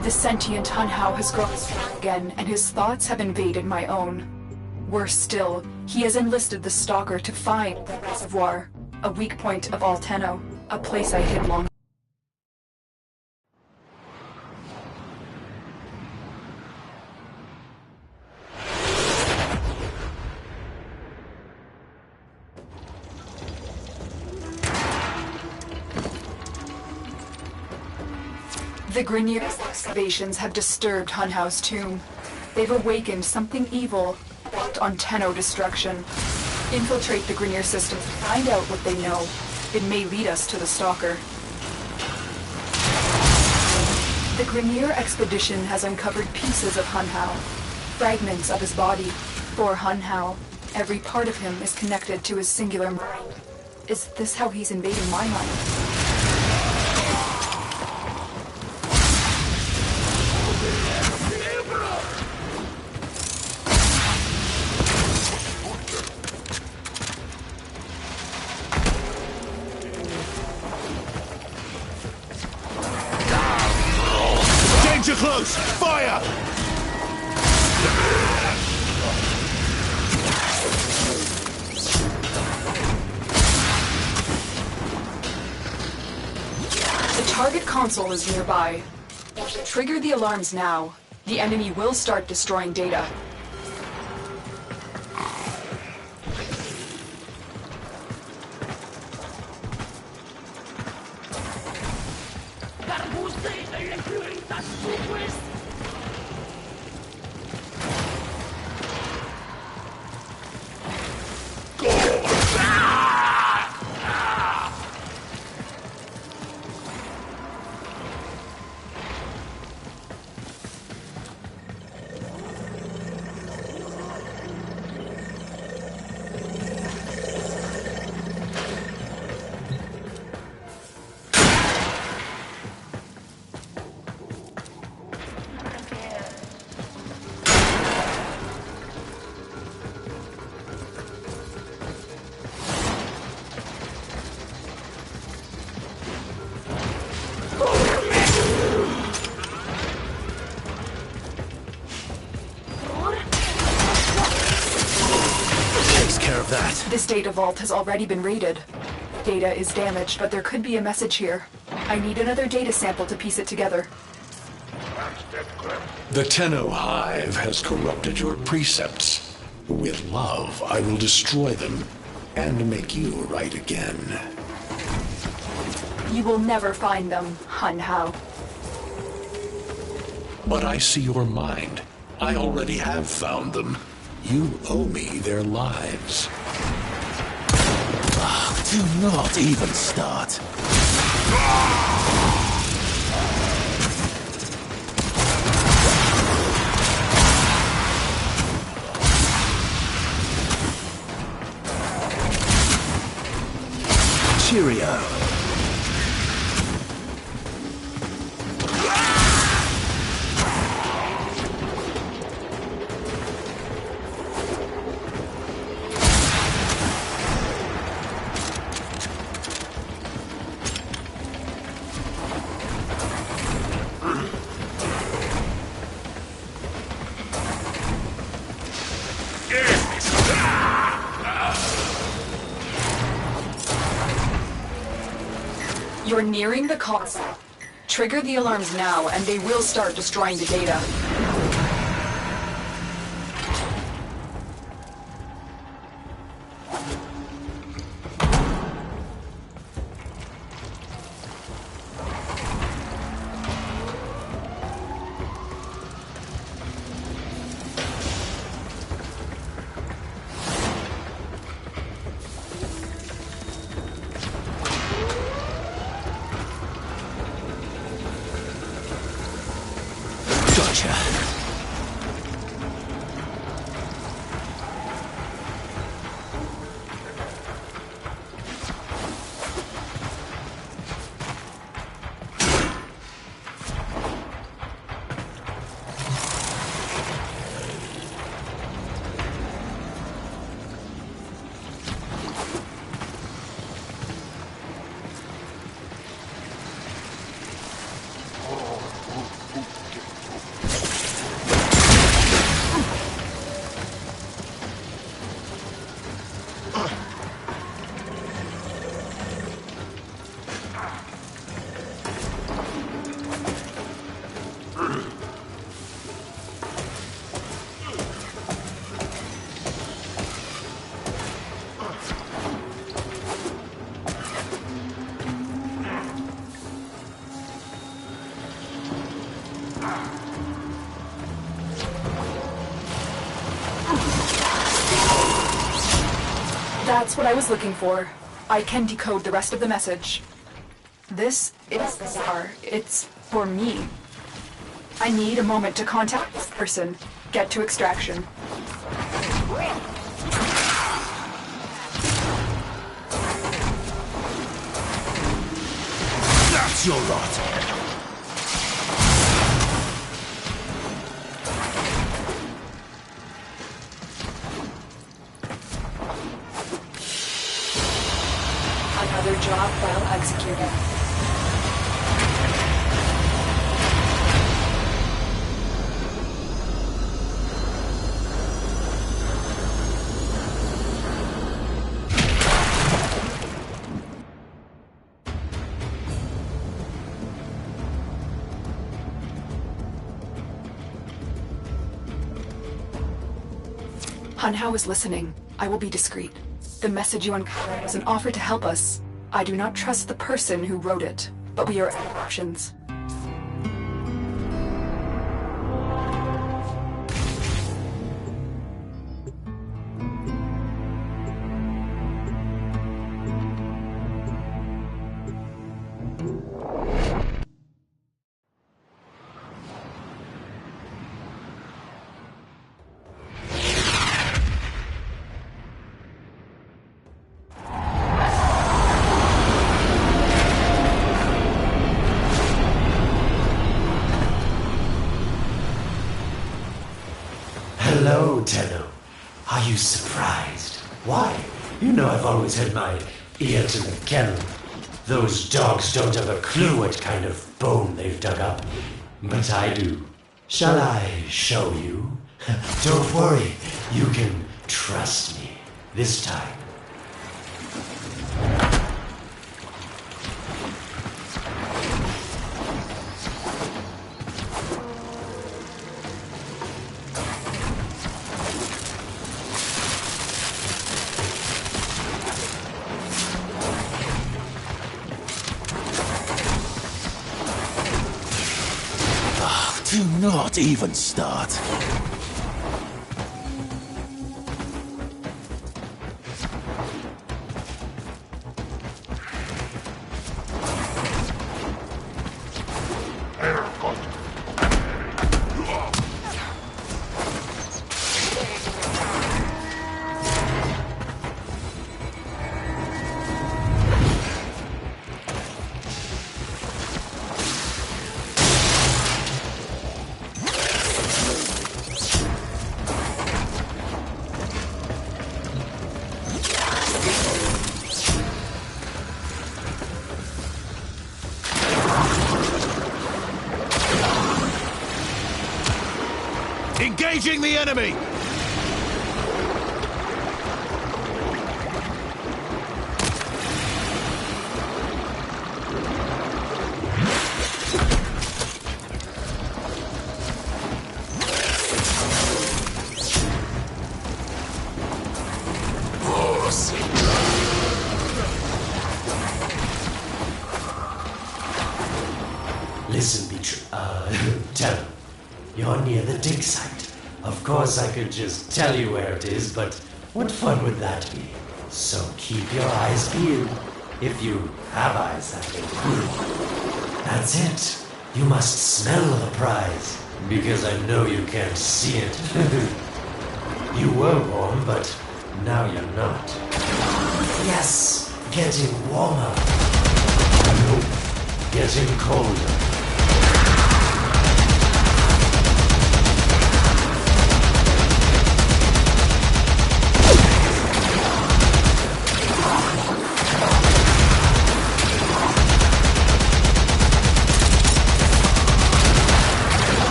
The sentient Hunhao has grown strong again, and his thoughts have invaded my own. Worse still, he has enlisted the Stalker to find the reservoir, a weak point of Alteno, a place I hid long. The Grineer's excavations have disturbed Hunhao's tomb. They've awakened something evil, bent on Tenno destruction. Infiltrate the Grineer systems to find out what they know. It may lead us to the Stalker. The Grineer expedition has uncovered pieces of Hunhao, fragments of his body. For Hunhao, every part of him is connected to his singular mind. Is this how he's invading my mind? Danger close! Fire! The target console is nearby. Trigger the alarms now. The enemy will start destroying data. This data vault has already been raided. Data is damaged, but there could be a message here. I need another data sample to piece it together. The Tenno Hive has corrupted your precepts. With love, I will destroy them and make you right again. You will never find them, Hunhao. But I see your mind. I already have found them. You owe me their lives. Do not even start. Cheerio. You're nearing the console. Trigger the alarms now, and they will start destroying the data. That's what I was looking for. I can decode the rest of the message. This is bizarre. It's for me. I need a moment to contact this person. Get to extraction. That's your lot. Another job well executed. Hunhow is listening. I will be discreet. The message you uncovered was an offer to help us. I do not trust the person who wrote it, but we are out of options. Hello, Tenno. Are you surprised? Why? You know I've always had my ear to the kennel. Those dogs don't have a clue what kind of bone they've dug up. But I do. Shall I show you? Don't worry. You can trust me. This time. Do not even start. Engaging the enemy! Listen, Tenno. You're near the dig site. Of course I could just tell you where it is, but what fun would that be? So keep your eyes peeled. If you have eyes, that is. That's it. You must smell the prize, because I know you can't see it. You were warm, but now you're not. Yes, getting warmer. Nope, getting colder.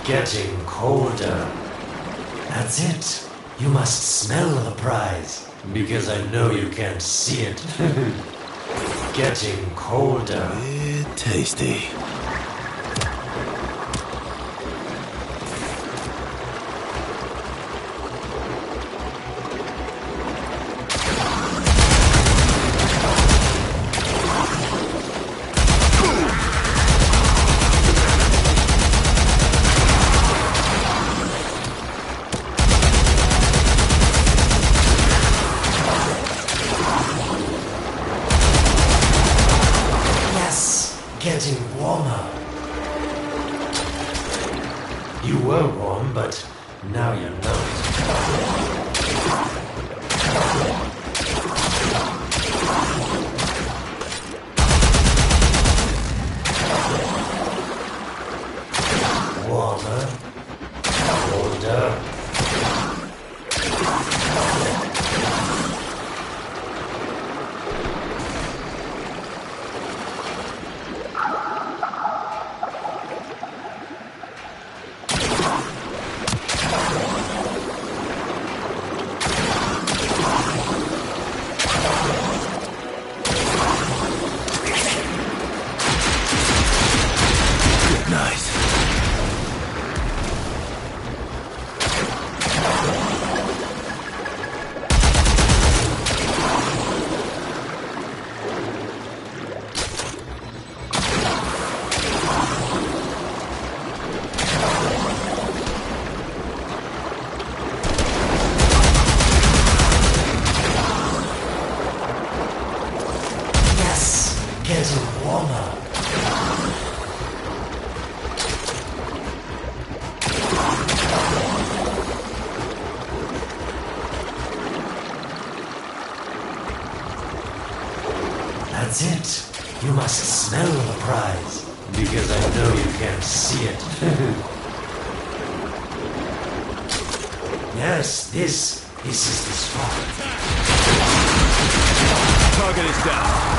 Getting colder. That's it. You must smell the prize. Because I know you can't see it. Getting colder. Tasty. Getting warmer. You were warm, but now you're not. Warmer. Colder. Getting warmer. That's it. You must smell the prize. Because I know you can't see it. Yes, this is the spot. Target is down.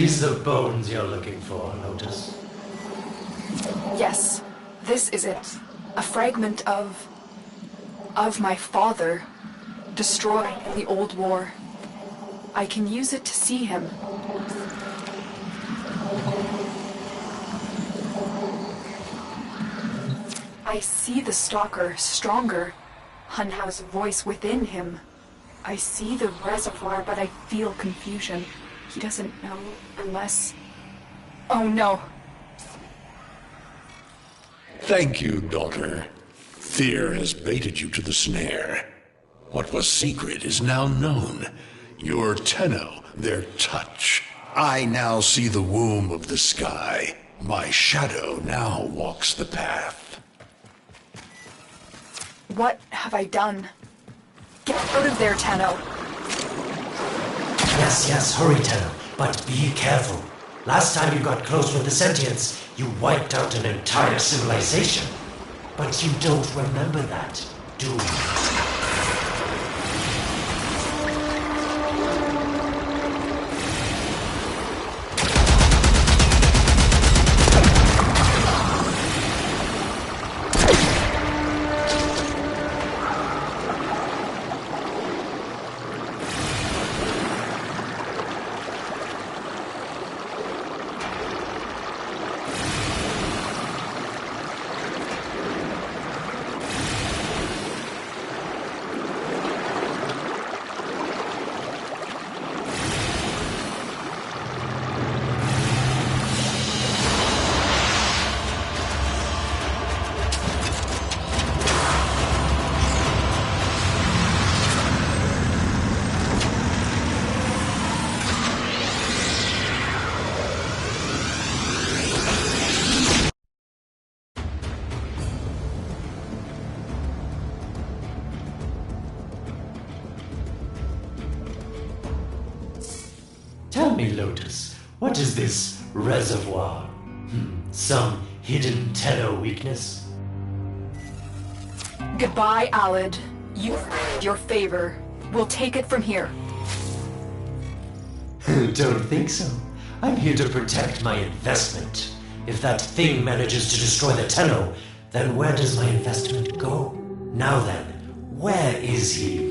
these the bones you're looking for, Lotus? Yes, this is it. A fragment of my father, destroyed in the old war. I can use it to see him. I see the stalker stronger. Hunhow's voice within him. I see the reservoir, but I feel confusion. He doesn't know unless... Oh no. Thank you, daughter. Fear has baited you to the snare. What was secret is now known. Your Tenno, their touch. I now see the womb of the sky. My shadow now walks the path. What have I done? Get out of there, Tenno. Yes, hurry, Tenno. But be careful. Last time you got close with the sentients, you wiped out an entire civilization. But you don't remember that, do you? Tell me, Lotus, what is this reservoir? Some hidden Tenno weakness? Goodbye, Alid. You earned your favor. We'll take it from here. Don't think so. I'm here to protect my investment. If that thing manages to destroy the Tenno, then where does my investment go? Now then, where is he?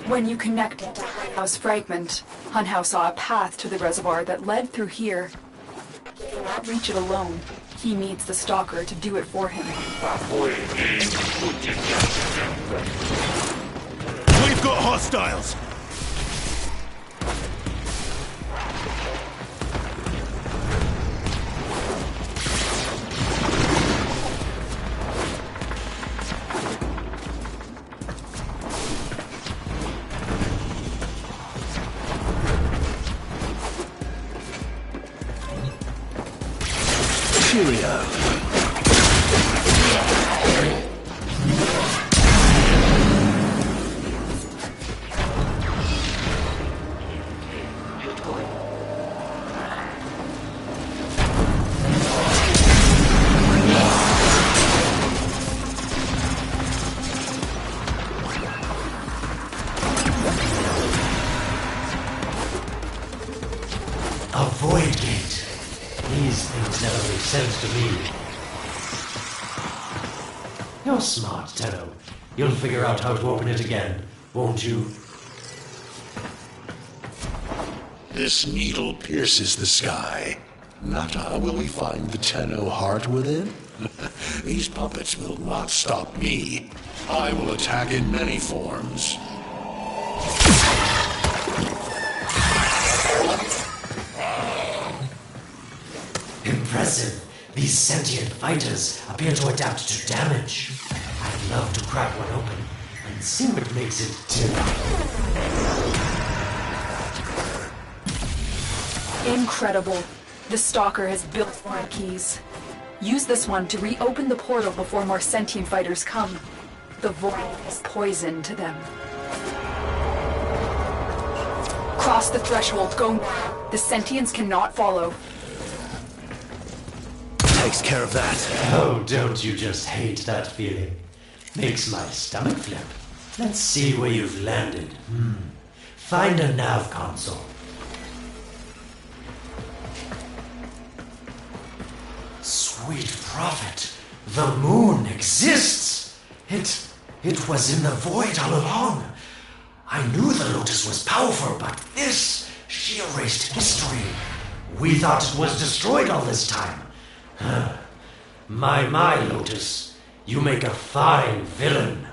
When you connected to Hunhow's fragment, Hunhow saw a path to the reservoir that led through here. He cannot reach it alone. He needs the stalker to do it for him. We've got hostiles! Cheerio. A void gate. These things never make sense to me. You're smart, Tenno. You'll figure out how to open it again, won't you? This needle pierces the sky. Not will we find the Tenno heart within? These puppets will not stop me. I will attack in many forms. Impressive. These sentient fighters appear to adapt to damage. I'd love to crack one open and see what makes it tick. Incredible. The Stalker has built more keys. Use this one to reopen the portal before more sentient fighters come. The void is poison to them. Cross the threshold. Go now. The sentients cannot follow. Takes care of that. Oh, don't you just hate that feeling? Makes my stomach flip. Let's see where you've landed. Find a nav console. Sweet prophet, the moon exists! It was in the void all along. I knew the Lotus was powerful, but this, she erased history. We thought it was destroyed all this time. My, Lotus, you make a fine villain.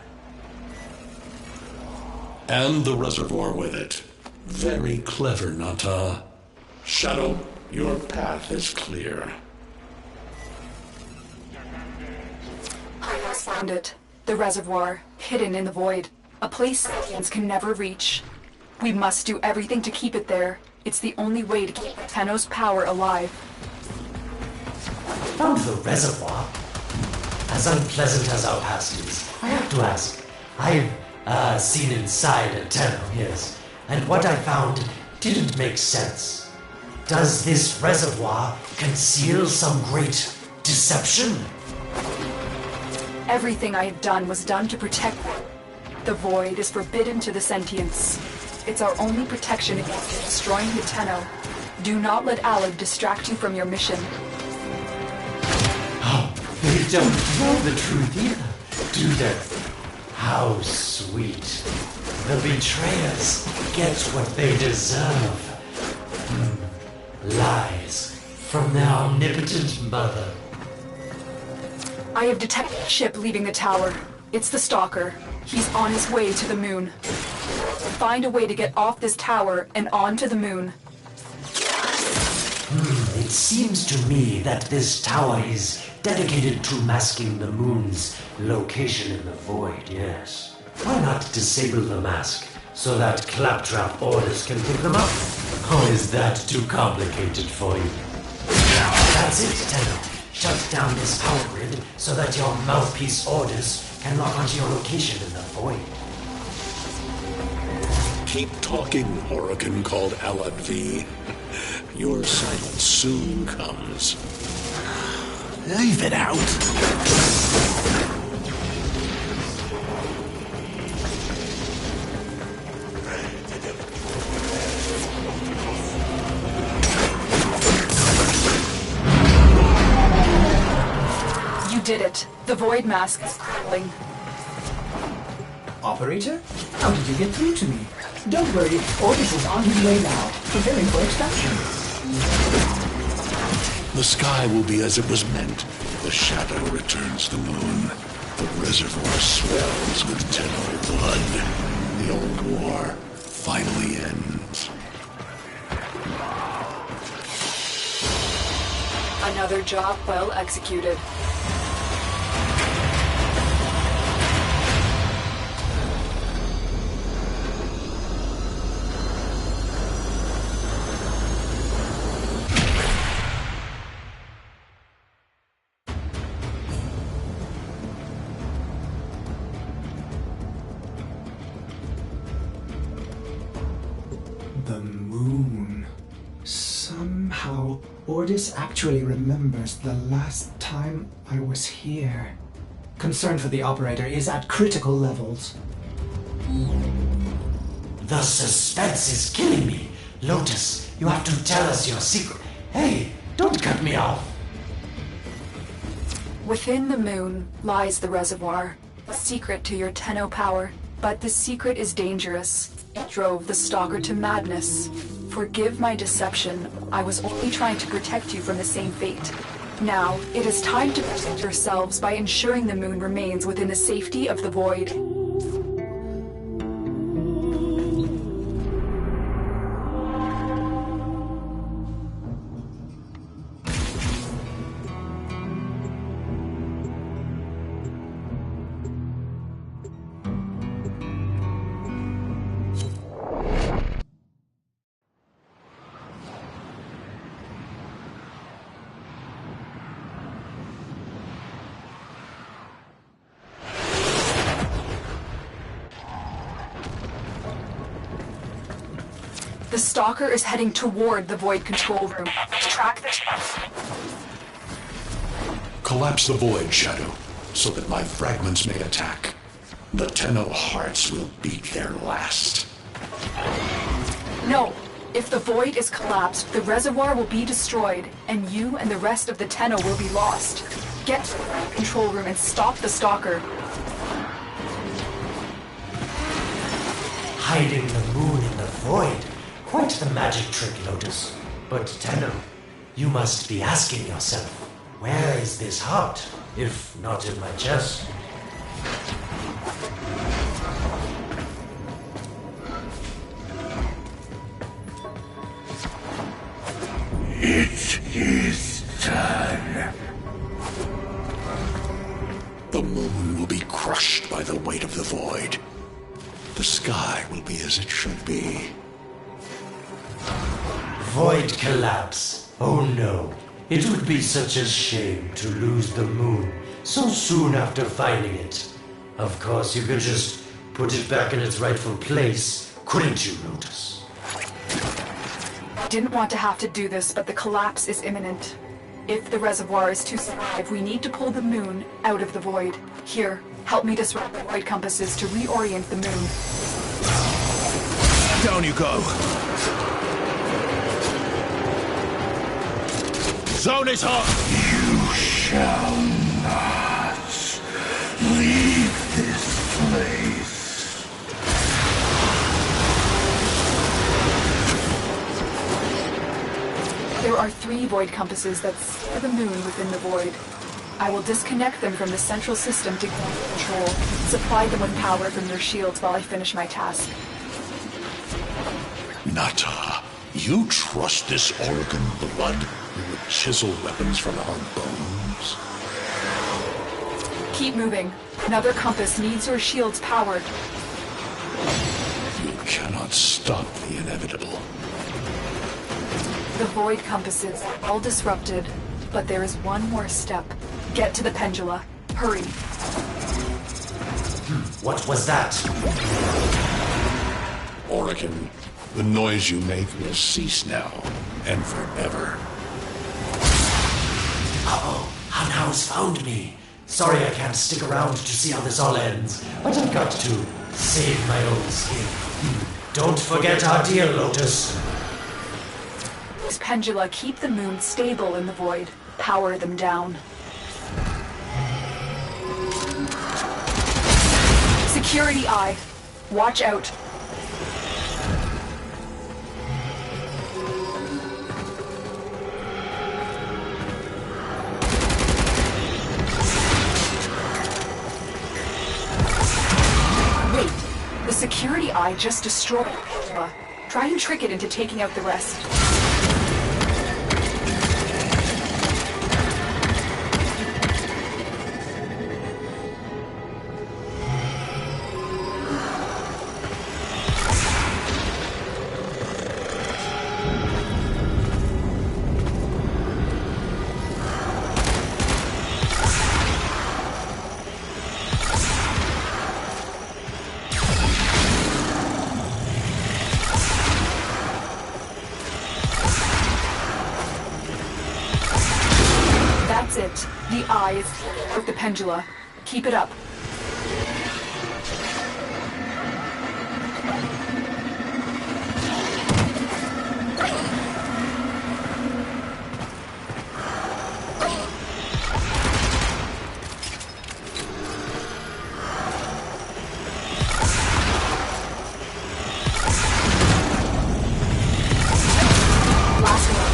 And the reservoir with it. Very clever, Nata. Shadow, your path is clear. I found it. The reservoir, hidden in the void. A place sentients can never reach. We must do everything to keep it there. It's the only way to keep Tenno's power alive. Found the reservoir. As unpleasant as our past is, I have to ask. I've seen inside a Tenno, yes. And what I found didn't make sense. Does this reservoir conceal some great deception? Everything I have done was done to protect them. The void is forbidden to the sentients. It's our only protection against destroying the Tenno. Do not let Alad distract you from your mission. Oh, they don't know the truth either, do they? How sweet. The betrayers get what they deserve. Lies from their omnipotent mother. I have detected a ship leaving the tower. It's the Stalker. He's on his way to the moon. Find a way to get off this tower and onto the moon. It seems to me that this tower is dedicated to masking the moon's location in the void, yes. Why not disable the mask so that claptrap orders can pick them up? Or is that too complicated for you? That's it, Tenno. Shut down this power grid so that your mouthpiece orders can lock onto your location in the void. Keep talking, Huracan called Alad V. Your silence soon comes. Leave it out. You did it. The void mask is crumbling. Operator? How did you get through to me? Don't worry, Otis is on his way now, preparing for extraction. The sky will be as it was meant. The shadow returns the moon. The reservoir swells with Tenno blood. The old war finally ends. Another job well executed. The moon. Somehow, Ordis actually remembers the last time I was here. Concern for the operator is at critical levels. The suspense is killing me. Lotus, you have to tell us your secret. Hey, don't cut me off. Within the moon lies the reservoir, a secret to your Tenno power. But the secret is dangerous. It drove the Stalker to madness. Forgive my deception. I was only trying to protect you from the same fate. Now, it is time to protect yourselves by ensuring the moon remains within the safety of the void. The Stalker is heading toward the Void control room. Track the... Collapse the Void, Shadow, so that my fragments may attack. The Tenno hearts will beat their last. No! If the Void is collapsed, the reservoir will be destroyed, and you and the rest of the Tenno will be lost. Get to the control room and stop the Stalker. Hiding the moon in the void. Quite the magic trick, Lotus. But Tenno, you must be asking yourself, where is this heart, if not in my chest? It is done. The moon will be crushed by the weight of the void. The sky will be as it should be. Void collapse. Oh no. It would be such a shame to lose the moon so soon after finding it. Of course, you could just put it back in its rightful place, couldn't you, Lotus? Didn't want to have to do this, but the collapse is imminent. If the reservoir is to survive, we need to pull the moon out of the void. Here, help me disrupt the void compasses to reorient the moon. Down you go. Zone is hot. You shall not leave this place. There are 3 void compasses that steer the moon within the void. I will disconnect them from the central system to gain control. Supply them with power from their shields while I finish my task. Nata, you trust this Oregon blood who would chisel weapons from our bones? Keep moving. Another compass needs your shields powered. You cannot stop the inevitable. The void compasses are all disrupted, but there is one more step. Get to the pendula. Hurry. What was that? Oregon, the noise you make will cease now, and forever. Uh-oh, Hanau's found me. Sorry I can't stick around to see how this all ends, but I've got to save my own skin. Don't forget our dear Lotus. These pendula keep the moon stable in the void. Power them down. Security eye. Watch out. Wait, the security eye just destroyed Pendula. Try and trick it into taking out the rest. That's it. The eye is with the pendula. Keep it up. Last one.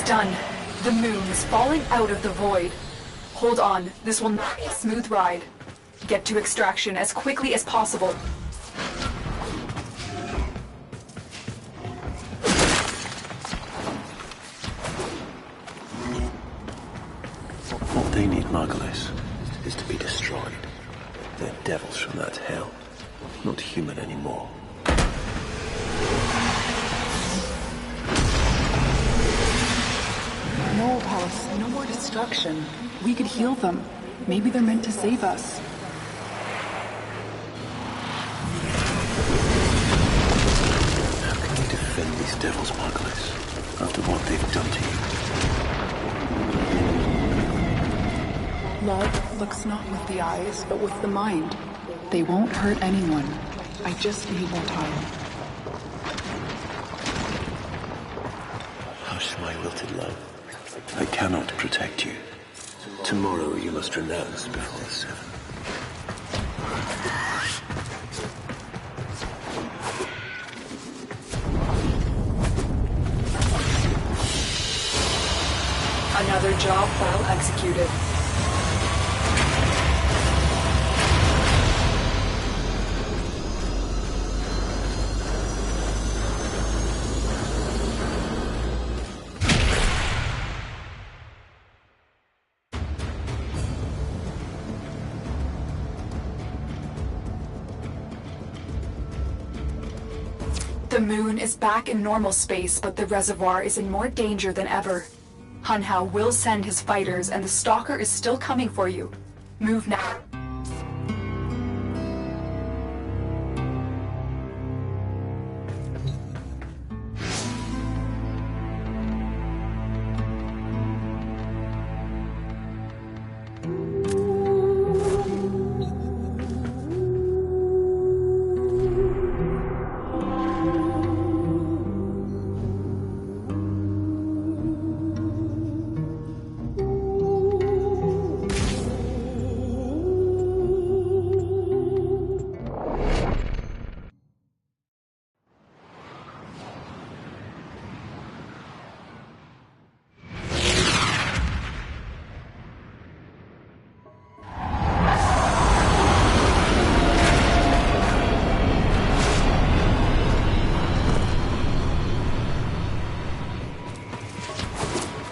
Done. The moon is falling out of the void. Hold on, this will not be a smooth ride. Get to extraction as quickly as possible. What they need, Margulis, is to be destroyed. They're devils from that hell, not human anymore. No, Palace, no more destruction. We could heal them. Maybe they're meant to save us. How can you defend these devils, Margulis, after what they've done to you? Love looks not with the eyes, but with the mind. They won't hurt anyone. I just need more time. Hush, my wilted love. I cannot protect you. Tomorrow you must renounce before the seven. Another job well executed. The moon is back in normal space, but the reservoir is in more danger than ever. Hunhao will send his fighters, and the Stalker is still coming for you. Move now.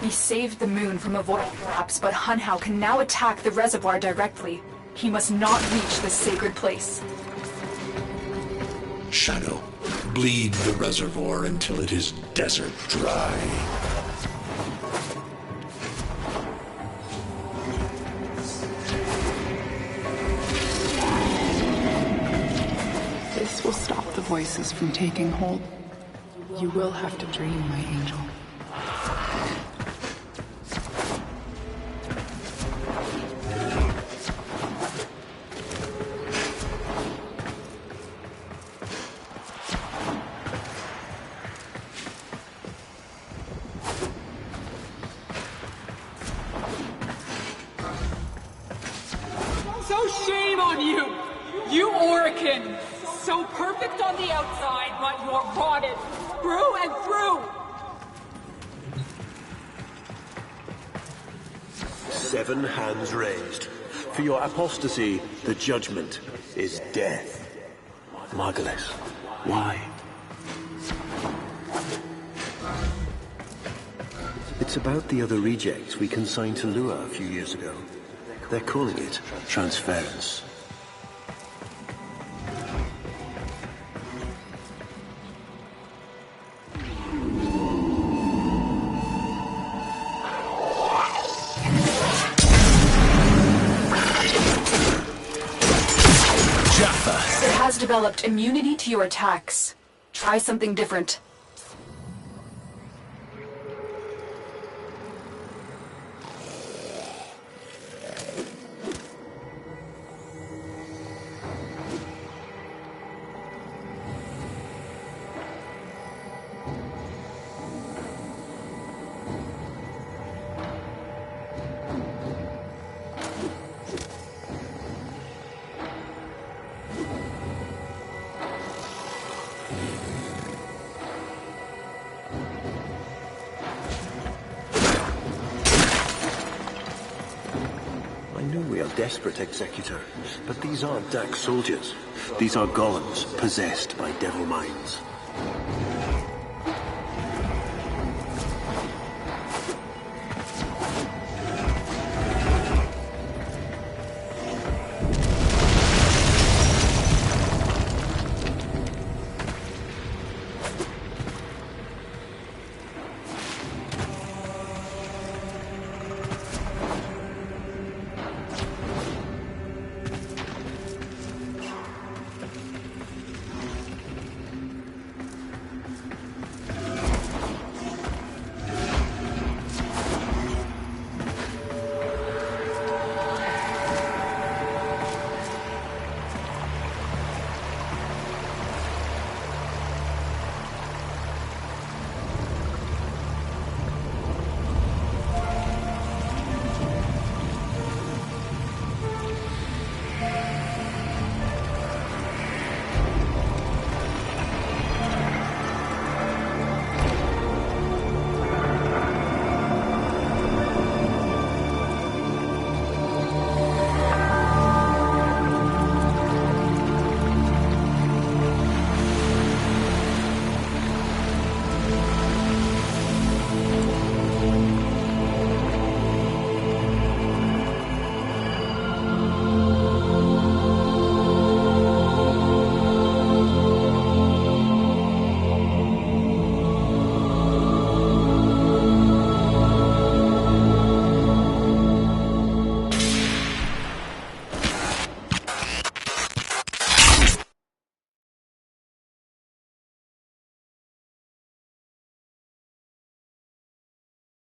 We saved the moon from a void collapse, but Hunhao can now attack the reservoir directly. He must not reach this sacred place. Shadow, bleed the reservoir until it is desert dry. This will stop the voices from taking hold. You will have to dream, my angel. So shame on you! You Orican! So perfect on the outside, but you're rotted through and through! 7 hands raised. For your apostasy, the judgment is death. Margulis, why? It's about the other rejects we consigned to Lua a few years ago. They're calling it transference. It has developed immunity to your attacks. Try something different. know we are desperate, Executor, but these aren't Dak soldiers. These are golems possessed by devil minds.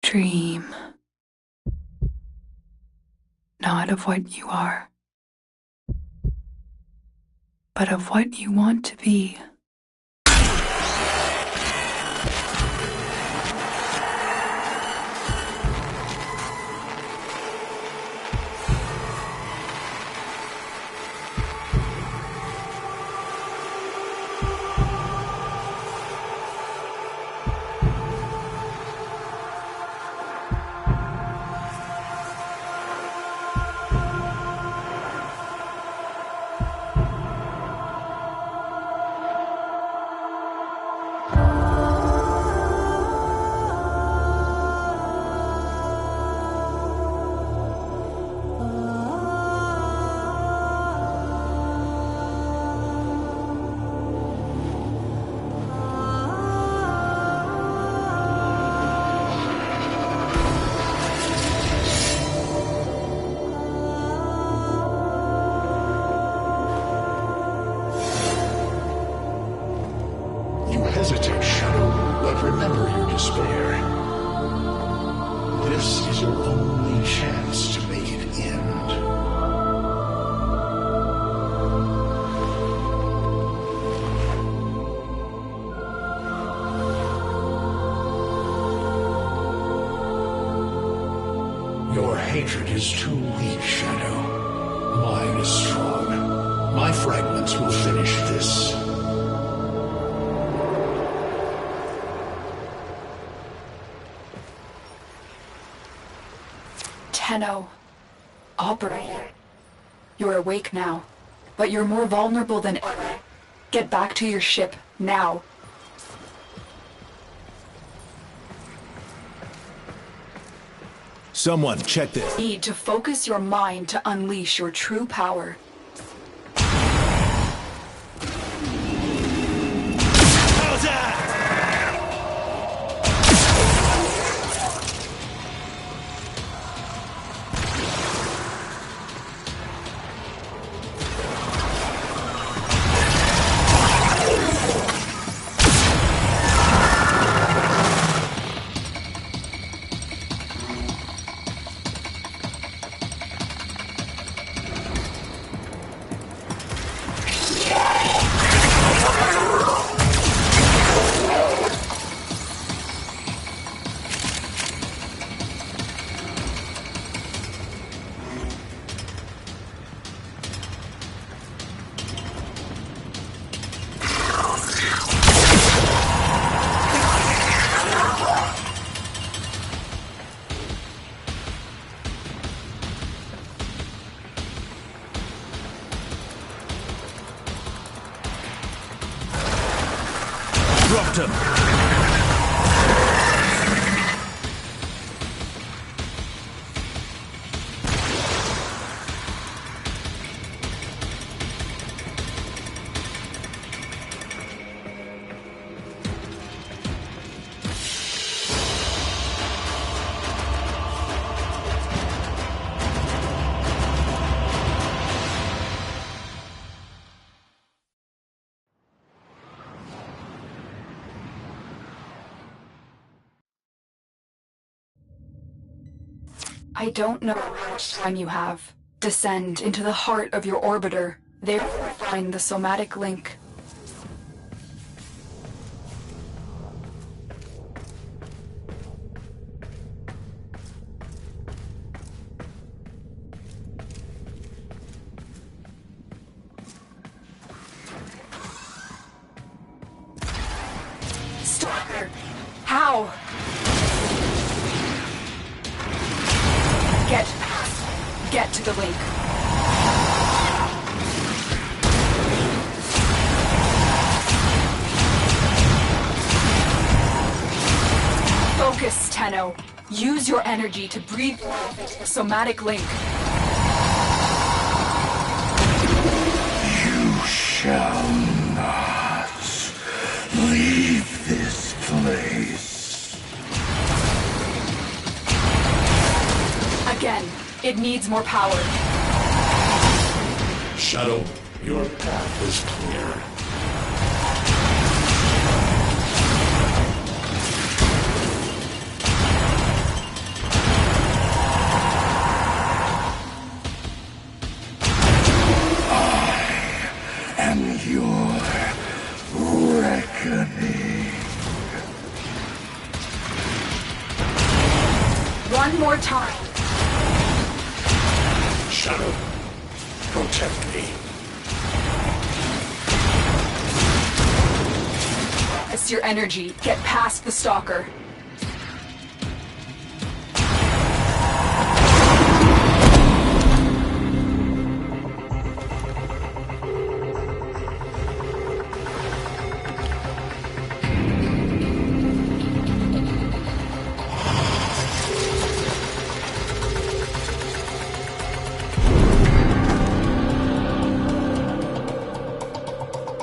Dream. Not of what you are, but of what you want to be. Hesitate, Shadow, but remember your despair. This is your only chance to make it end. Your hatred is too weak, Shadow. Mine is strong. My fragments will finish this. Tenno. Operator. You're awake now, but you're more vulnerable than ever. Get back to your ship, now. Someone check this. Need to focus your mind to unleash your true power. Doctor! I don't know how much time you have. Descend into the heart of your orbiter. There find the somatic link. Stalker! How? Get to the link. Focus, Tenno. Use your energy to breathe the somatic link. You shall not leave this place. Again. It needs more power. Shadow, your path is clear. I am your reckoning. One more time. Shadow, protect me. It's your energy. Get past the stalker.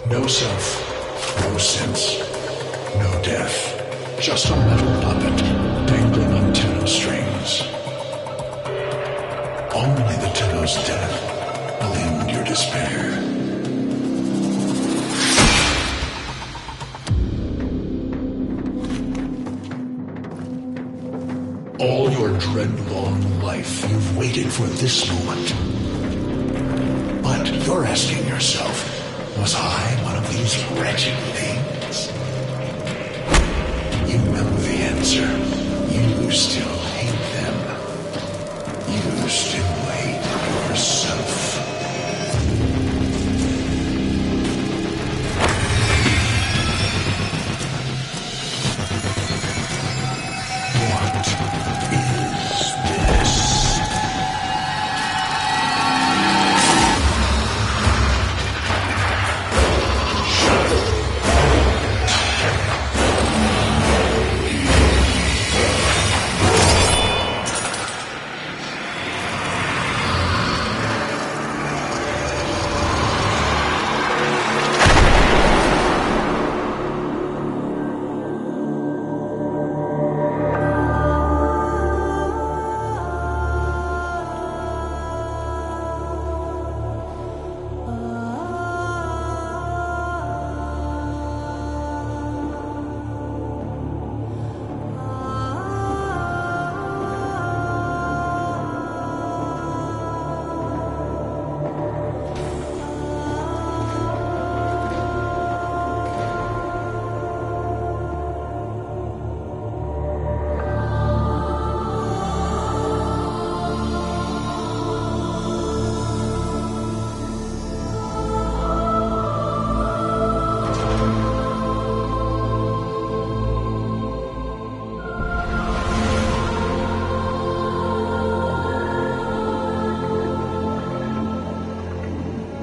No self, no sense, no death. Just a metal puppet dangling on Tenno strings. Only the Tenno's death will end your despair. All your dreadlong life, you've waited for this moment. But you're asking yourself, was I one of these wretched things? You know the answer. You still hate them. You still hate yourself. What is this?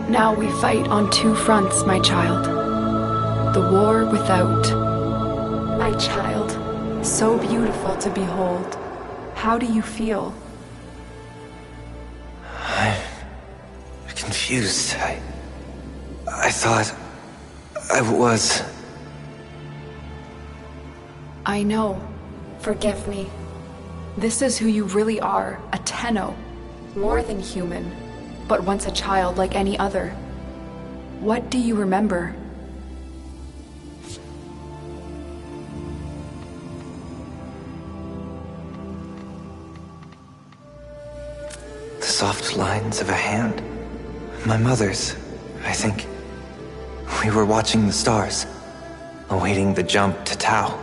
Now we fight on two fronts, my child. The war without, My child, so beautiful to behold. How do you feel? I'm confused. I thought I was... I know. Forgive me. This is who you really are, a Tenno. More than human, but once a child like any other. What do you remember? The soft lines of a hand. My mother's, I think. We were watching the stars, awaiting the jump to Tau.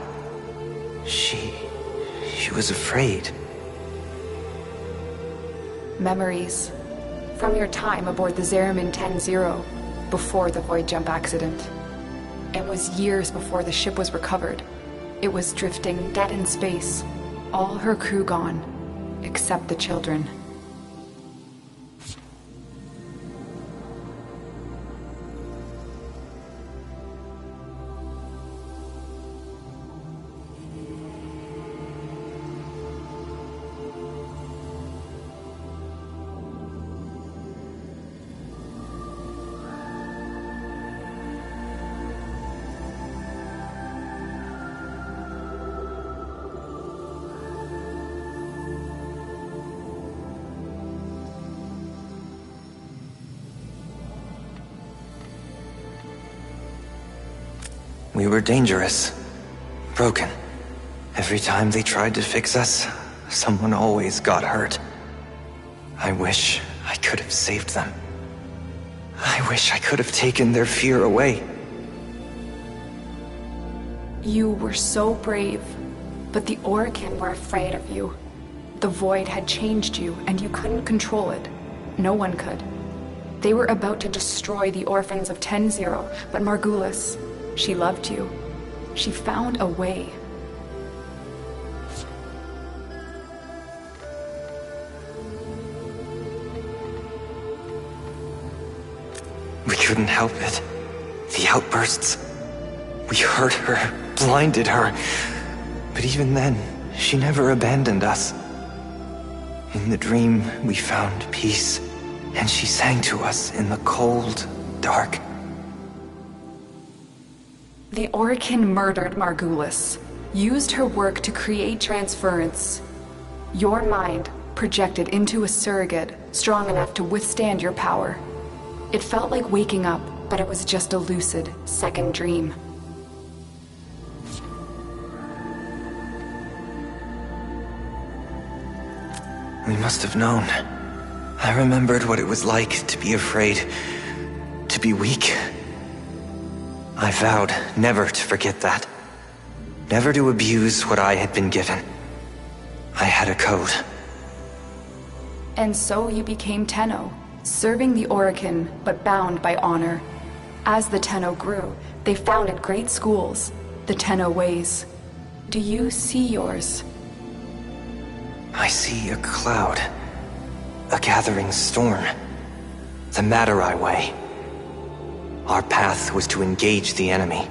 She was afraid. Memories. From your time aboard the Zeramin 10-0, before the void jump accident. It was years before the ship was recovered. It was drifting dead in space. All her crew gone, except the children. We were dangerous. Broken. Every time they tried to fix us, someone always got hurt. I wish I could have saved them. I wish I could have taken their fear away. You were so brave, but the Orokin were afraid of you. The void had changed you, and you couldn't control it. No one could. They were about to destroy the orphans of 10-0, but Margulis, she loved you. She found a way. We couldn't help it. The outbursts. We hurt her, blinded her. But even then, she never abandoned us. In the dream, we found peace, and she sang to us in the cold, dark. The Orokin murdered Margulis, used her work to create transference. Your mind projected into a surrogate strong enough to withstand your power. It felt like waking up, but it was just a lucid, second dream. We must have known. I remembered what it was like to be afraid, to be weak. I vowed never to forget that. Never to abuse what I had been given. I had a code. And so you became Tenno, serving the Orokin, but bound by honor. As the Tenno grew, they founded great schools, the Tenno ways. Do you see yours? I see a cloud. A gathering storm. The Matarai way. Our path was to engage the enemy,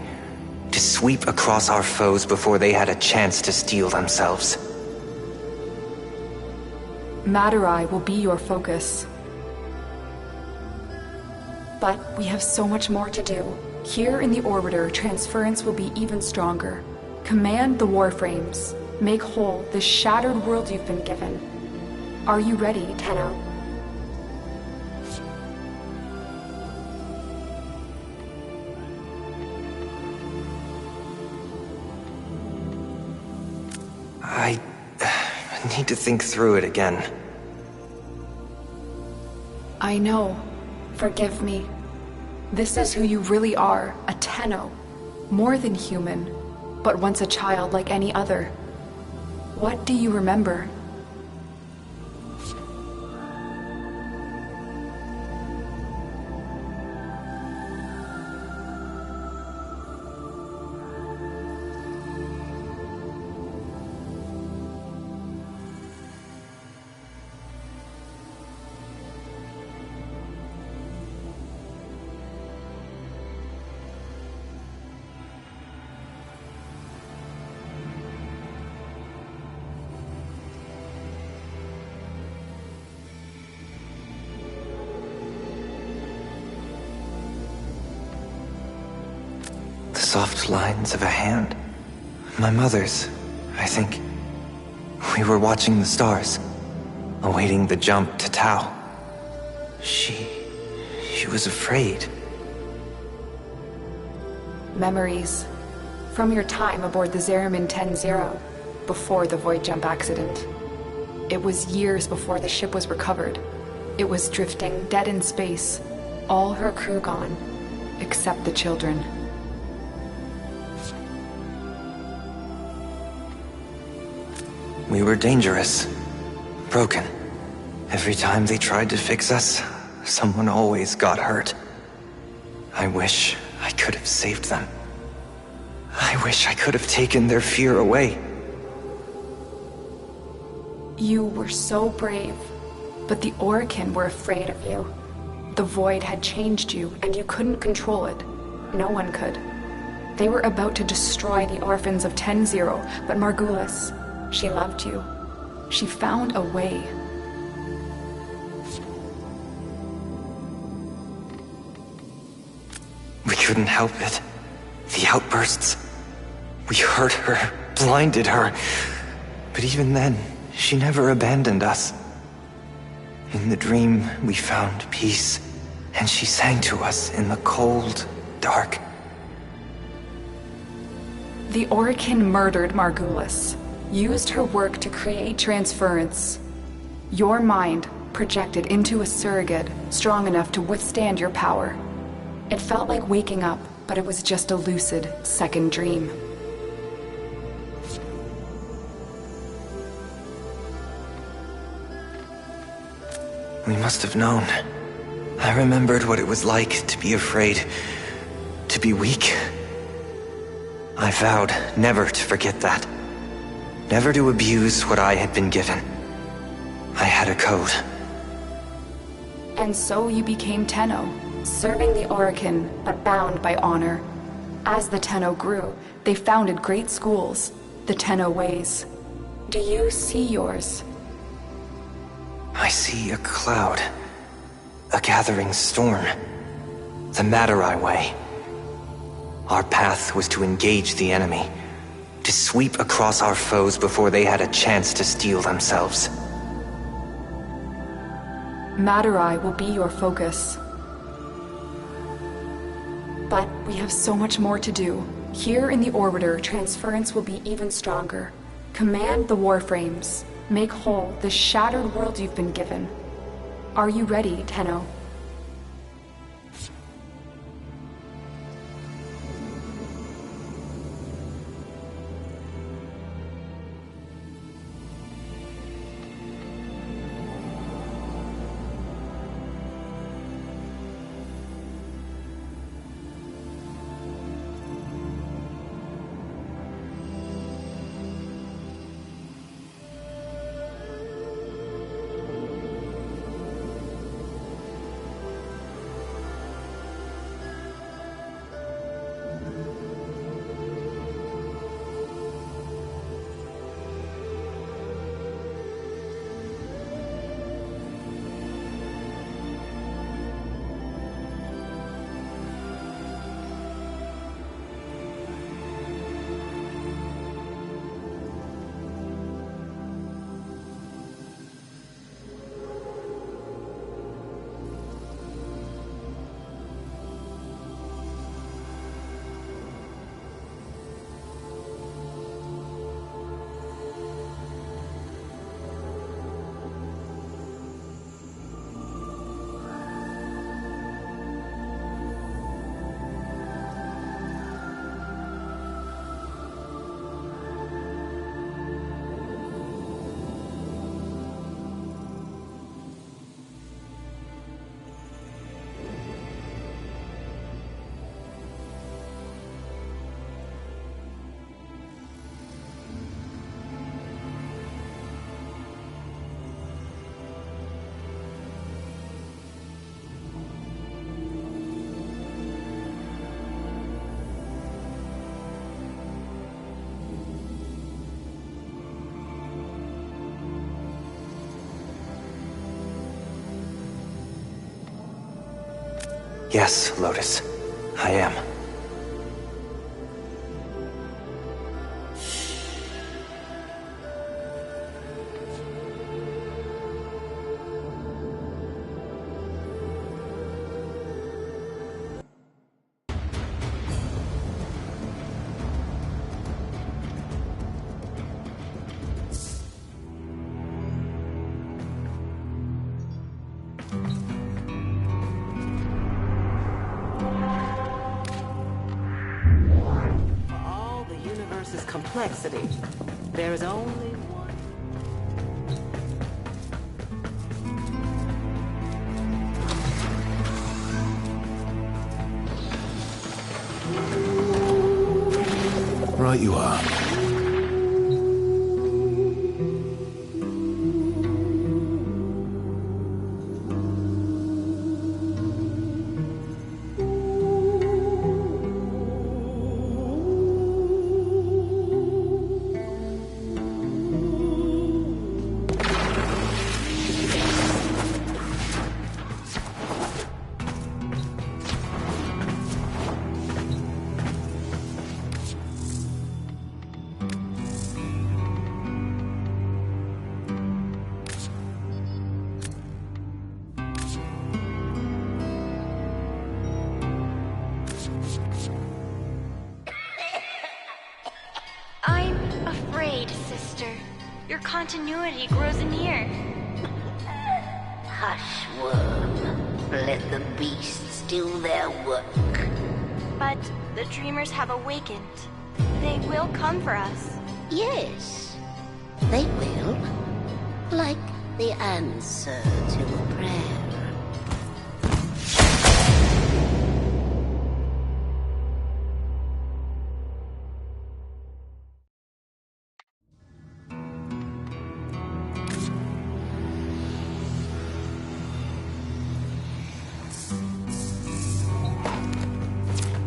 to sweep across our foes before they had a chance to steel themselves. Matarai will be your focus. But we have so much more to do. Here in the Orbiter, transference will be even stronger. Command the Warframes. Make whole this shattered world you've been given. Are you ready, Tenno? I need to think through it again. I know. Forgive me. This is who you really are, a Tenno. More than human, but once a child like any other. What do you remember? soft lines of a hand. My mother's, I think. We were watching the stars, awaiting the jump to Tau. She was afraid. Memories. From your time aboard the Zeramin 10-0, before the void jump accident. It was years before the ship was recovered. It was drifting dead in space, all her crew gone, except the children. We were dangerous, broken. Every time they tried to fix us, someone always got hurt. I wish I could have saved them. I wish I could have taken their fear away. You were so brave, but the Orokin were afraid of you. The void had changed you, and you couldn't control it. No one could. They were about to destroy the orphans of 10-0, but Margulis, she loved you. She found a way. We couldn't help it. The outbursts. We hurt her, blinded her. But even then, she never abandoned us. In the dream, we found peace, and she sang to us in the cold, dark. The Orokin murdered Margulis, used her work to create transference. Your mind projected into a surrogate strong enough to withstand your power. It felt like waking up, but it was just a lucid second dream. We must have known. I remembered what it was like to be afraid, to be weak. I vowed never to forget that. Never to abuse what I had been given. I had a code. And so you became Tenno, serving the Orokin, but bound by honor. As the Tenno grew, they founded great schools, the Tenno ways. Do you see yours? I see a cloud. A gathering storm. The Materai way. Our path was to engage the enemy. To sweep across our foes before they had a chance to steel themselves. Materai will be your focus. But we have so much more to do. Here in the Orbiter, transference will be even stronger. Command the Warframes. Make whole the shattered world you've been given. Are you ready, Tenno? Yes, Lotus. I am. For all the universe's complexity, there is only one. Right you are. I'm afraid, sister. Your continuity grows in here. Hush, worm. Let the beasts do their work. But the dreamers have awakened. They will come for us. Yes, they will. Like the answer to a prayer.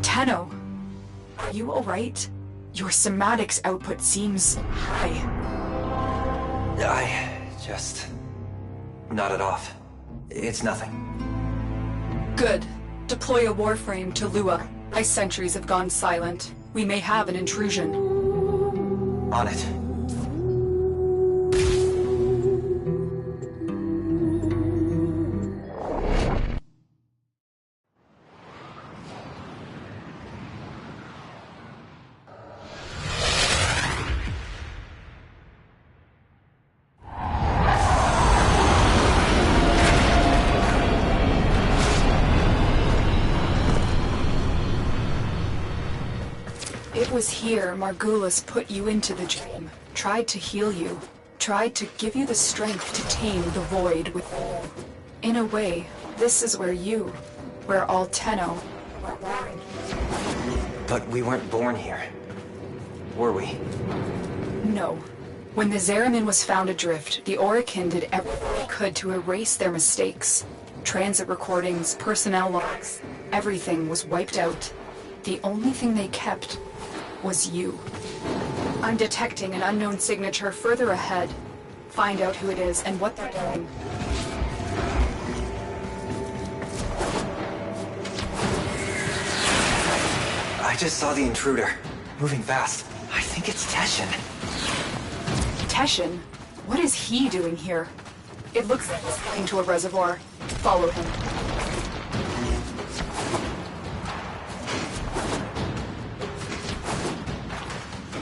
Tenno, are you alright? Your somatics output seems high. I just nodded off. It's nothing. Good. Deploy a warframe to Lua. My sentries have gone silent. We may have an intrusion. On it. It was here Margulis put you into the dream, tried to heal you, tried to give you the strength to tame the void within. In a way, this is where all Tenno were born. But we weren't born here. Were we? No. When the Zeramin was found adrift, the Orokin did everything they could to erase their mistakes. Transit recordings, personnel logs, everything was wiped out. The only thing they kept was you. I'm detecting an unknown signature further ahead. Find out who it is and what they're doing. I just saw the intruder. Moving fast. I think it's Teshin. Teshin? What is he doing here? It looks like he's going to a reservoir. Follow him.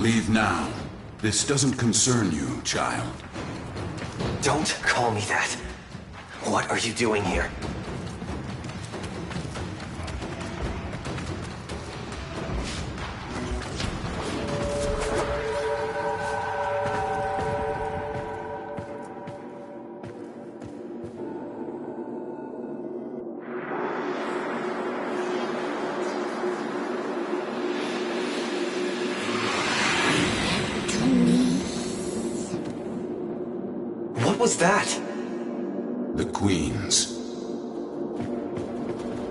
Leave now. This doesn't concern you, child. Don't call me that. What are you doing here? What was that? The Queens.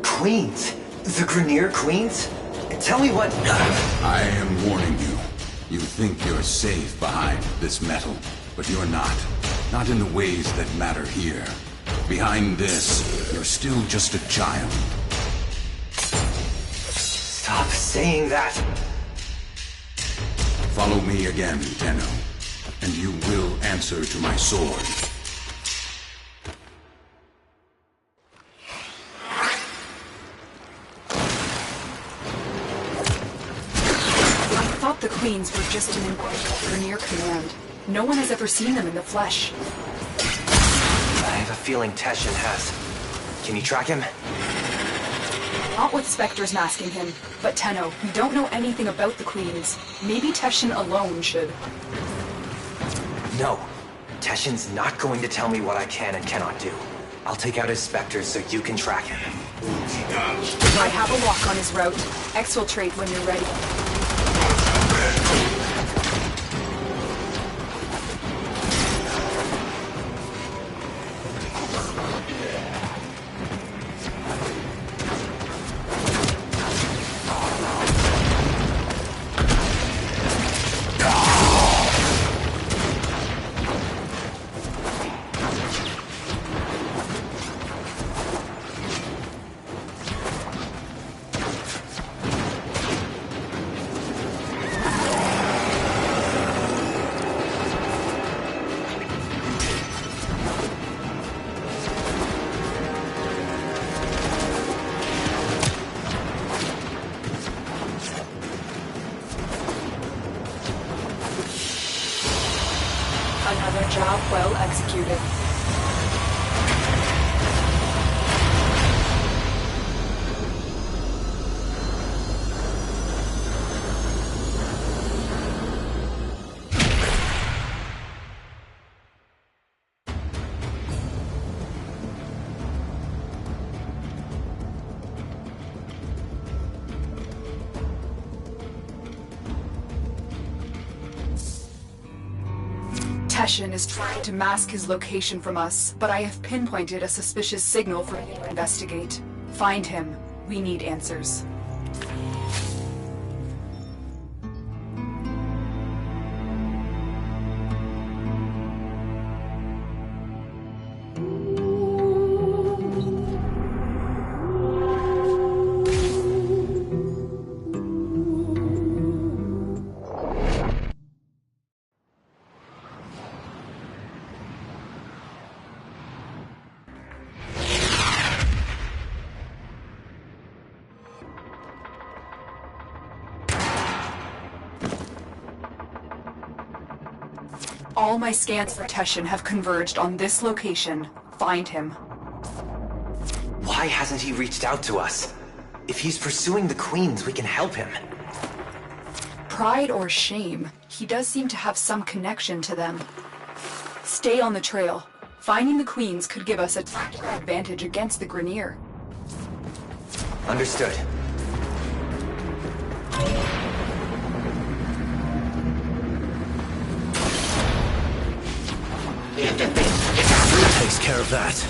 Queens? The Grineer Queens? Tell me what... I am warning you. You think you're safe behind this metal, but you're not. Not in the ways that matter here. Behind this, you're still just a child. Stop saying that! Follow me again, Tenno, and you will answer to my sword. I thought the Queens were just an Grineer command. No one has ever seen them in the flesh. I have a feeling Teshin has. Can you track him? Not with Spectres masking him, but Tenno, we don't know anything about the Queens. Maybe Teshin alone should. No. Teshin's not going to tell me what I can and cannot do. I'll take out his Spectres so you can track him. I have a lock on his route. Exfiltrate when you're ready. Another job well executed. Teshin is trying to mask his location from us, but I have pinpointed a suspicious signal for you to investigate. Find him. We need answers. All my scans for Teshin have converged on this location. Find him. Why hasn't he reached out to us? If he's pursuing the Queens, we can help him. Pride or shame, he does seem to have some connection to them. Stay on the trail. Finding the Queens could give us a tactical advantage against the Grineer. Understood. Takes care of that.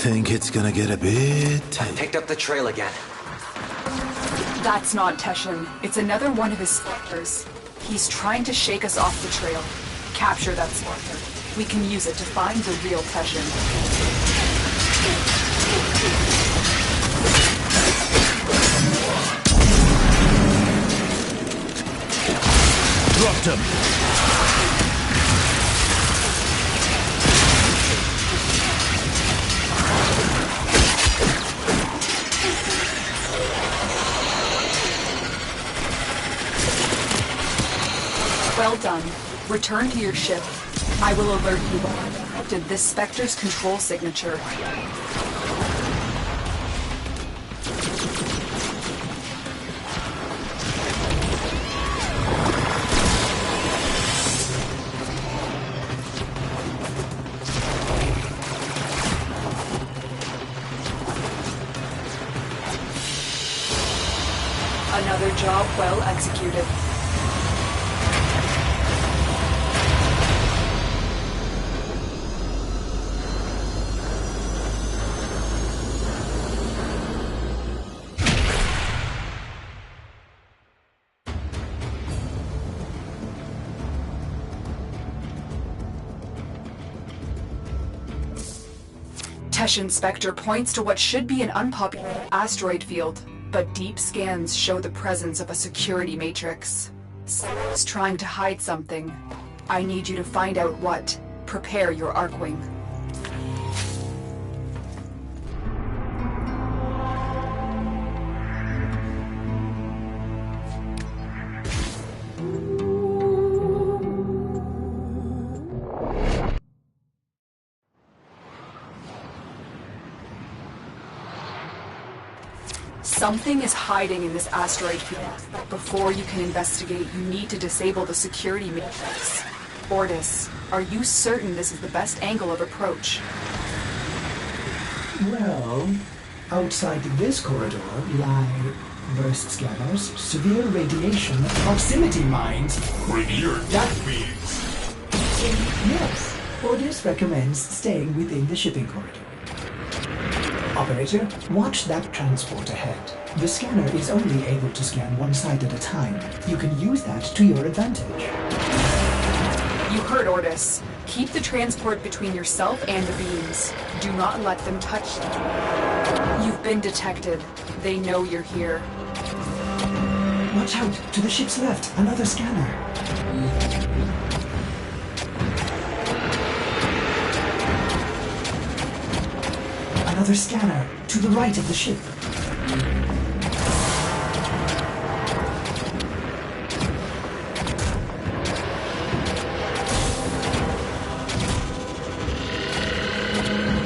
Think it's gonna get a bit tight. Picked up the trail again. That's not Teshin. It's another one of his Spectres. He's trying to shake us off the trail. Capture that Spectre. We can use it to find the real Teshin. Dropped him. Well done. Return to your ship. I will alert you to this Spectre's control signature. Another job well executed. Tesh Inspector points to what should be an unpopulated asteroid field, but deep scans show the presence of a security matrix. Someone's trying to hide something. I need you to find out what. Prepare your Arkwing. Something is hiding in this asteroid field. Before you can investigate, you need to disable the security matrix. Ordis, are you certain this is the best angle of approach? Well, outside this corridor lie burst scanners, severe radiation, proximity mines. Rainier That beings. Yes, Ordis recommends staying within the shipping corridor. Operator, watch that transport ahead. The scanner is only able to scan one side at a time. You can use that to your advantage. You heard Ordis. Keep the transport between yourself and the beams. Do not let them touch you. You've been detected. They know you're here. Watch out! To the ship's left, another scanner. Another scanner to the right of the ship.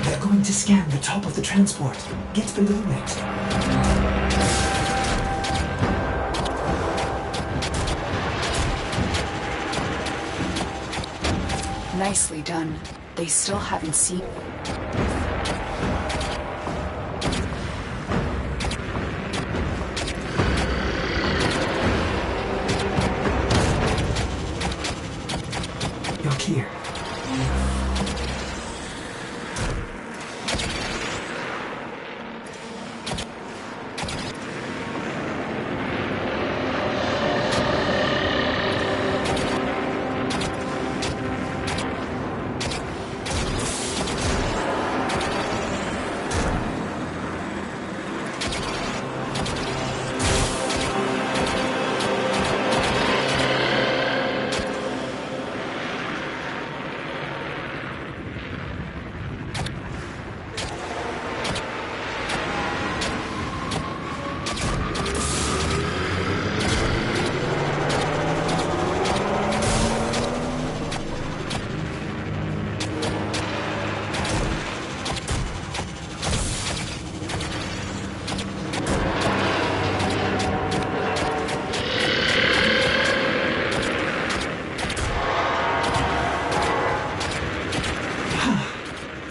They're going to scan the top of the transport. Get below it. Nicely done. They still haven't seen you. You're clear.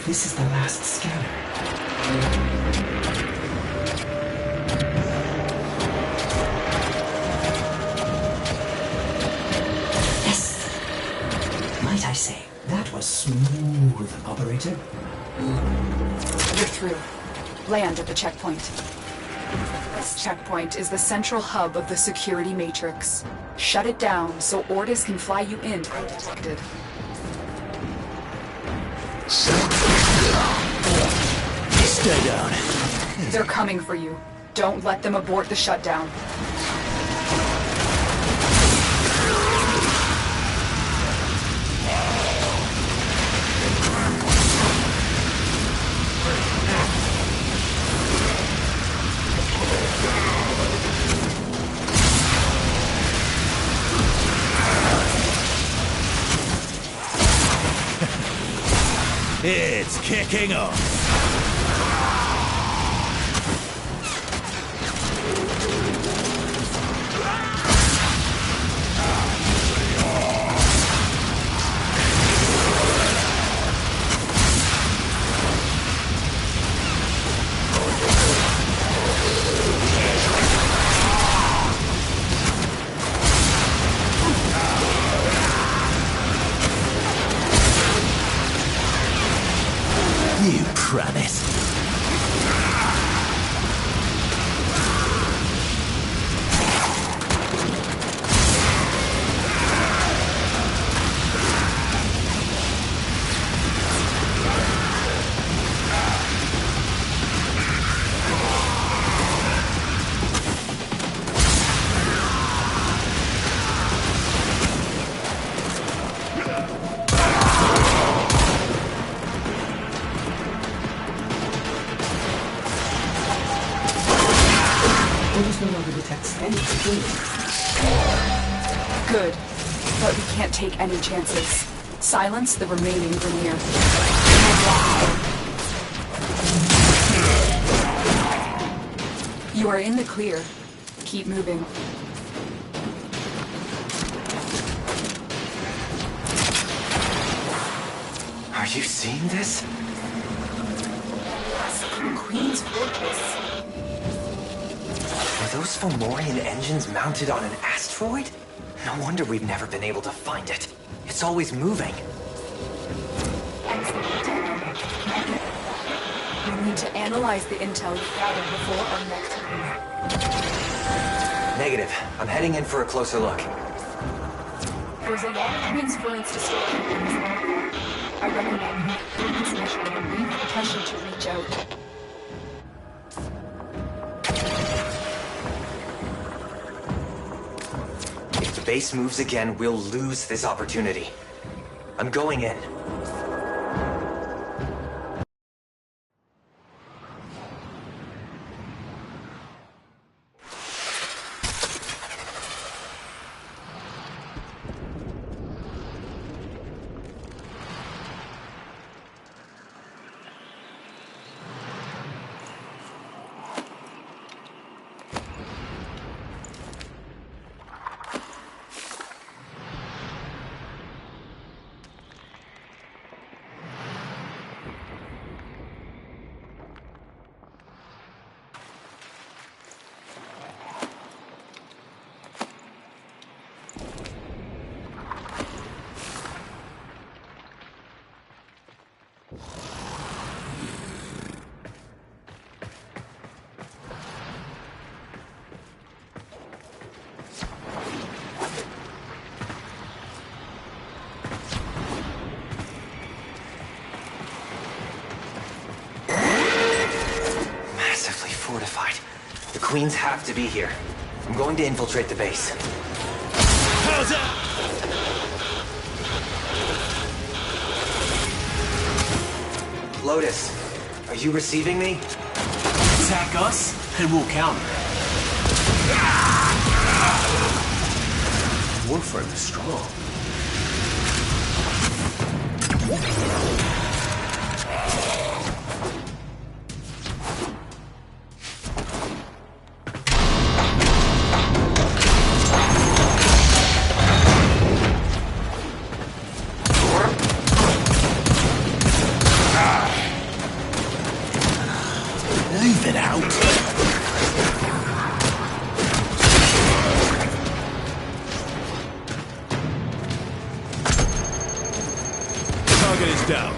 This is the last scanner. Yes! Might I say, that was smooth, Operator. You're through. Land at the checkpoint. This checkpoint is the central hub of the security matrix. Shut it down so Ordis can fly you in undetected. Stay down. They're coming for you. Don't let them abort the shutdown. It's kicking off. You promised. Good. But we can't take any chances. Silence the remaining Grenier. You are in the clear. Keep moving. Are you seeing this? Queen's fortress. Are those Fomorian engines mounted on an asteroid? No wonder we've never been able to find it. It's always moving. We need to analyze the intel we gathered before our next meeting. Negative. I'm heading in for a closer look. There's a lot of transference distortion in this area. I recommend this mission and leave Kesha to reach out. If the base moves again, we'll lose this opportunity. I'm going in. Fortified. The Queens have to be here. I'm going to infiltrate the base. How's that? Lotus, are you receiving me? Attack us, and we'll counter. Warframe is strong. Leave it out. Target is down.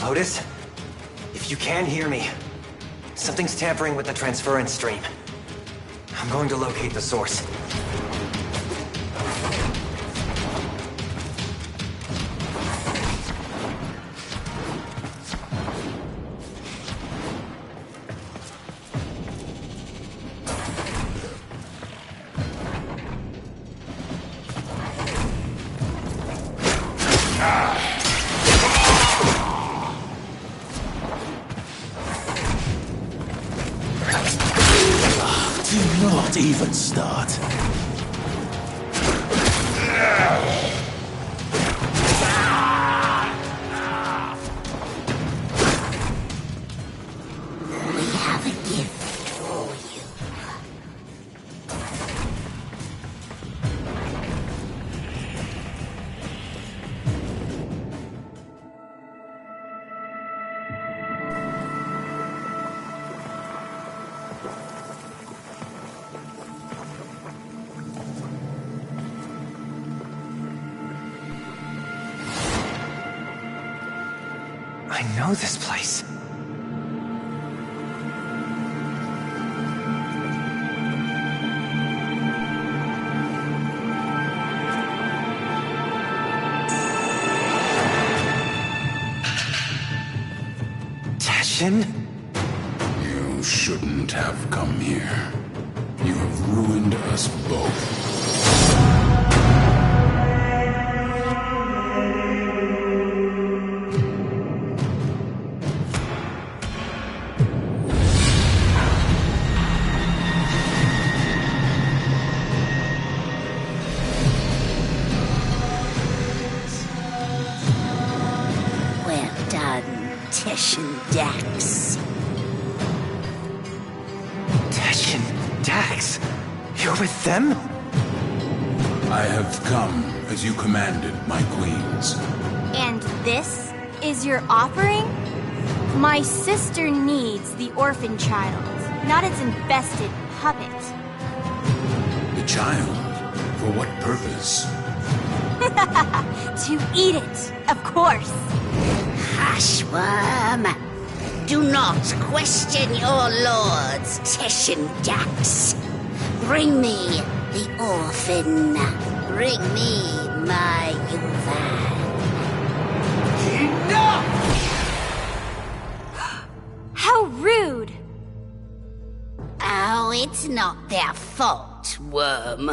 Lotus, if you can hear me, something's tampering with the transference stream. I'm going to locate the source. Do not even start. know this place. Tashin? You shouldn't have come here. You have ruined us both. Well done, Teshin Dax. Tashin, Dax, you're with them? I have come as you commanded, my queens. And this is your offering? My sister needs the orphan child, not its infested puppet. The child? For what purpose? To eat it, of course. Hush, worm. Do not question your lords, Teshin Dax. Bring me the orphan. Bring me my Yuvan. How rude! Oh, it's not their fault, worm.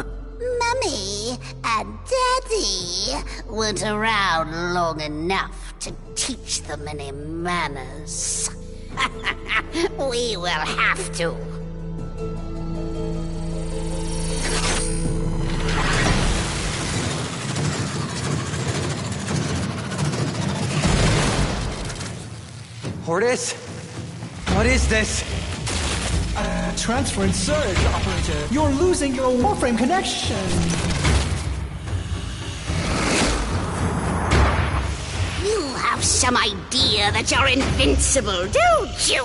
Mummy and Daddy weren't around long enough to teach them any manners. We will have to. Hortus? What is this? Transfer and surge, operator. You're losing your warframe connection. You have some idea that you're invincible, don't you?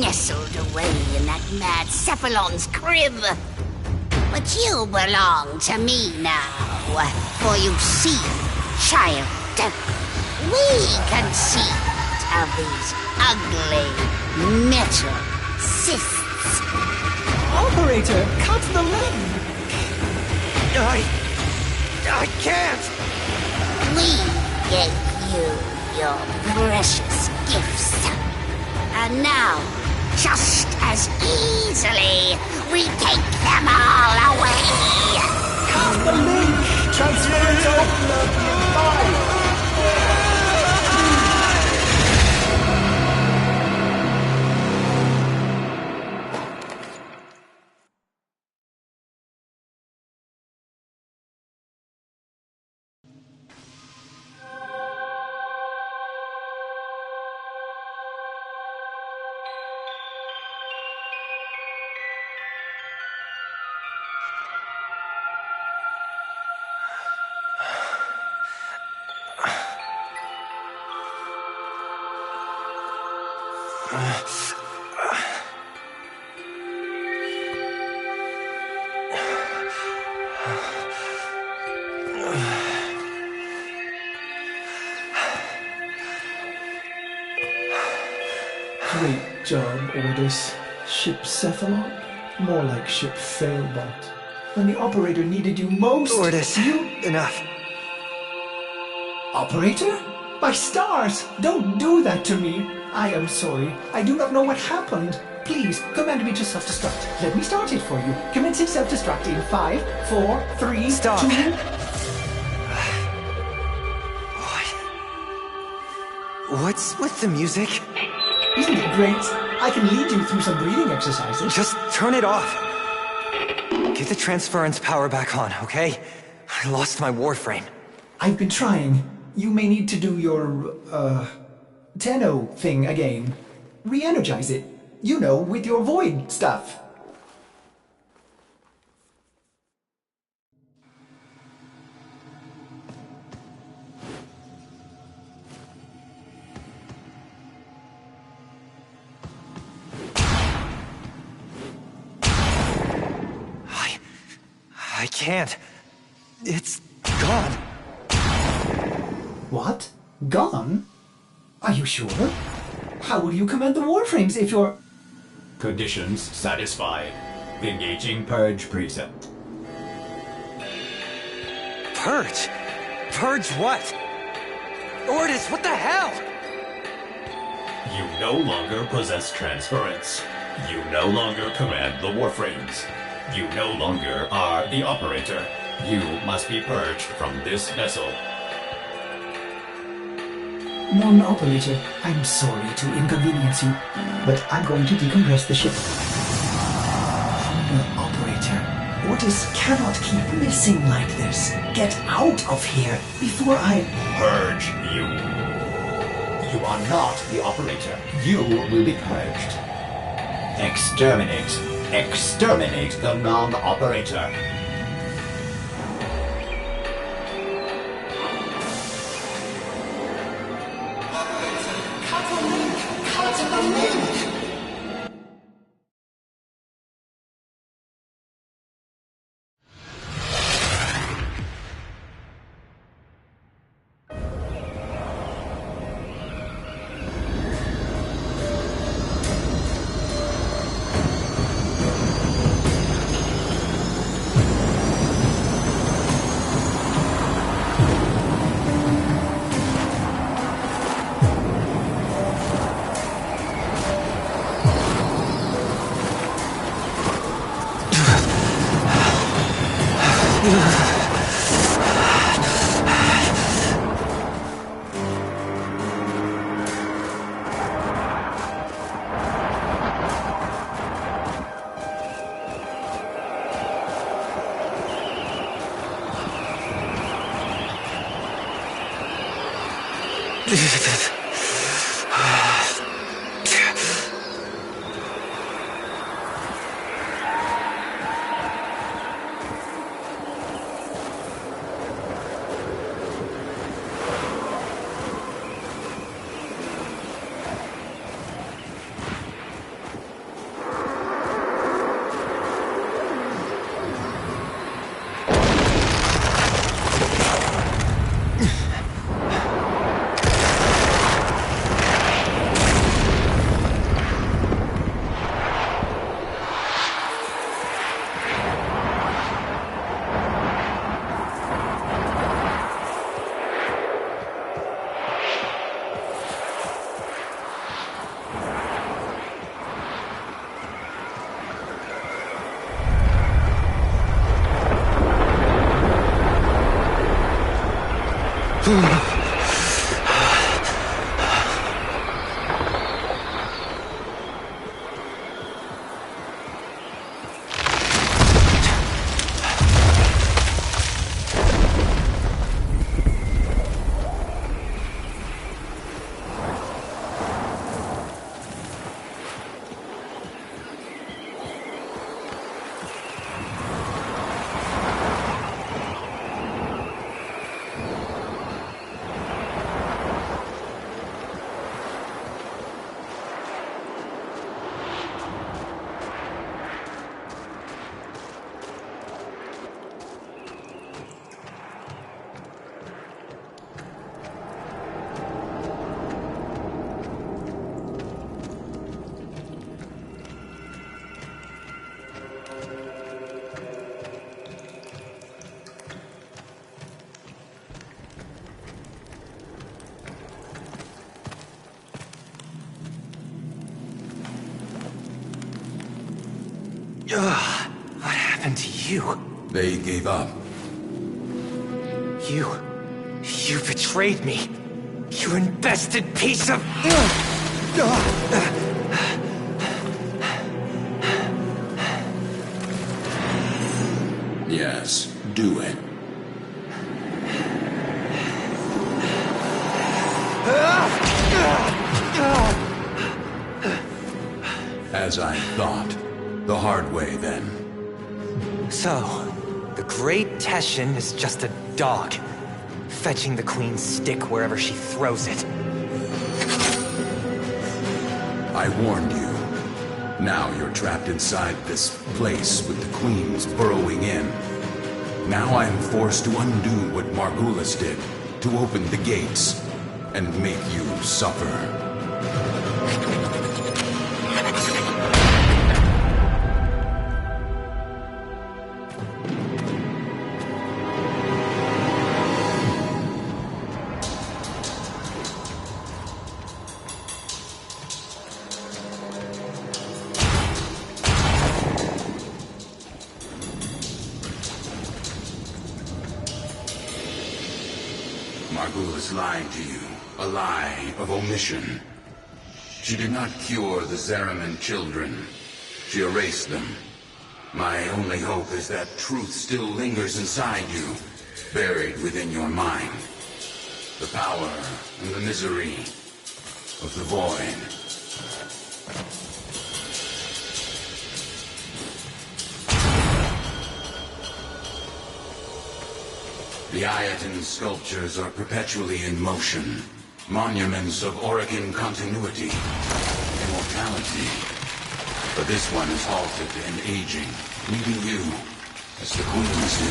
Nestled away in that mad Cephalon's crib. But you belong to me now. For you see, child, we conceived of these ugly metal cysts. Operator, cut the link. I can't! We gave you your precious gifts. And now, just as easily, we take them all away. Cut the link. Transfer to opener. Bye. Great job, Ordis. Ship Cephalon? More like Ship Failbot. When the operator needed you most, Ordis, enough. Operator? My stars! Don't do that to me! I am sorry. I do not know what happened. Please, command me to self-destruct. Let me start it for you. Commencing self-destruct in 5, 4, 3, Stop. 2... What's with the music? Isn't it great? I can lead you through some breathing exercises. Just turn it off. Get the transference power back on, okay? I lost my warframe. I've been trying. You may need to do your, Tenno thing again. Re-energize it. You know, with your void stuff. I can't. It's gone. What? Gone? Are you sure? How will you command the Warframes if you're... Conditions satisfied. Engaging Purge Precinct. Purge? Purge what? Ordis, what the hell? You no longer possess transference. You no longer command the Warframes. You no longer are the operator. You must be purged from this vessel. Non-operator, I'm sorry to inconvenience you, but I'm going to decompress the ship. Non-operator, Ortis cannot keep missing like this. Get out of here before I... Purge you. You are not the operator. You will be purged. Exterminate. Exterminate the non-operator. What happened to you? They gave up. You betrayed me. You invested piece of... Yes, do it. As I thought. The hard way, then. So, the Great Teshin is just a dog, fetching the Queen's stick wherever she throws it. I warned you. Now you're trapped inside this place with the Queens burrowing in. Now I'm forced to undo what Margulis did, to open the gates. and make you suffer. Margulis lied to you, a lie of omission. She did not cure the Zeraman children. She erased them. My only hope is that truth still lingers inside you, buried within your mind. The power and the misery of the void. The Ayaton sculptures are perpetually in motion, monuments of Orokin continuity, immortality. But this one is halted and aging, leaving you as the queens do.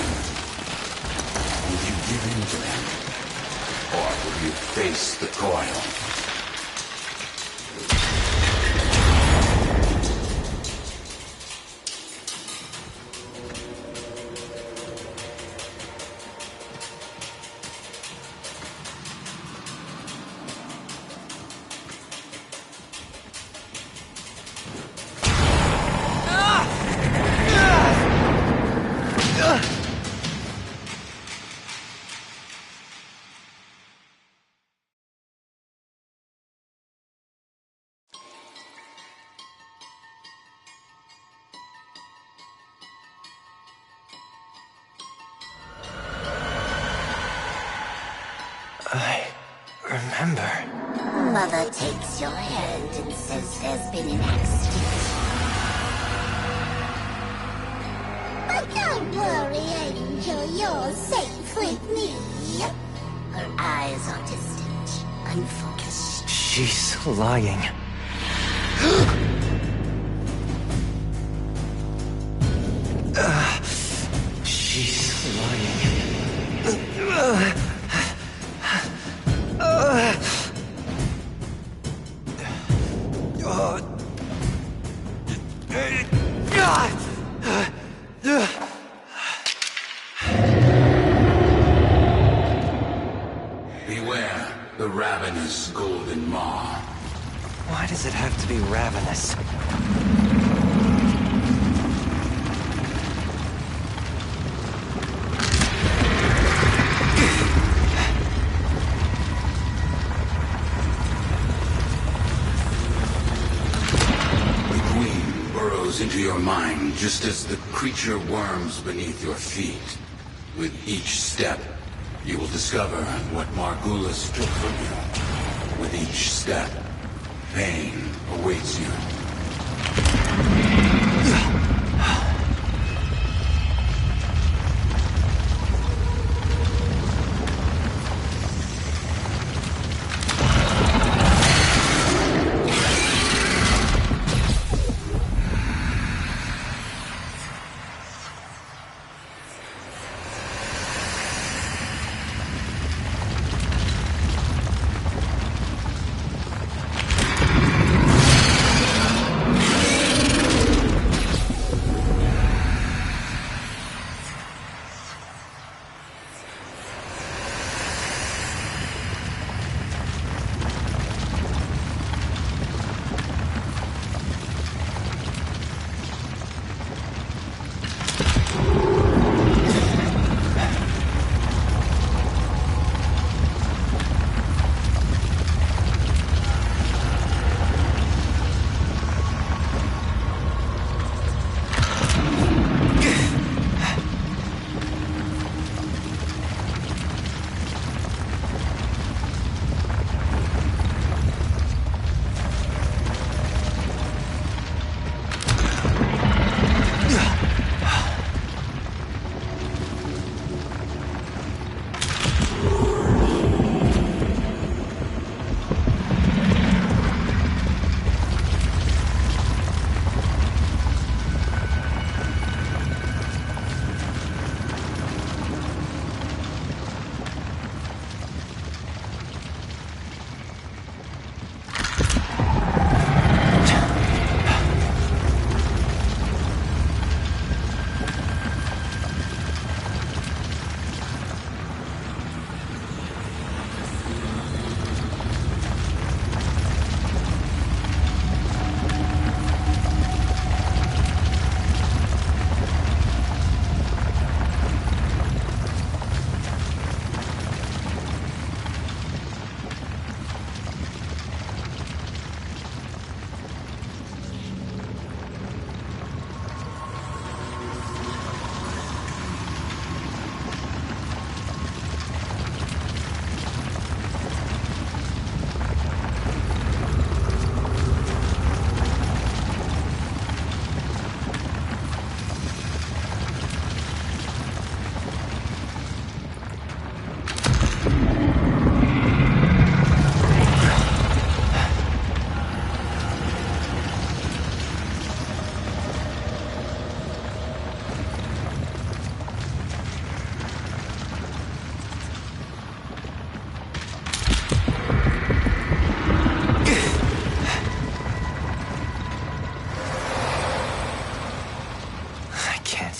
Will you give in to them, or will you face the coil? I remember. Mother takes your hand and says there's been an accident. But don't worry, Angel, you're safe with me. Her eyes are distant, unfocused. She's lying. She's lying. Beware the ravenous golden maw. Why does it have to be ravenous? Into your mind, just as the creature worms beneath your feet. With each step, you will discover what Margulis took from you. With each step, pain awaits you.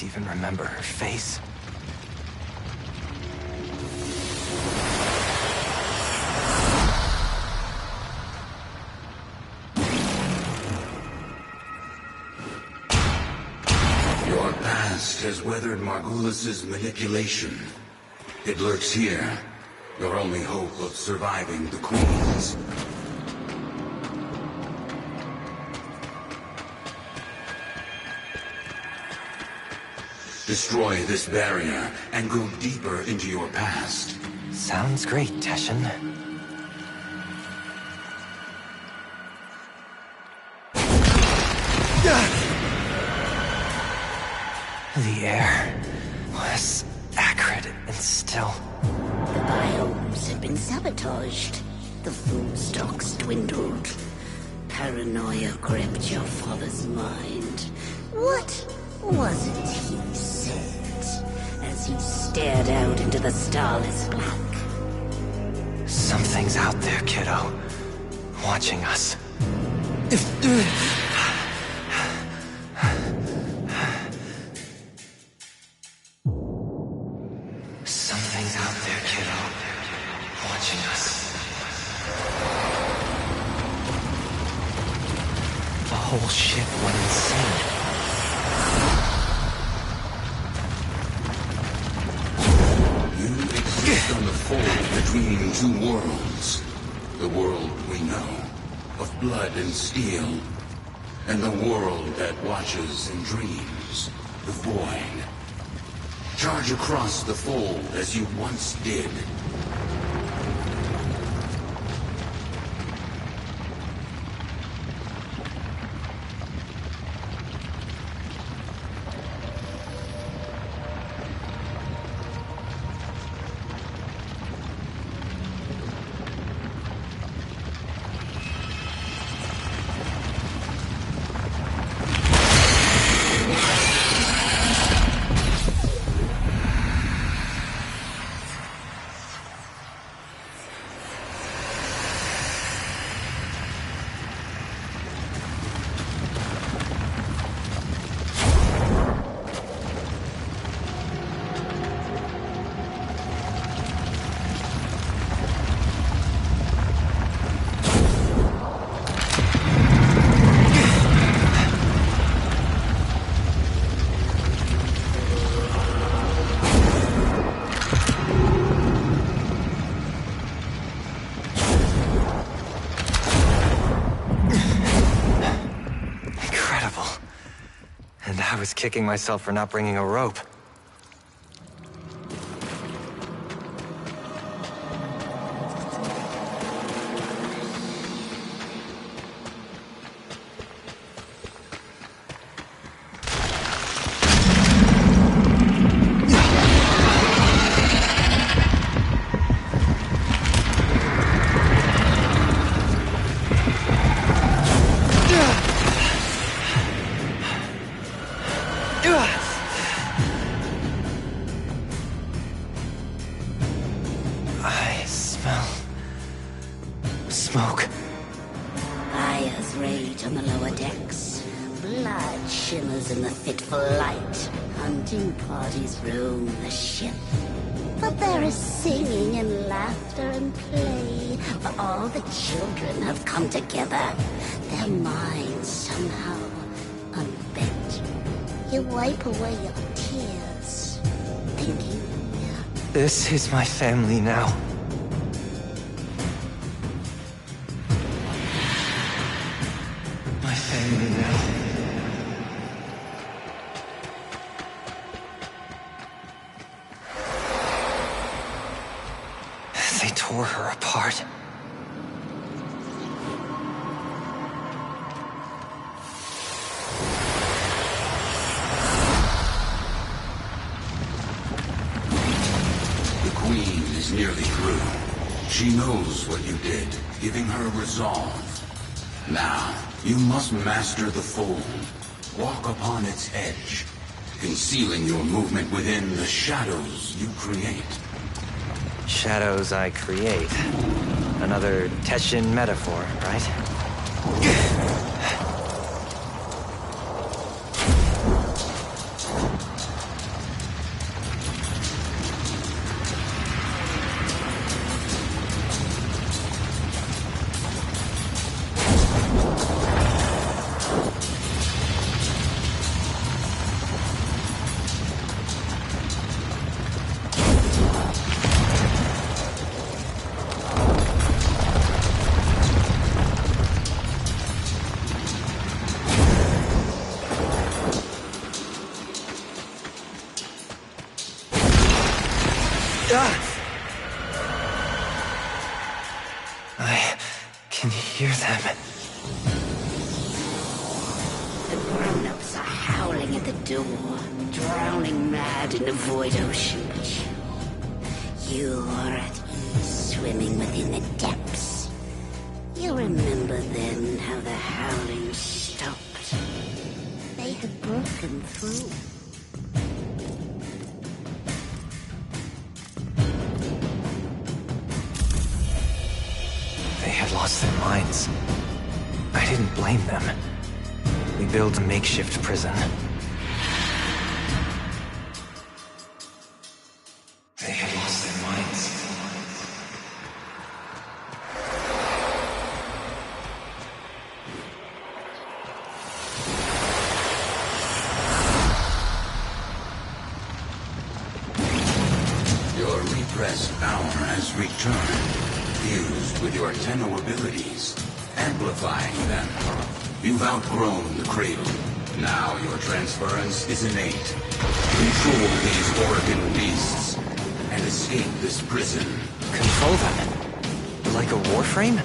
even remember her face. Your past has weathered Margulis's manipulation. It lurks here, your only hope of surviving the Queens. Destroy this barrier and go deeper into your past. Sounds great, Teshin. The air was acrid and still. The biomes had been sabotaged. The food stocks dwindled. Paranoia gripped your father's mind. What was it he said as he stared out into the starless black? Something's out there, kiddo. Watching us. Something's out there, kiddo. Watching us. The whole ship went insane. You exist on the fold between two worlds. The world we know, of blood and steel, and the world that watches and dreams, the void. Charge across the fold as you once did. I was kicking myself for not bringing a rope. Smoke. Fires rage on the lower decks. Blood shimmers in the fitful light. Hunting parties roam the ship. But there is singing and laughter and play. For all the children have come together. Their minds somehow unbent. You wipe away your tears. Thinking. This is my family now. They tore her apart. The Queen is nearly through. She knows what you did, giving her resolve. Now, you must master the fold. Walk upon its edge, concealing your movement within the shadows you create. Shadows I create. Another Teshin metaphor, right? the door, drowning mad in the void ocean. You are at ease swimming within the depths. You'll remember then how the howling stopped. They had broken through. They had lost their minds. I didn't blame them. We built a makeshift prison. They had lost their minds. Your repressed power has returned, fused with your Tenno abilities, amplifying them. You've outgrown the cradle. Now your transference is innate. Control these Orokin beasts and escape this prison. Control them? Like a warframe?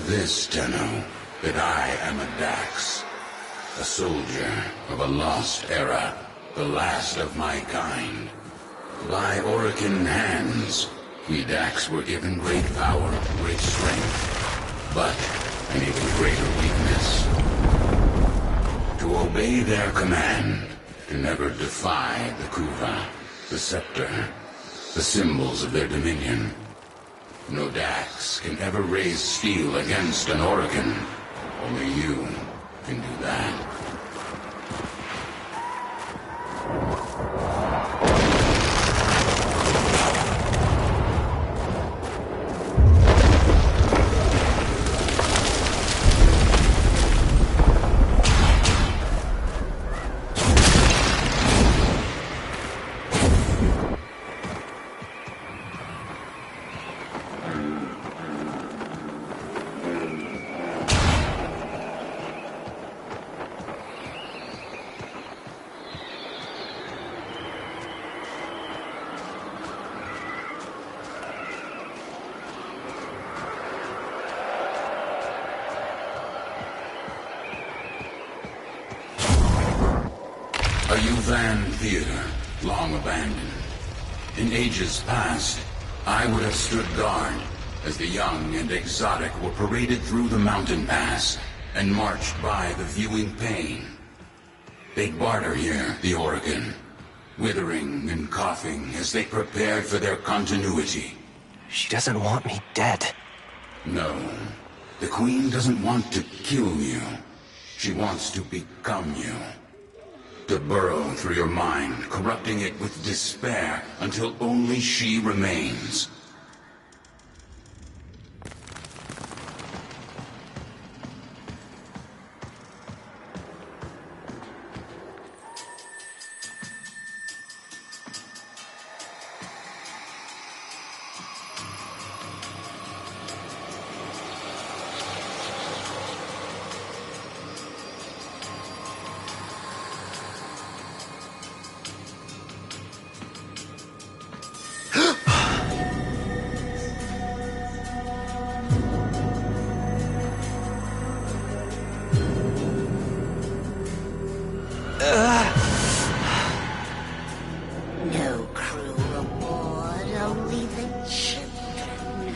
this, Tenno, that I am a Dax. A soldier of a lost era, the last of my kind. By Orokin hands, we Dax were given great power, great strength, but an even greater weakness. To obey their command, to never defy the Kuva, the scepter, the symbols of their dominion. No Dax can ever raise steel against an Orokin. Only you can do that. A Yuvan theater, long abandoned. In ages past, I would have stood guard as the young and exotic were paraded through the mountain pass and marched by the viewing pane. They'd barter here, the Orokin, withering and coughing as they prepared for their continuity. She doesn't want me dead. No, the Queen doesn't want to kill you. She wants to become you. To burrow through your mind, corrupting it with despair until only she remains. No crew aboard, only the children.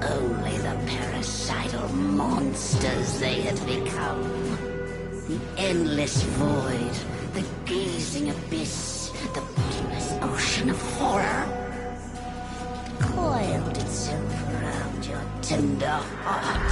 Only the parasital monsters they had become. The endless void, the gazing abyss, the bottomless ocean of horror. Coiled itself around your tender heart.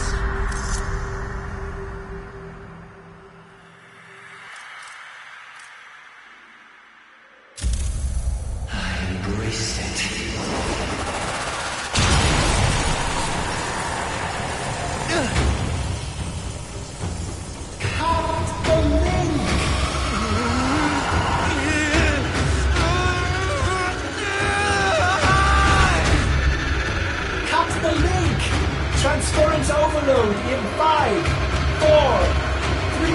Transference overload in 5, 4, 3,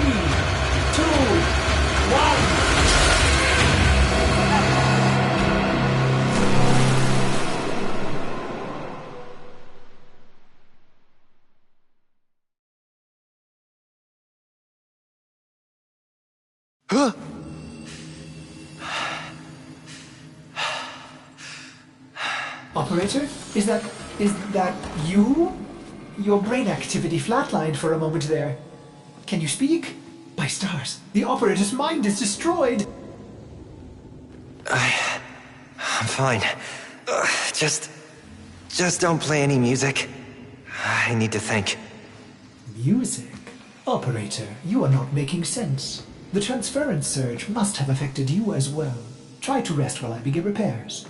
2, 1. Operator, is that you? Your brain activity flatlined for a moment there. Can you speak? By stars, the operator's mind is destroyed. I'm fine. Just don't play any music. I need to think. Music? Operator, you are not making sense. The transference surge must have affected you as well. Try to rest while I begin repairs.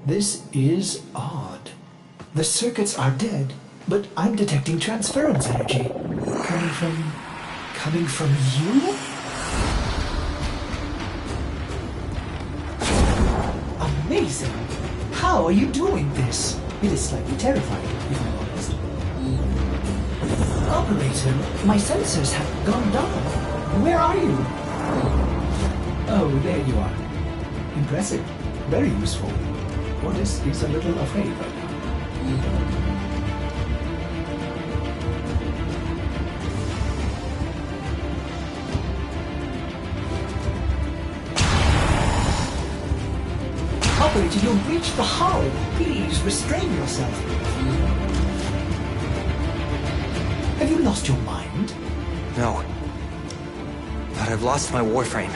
This is odd. The circuits are dead, but I'm detecting transference energy. Coming from you? Amazing! How are you doing this? It is slightly terrifying, if I'm honest. Operator, my sensors have gone down. Where are you? Oh, there you are. Impressive. Very useful. Ordis is a little afraid right now. Operator, you'll breach the hull. Please, restrain yourself. Have you lost your mind? No. But I've lost my warframe.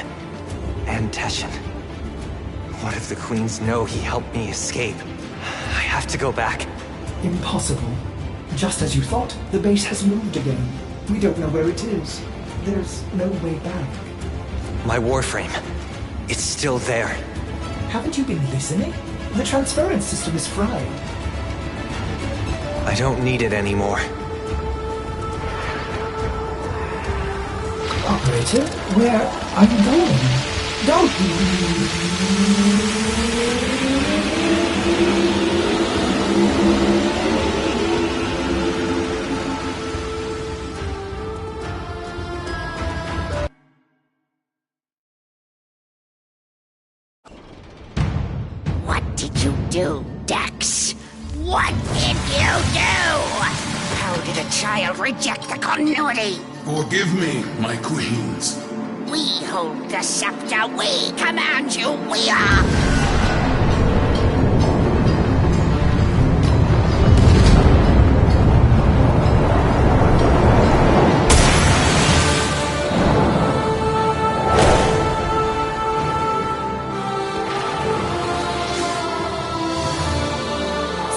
And Teshin. What if the Queens know he helped me escape? I have to go back. Impossible. Just as you thought, the base has moved again. We don't know where it is. There's no way back. My warframe. It's still there. Haven't you been listening? The transference system is fried. I don't need it anymore. Operator, where are you going? Don't What did you do, Dax? What did you do? How did a child reject the continuity? Forgive me, my queens. We hold the scepter. We command you. We are...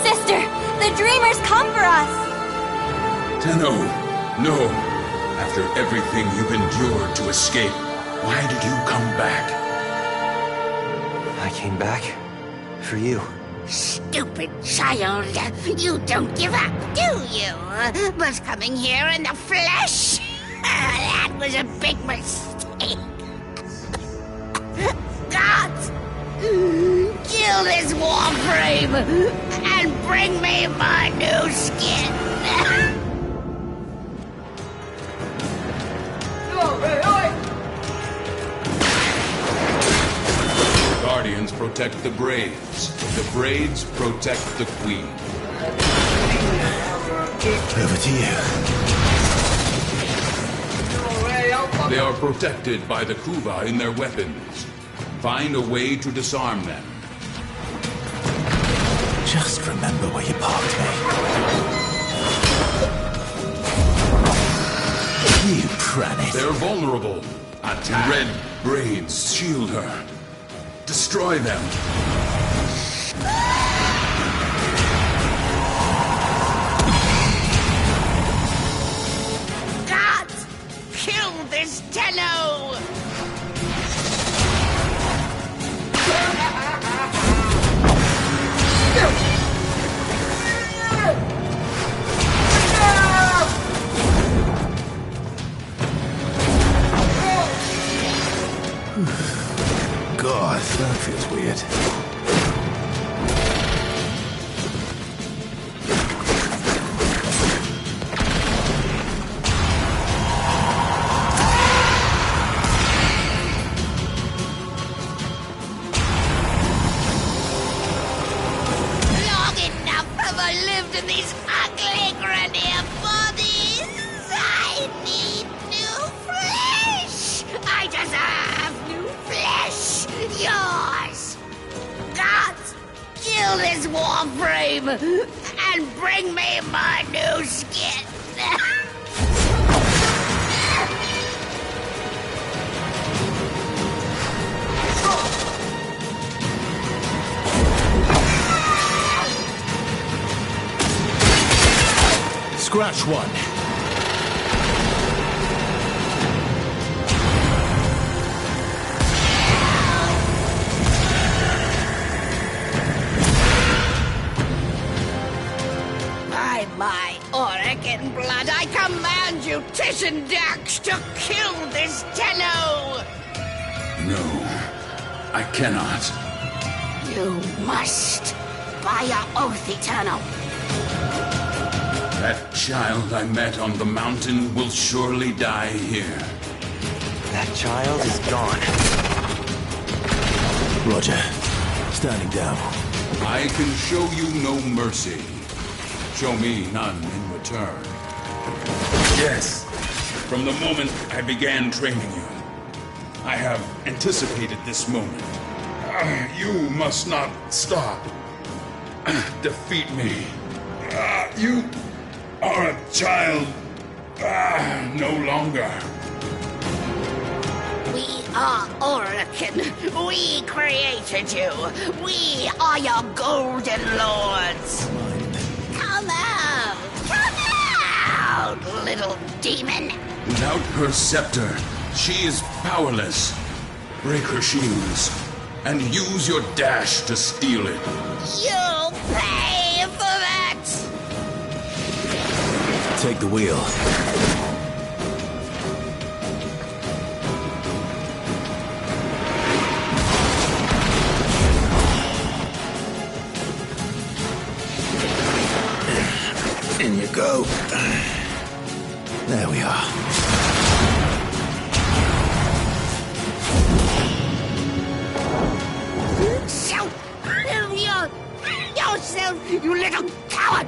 Sister, the Dreamers come for us! Tenno, no. After everything you've endured to escape, why did you come back? I came back for you. Stupid child. You don't give up, do you? But coming here in the flesh? That was a big mistake. Gods! Kill this warframe and bring me my new skin. Guardians protect the Braids. The Braids protect the Queen. Over to you. They are protected by the Kuva in their weapons. Find a way to disarm them. Just remember where you parked me. You pranny. They're vulnerable. Attack. Red Braids shield her. Destroy them. Gods! Kill this Tenno! God, that feels weird. Long enough have I lived in these ugly Grenier bodies. I need new flesh. I deserve new flesh. Yours. Gods, kill this warframe and bring me my new skin. Scratch one. By my Orokin blood, I command you, Tishin Dax, to kill this Tenno! No, I cannot. You must, by your oath eternal. That child I met on the mountain will surely die here. That child is gone. Roger. Standing down. I can show you no mercy. Show me none in return. Yes, from the moment I began training you, I have anticipated this moment. You must not stop. Defeat me. You are a child. No longer. We are Orokin. We created you. We are your golden lords. Come out! Come out, little demon! Without her scepter, she is powerless. Break her shields, and use your dash to steal it. You'll pay for that! Take the wheel. In you go. There we are. Shout! Yourself, you little coward!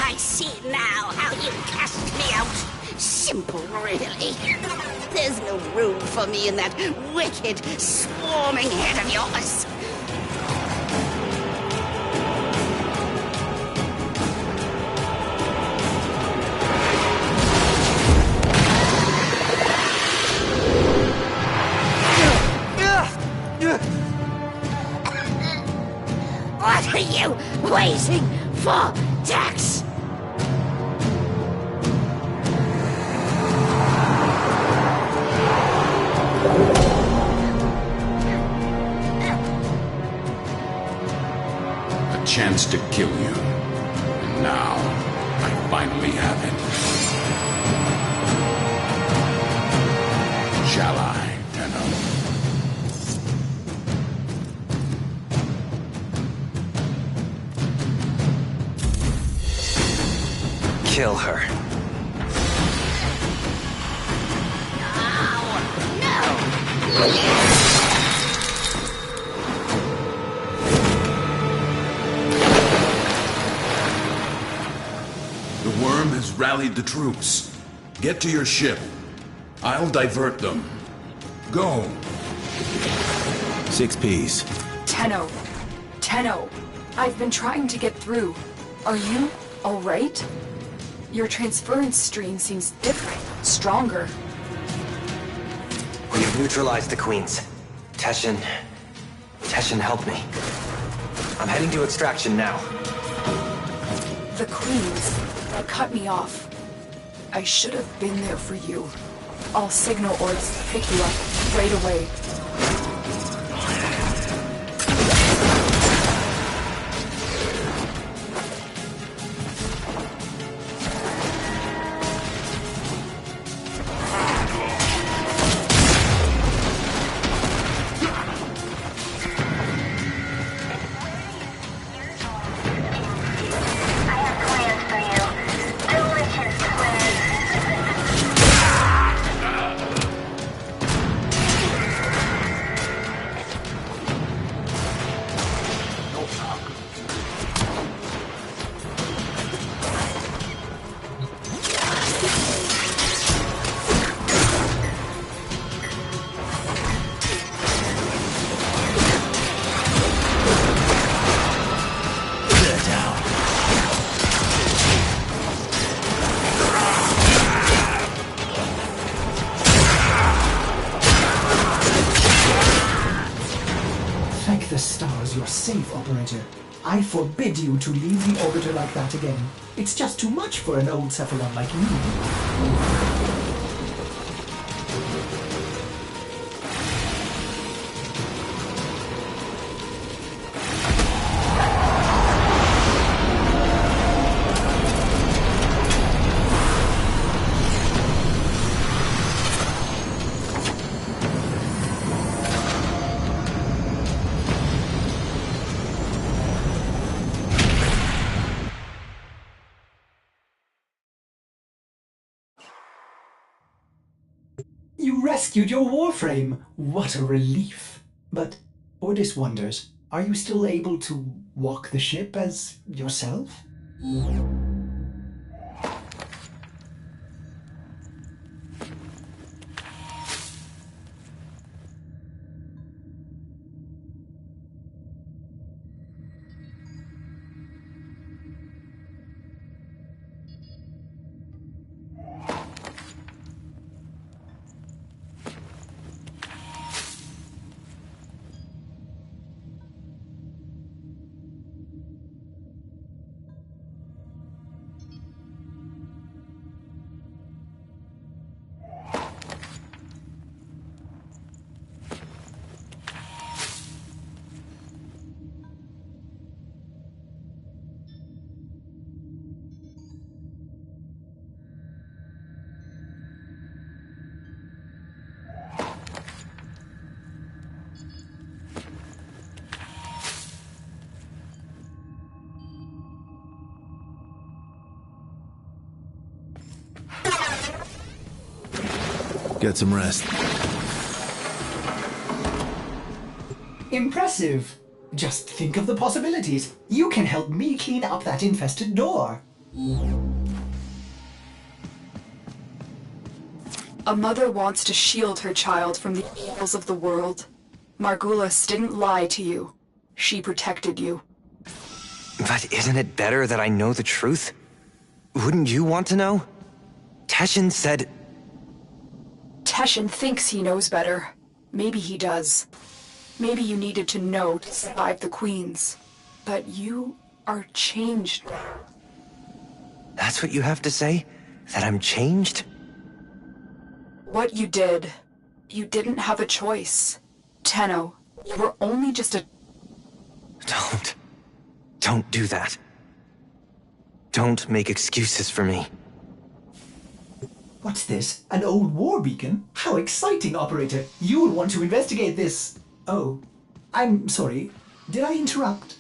I see now how you cast me out. Simple, really. There's no room for me in that wicked, swarming head of yours. What are you waiting for, Dax? A chance to kill you. And now, I finally have it. Shall I, Tenno? Kill her. The worm has rallied the troops. Get to your ship. I'll divert them. Go. 6 Ps. Tenno, I've been trying to get through. Are you all right? Your transference stream seems different, stronger. We've neutralized the queens. Teshin, help me. I'm heading to extraction now. The queens cut me off. I should have been there for you. I'll signal Ords to pick you up right away. Thank the stars you're safe, Operator. I forbid you to leave the orbiter like that again. It's just too much for an old Cephalon like me. You rescued your warframe! What a relief! But Ordis wonders, are you still able to walk the ship as yourself? Get some rest. Impressive! Just think of the possibilities. You can help me clean up that infested door. A mother wants to shield her child from the evils of the world. Margulis didn't lie to you. She protected you. But isn't it better that I know the truth? Wouldn't you want to know? Teshin said... Teshin thinks he knows better. Maybe he does. Maybe you needed to know to survive the Queens. But you are changed. That's what you have to say? That I'm changed? What you did, you didn't have a choice. Tenno, you were only just a... Don't do that. Don't make excuses for me. What's this? An old war beacon? How exciting, Operator! You will want to investigate this... Oh, I'm sorry. Did I interrupt?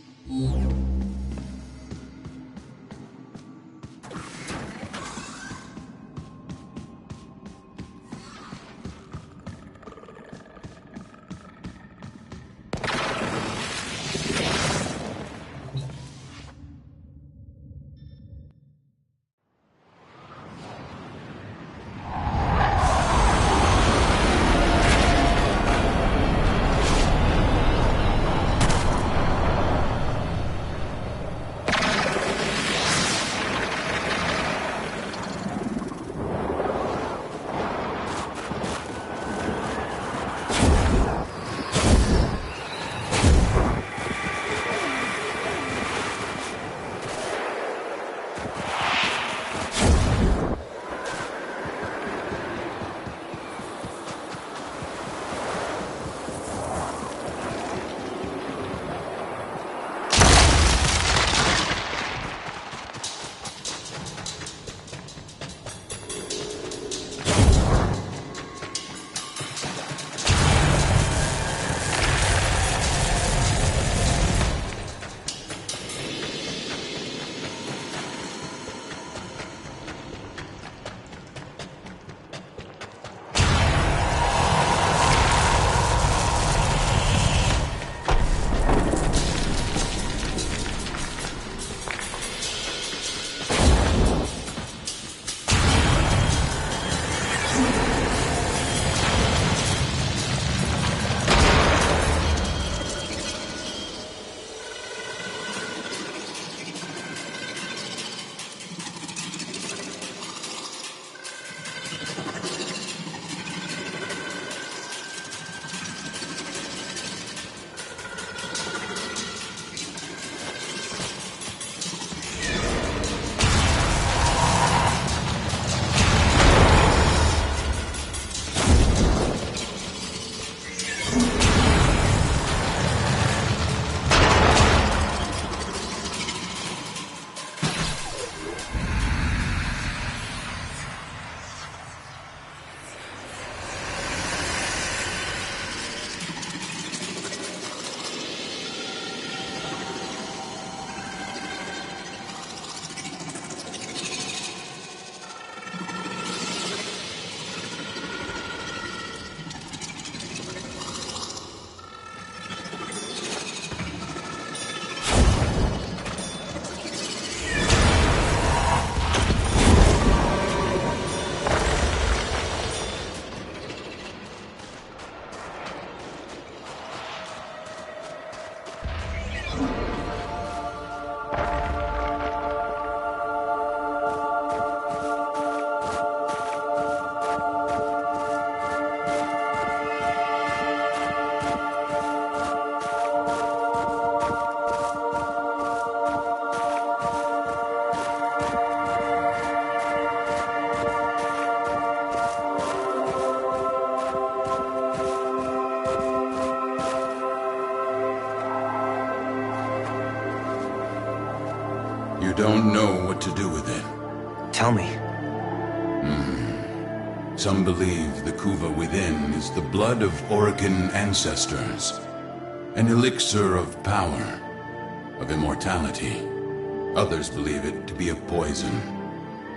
don't know what to do with it. Tell me. Some believe the Kuva within is the blood of Orokin ancestors. An elixir of power, of immortality. Others believe it to be a poison.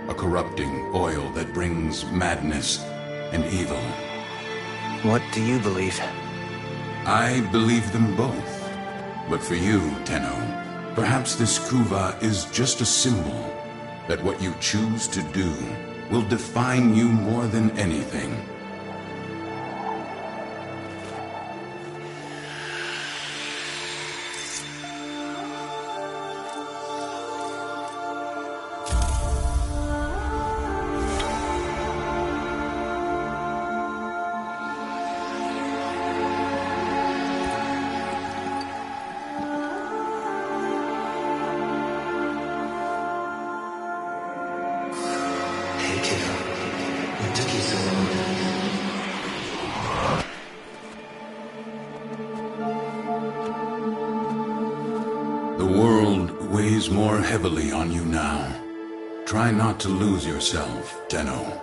A corrupting oil that brings madness and evil. What do you believe? I believe them both. But for you, Tenno, perhaps this Kuva is just a symbol that what you choose to do will define you more than anything. The world weighs more heavily on you now. Try not to lose yourself, Tenno.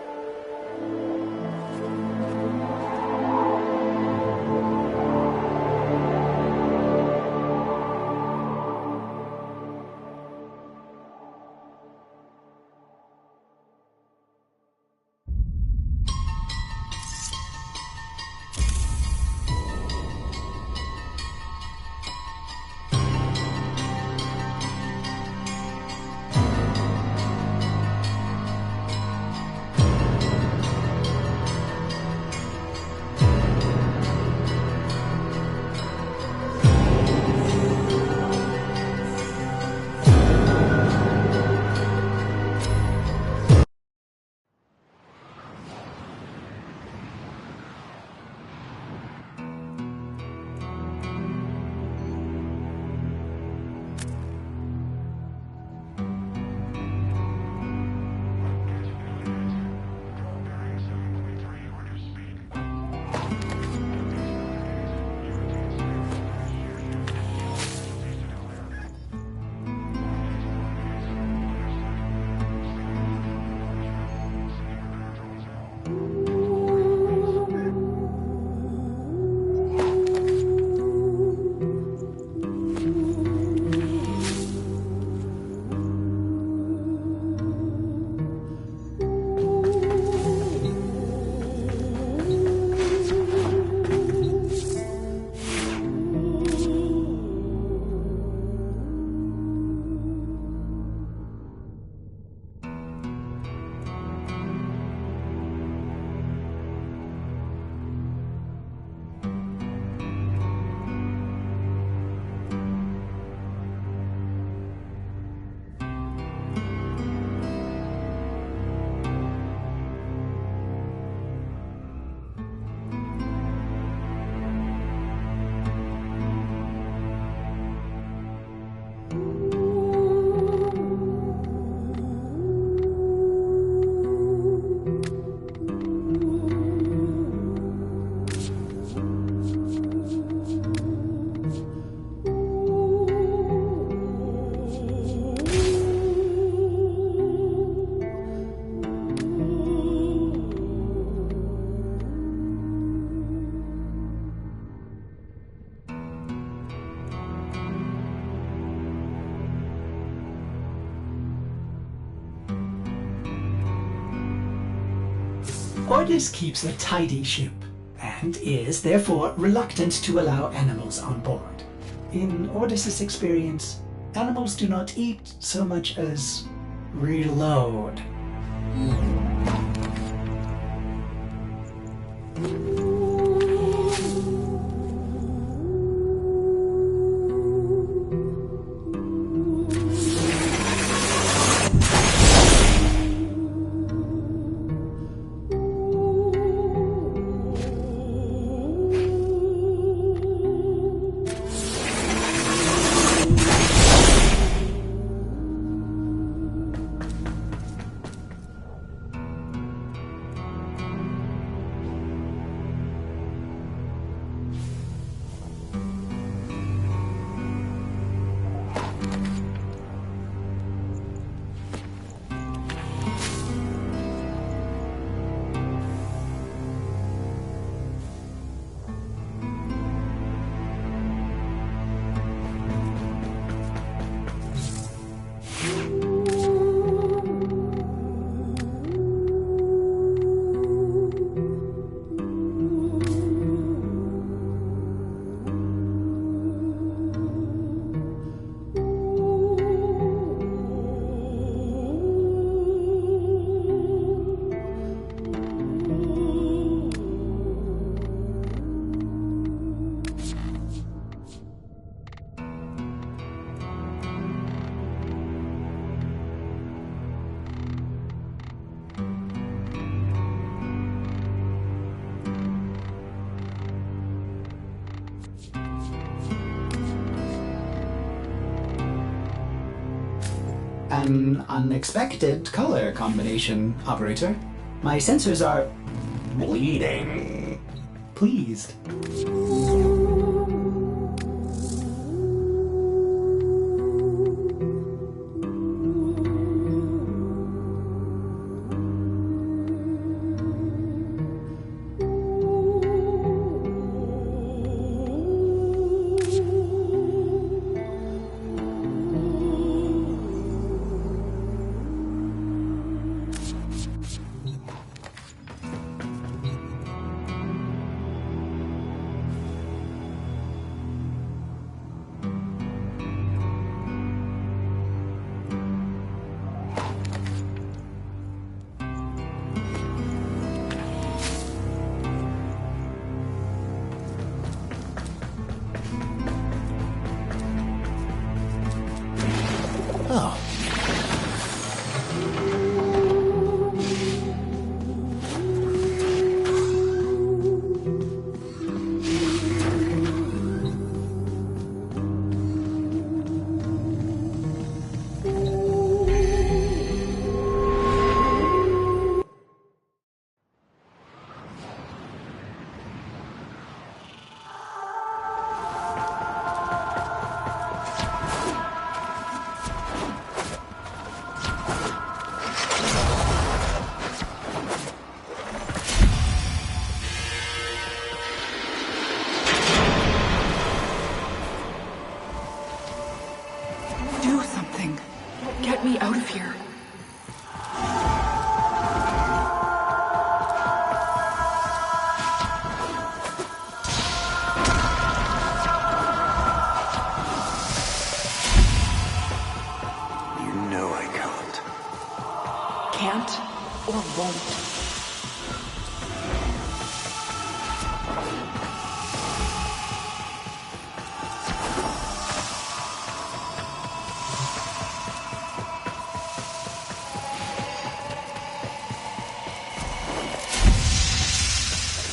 Ordis keeps a tidy ship, and is therefore reluctant to allow animals on board. In Ordis's experience, animals do not eat so much as reload. An unexpected color combination, Operator. My sensors are bleeding. Pleased. Oh. Do something. Get me out of here. You know I can't. Can't or won't.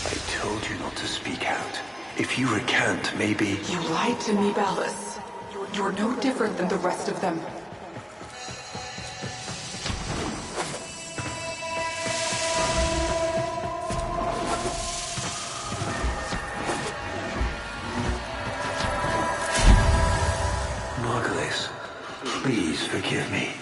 I told you not to speak out. If you recant, maybe... You lied to me, Ballas. You're no different than the rest of them. Margulis, please forgive me.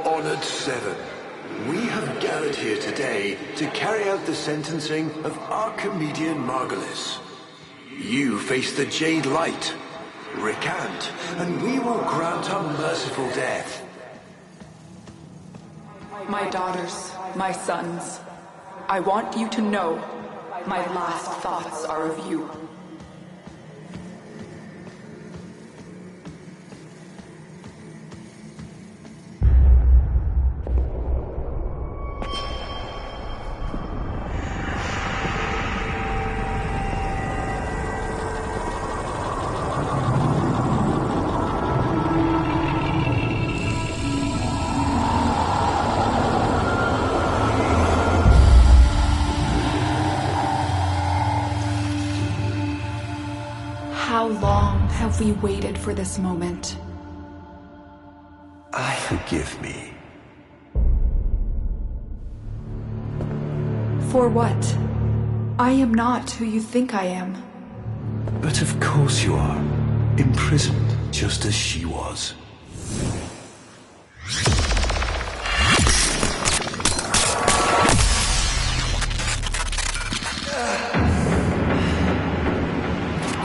Honored Seven, we have gathered here today to carry out the sentencing of Archimedean Margulis. You face the Jade Light. Recant, and we will grant a merciful death. My daughters, my sons, I want you to know my last thoughts are of you. how long have we waited for this moment? Forgive me. For what? I am not who you think I am. But of course you are. Imprisoned, just as she was.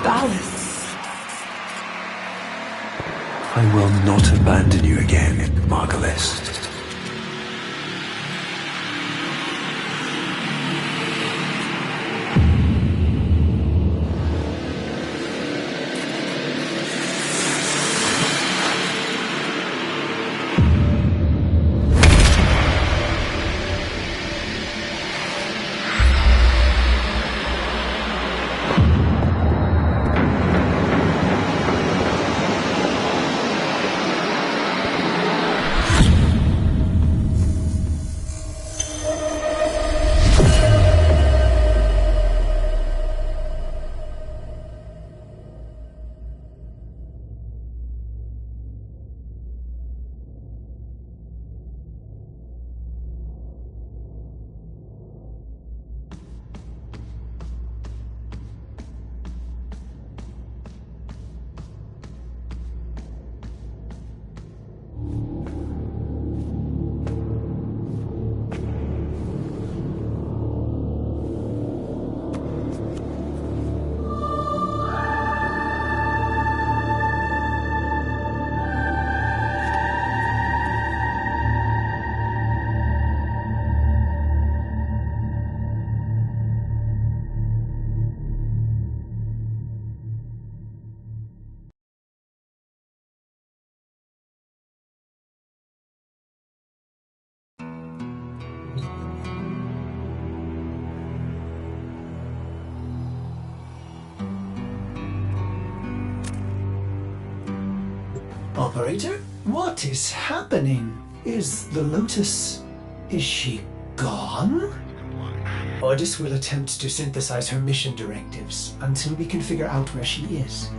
Ballas. I will not abandon you again, Margulis. Operator? What is happening? Is the Lotus... is she gone? Ordis will attempt to synthesize her mission directives until we can figure out where she is.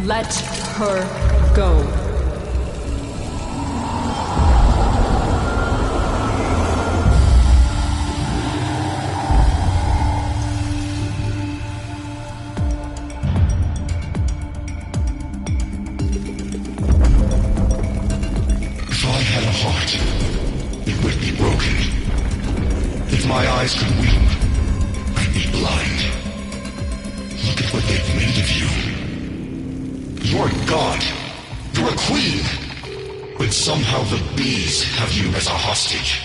Let her go. eyes could weep, I'd be blind. Look at what they've made of you. You're a god. You're a queen. But somehow the bees have you as a hostage.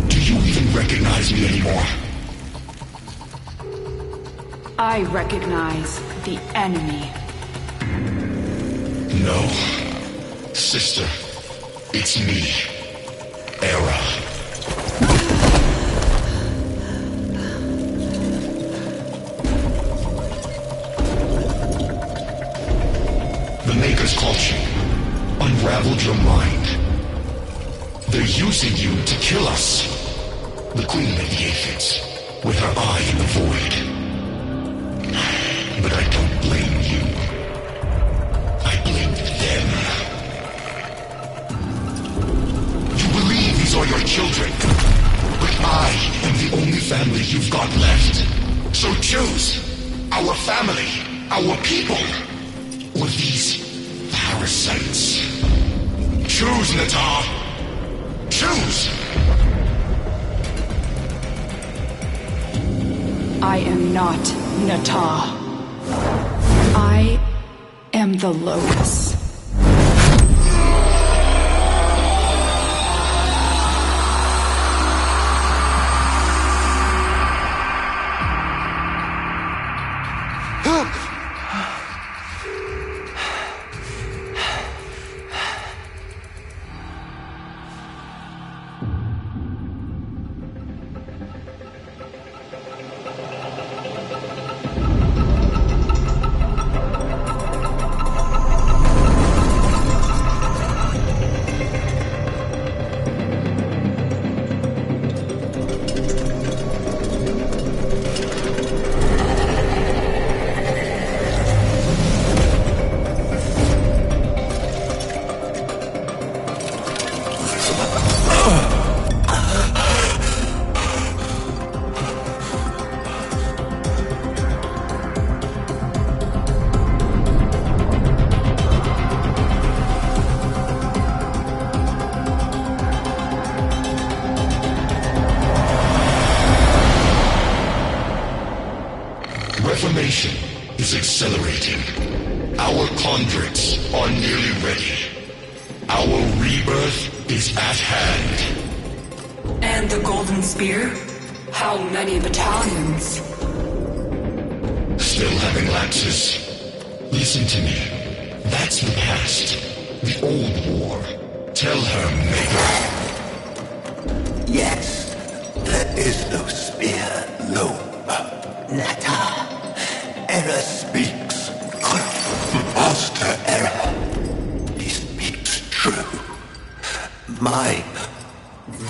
Do you even recognize me anymore? I recognize the enemy. No. Sister, it's me. Era. The Makers caught you, unraveled your mind. They're using you to kill us. The Queen of the Aphids, with her eye in the void. But I don't blame you. I blame them. You believe these are your children, but I am the only family you've got left. So choose our family, our people, or these parasites. Choose, Natar. Choose! I am not Nata. I am the Lotus. Reformation is accelerating. Our convicts are nearly ready. Our rebirth is at hand. And the Golden Spear? How many battalions? Still having lapses. Listen to me. That's the past. The old war. Tell her, Maker. Yes, there is no spear, no. Nata. Era speaks. Master Era. He speaks true.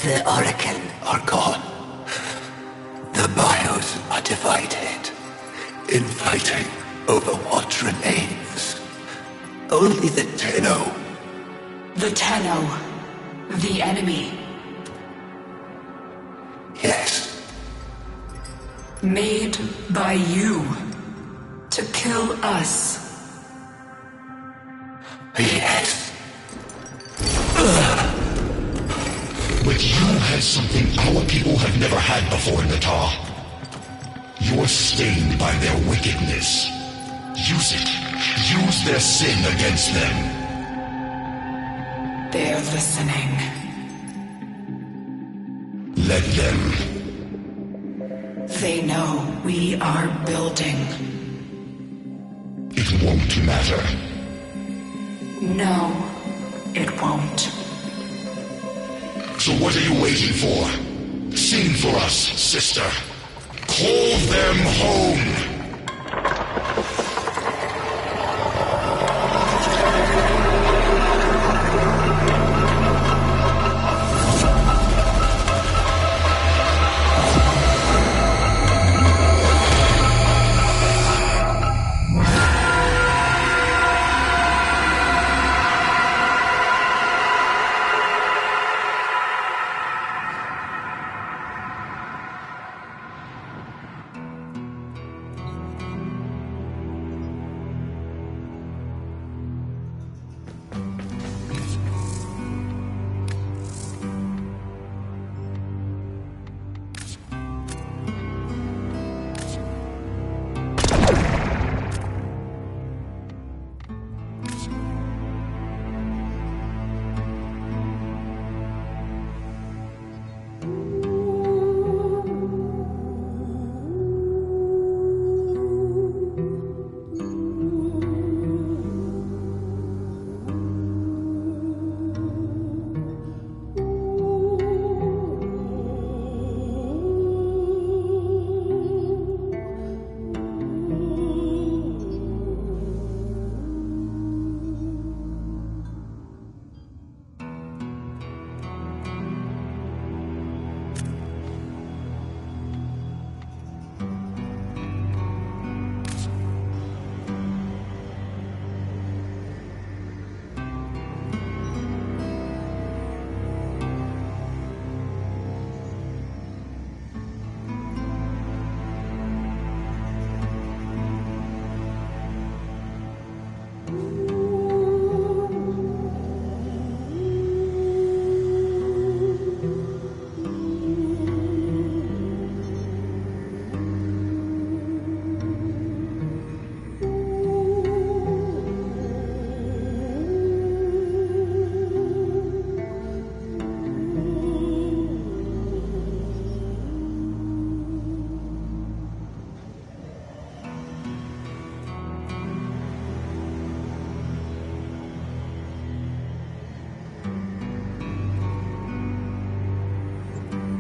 The Oracle are gone. The bios are divided. Infighting over what remains. Only the Tenno. The Tenno. The enemy. Yes. Made by you. To kill us. Yes. But you had something our people have never had before, Natar. You're stained by their wickedness. Use it. Use their sin against them. They're listening. Let them. They know we are building. It won't matter. No, it won't. So what are you waiting for? Sing for us, sister. Call them home!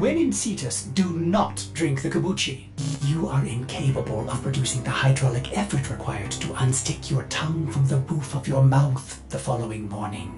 When in Cetus, do not drink the kombucha. You are incapable of producing the hydraulic effort required to unstick your tongue from the roof of your mouth the following morning.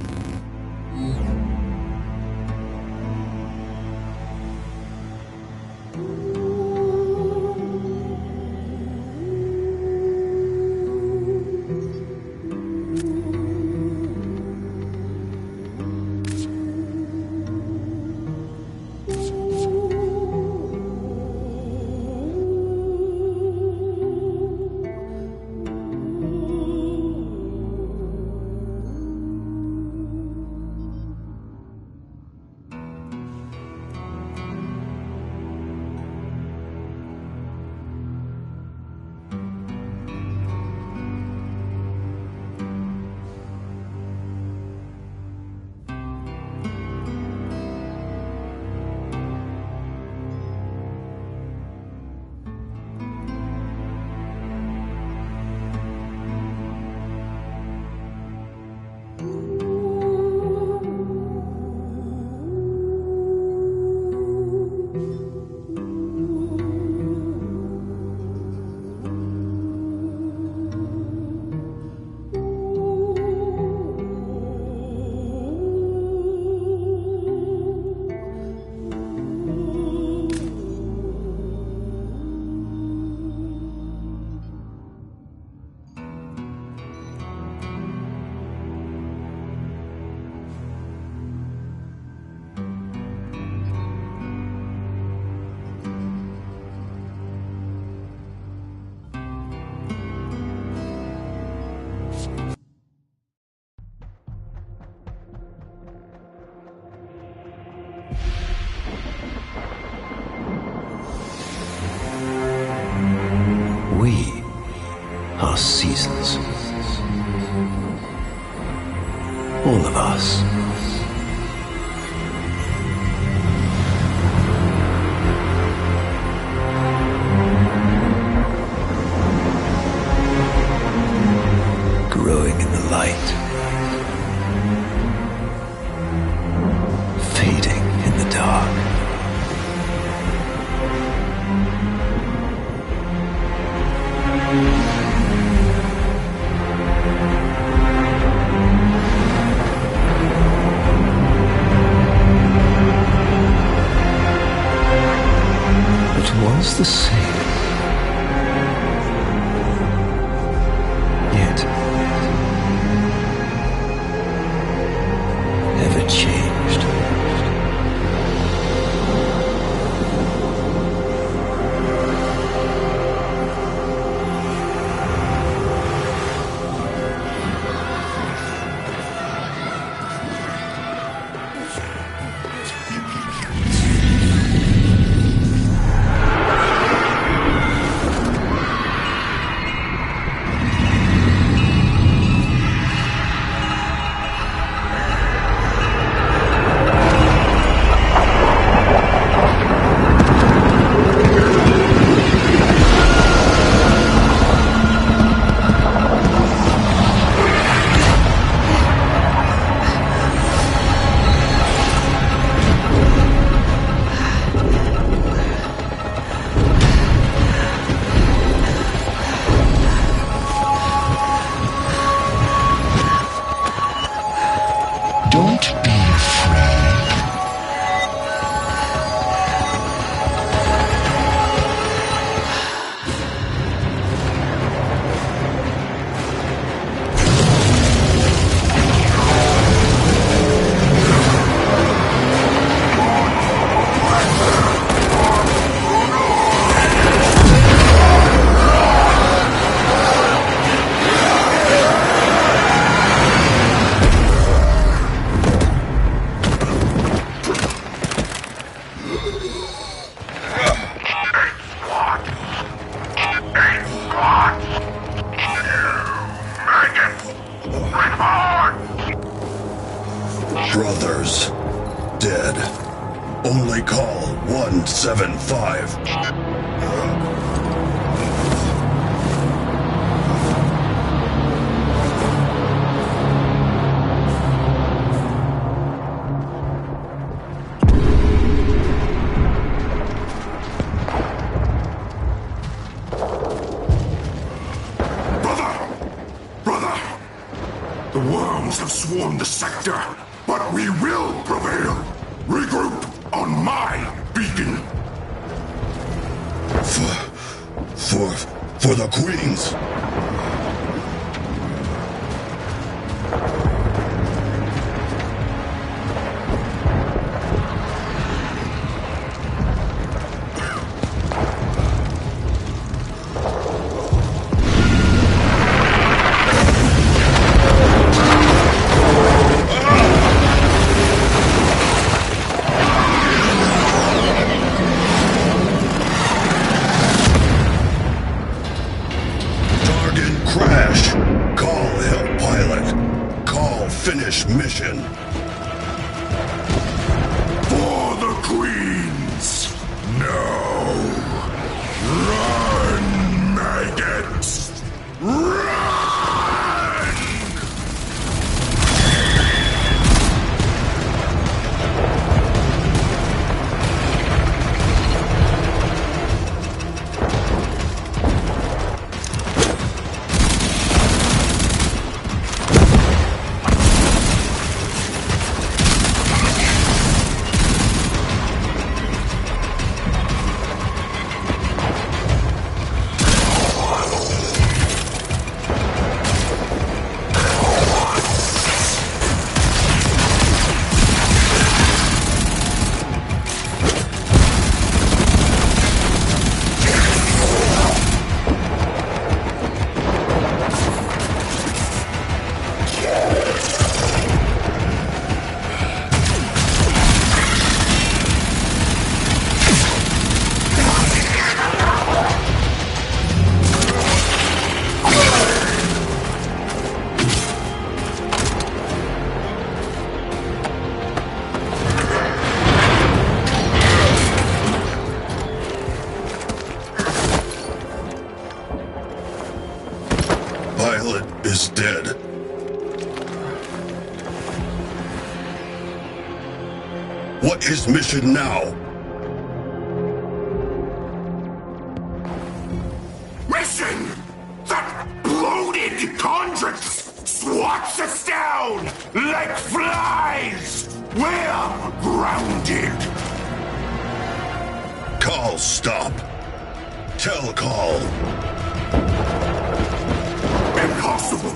We are seasons. All of us. Growing in the light. Fading in the dark. But once the same. Yet never changed. Don't be afraid. Brothers, dead. Only call 175. The worms have swarmed the sector, but we will prevail. Regroup on my beacon. For the Queens. Crash! Call help pilot. Call finish mission. For the Queens! No! Run, maggots! Run! Pilot is dead. What is mission now? Mission! That bloated convict swats us down like flies! We're grounded! Call stop. Tell call. Impossible!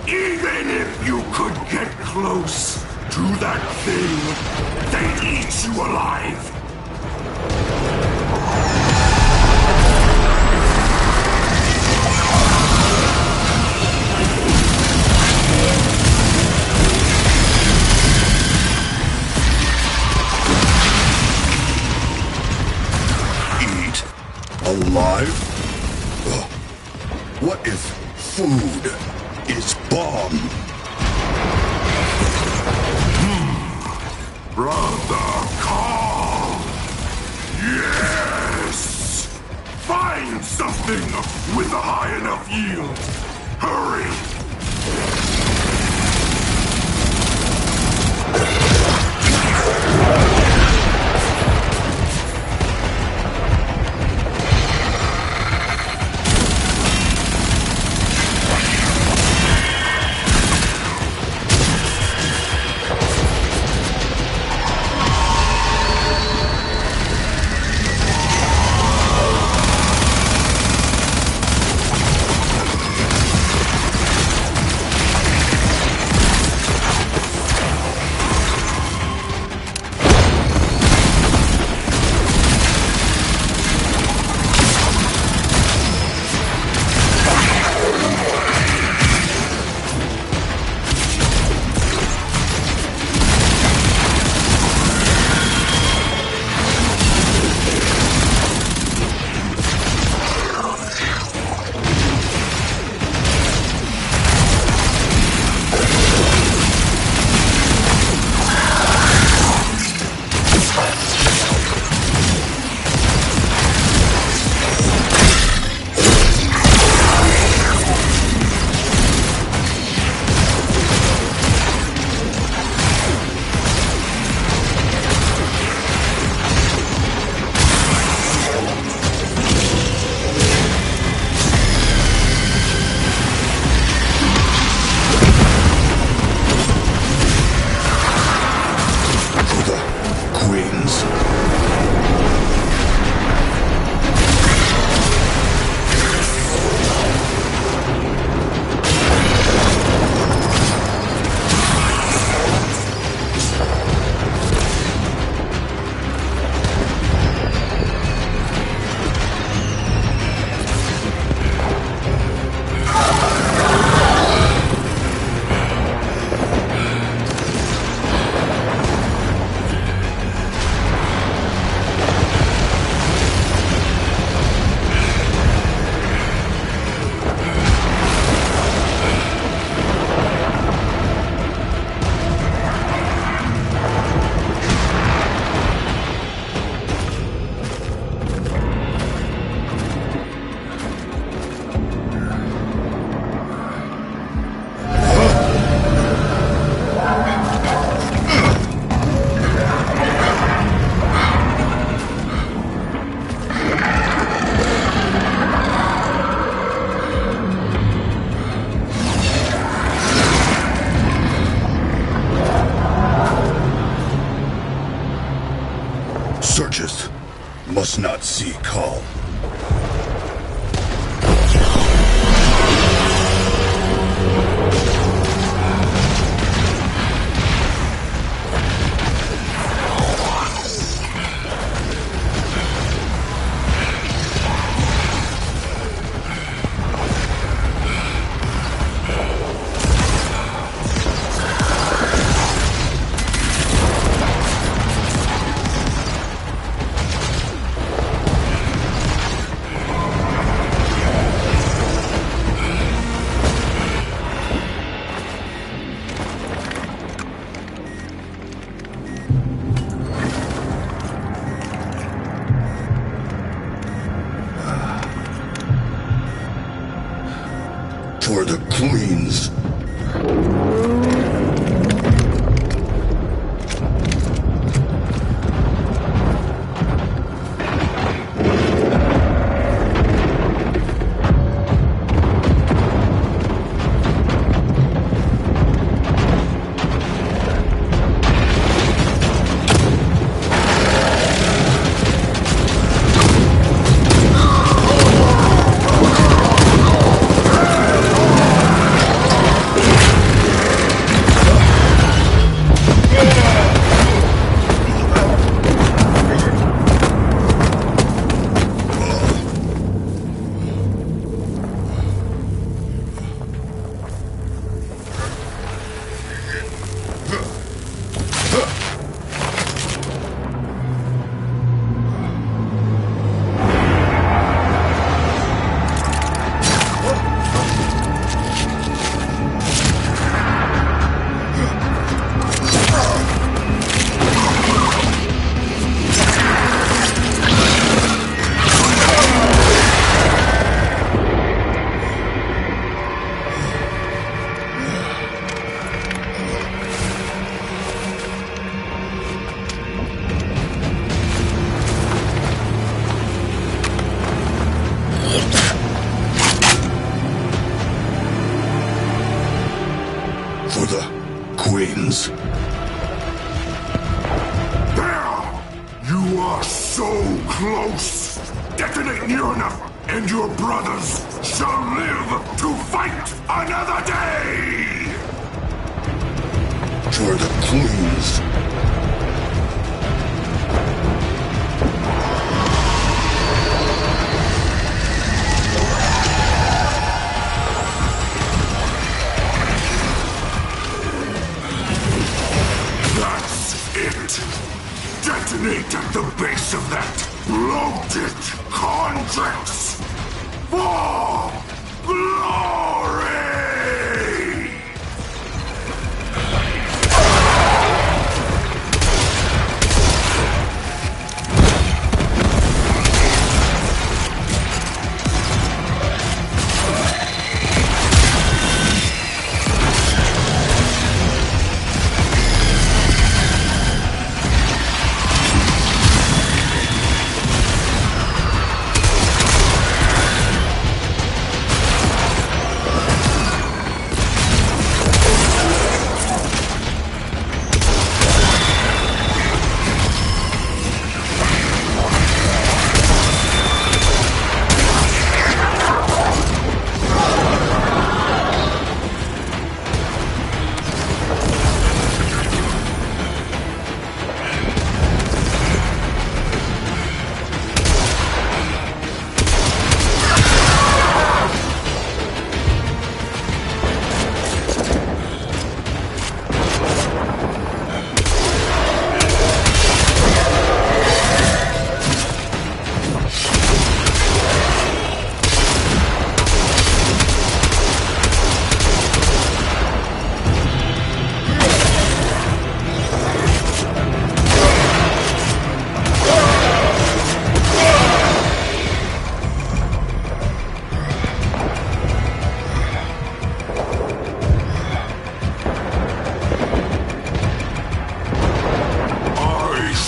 Even if you could get close to that thing, they'd eat you alive! Eat? Alive? Ugh. What if food is bomb? Brother Carl! Yes! Find something with a high enough yield! Hurry! Sea calm. For the Queens. For the Queens. There! You are so close! Detonate near enough, and your brothers shall live to fight another day! For the Queens. That's it! Detonate at the base of that bloated convex! For glory!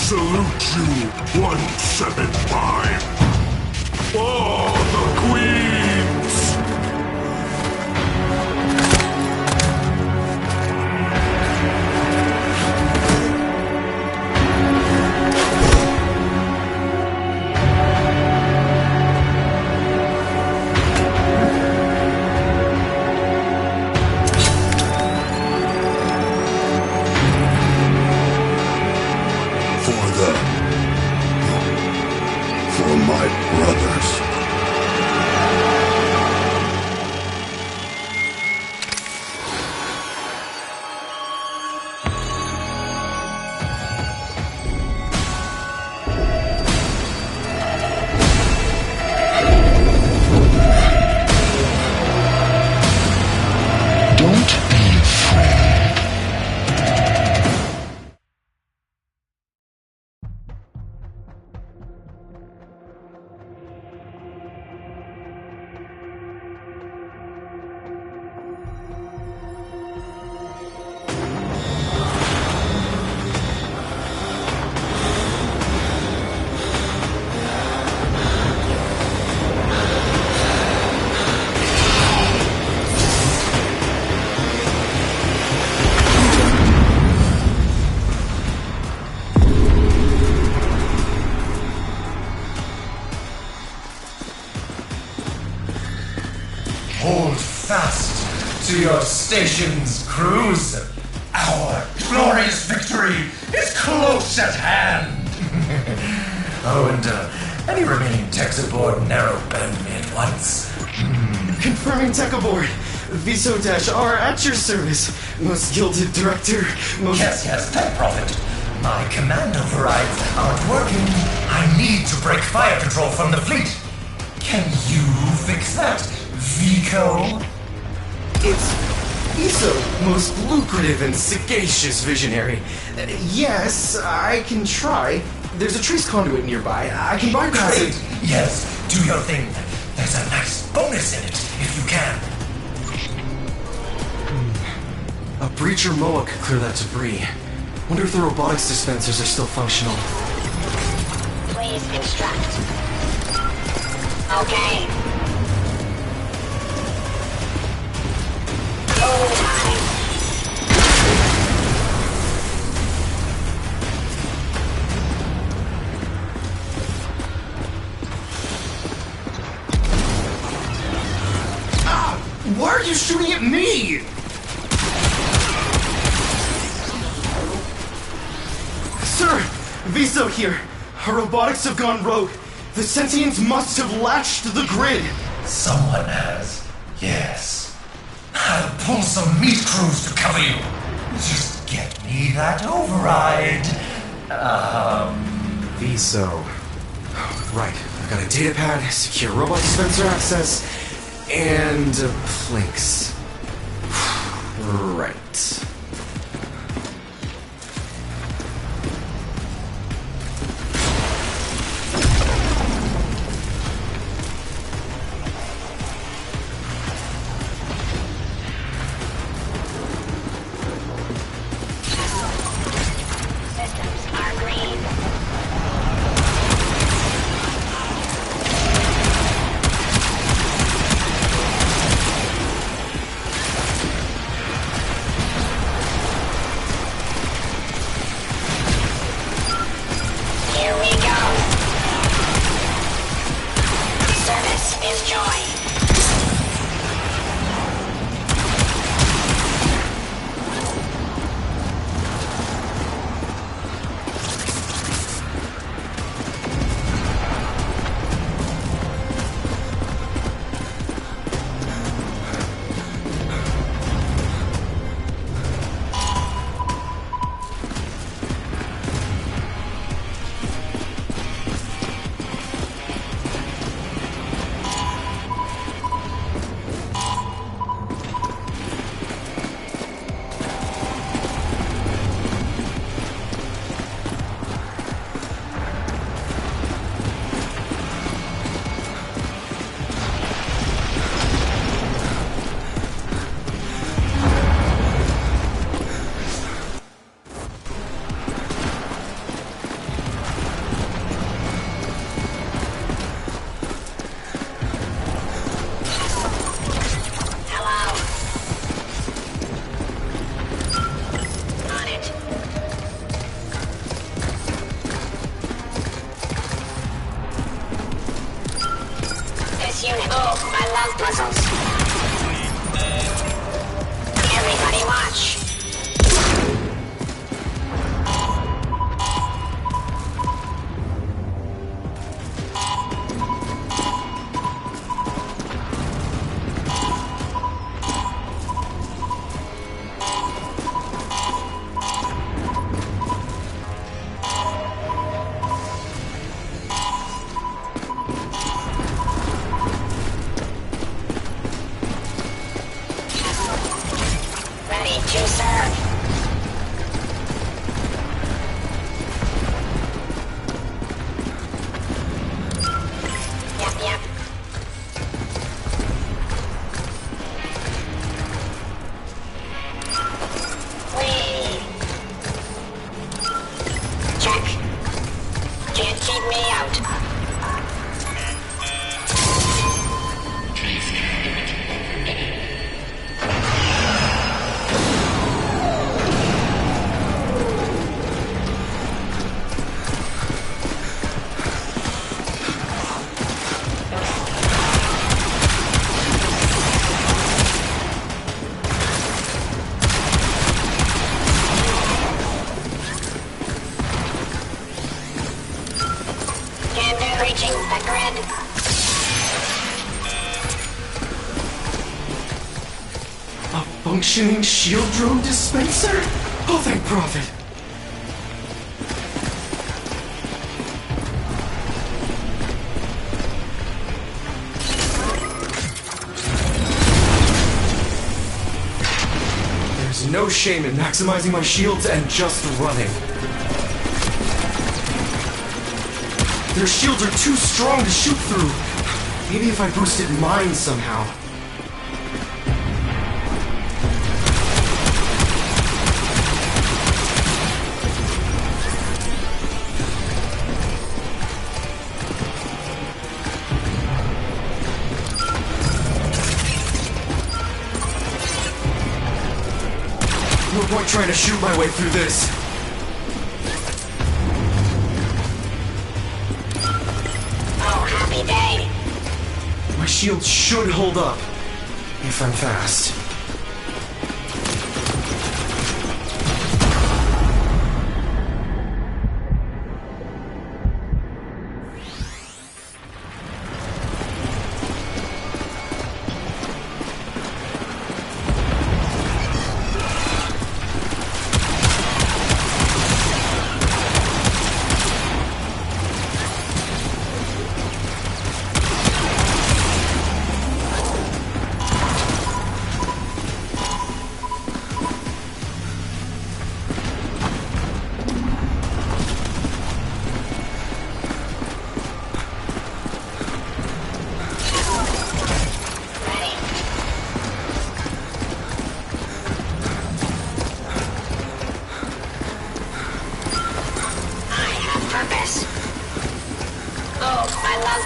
Salute you, 175! For the Queens! Hold fast to your station's crews. Our glorious victory is close at hand. Oh, and any remaining techs aboard narrow bend me at once. Confirming tech aboard. Viso-R at your service. Most gilded director, most... Yes, tech prophet. My command overrides aren't working. I need to break fire control from the fleet. Can you fix that, Vico? It's Viso, most lucrative and sagacious visionary. Yes, I can try. There's a trace conduit nearby. I can bypass it. Yes, do your thing. There's a nice bonus in it, if you can. A breacher MOA could clear that debris. Wonder if the robotics dispensers are still functional. Please instruct. Okay. Overtime. Why are you shooting at me? Sir, Viso here. Our robotics have gone rogue. The sentients must have latched the grid. Someone has. Yes. I'll pull some meat crews to cover you. Just get me that override. Viso. Right. I got a data pad, secure robot dispenser access, and planks. Right. Functioning shield drone dispenser? Oh, thank Prophet. There's no shame in maximizing my shields and just running. Their shields are too strong to shoot through. Maybe if I boosted mine somehow. No point trying to shoot my way through this. Oh, happy day! My shield should hold up, if I'm fast.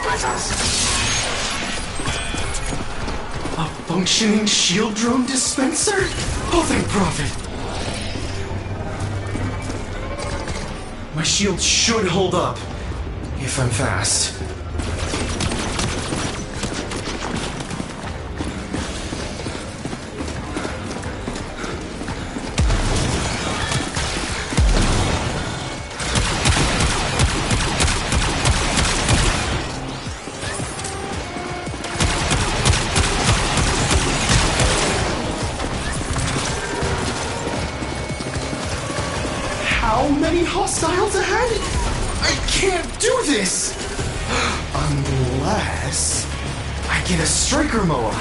Puzzles. A functioning shield drone dispenser? Oh, thank Prophet. My shield should hold up, if I'm fast. How many hostiles ahead? I can't do this! Unless I get a striker moa.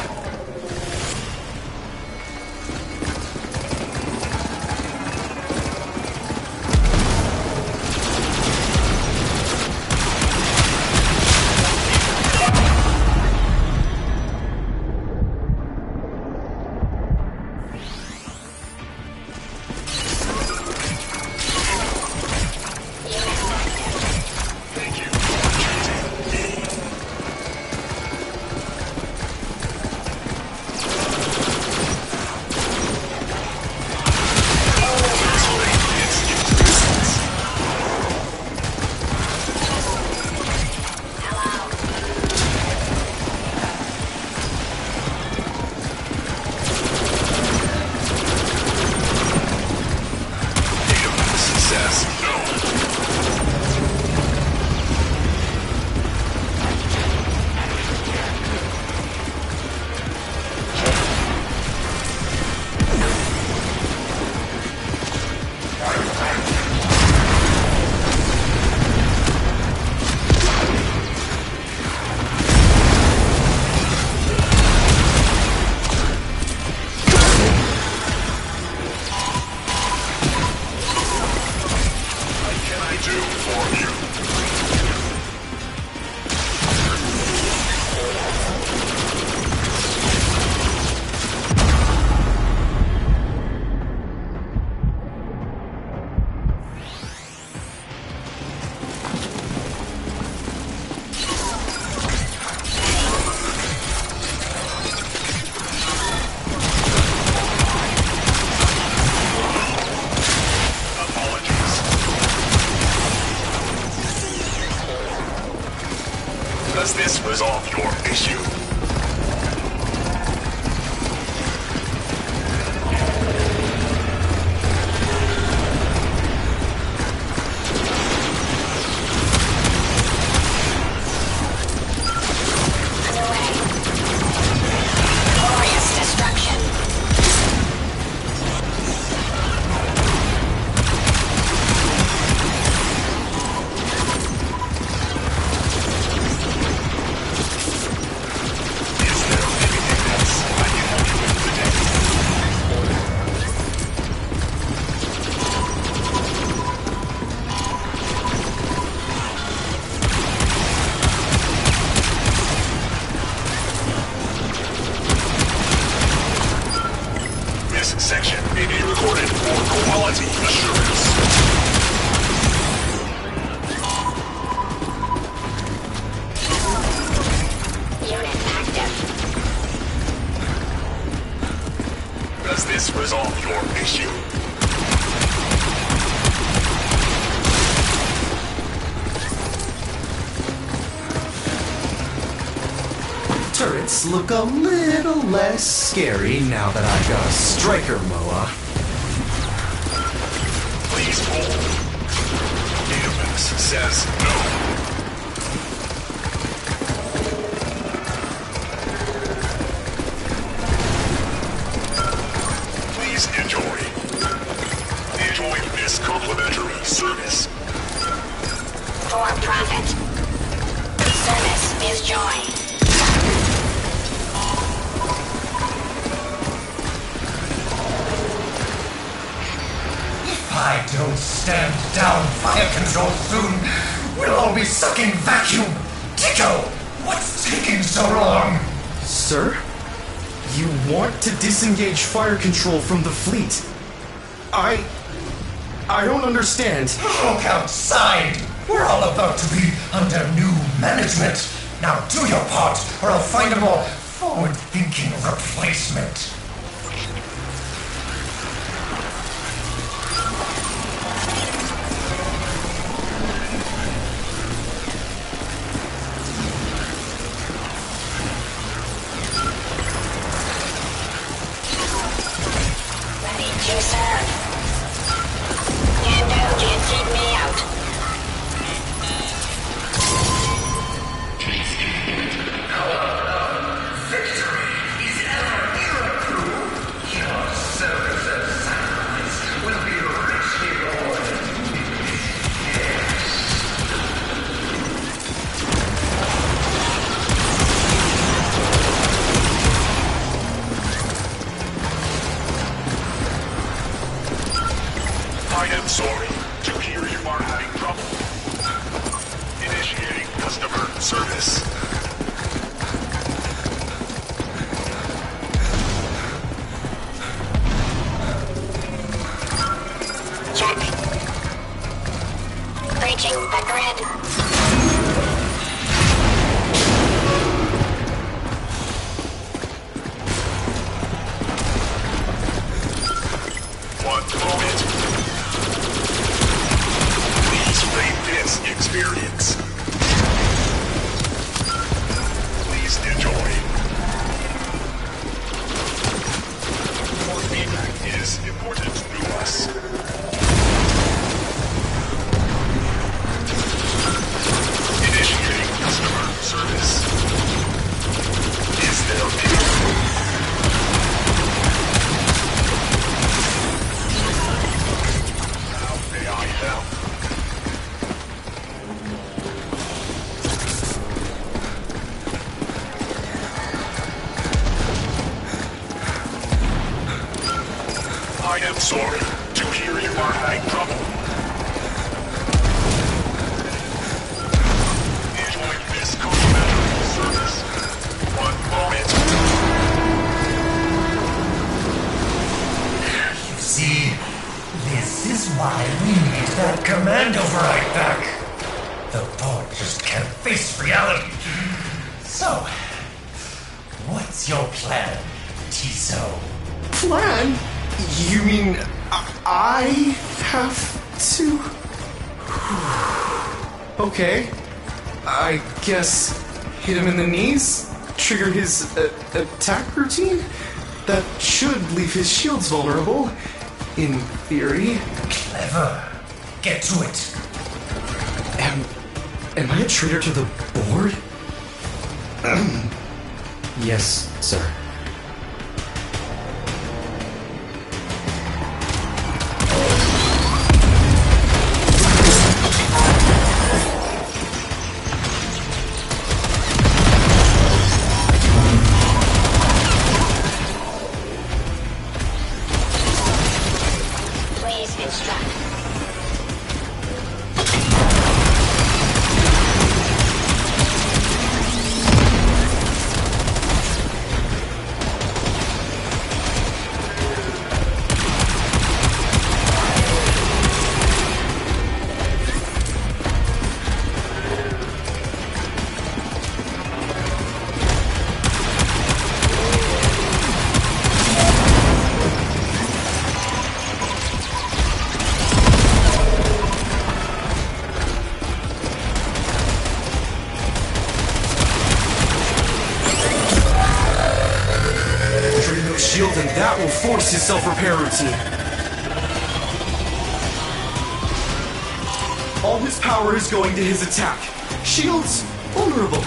This section may be recorded for quality assurance. Unit active. Does this resolve your issue? Turrets look a little less scary now that I've got a striker MOA. Please hold. Database says no. Please enjoy. Enjoy this complimentary service. For profit. Service is joy. If I don't stand down fire control soon, we'll all be sucking vacuum. Tico, what's taking so long? Sir? You want to disengage fire control from the fleet? I don't understand. Look outside. We're all about to be under new management. Now do your part, or I'll find a more forward-thinking replacement. Ready to serve. Can't keep me out. I am sorry to hear you are having trouble. Initiating customer service. Check. Breaching the grid. One moment. Please rate this experience. Please enjoy. Your feedback is important to us. Initiating customer service. Is there How may I help? I am sorry to hear you are having trouble. Enjoy this complimentary service. One moment. You see, this is why we need that command override back. The board just can't face reality. So, what's your plan, Tiso? Plan? You mean I have to? Okay. I guess hit him in the knees? Trigger his attack routine? That should leave his shields vulnerable. In theory. Clever. Get to it. Am I a traitor to the board? Yes, sir. Please instruct. Drain those shields and that will force his self-repair routine. All his power is going to his attack. Shields, vulnerable.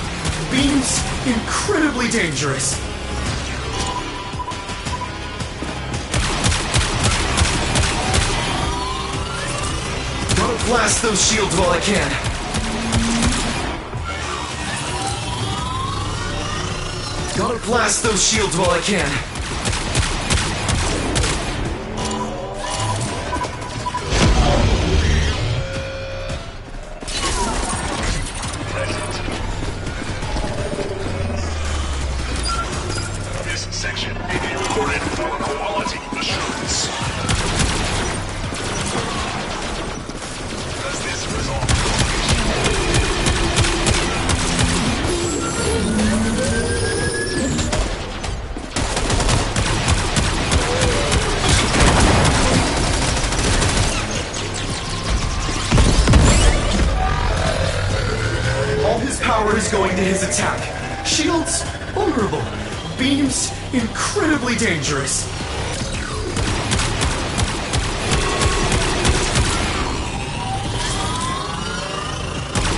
Beams, incredibly dangerous. Gotta blast those shields while I can. Gotta blast those shields while I can. This section may be recorded for quality assurance. Does this resolve All his power is going to his attack. Shields, vulnerable. Beams, incredibly dangerous.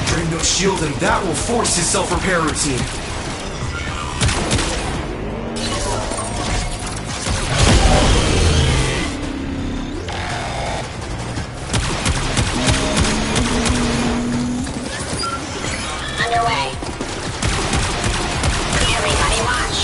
Drain those shields and that will force his self-repair routine. Underway. Everybody watch.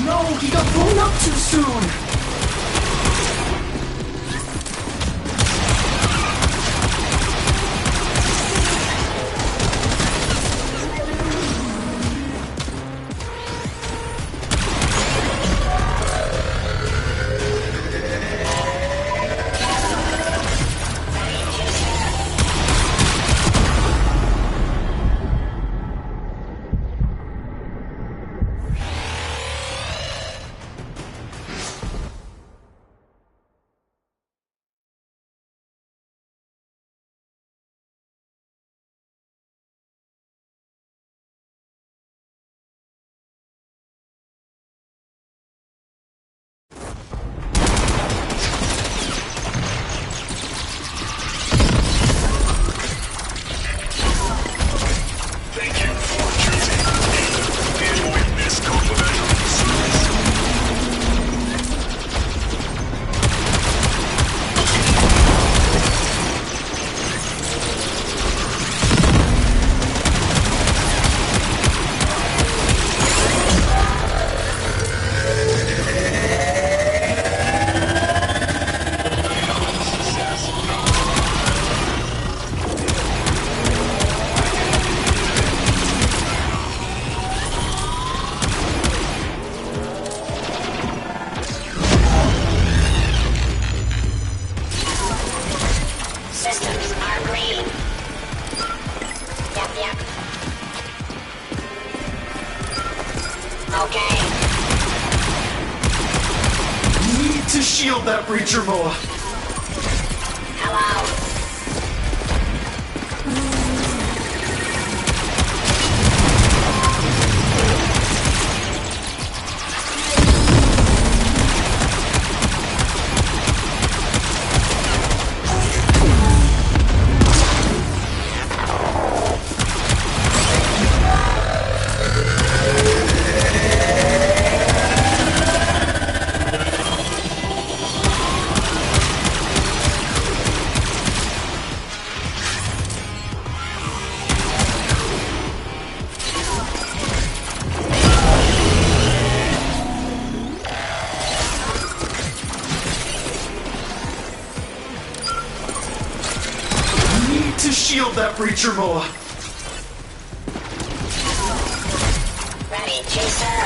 No, he got blown up too soon! To shield that breacher, Moa. To shield that breacher, Moa. Ready, Chaser.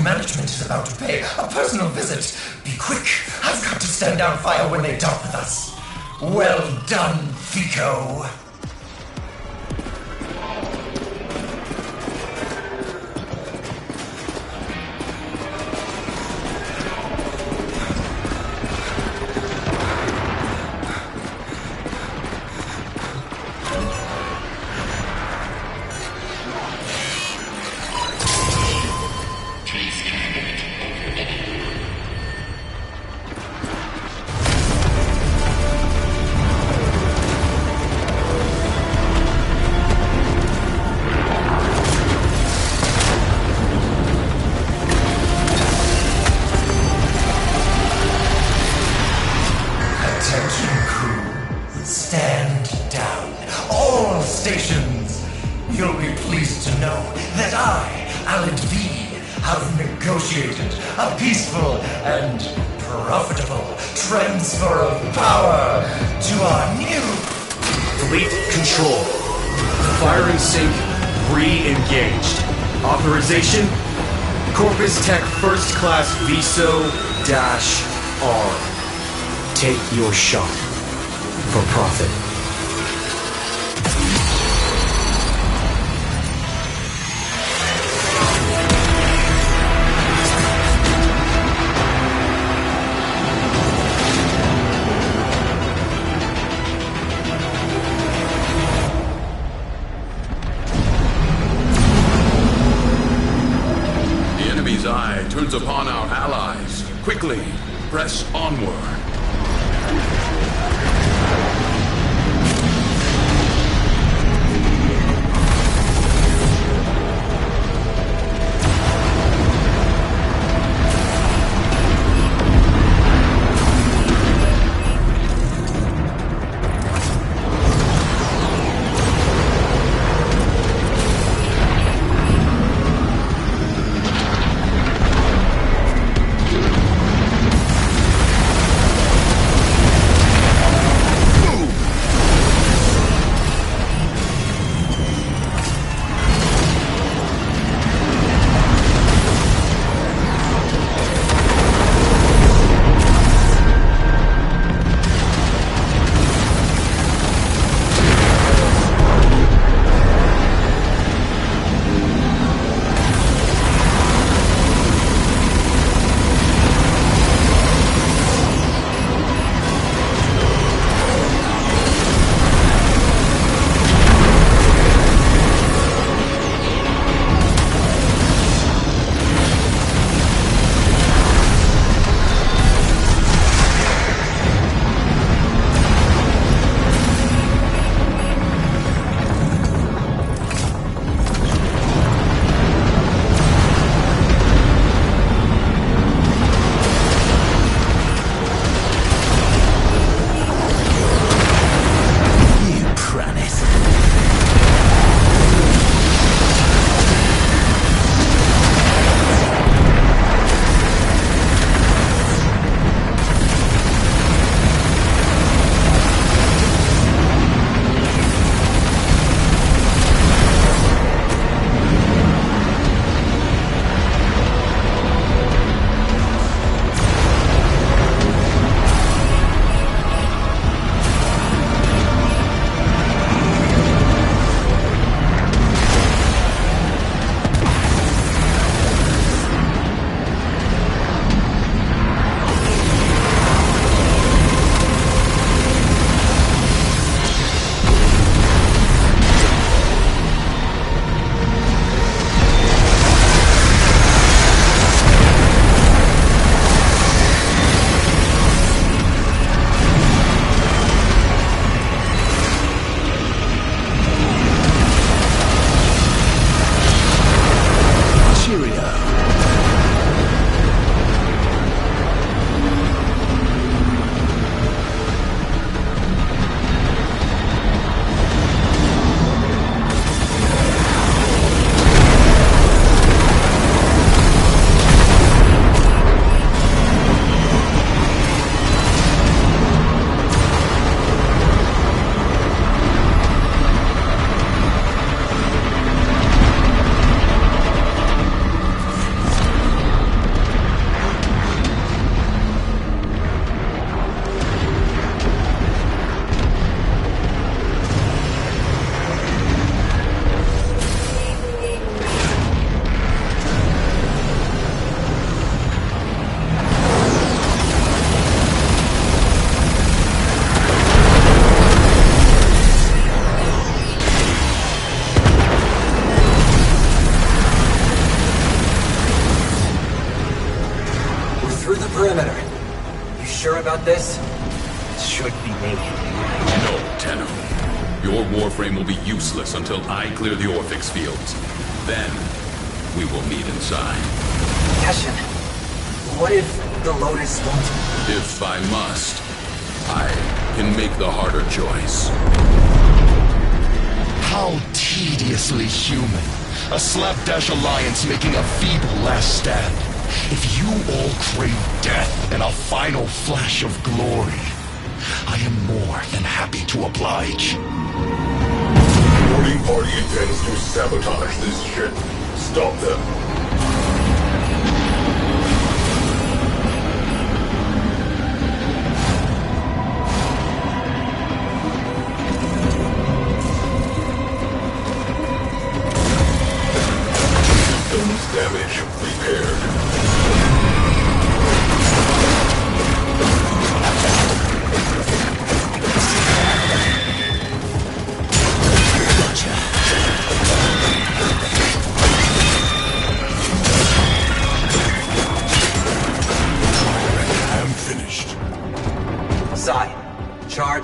Management is about to pay a personal visit. Be quick. I've got to stand down fire when they dock with us. Well done, Fico. You'll be pleased to know that I, Alan V, have negotiated a peaceful and profitable transfer of power to our new Fleet control. Firing sync re-engaged. Authorization Corpus Tech First Class Viso-R. Take your shot. For profit. The enemy's eye turns upon our allies. Quickly, press onward. perimeter. You sure about this? It should be me. No, Tenno. Your warframe will be useless until I clear the Orphix fields. Then, we will meet inside. Teshin, what if the Lotus won't? If I must, I can make the harder choice. How tediously human. A slapdash alliance making a feeble last stand. If you all crave death and a final flash of glory, I am more than happy to oblige. Boarding party intends to sabotage this ship. Stop them.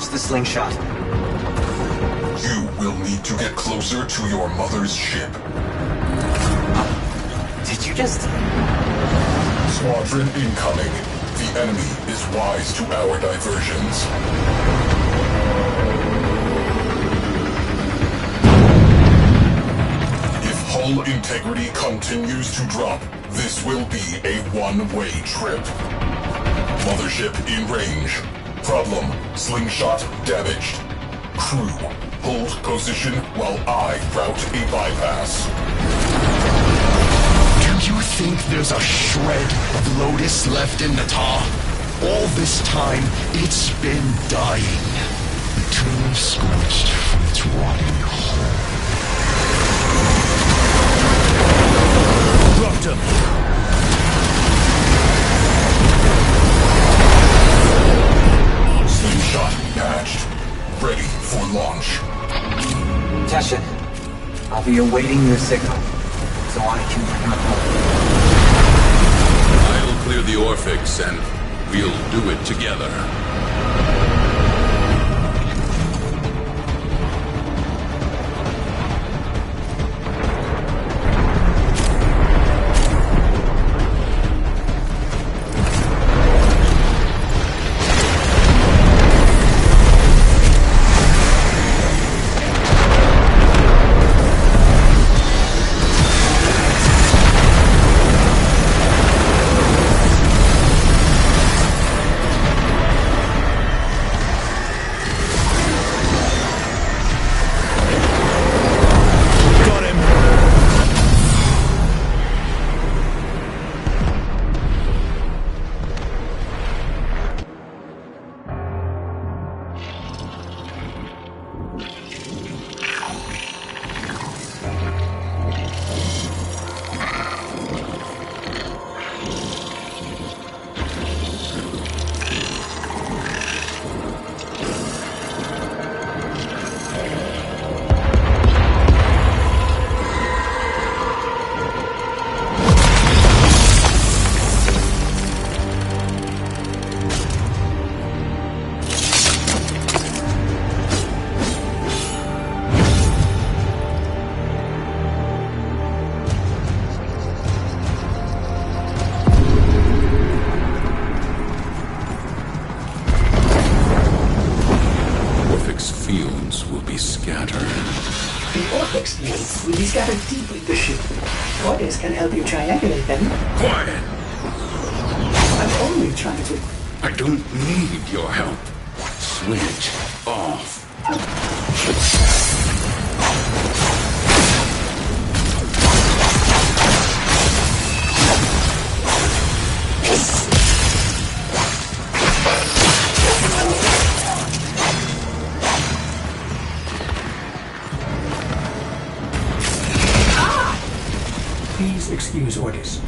What's the slingshot? You will need to get closer to your mother's ship. Did you just... Squadron incoming. The enemy is wise to our diversions. If hull integrity continues to drop, this will be a one-way trip. Mothership in range. Problem, slingshot damaged. Crew, hold position while I route a bypass. Do you think there's a shred of Lotus left in the tar? All this time, it's been dying. Eternally scorched from its rotting hull. Dropped him! Slingshot patched. Ready for launch. Teshin, I'll be awaiting your signal, so I can bring up help. I'll clear the Orphix and we'll do it together. Fields will be scattered deeply the ship. Orders can help you triangulate them. Quiet! I'm only trying to... I don't need your help. Switch off. Please excuse orders.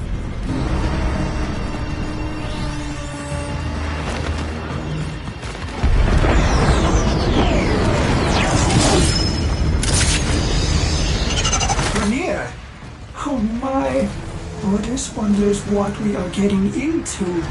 Grenier! Oh my! Orders wonders what we are getting into.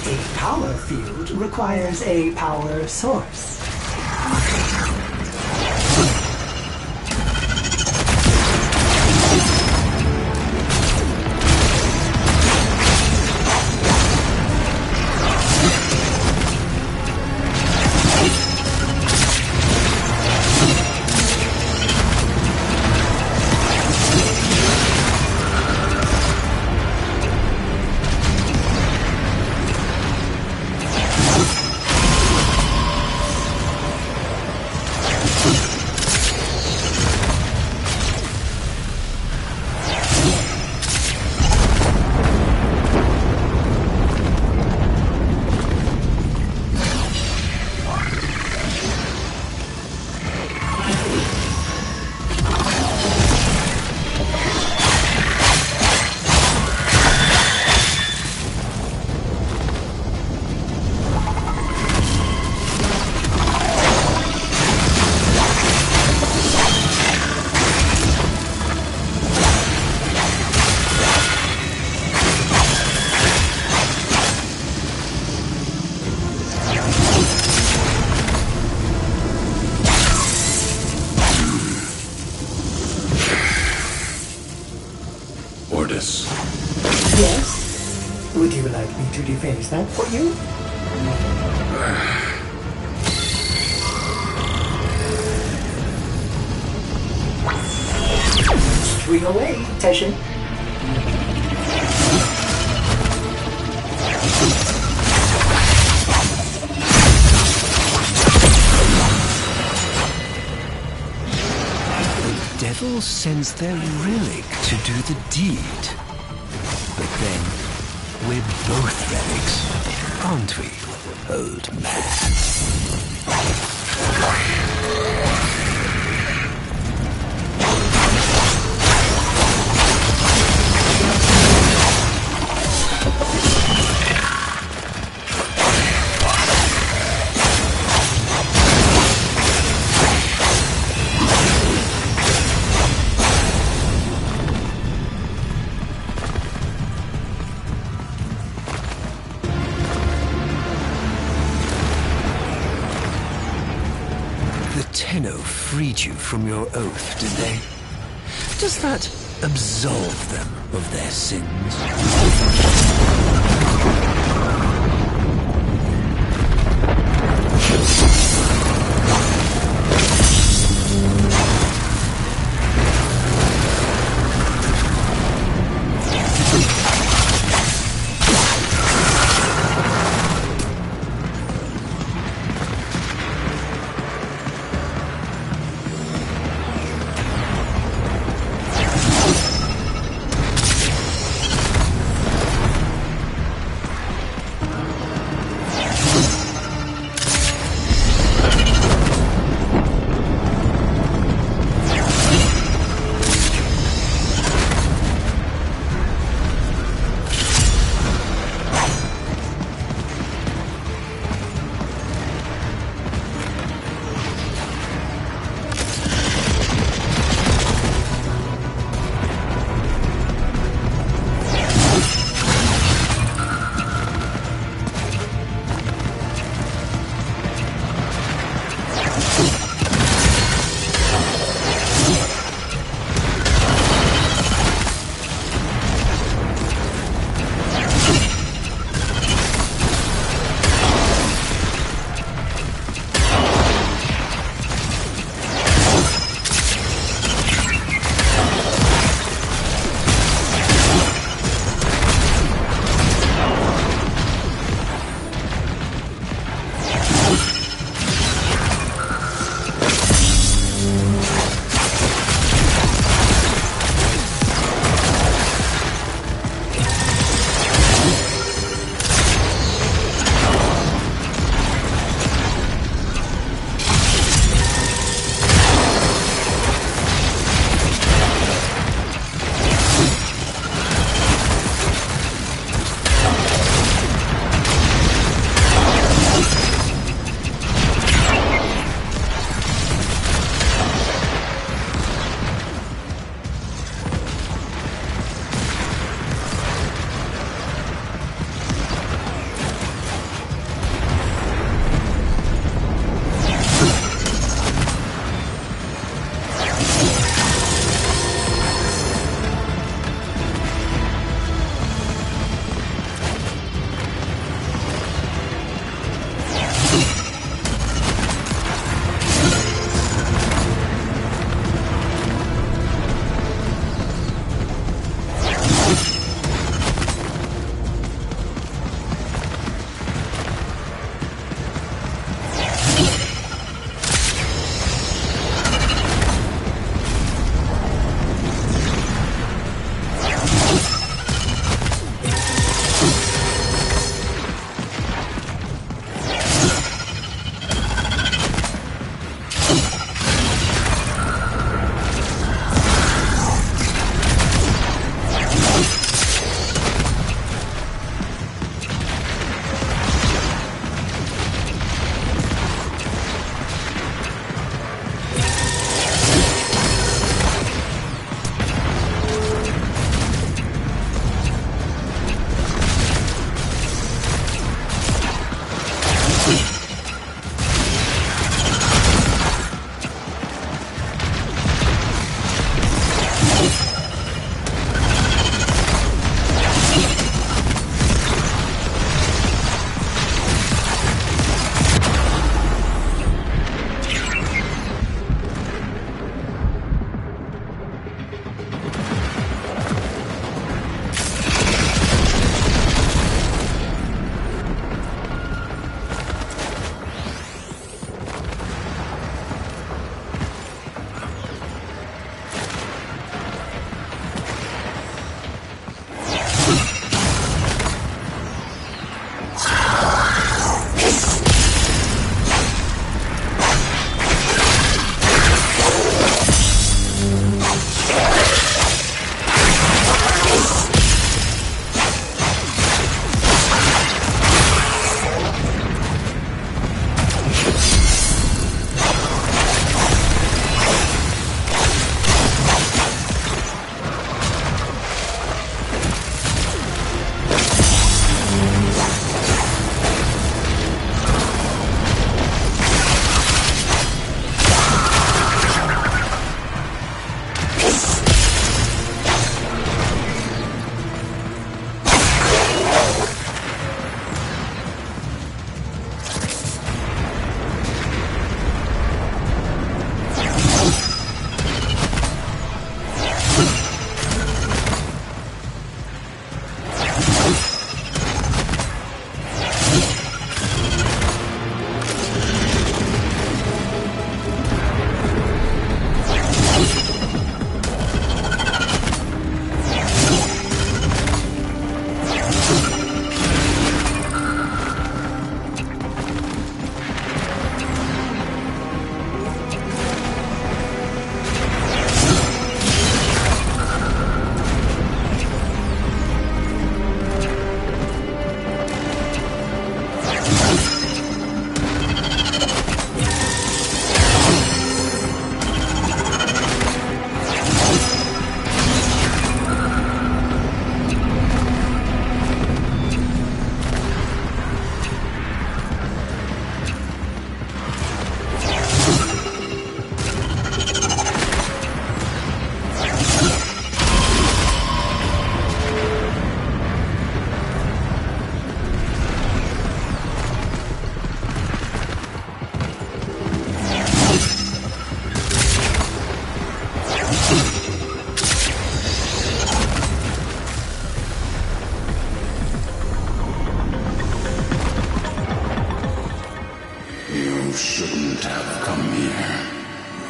A power field requires a power source. like me to deface that for you? Swing away, Teshin. The devil sends their relic to do the deed. But then, we're both relics, aren't we, old man? Tenno freed you from your oath, did they? Does that absolve them of their sins?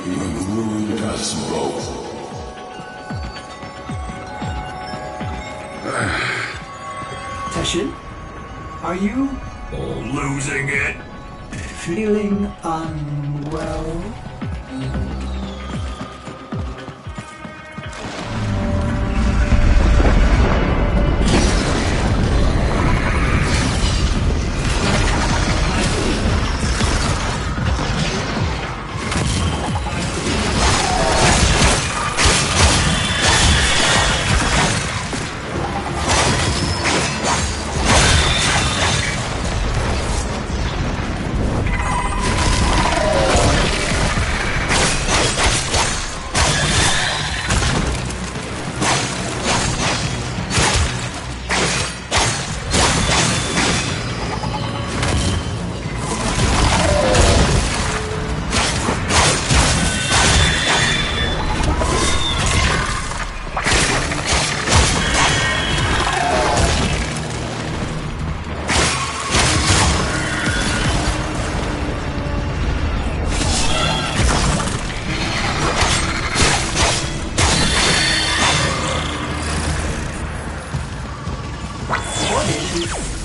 You ruined us both. Teshin, are you Losing it? feeling unwell?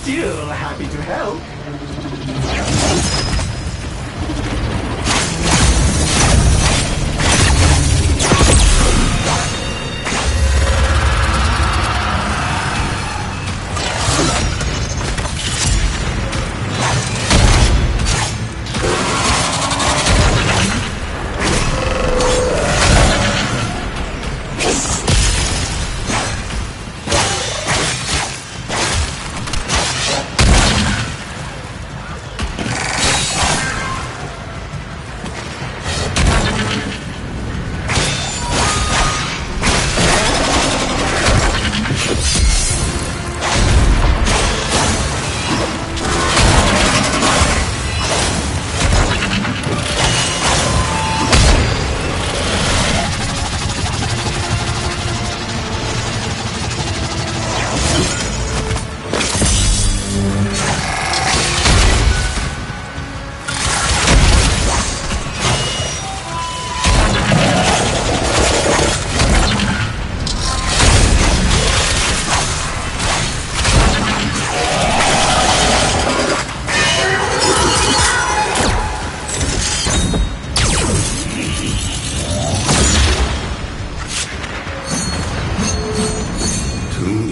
Still happy to help.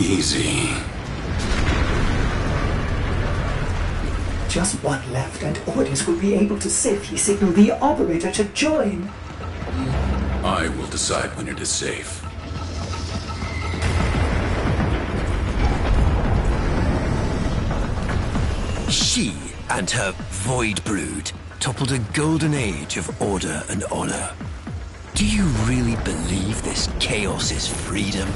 Easy. Just one left and Ordis will be able to safely signal the operator to join. I will decide when it is safe. She and her void brood toppled a golden age of order and honor. Do you really believe this chaos is freedom?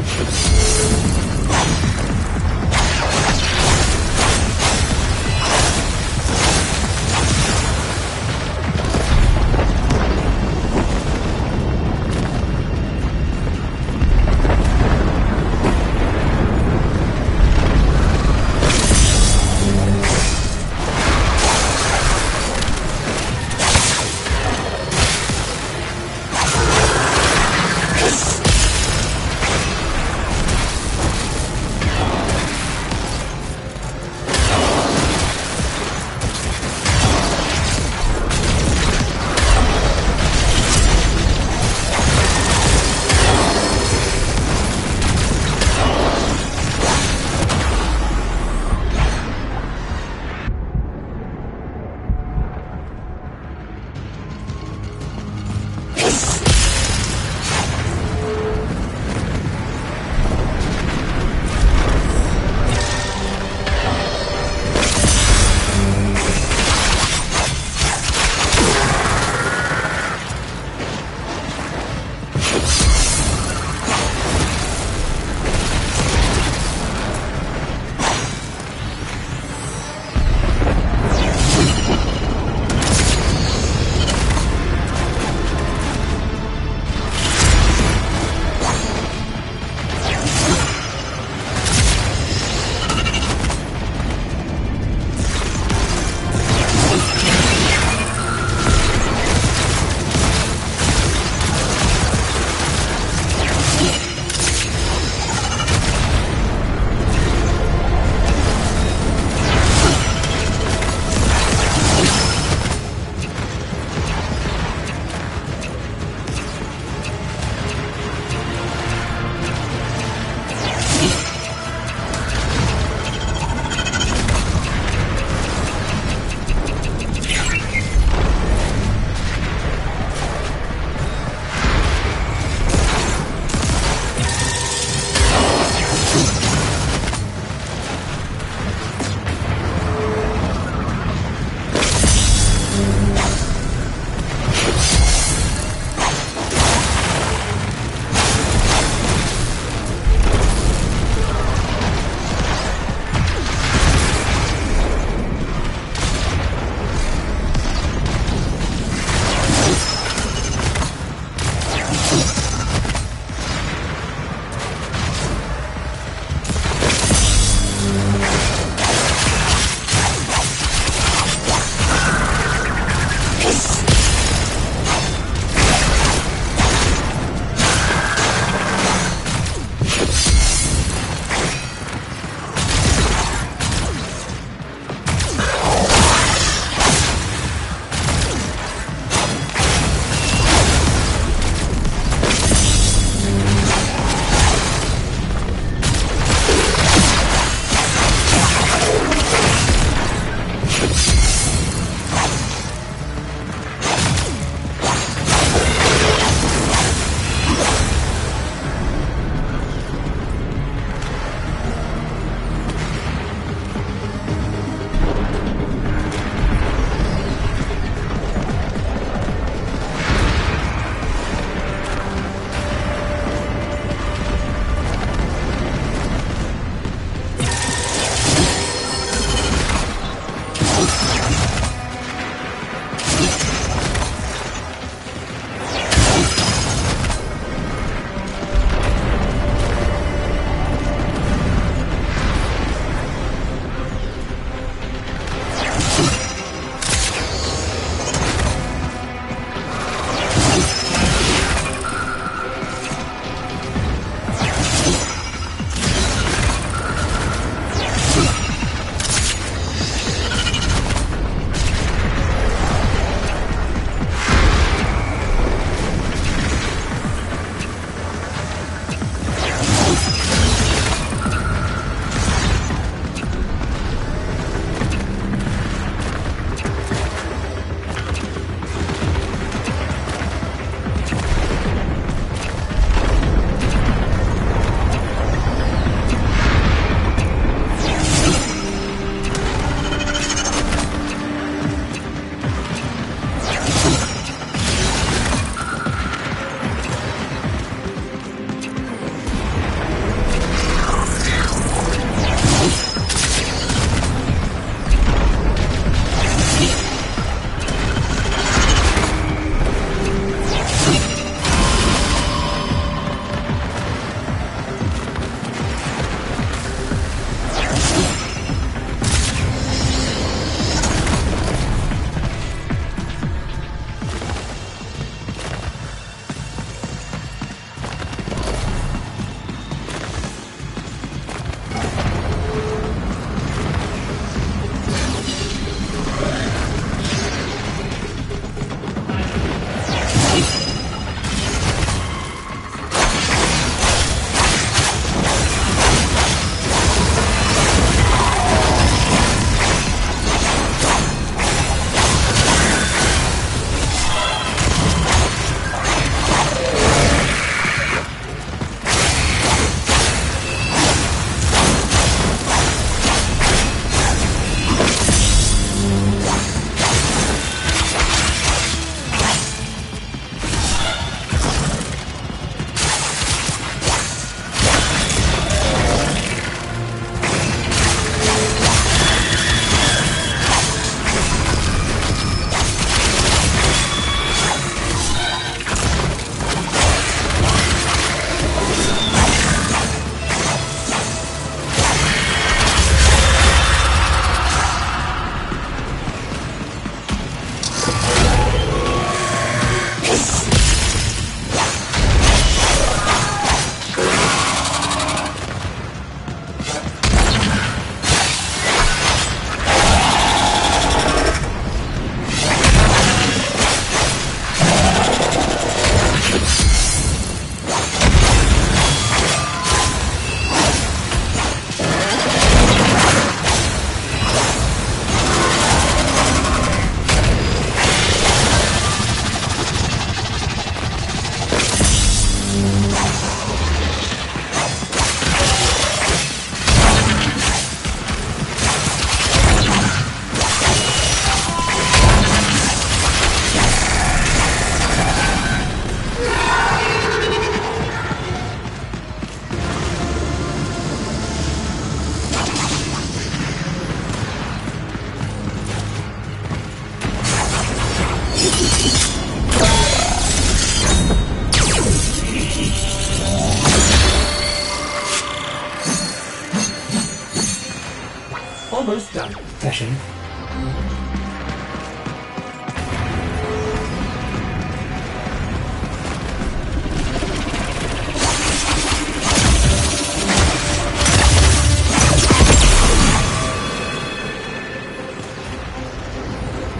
session.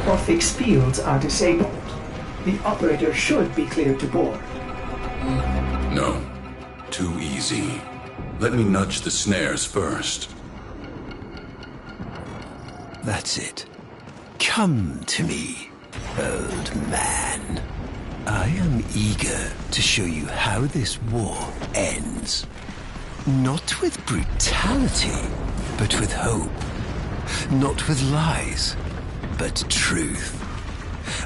Orphic's fields are disabled. The operator should be cleared to board. No. Too easy. Let me nudge the snares first. That's it. Come to me, old man. I am eager to show you how this war ends. Not with brutality, but with hope. Not with lies, but truth.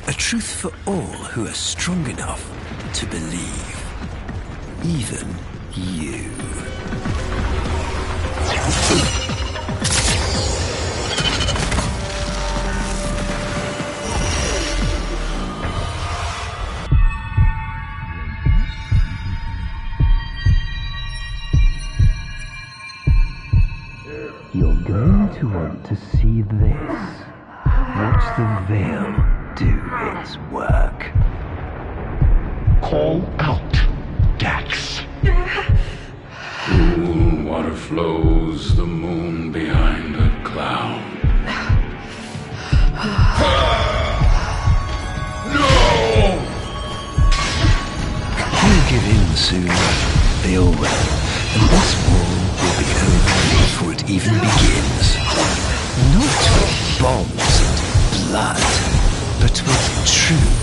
A truth for all who are strong enough to believe. Even you. You're going to want to see this. Watch the veil do its work. Call out, Dax. Cool water flows, the moon behind a cloud. No! He'll give in soon. They all will. And this war will be over before it even begins. Not with bombs and blood, but with truth.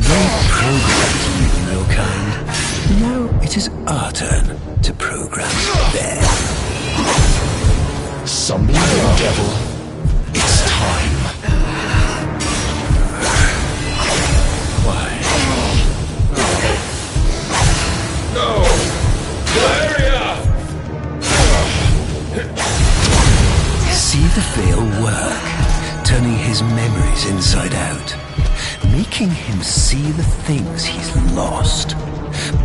They programmed you, your kind. Now it is our turn to program them. Summon the devil. It's time. Why? No! Valeria! See the veil work, turning his memories inside out, making him see the things he's lost,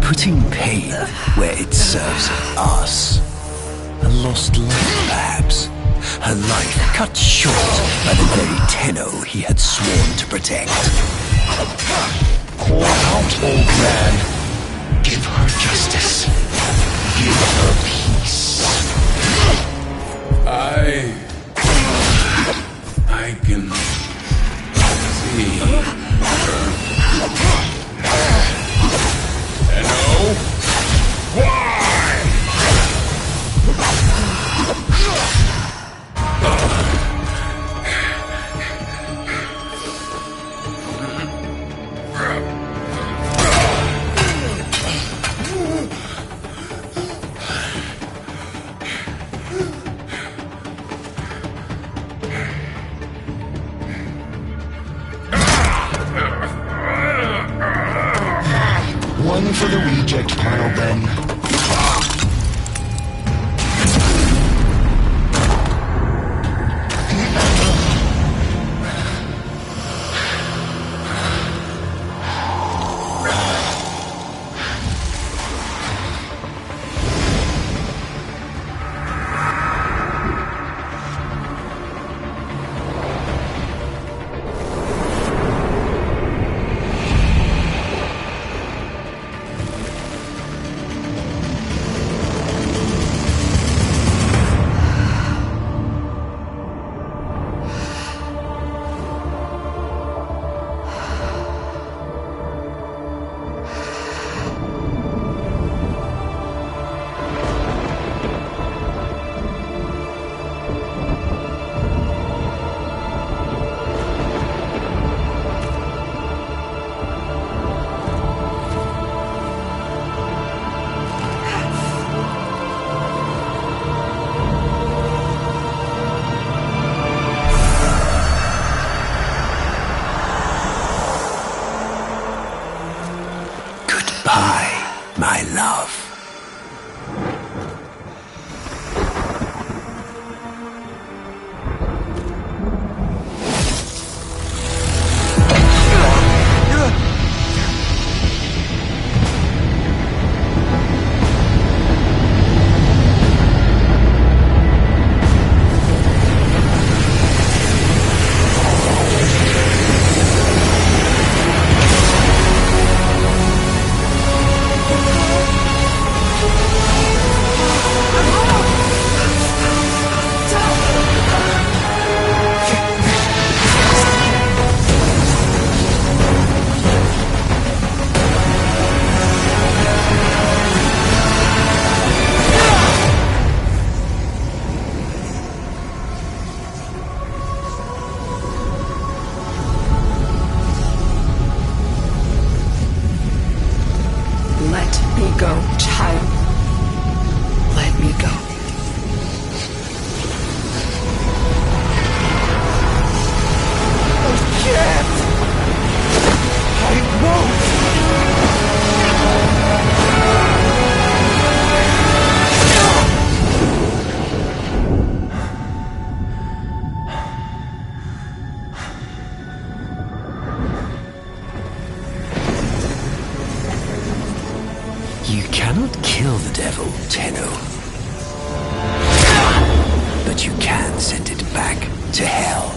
putting pain where it serves us. A lost life, perhaps. Her life cut short by the very Tenno he had sworn to protect. Call out, old man. Give her justice. Give her peace. I can see her. Tenno? Why? One for the reject pile, then. the devil, Tenno. But you can send it back to hell.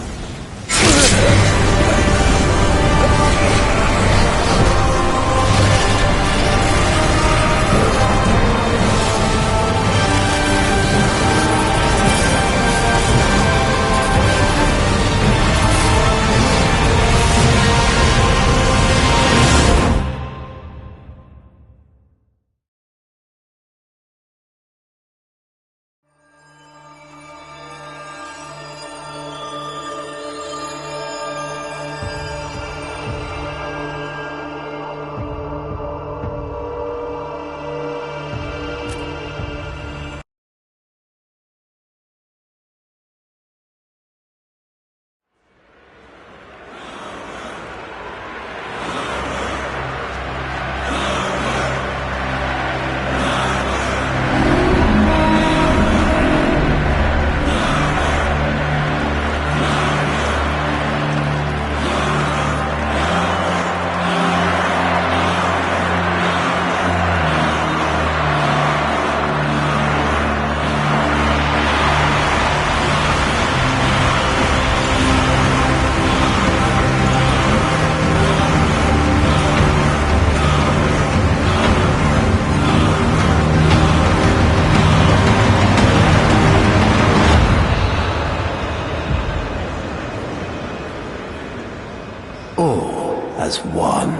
As one.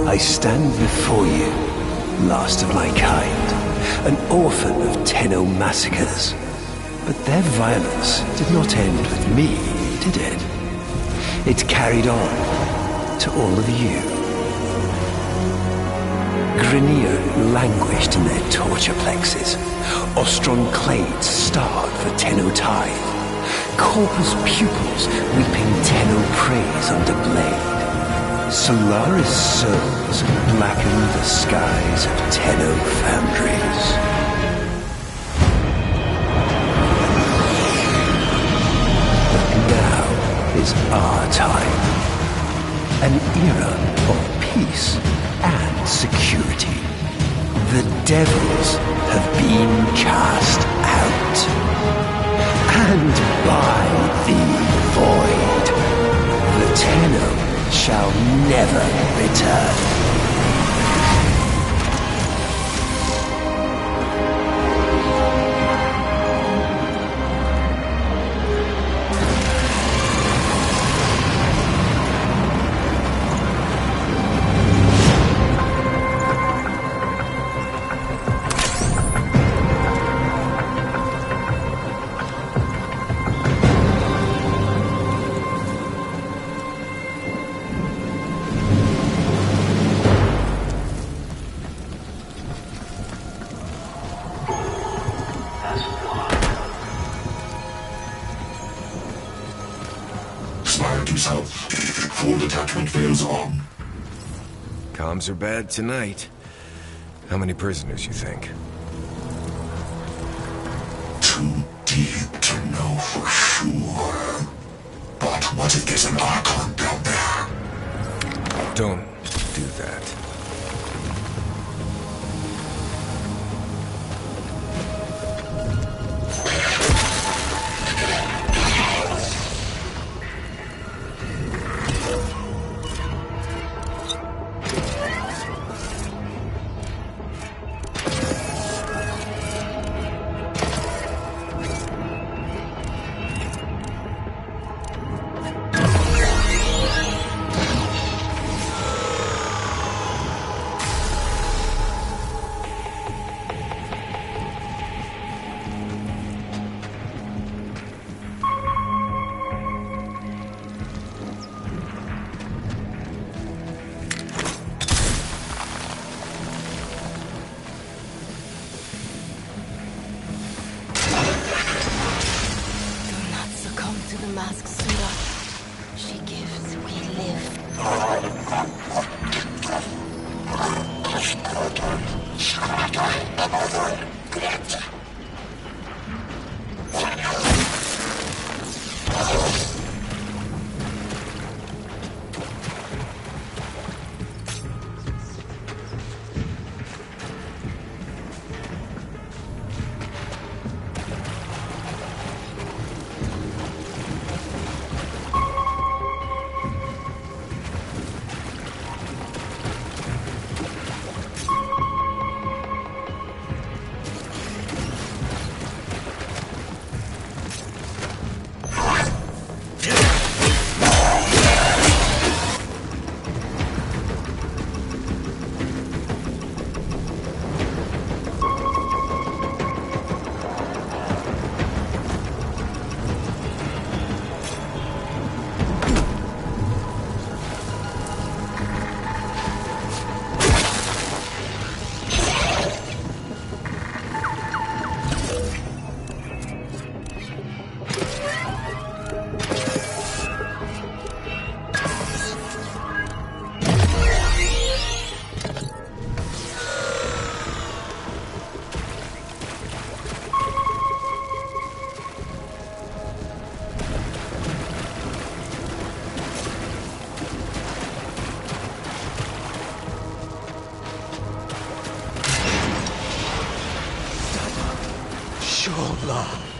I stand before you, last of my kind, an orphan of Tenno massacres. But their violence did not end with me, did it? It carried on to all of you. Grineer languished in their torture plexes. Ostron clades starved for Tenno tithe. Corpus pupils weeping Tenno praise under blade. Solaris souls blackened the skies of Tenno foundries. But now is our time. An era of peace and security. The devils have been cast out. And by the void, the Tenno shall never return. Comms are bad tonight. How many prisoners, you think? Too deep to know for sure. But what if there's an Archon down there? Don't do that. love.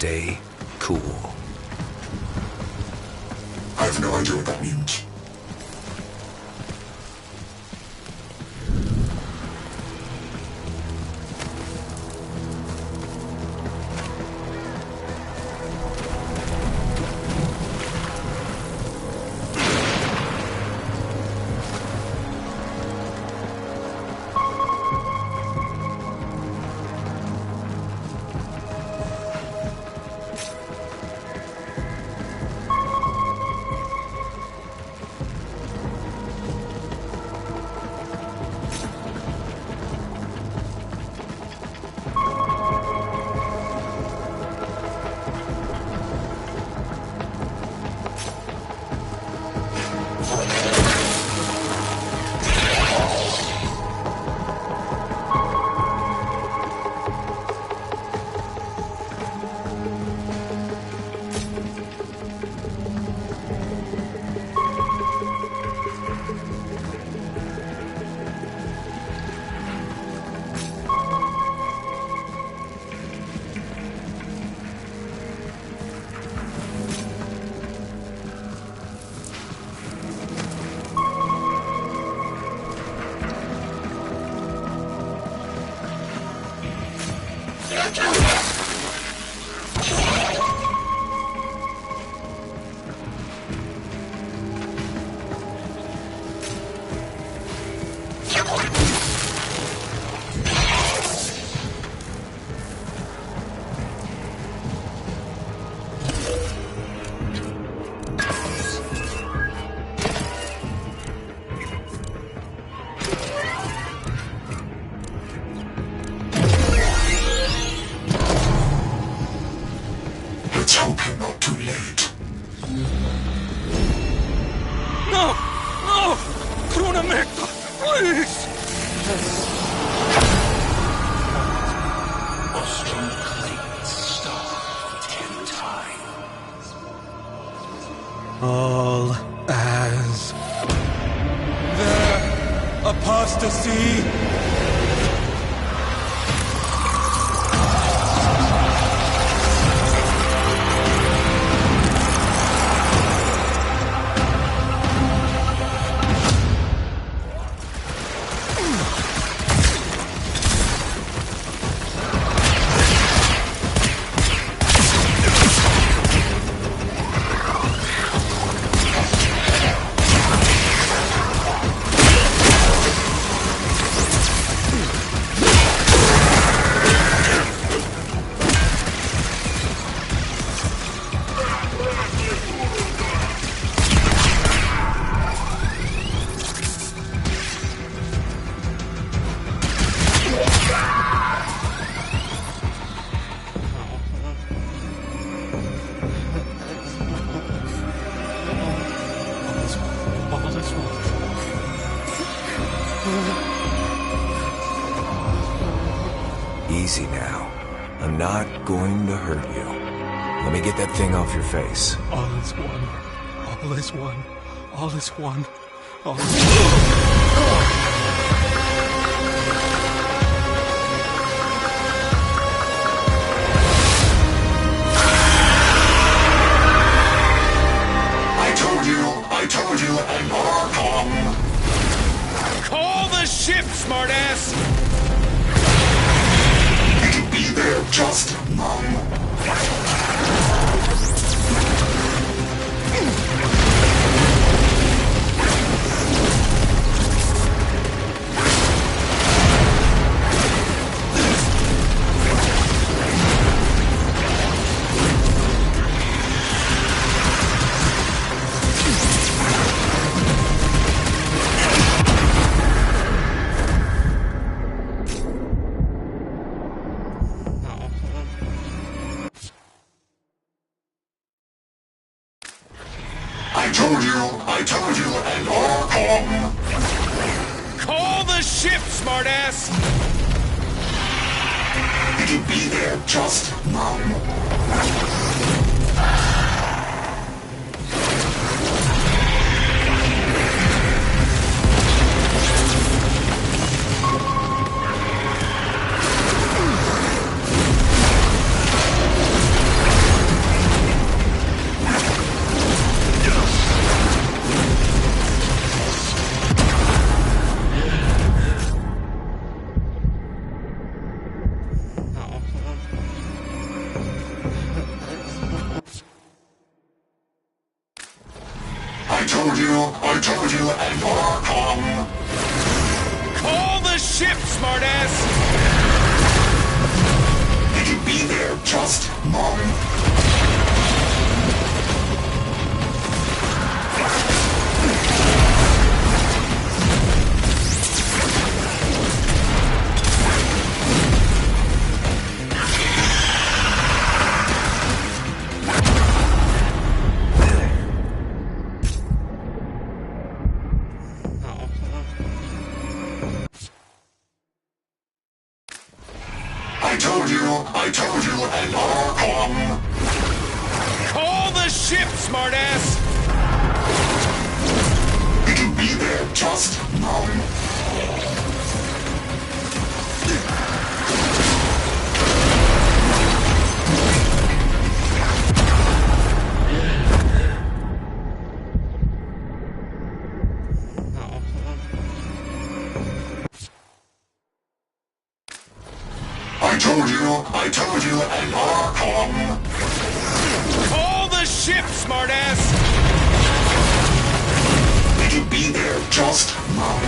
stay cool. I have no idea what that means. All as their apostasy. Easy now. I'm not going to hurt you. Let me get that thing off your face. All is one. All is one. All is one. All is one. I told you, and more come. Call the ship, smartass! It'll be there just now. I told you, and more come. Call the ship, smartass! It'll be there just now. told you, and more come. Call the ship, smartass! Did you be there just now? I told you, and more come. Call the ship, smartass! Did you be there just now? I told you, and more come. Call the ship, smartass! Did you be there just now?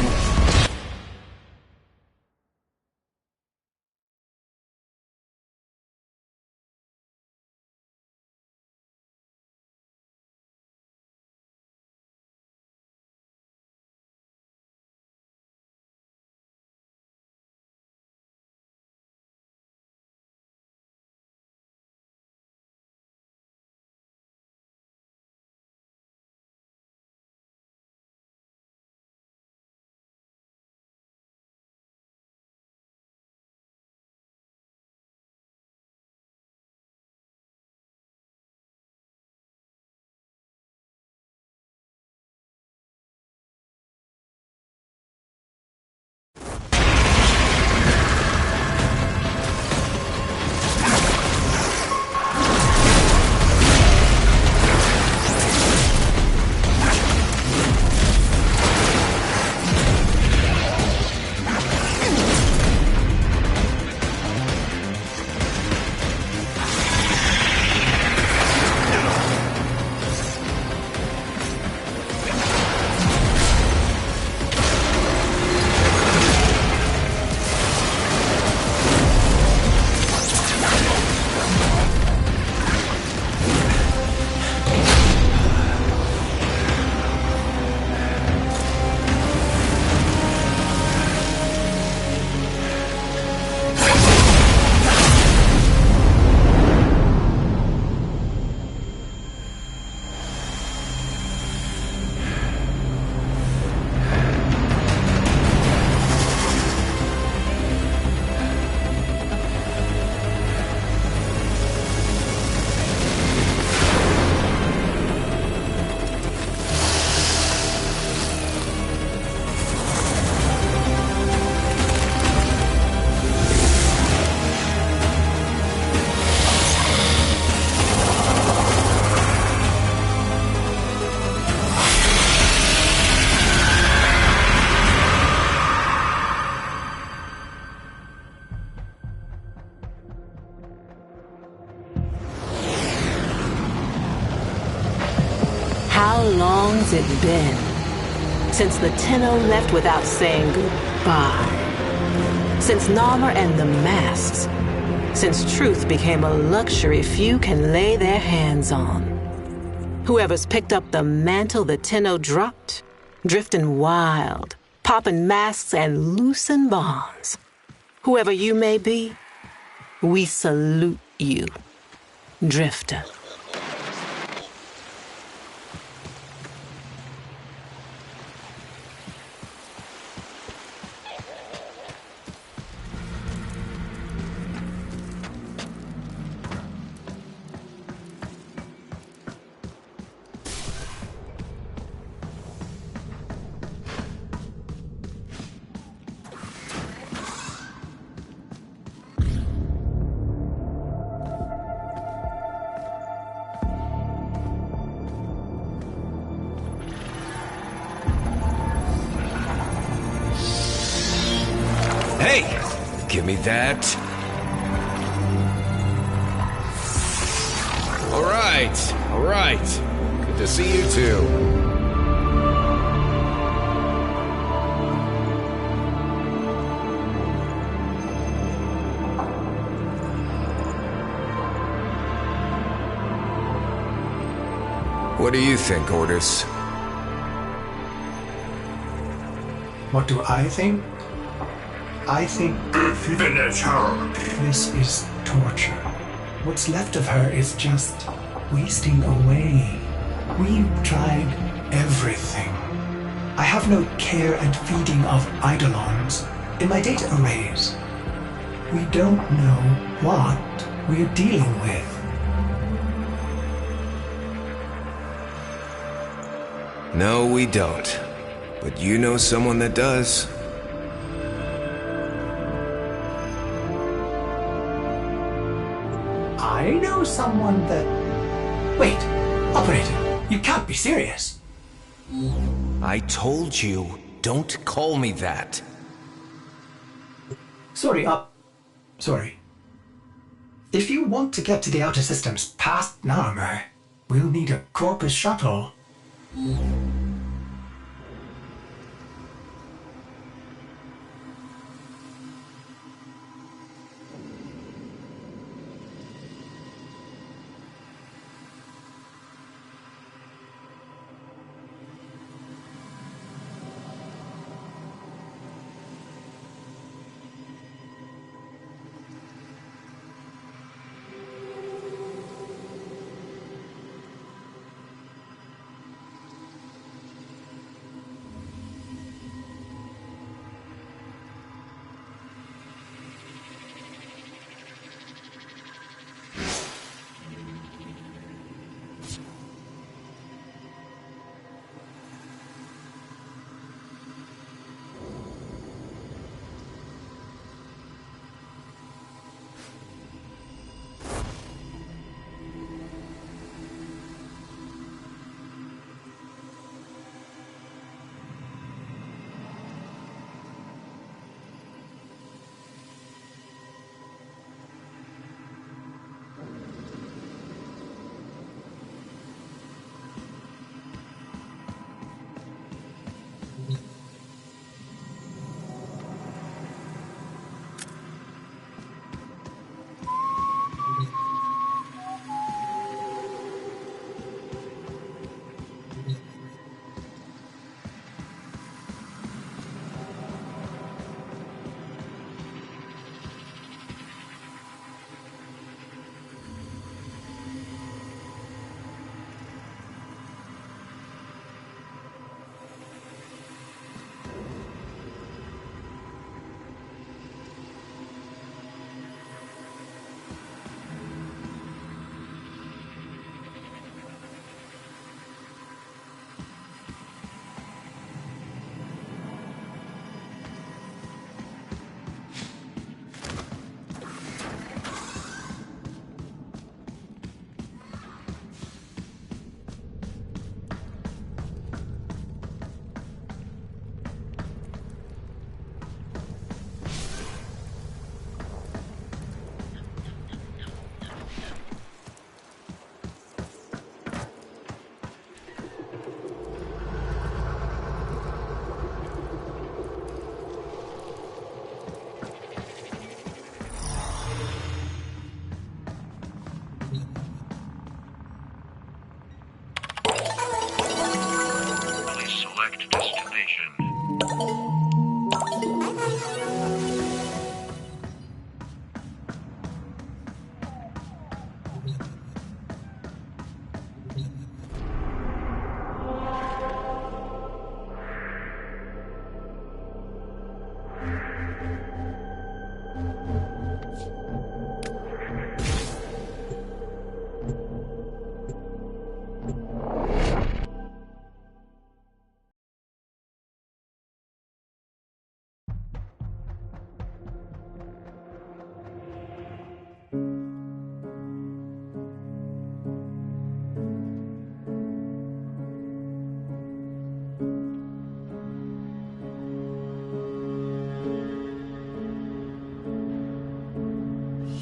How long's it been since the Tenno left without saying goodbye? Since Narmer and the masks? Since truth became a luxury few can lay their hands on? Whoever's picked up the mantle the Tenno dropped, drifting wild, popping masks and loosing bonds. Whoever you may be, we salute you, Drifter. Hey! Give me that. All right. Good to see you too. What do you think, Ordis? What do I think? I think... Finish her! This is torture. What's left of her is just wasting away. We've tried everything. I have no care and feeding of eidolons in my data arrays. We don't know what we're dealing with. No, we don't. But you know someone that does. I know someone that... Wait, Operator, you can't be serious. I told you, don't call me that. Sorry. If you want to get to the outer systems past Narmer, we'll need a Corpus shuttle.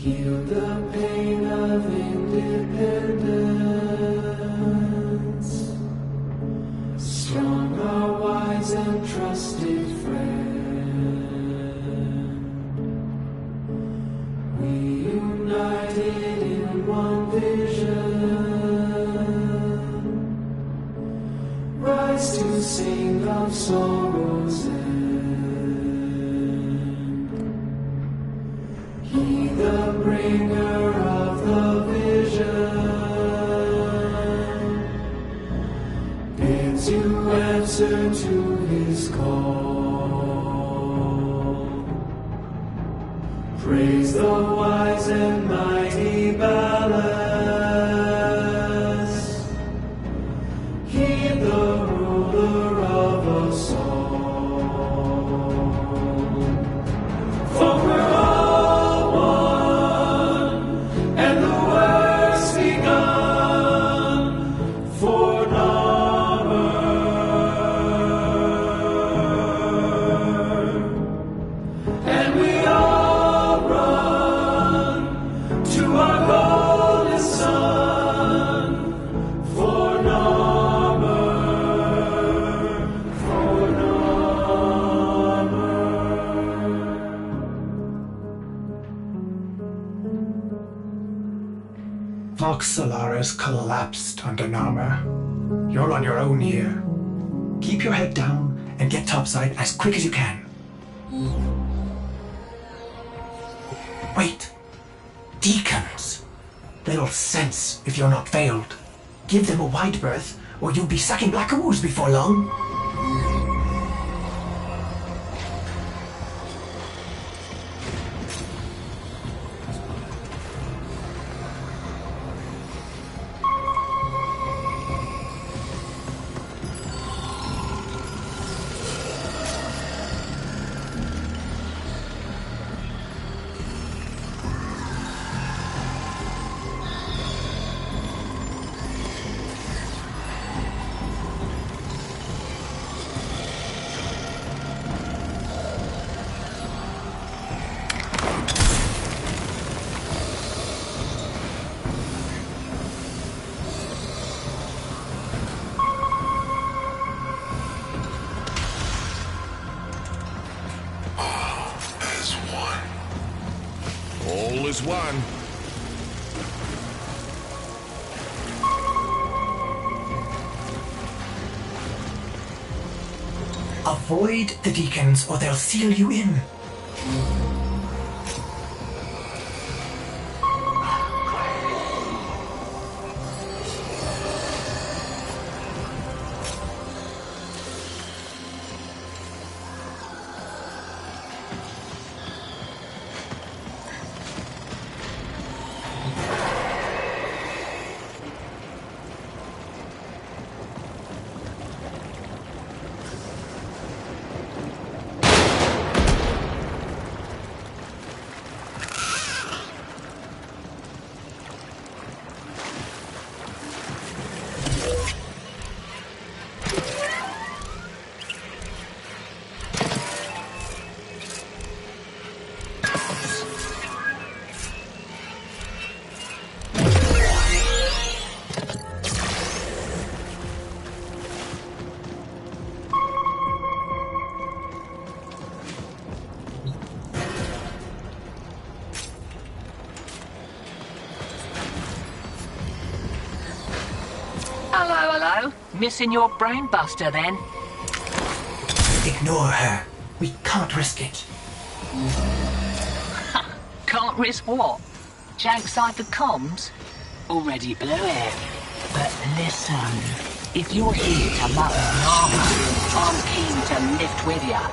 Heal the pain of independence. Strong, our wise and trusted friend. We united in one vision. sing of sorrow's end. He, the bringer of the vision, bids you answer to his call. Praise the wise and mighty ballast. Heed the ruler of us all. For we're all one, and the work's begun for Narmer. And we all run to our golden sun for Narmer, for Narmer. Vox Solaris collapsed under Narmer. You're on your own here. Keep your head down and get topside as quick as you can. Wait. Deacons. They'll sense if you're not veiled. Give them a wide berth, or you'll be sucking black ooze before long. All is one. Avoid the deacons or they'll seal you in. Hello. Missing your brain buster then? Ignore her. We can't risk it. Can't risk what? Jankside the comms? Already blew it. But listen, if you're here to muck Narmer, I'm keen to lift with ya.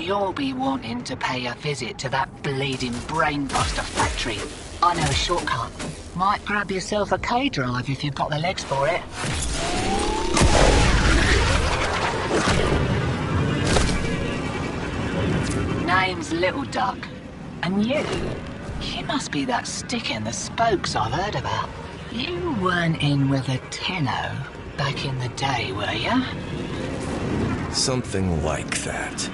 you'll be wanting to pay a visit to that bleeding brainbuster factory. I know a shortcut. Might grab yourself a K-drive if you've got the legs for it. Name's Little Duck. And you must be that stick in the spokes I've heard about. You weren't in with a Tenno back in the day, were you? Something like that.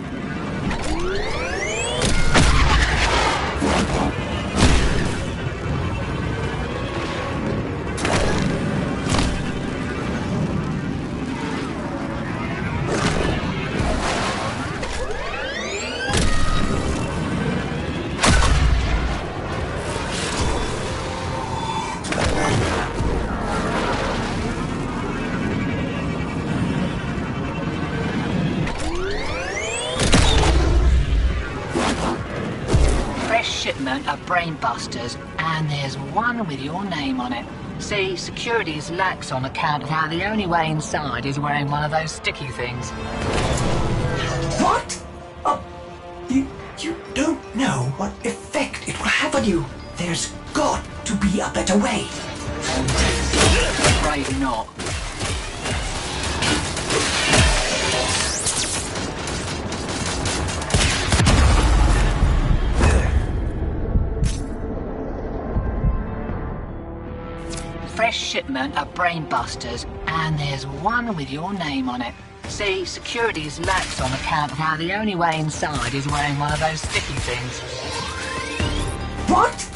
Shipment of brainbusters, and there's one with your name on it. See, security's lax on account of how the only way inside is wearing one of those sticky things. What? You don't know what effect it will have on you. There's got to be a better way. Afraid not. Fresh shipment of brainbusters, and there's one with your name on it. See, security's lax on account of how the only way inside is wearing one of those sticky things. What?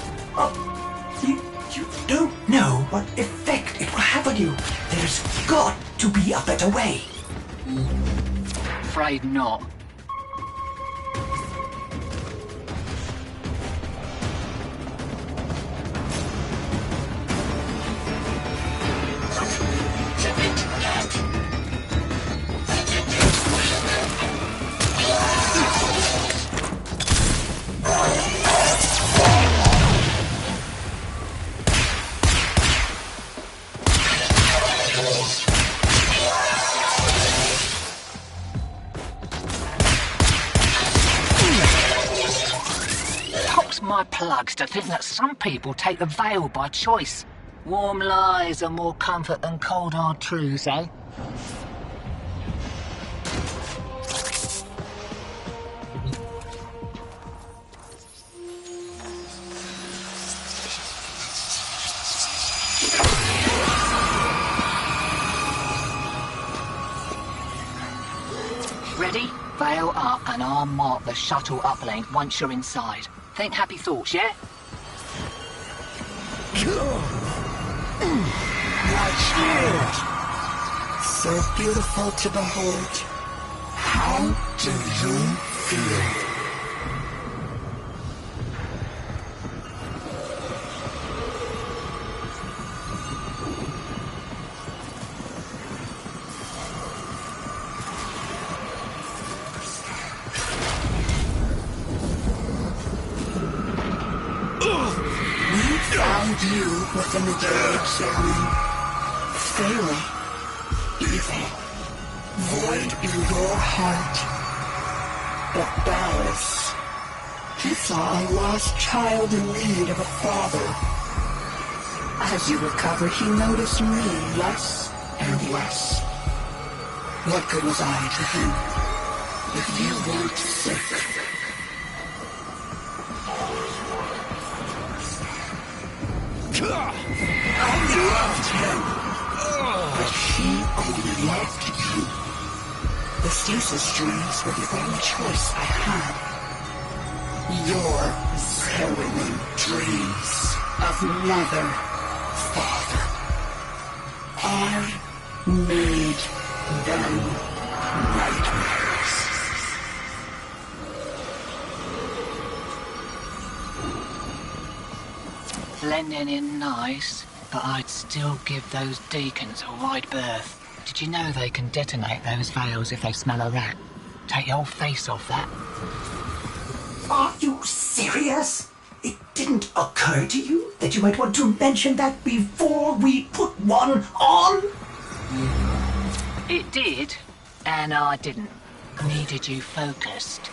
You don't know what effect it will have on you. There's got to be a better way. Afraid not. My plugs to think that some people take the veil by choice. Warm lies are more comfort than cold hard truths, eh? Ready? Veil up and I'll mark the shuttle uplink once you're inside. Think happy thoughts, yeah? So beautiful to behold. How do you feel? Found you within the cage zone. Failing. Evil. Void in your heart. But Dallas, he saw a lost child in need of a father. As you recover, he noticed me less and less. What good was I to him if you weren't sick? I loved him, but he only loved you. The stasis dreams were the only choice I had. Your harrowing dreams of mother, father. I made them nightmares. Blending in nice, but I'd still give those deacons a wide berth. Did you know they can detonate those veils if they smell a rat? Take your face off that. Are you serious? It didn't occur to you that you might want to mention that before we put one on? It did, and I didn't. Needed you focused.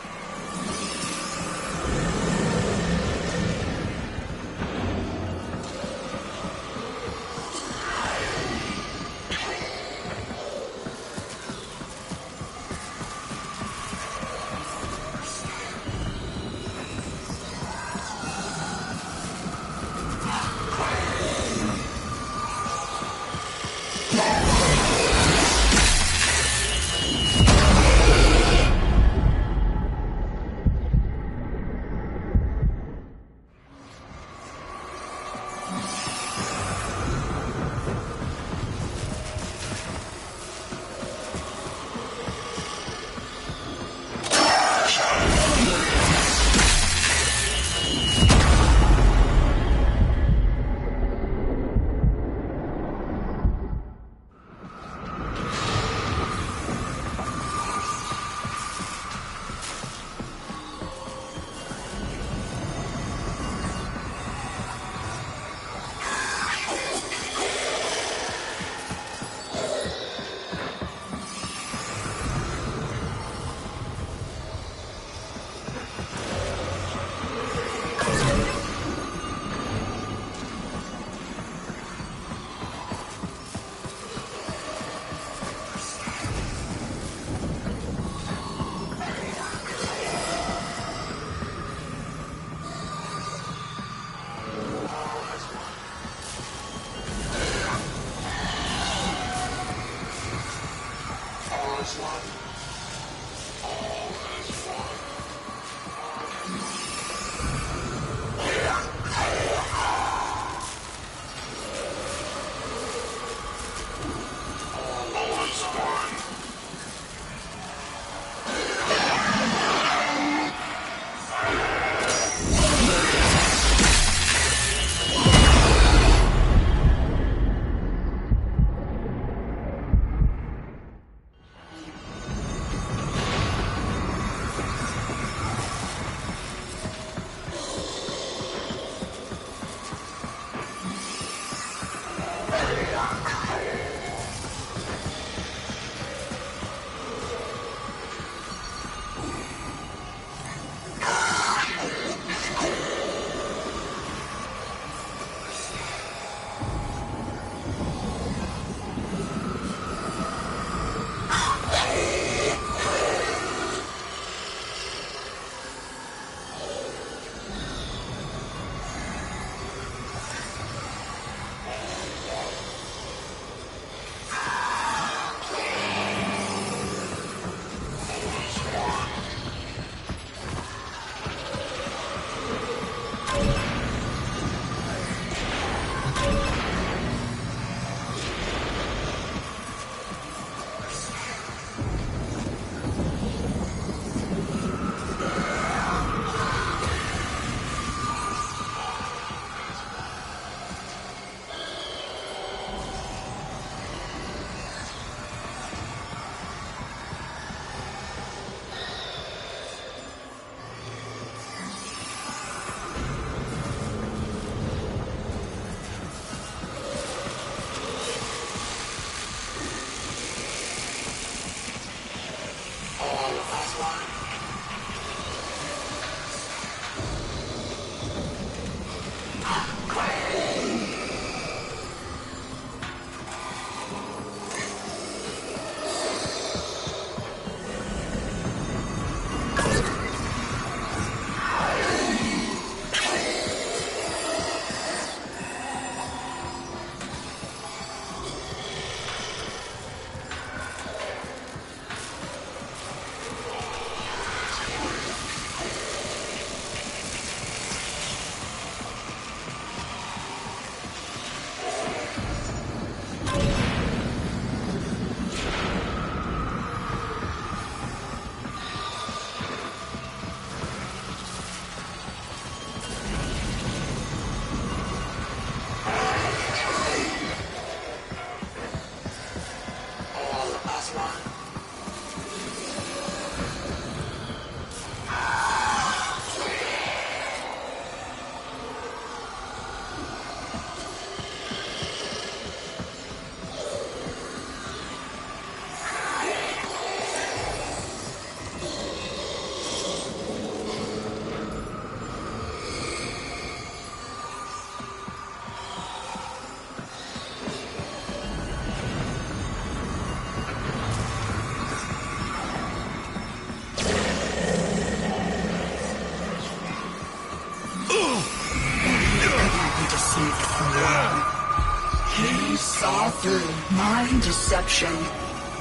He saw through my deception,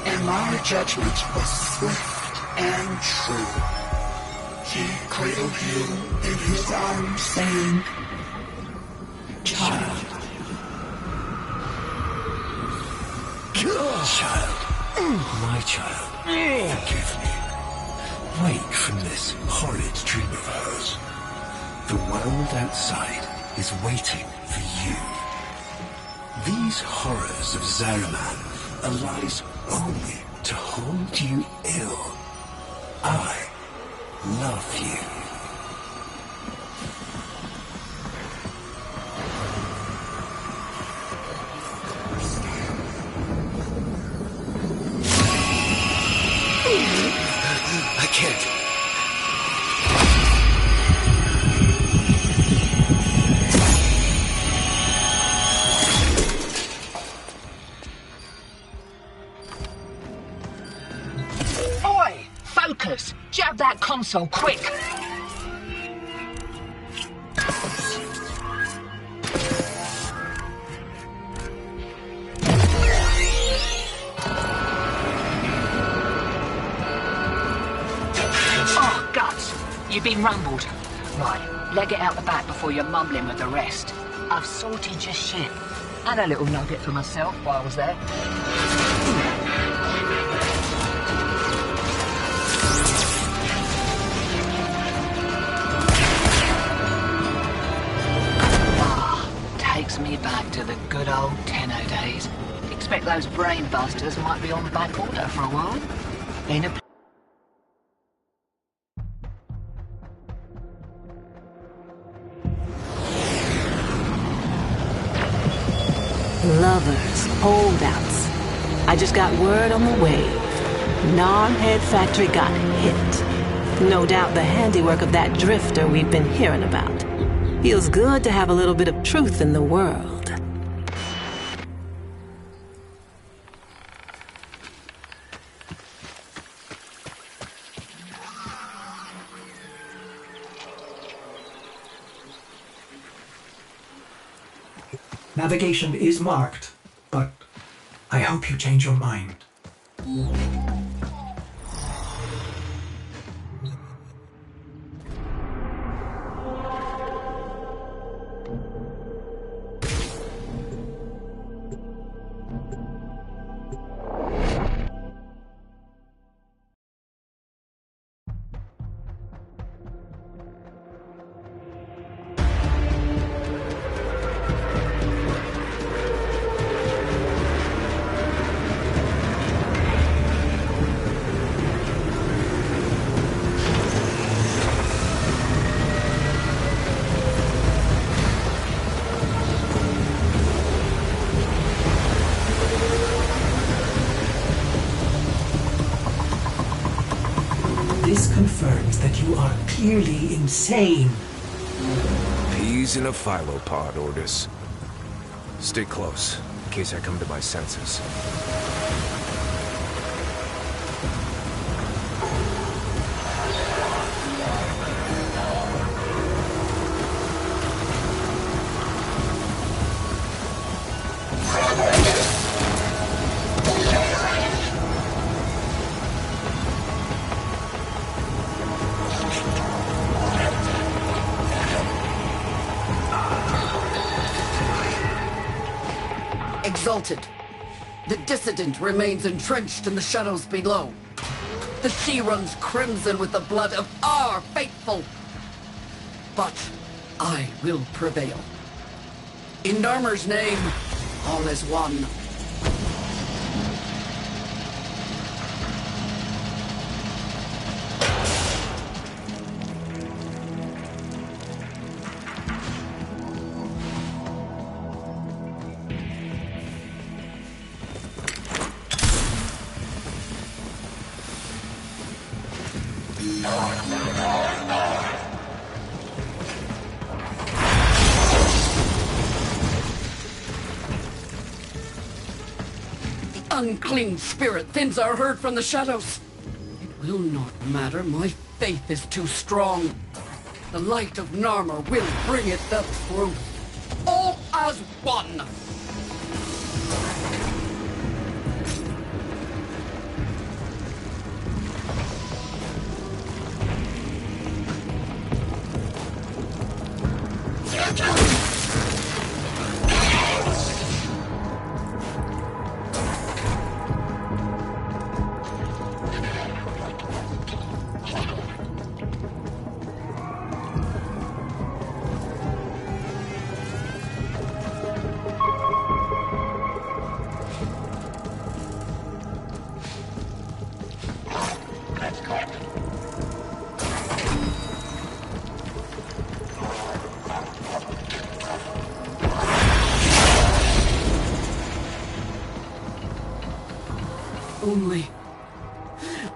and my judgment was swift and true. He cradled you in his arms, saying, "Child." Child. My child. Forgive me. Wake from this horrid dream of hers. The world outside is waiting for you. These horrors of Zariman arise only to hold you ill. I love you. I can't. Oi! Focus! Jab that console, quick! Oh, guts! You've been rumbled. Right, leg it out the back before you're mumbling with the rest. I've sorted your shit. And a little nugget for myself while I was there. Takes me back to the good old Tenno days. Expect those brain busters might be on back order for a while. In a Lovers, holdouts. I just got word on the wave. Narmhead Factory got hit. No doubt the handiwork of that drifter we've been hearing about. Feels good to have a little bit of truth in the world. Navigation is marked, but I hope you change your mind. This confirms that you are clearly insane. Peas in a phylopod, Ordis. Stay close, in case I come to my senses. Exalted. The dissident remains entrenched in the shadows below. The sea runs crimson with the blood of our faithful. But I will prevail. In Narmer's name, all is one. Unclean spirit thins our herd from the shadows. It will not matter. My faith is too strong. The light of Narmer will bring it the truth. All as one.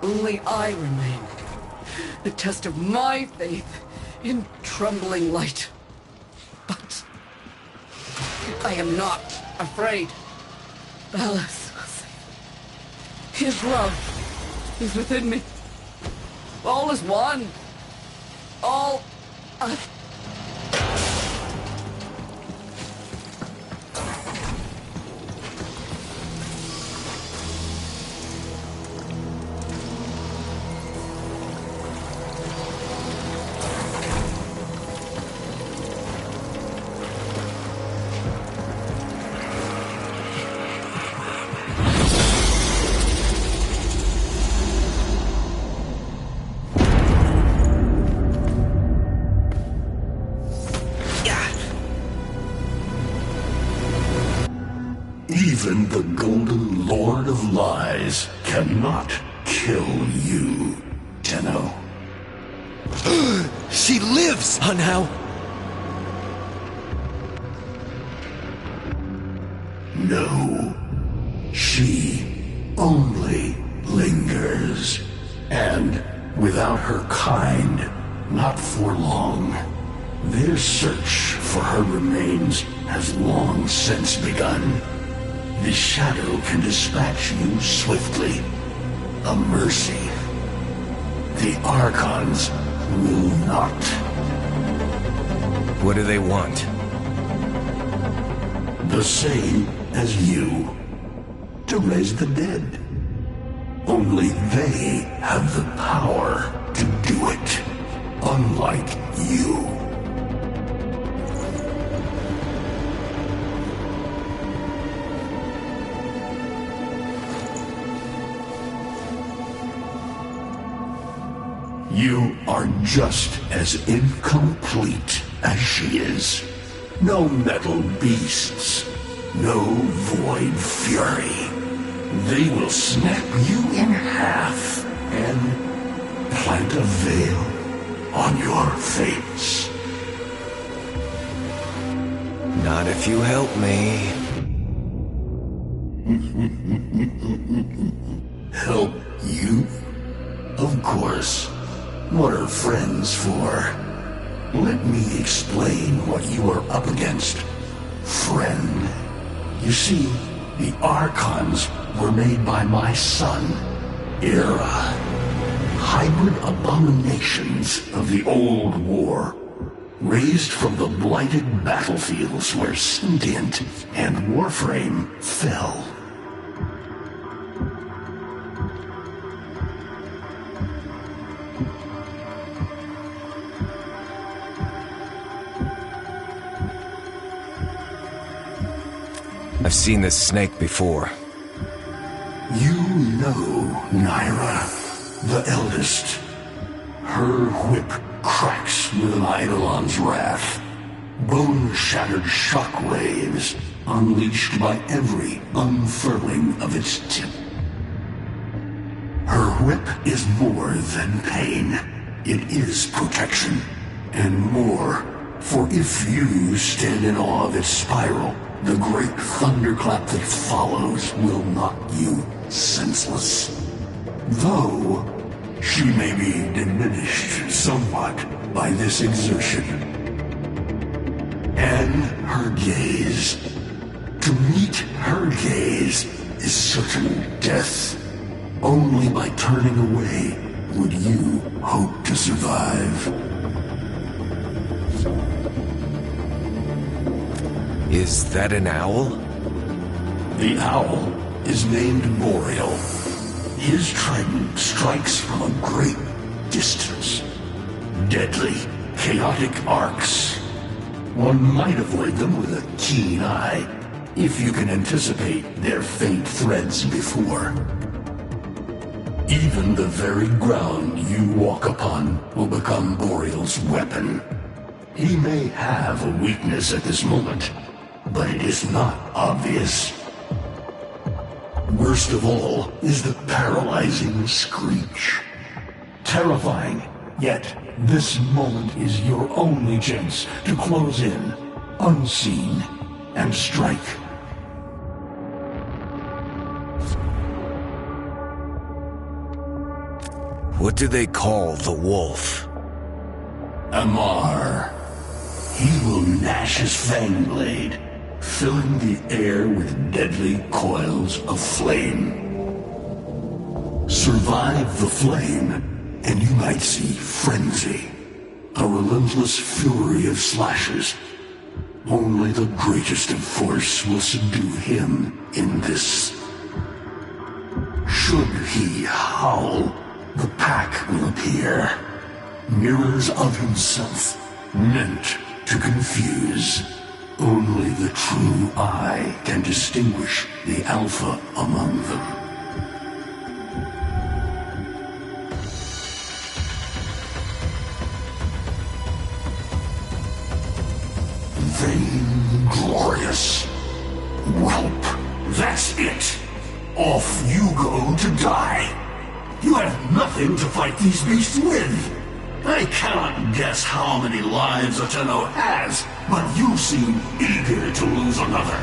Only I remain. The test of my faith in trembling light. But I am not afraid. Ballas, his love is within me. All is one. All Even the Golden Lord of Lies cannot kill you, Tenno. She lives, Hunhow! No. She only lingers. And without her kind, not for long. Their search for her remains has long since begun. The Shadow can dispatch you swiftly. A mercy. The Archons will not. What do they want? The same as you. To raise the dead. Only they have the power to do it. Unlike you. You are just as incomplete as she is. No metal beasts, no void fury. They will snap you in half and plant a veil on your face. Not if you help me. Help you? Of course. What are friends for? Let me explain what you are up against, friend. You see, the Archons were made by my son, Era. Hybrid abominations of the old war, raised from the blighted battlefields where Sentient and Warframe fell. I've seen this snake before. You know Naira, the eldest. Her whip cracks with an Eidolon's wrath. Bone-shattered shockwaves unleashed by every unfurling of its tip. Her whip is more than pain. It is protection. And more, for if you stand in awe of its spiral, the great thunderclap that follows will knock you senseless. Though, she may be diminished somewhat by this exertion. And her gaze. To meet her gaze is certain death. Only by turning away would you hope to survive. Is that an owl? The owl is named Boreal. His trident strikes from a great distance. Deadly, chaotic arcs. One might avoid them with a keen eye, if you can anticipate their faint threads before. Even the very ground you walk upon will become Boreal's weapon. He may have a weakness at this moment, but it is not obvious. Worst of all is the paralyzing screech. Terrifying, yet this moment is your only chance to close in, unseen, and strike. What do they call the wolf? Amar. He will gnash his fang blade, filling the air with deadly coils of flame. Survive the flame, and you might see frenzy, a relentless fury of slashes. Only the greatest of force will subdue him in this. Should he howl, the pack will appear. Mirrors of himself, meant to confuse. Only the true eye can distinguish the alpha among them. Vainglorious. Whelp, that's it. Off you go to die. You have nothing to fight these beasts with. I cannot guess how many lives Ateno has, but you seem eager to lose another.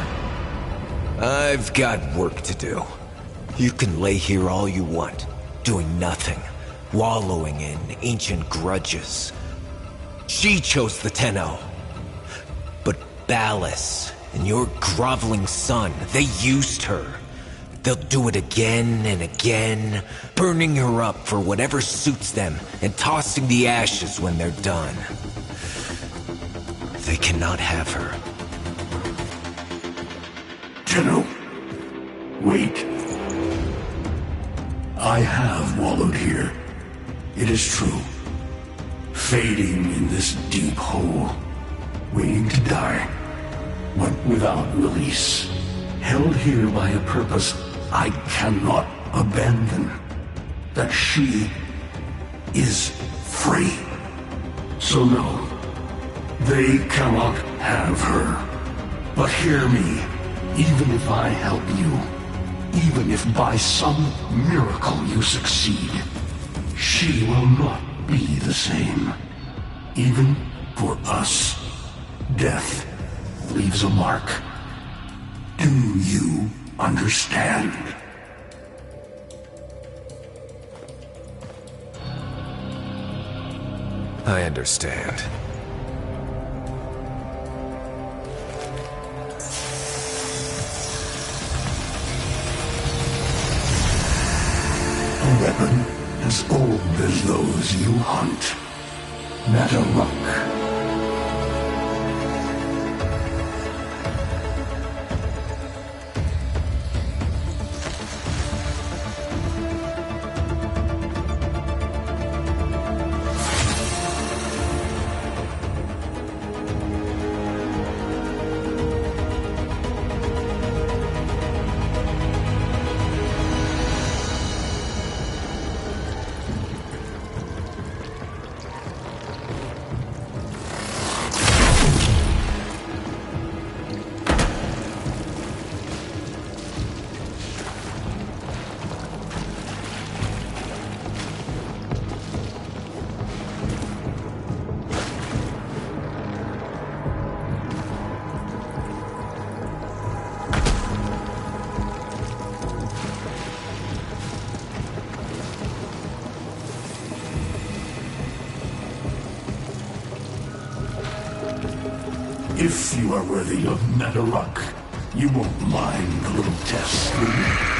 I've got work to do. You can lay here all you want, doing nothing, wallowing in ancient grudges. She chose the Tenno. But Ballas and your groveling son, they used her. They'll do it again and again, burning her up for whatever suits them and tossing the ashes when they're done. They cannot have her. Tenno, wait. I have wallowed here. It is true. Fading in this deep hole, waiting to die, but without release. Held here by a purpose I cannot abandon. That she is free. So no, they cannot have her. But hear me, even if I help you, even if by some miracle you succeed, she will not be the same. Even for us, death leaves a mark. Do you understand? I understand. A weapon as old as those you hunt. Mataruk. If you are worthy of Mataruk, you won't mind the little test, will you?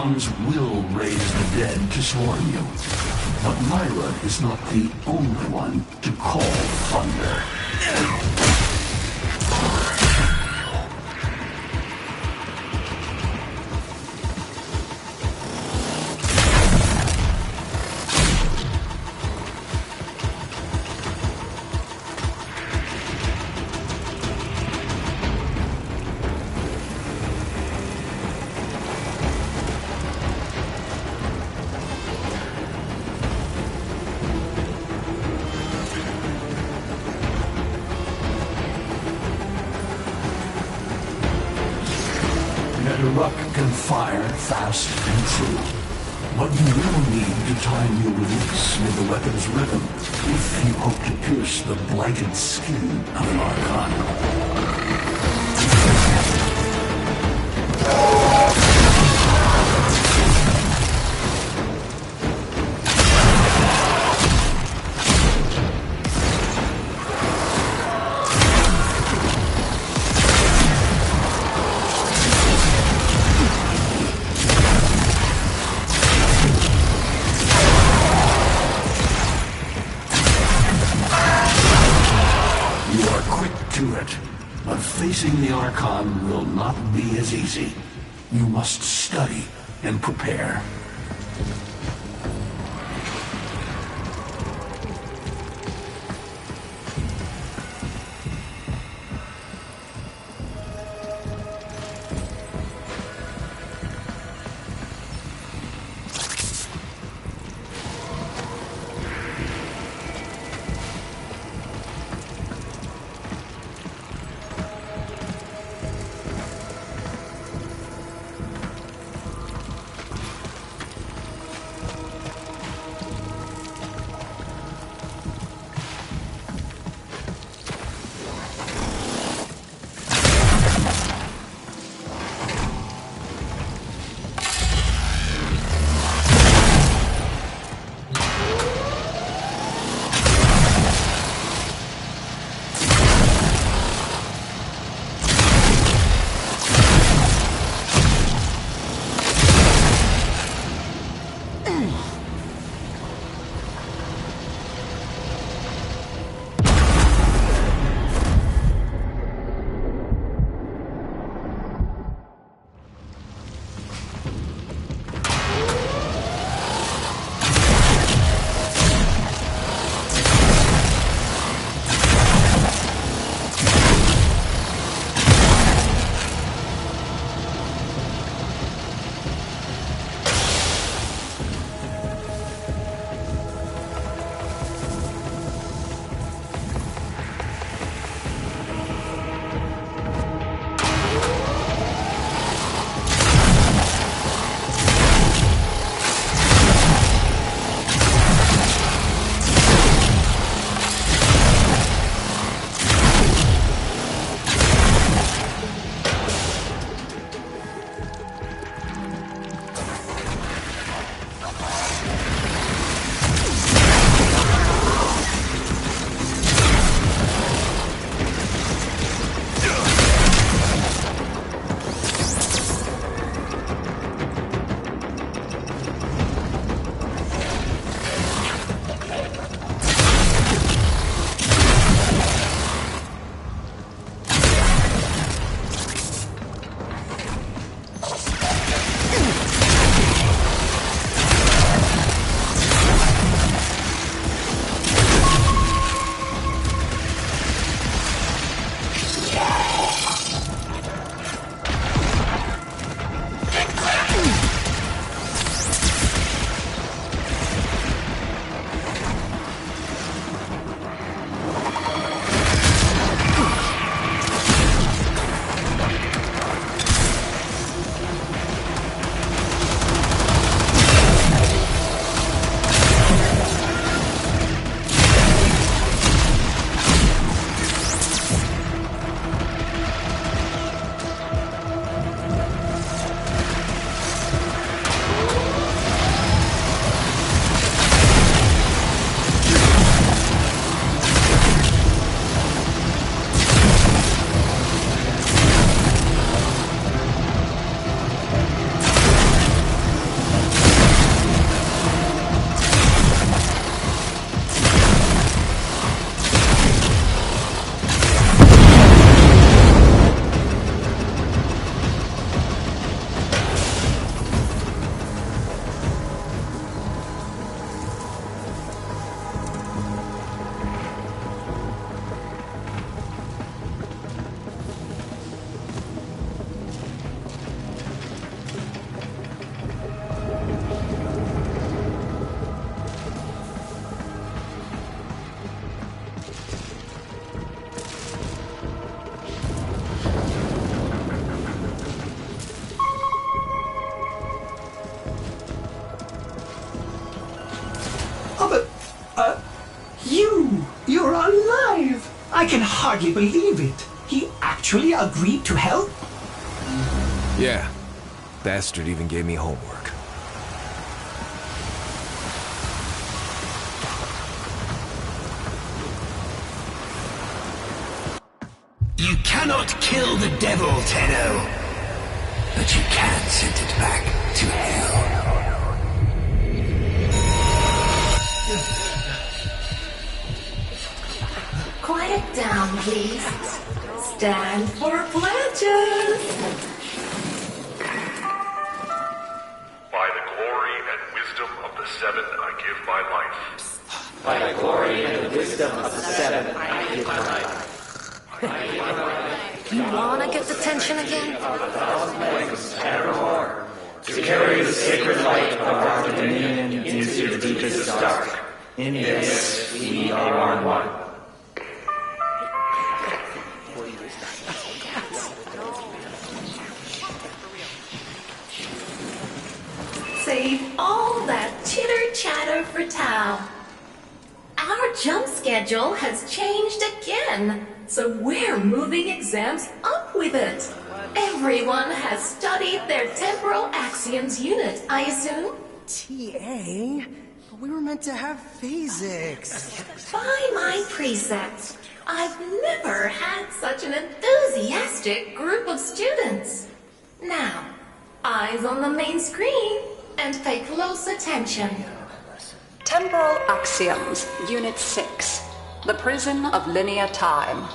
Archons will raise the dead to swarm you. But Myra is not the only one to call thunder. Rock can fire fast and true, but you will need to time your release with the weapon's rhythm if you hope to pierce the blighted skin of an Archon. But facing the Archon will not be as easy. You must study and prepare. I can hardly believe it. He actually agreed to help? Yeah. Bastard even gave me homework. You cannot kill the devil, Tenno. But you can send it back to hell. Quiet down, please. Stand for pledges. By the glory and wisdom of the Seven, I give my life. By the glory and the wisdom of the Seven, I give my life. You wanna get the tension again? To carry the sacred light of our dominion into the deepest dark. In this, we are one. Save all that chitter-chatter for Tao. Our jump schedule has changed again, so we're moving exams up with it. Everyone has studied their temporal axioms unit, I assume? TA? We were meant to have physics. By my precepts, I've never had such an enthusiastic group of students. Now, eyes on the main screen and pay close attention. Temporal Axioms, Unit 6. The Prison of Linear Time.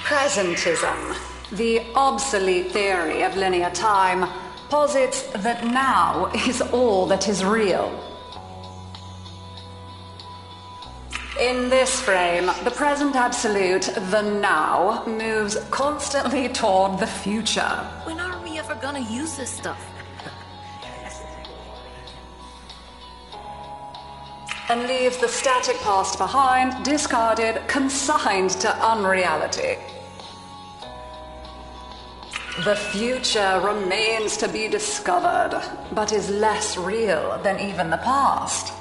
Presentism, the obsolete theory of linear time, posits that now is all that is real. In this frame, the present absolute, the now, moves constantly toward the future. When are we ever gonna use this stuff? And leaves the static past behind, discarded, consigned to unreality. The future remains to be discovered, but is less real than even the past.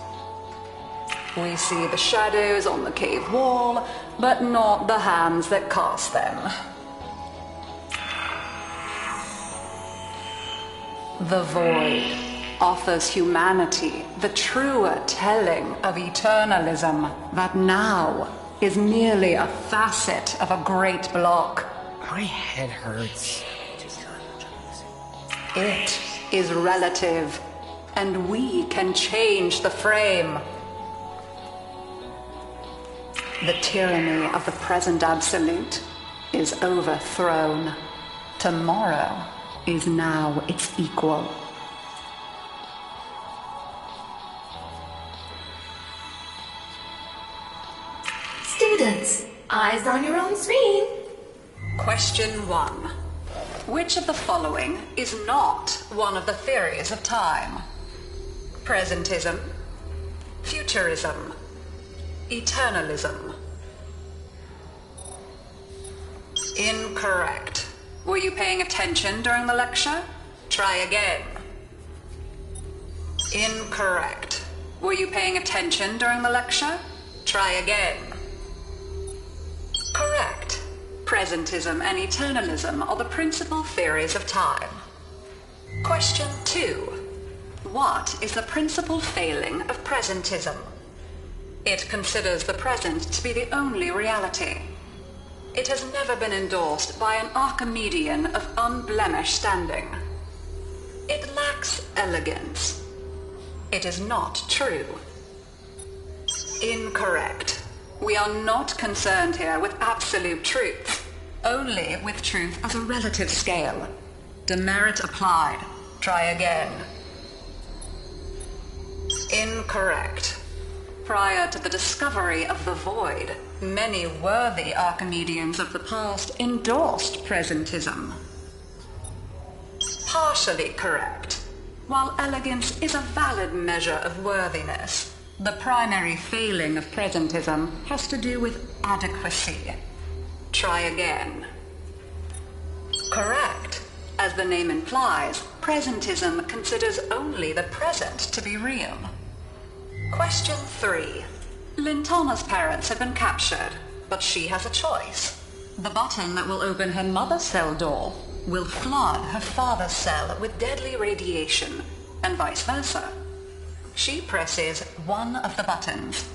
We see the shadows on the cave wall, but not the hands that cast them. The void offers humanity the truer telling of eternalism, that now is merely a facet of a great block. My head hurts. It is relative, and we can change the frame. The tyranny of the present absolute is overthrown. Tomorrow is now its equal. Students, eyes on your own screen. Question 1. Which of the following is not one of the theories of time? Presentism, futurism, eternalism. Incorrect. Were you paying attention during the lecture? Try again. Incorrect. Were you paying attention during the lecture? Try again. Correct. Presentism and eternalism are the principal theories of time. Question 2. What is the principal failing of presentism? It considers the present to be the only reality. It has never been endorsed by an Archimedean of unblemished standing. It lacks elegance. It is not true. Incorrect. We are not concerned here with absolute truth, only with truth as a relative scale. Demerit applied. Try again. Incorrect. Prior to the discovery of the void, many worthy Archimedeans of the past endorsed presentism. Partially correct. While elegance is a valid measure of worthiness, the primary failing of presentism has to do with adequacy. Try again. Correct. As the name implies, presentism considers only the present to be real. Question 3. Lintana's parents have been captured, but she has a choice. The button that will open her mother's cell door will flood her father's cell with deadly radiation, and vice versa. She presses one of the buttons.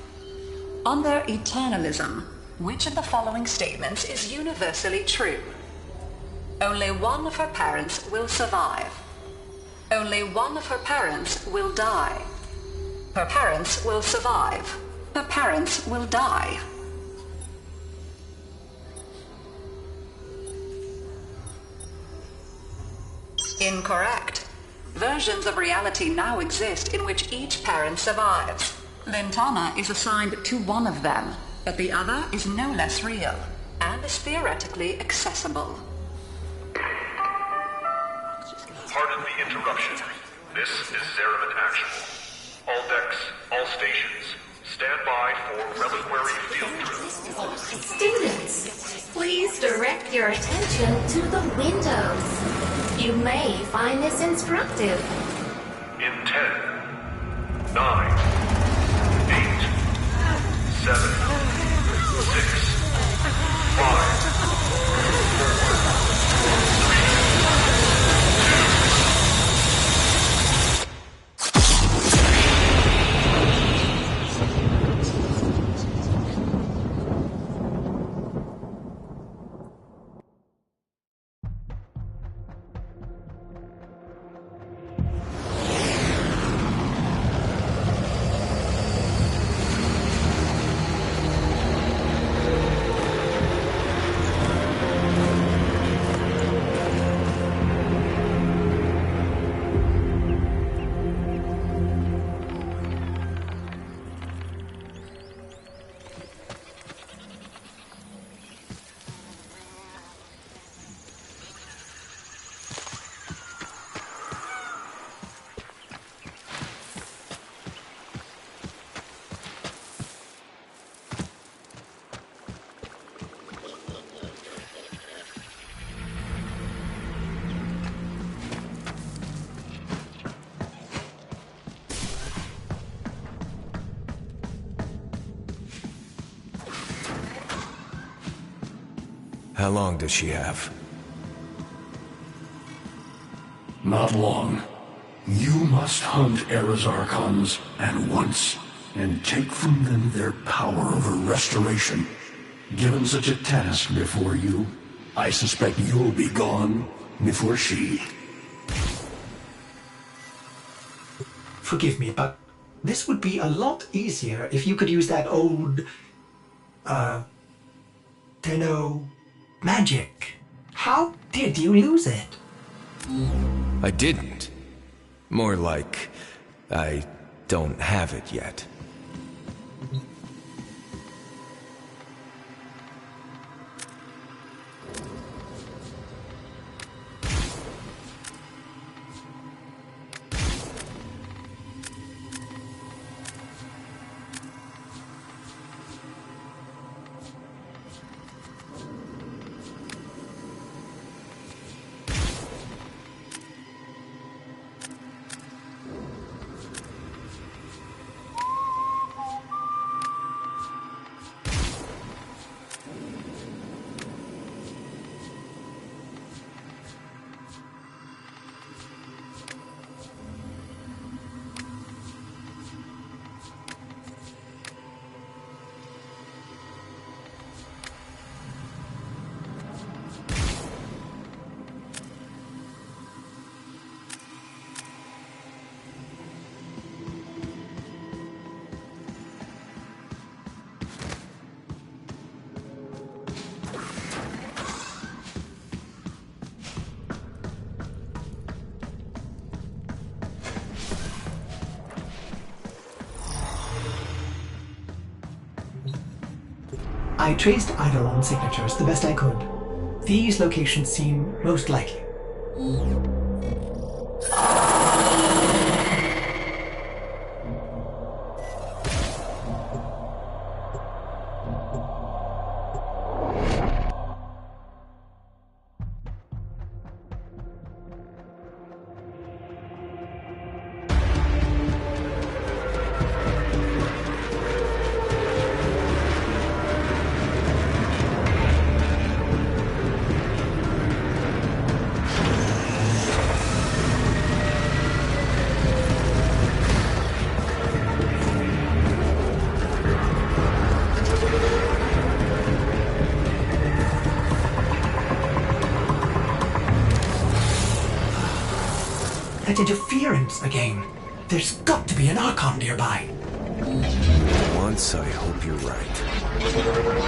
Under eternalism, which of the following statements is universally true? Only one of her parents will survive. Only one of her parents will die. Her parents will survive. Her parents will die. Incorrect. Versions of reality now exist in which each parent survives. Lintana is assigned to one of them, but the other is no less real, and is theoretically accessible. Pardon the interruption. This is Zeraman Actual. All decks, all stations, stand by for reliquary field drill. Students, please direct your attention to the windows. You may find this instructive. In 10, 9, 8, 7, 6, 5, 'How long does she have? Not long. You must hunt Era's Archons at once, and take from them their power over restoration. Given such a task before you, I suspect you'll be gone before she. Forgive me, but this would be a lot easier if you could use that old, Tenno magic. How did you lose it? I didn't. More like, I don't have it yet. I traced Eidolon signatures the best I could. These locations seem most likely. that interference again. There's got to be an Archon nearby. Once I hope you're right.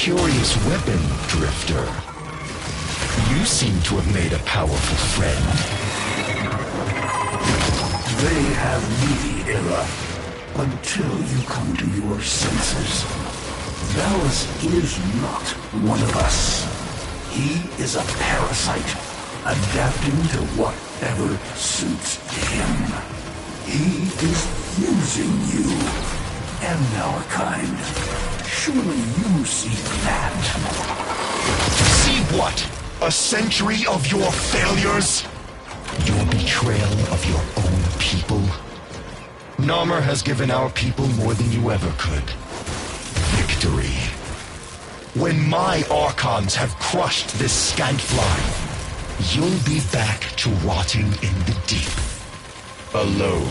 Curious weapon, Drifter. You seem to have made a powerful friend. They have me, Ella, until you come to your senses. Dallas is not one of us. He is a parasite, adapting to whatever suits him. He is using you and our kind. Surely you see that. See what? A century of your failures? Your betrayal of your own people? Narmer has given our people more than you ever could. Victory. When my Archons have crushed this scantfly, you'll be back to rotting in the deep. Alone.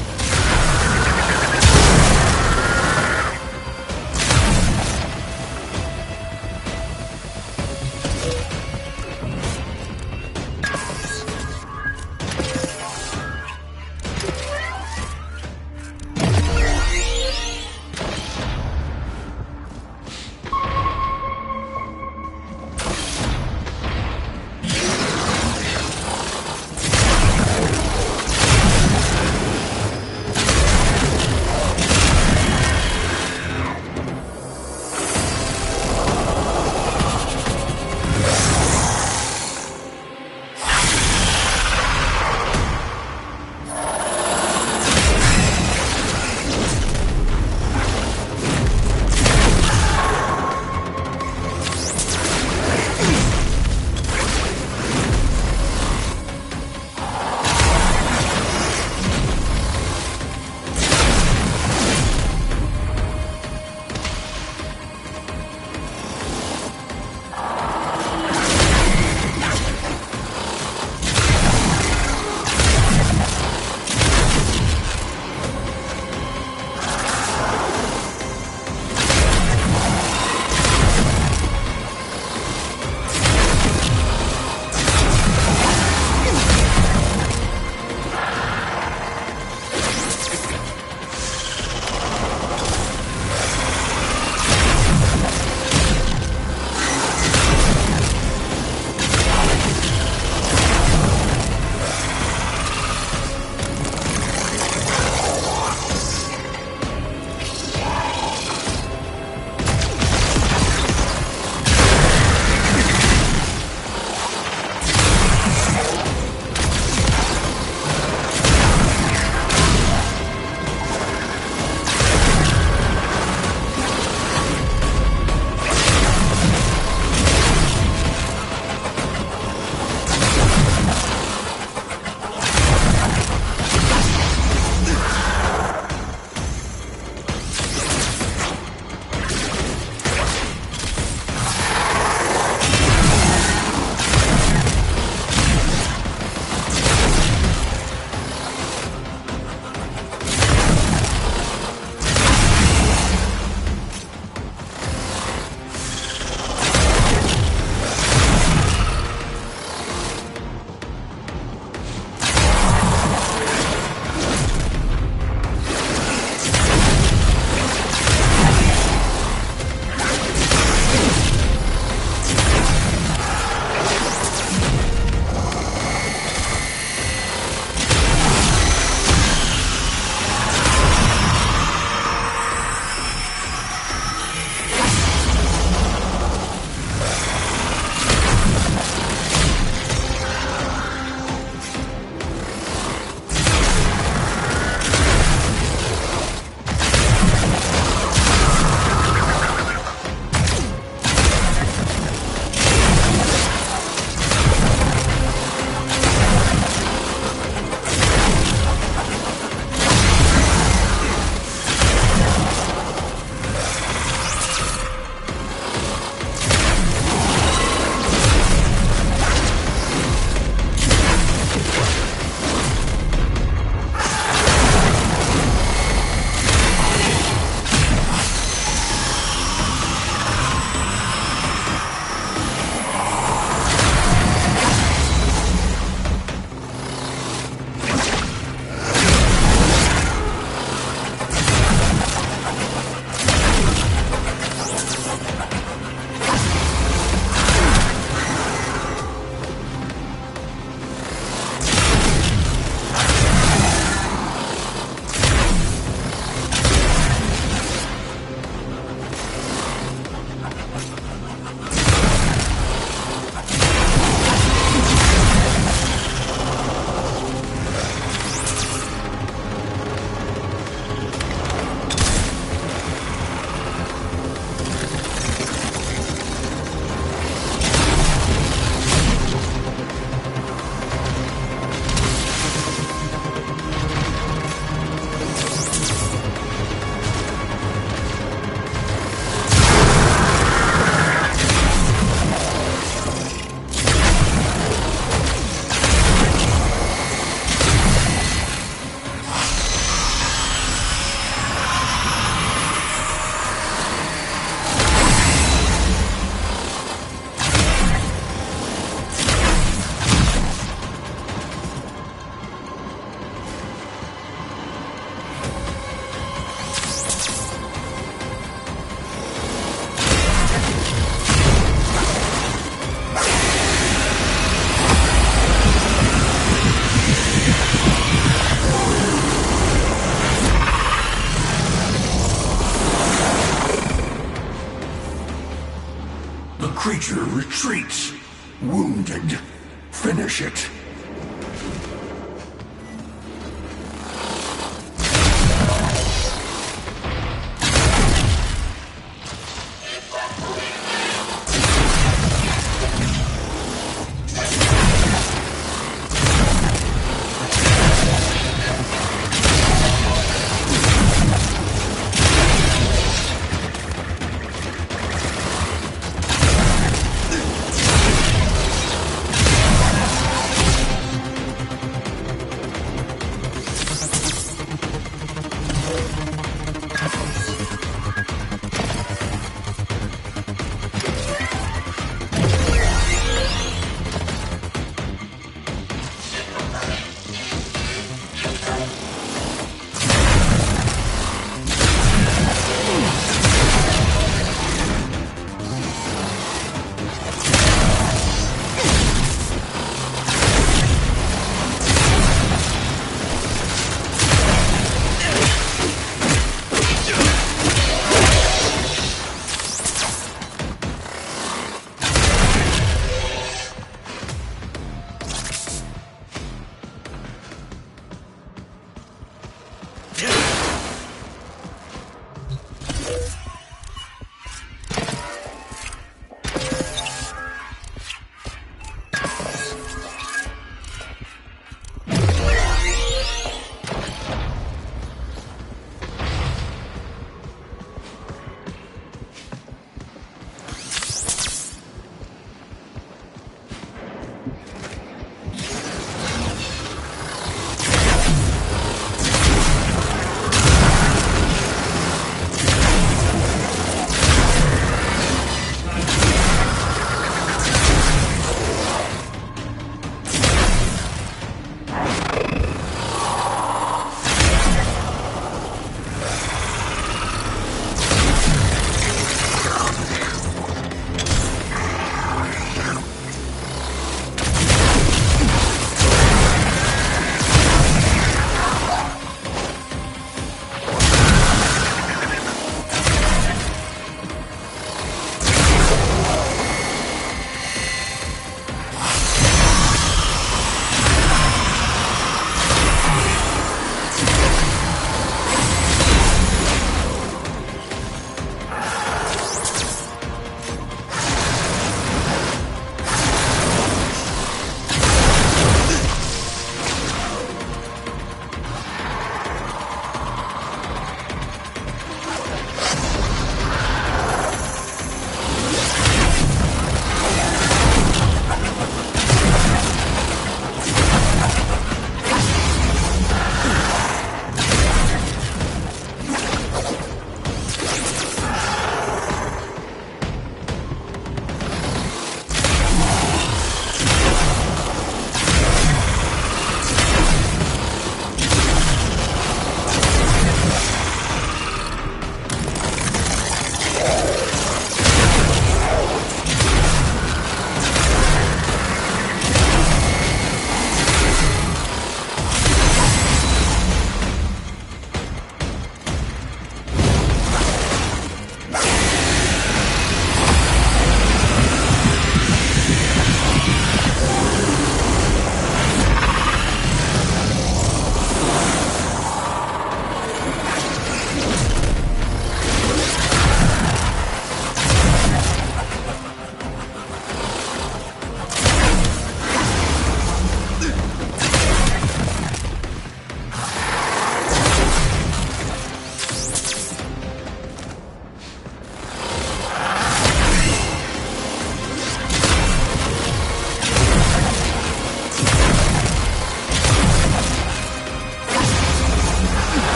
creature retreats, wounded. Finish it.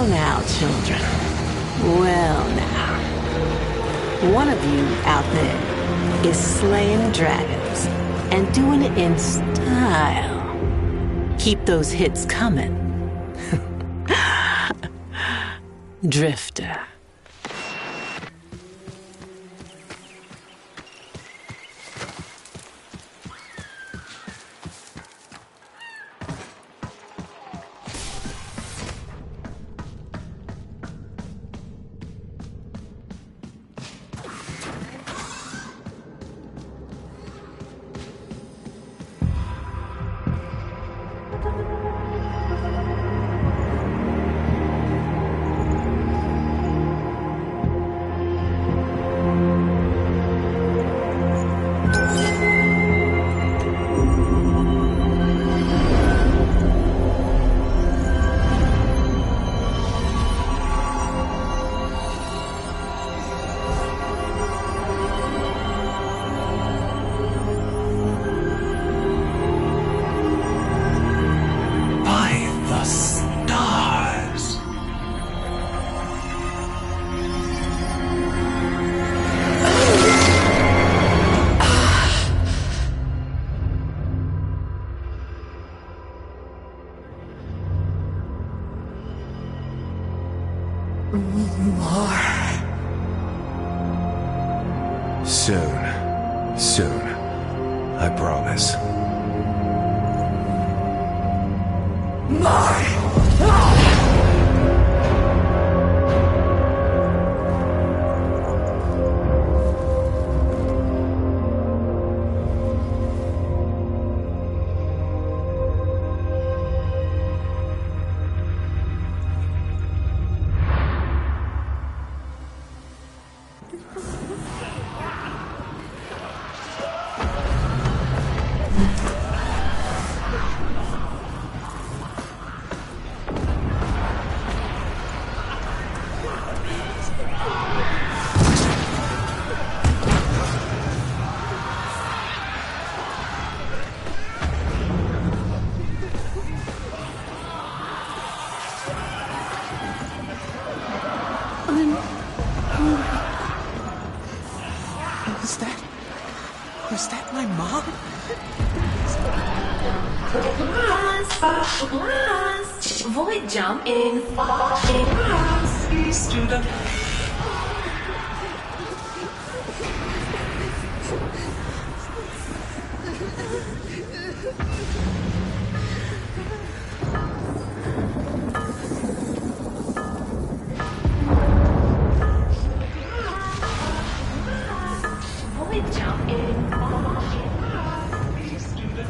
Well now, children. Well now. One of you out there is slaying dragons and doing it in style. Keep those hits coming. Drifter. Soon. I promise. Was that my mom? Void jump in 5 student. Void jump in 5 student.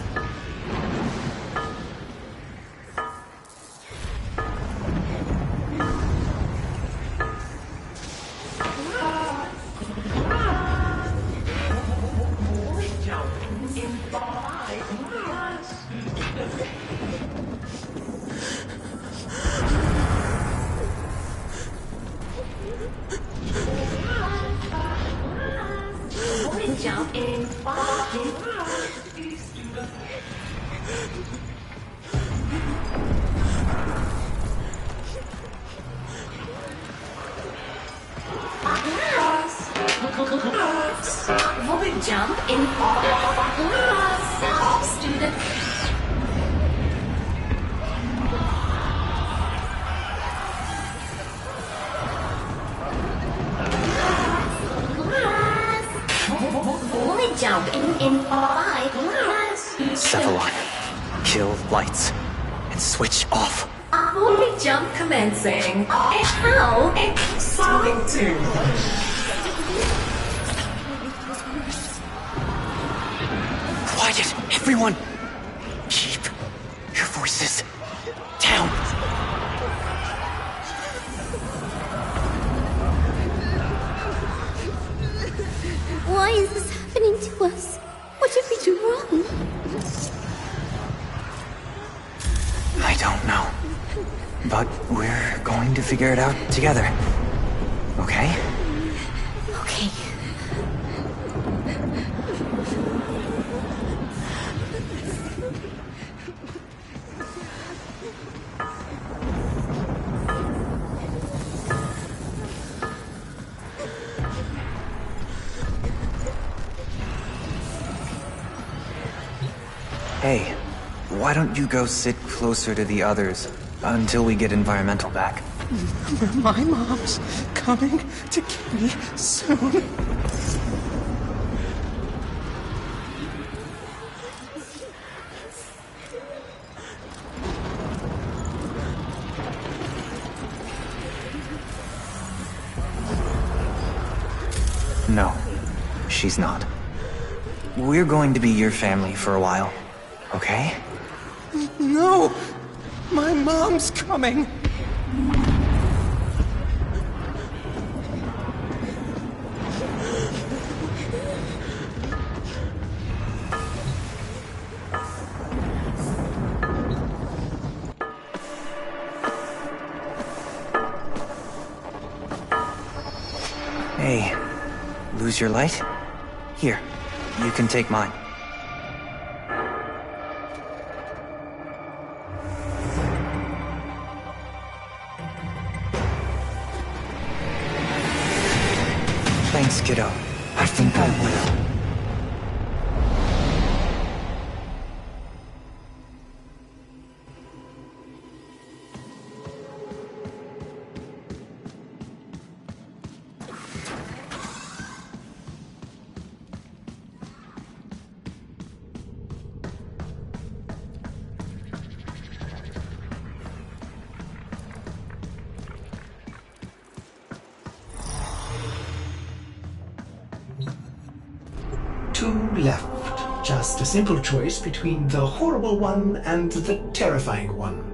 Jump in 5 Void jump in 5 student. Jump in 5 Cephalon, kill lights and switch off. Void jump commencing. How exciting! Quiet, everyone! Keep your voices down. Why is this happening to us? What did we do wrong? I don't know. But we're going to figure it out together. Okay? Okay. Hey, why don't you go sit closer to the others until we get environmental back? My mom's coming to get me soon. No, she's not. We're going to be your family for a while, okay? No! My mom's coming! Hey, lose your light? Here, you can take mine. Thanks, kiddo. I think I will. Two left. Just a simple choice between the horrible one and the terrifying one.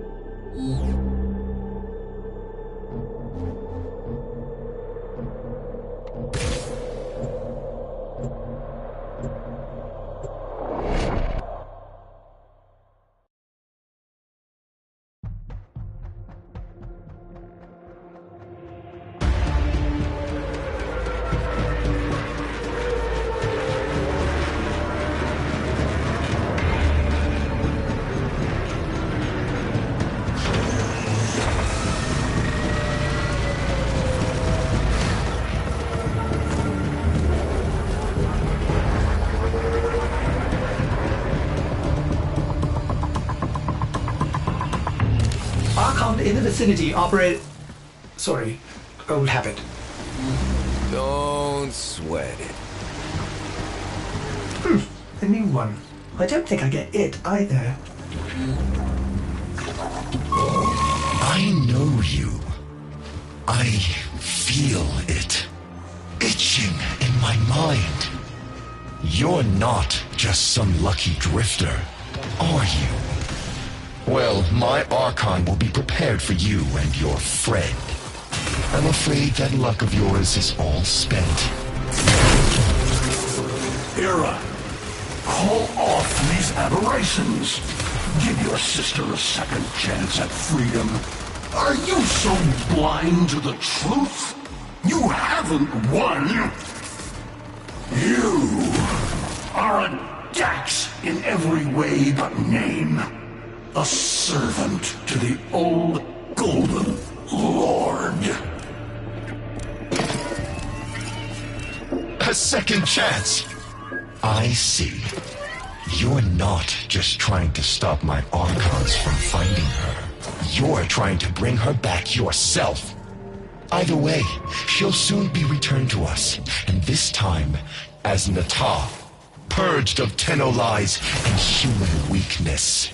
Archon in the vicinity operate... Sorry, old habit. Don't sweat it. A new one. I don't think I get it either. I know you. I feel it. Itching in my mind. You're not just some lucky drifter, are you? Well, my Archon will be prepared for you and your friend. I'm afraid that luck of yours is all spent. Hera, call off these aberrations. Give your sister a second chance at freedom. Are you so blind to the truth? You haven't won. You are a Dax in every way but name. A servant to the old Golden Lord. A second chance. I see. You're not just trying to stop my Archons from finding her. You're trying to bring her back yourself. Either way, she'll soon be returned to us, and this time as Nata, purged of Tenno lies and human weakness.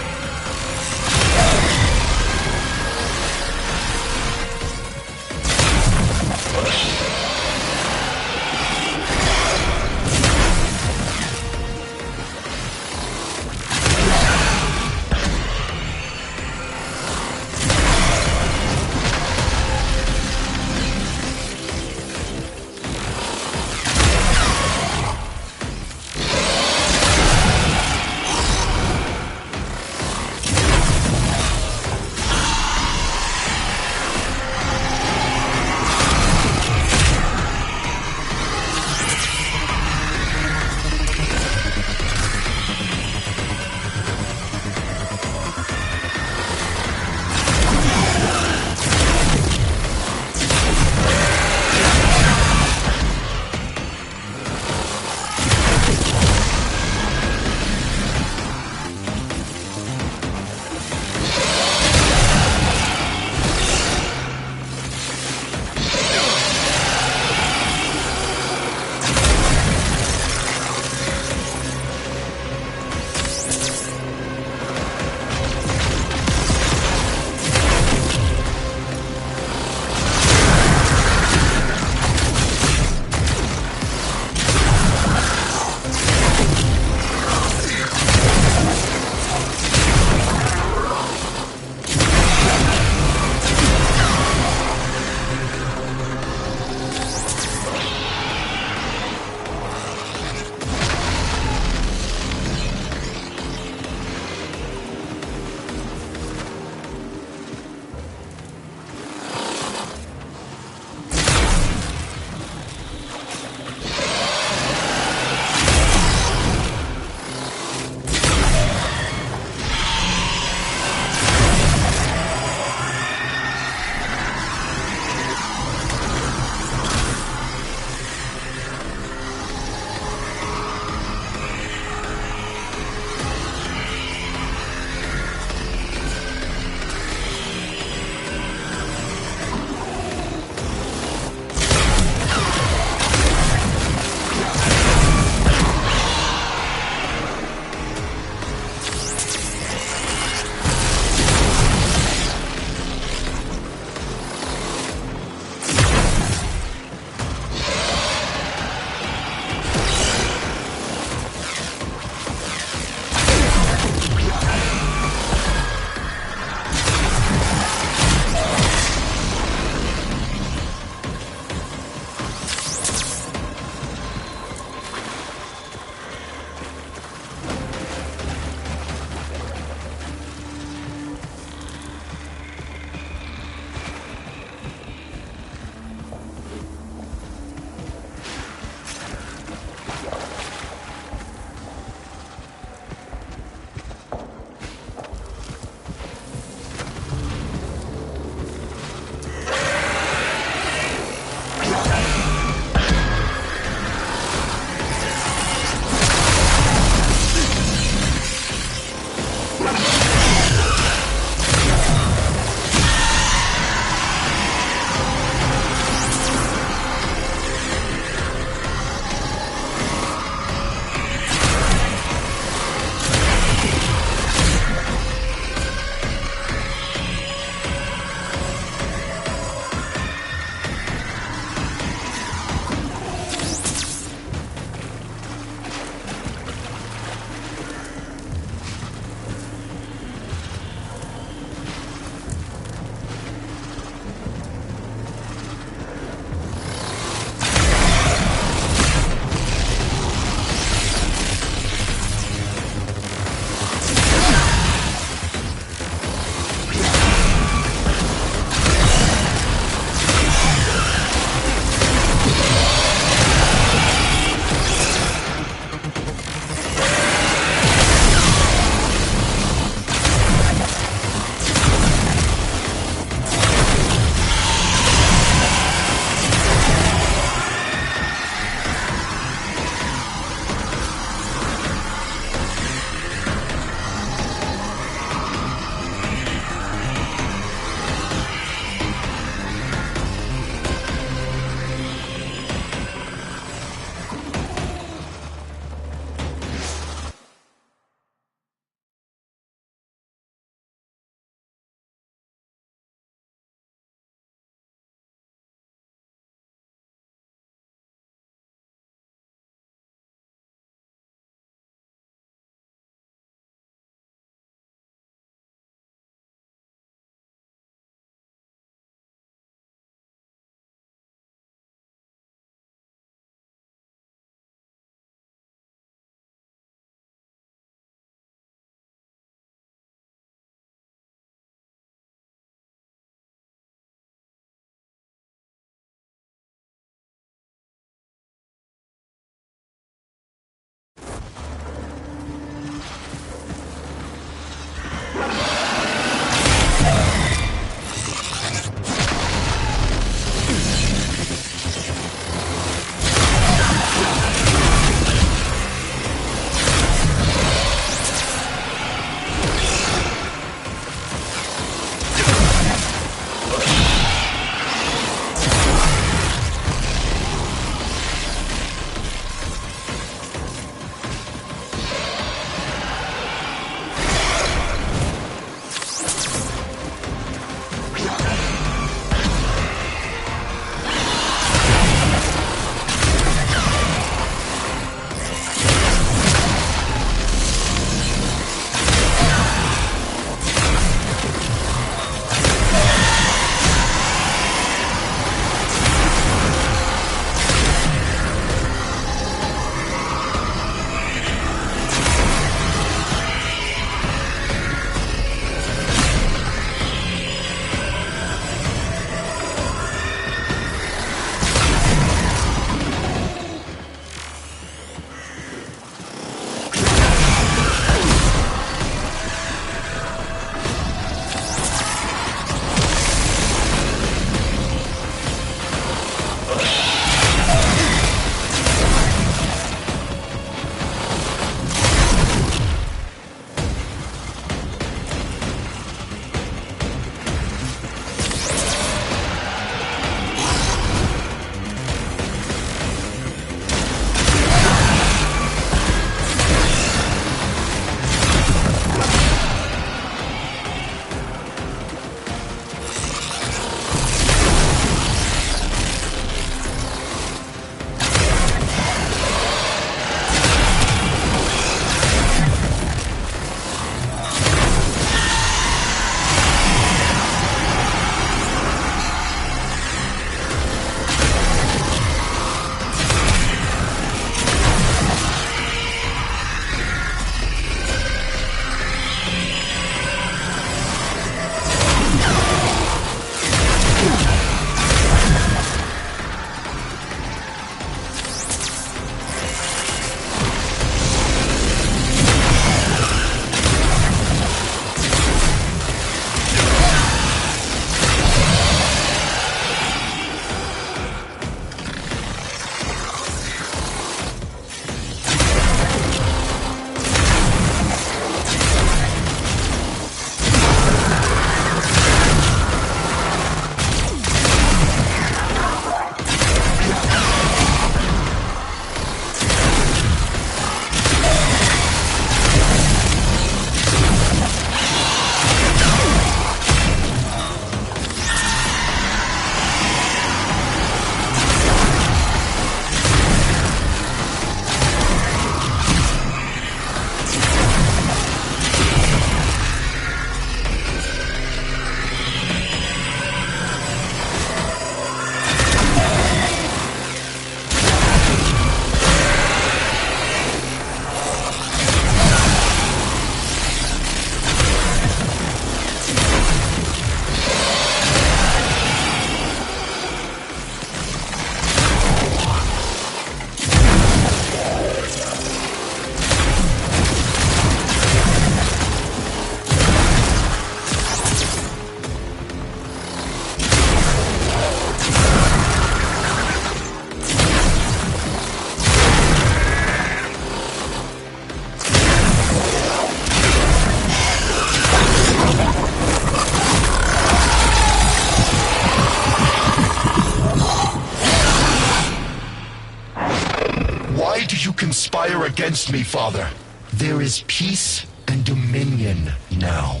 did you conspire against me, Father? There is peace and dominion now.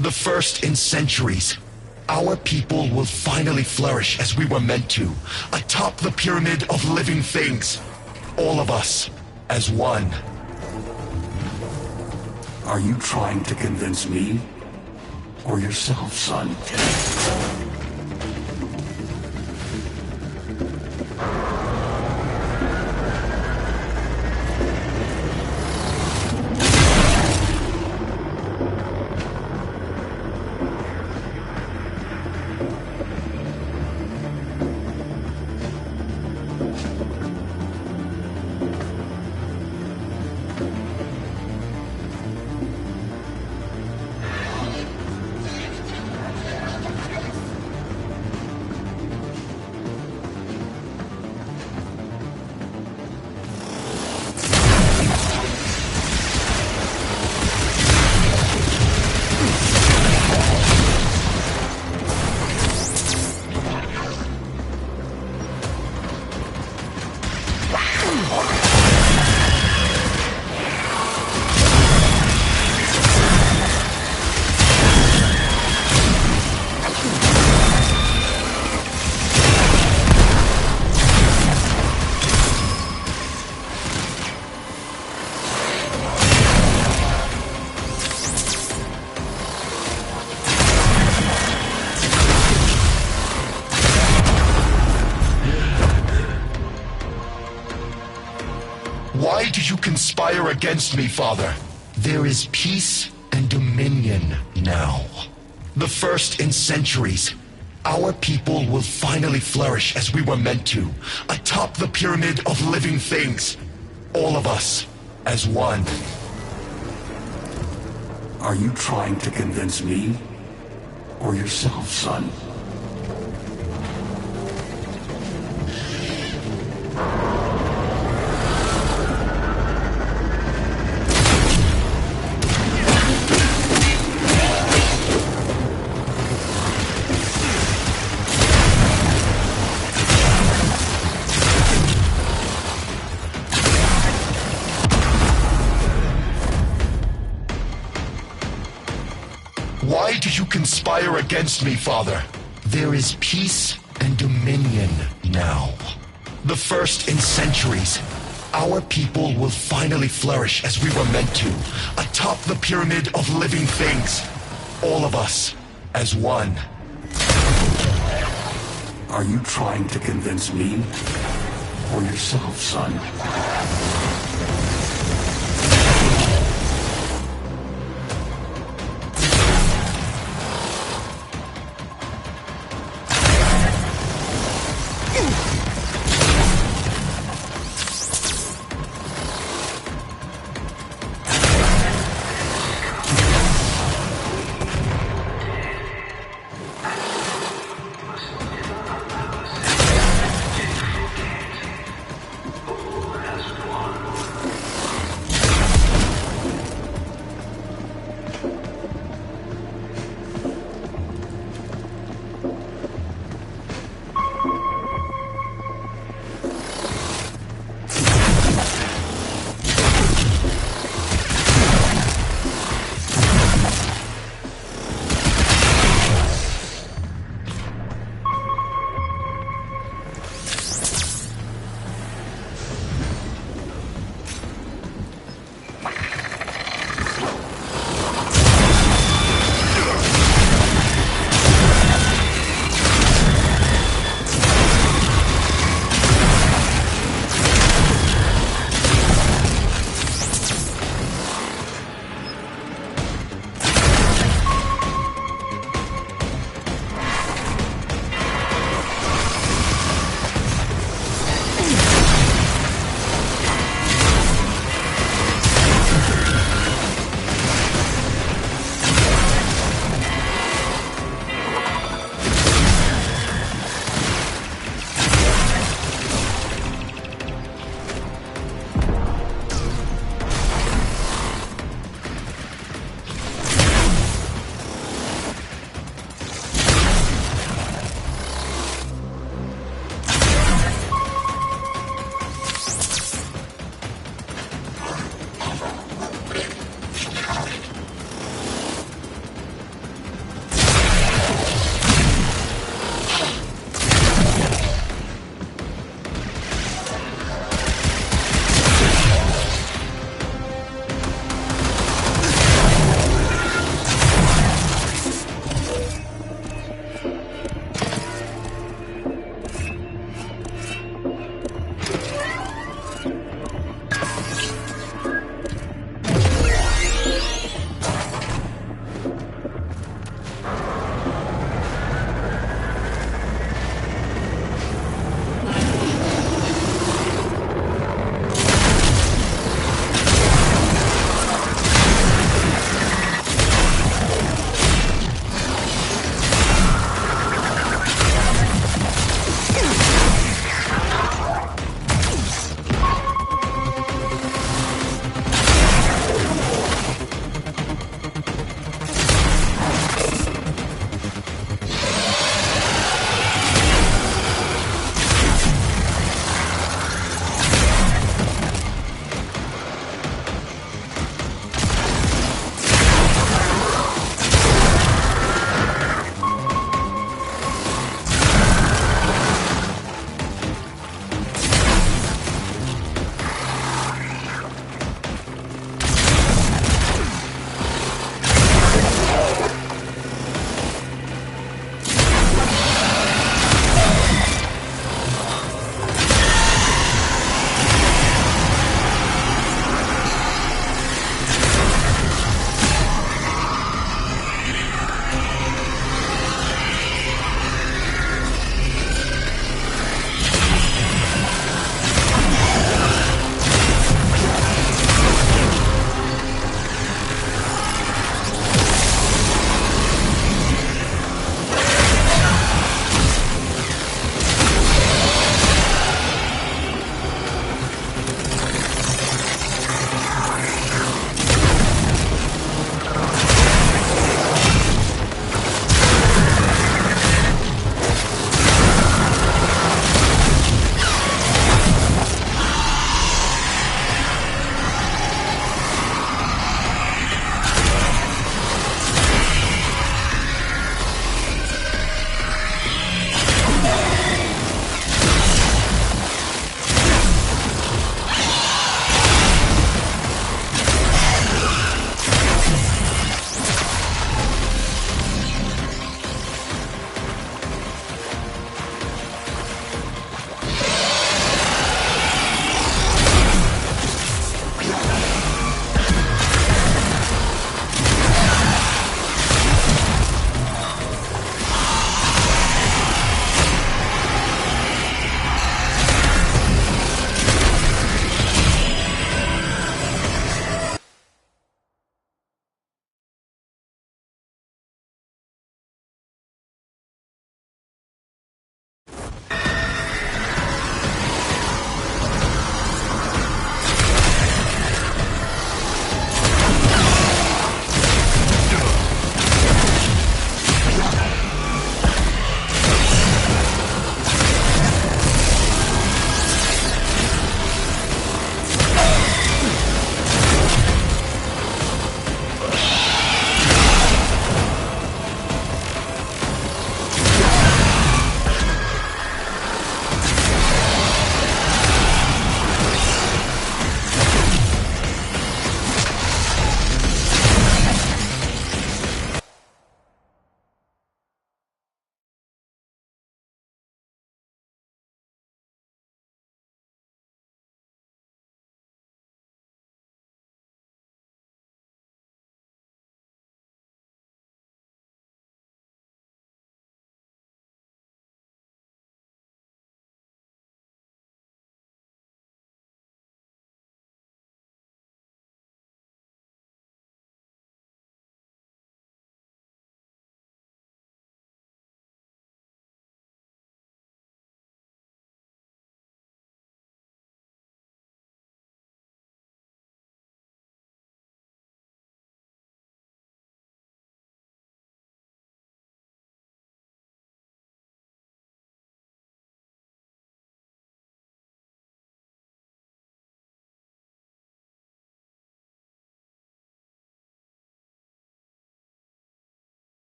The first in centuries. Our people will finally flourish as we were meant to, atop the pyramid of living things. All of us, as one. Are you trying to convince me? Or yourself, son? Why did you conspire against me, Father? There is peace and dominion now. The first in centuries. Our people will finally flourish as we were meant to, atop the pyramid of living things. All of us, as one. Are you trying to convince me? Or yourself, son? Why did you conspire against me, Father? There is peace and dominion now. The first in centuries. Our people will finally flourish as we were meant to, atop the pyramid of living things. All of us, as one. Are you trying to convince me? Or yourself, son?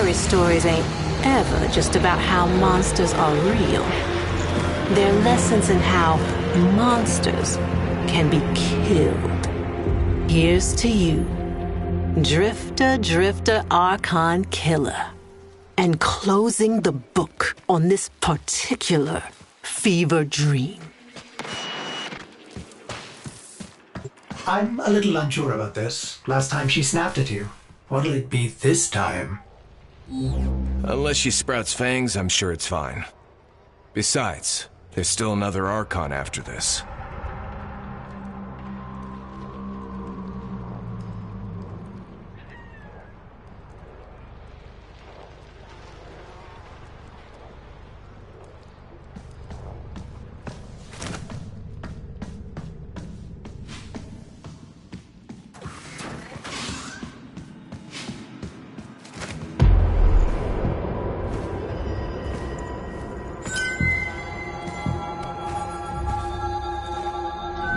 fairy stories ain't ever just about how monsters are real. They're lessons in how monsters can be killed. Here's to you, Drifter Archon Killer, and closing the book on this particular fever dream. I'm a little unsure about this. Last time she snapped at you. What'll it be this time? Unless she sprouts fangs, I'm sure it's fine. Besides, there's still another Archon after this.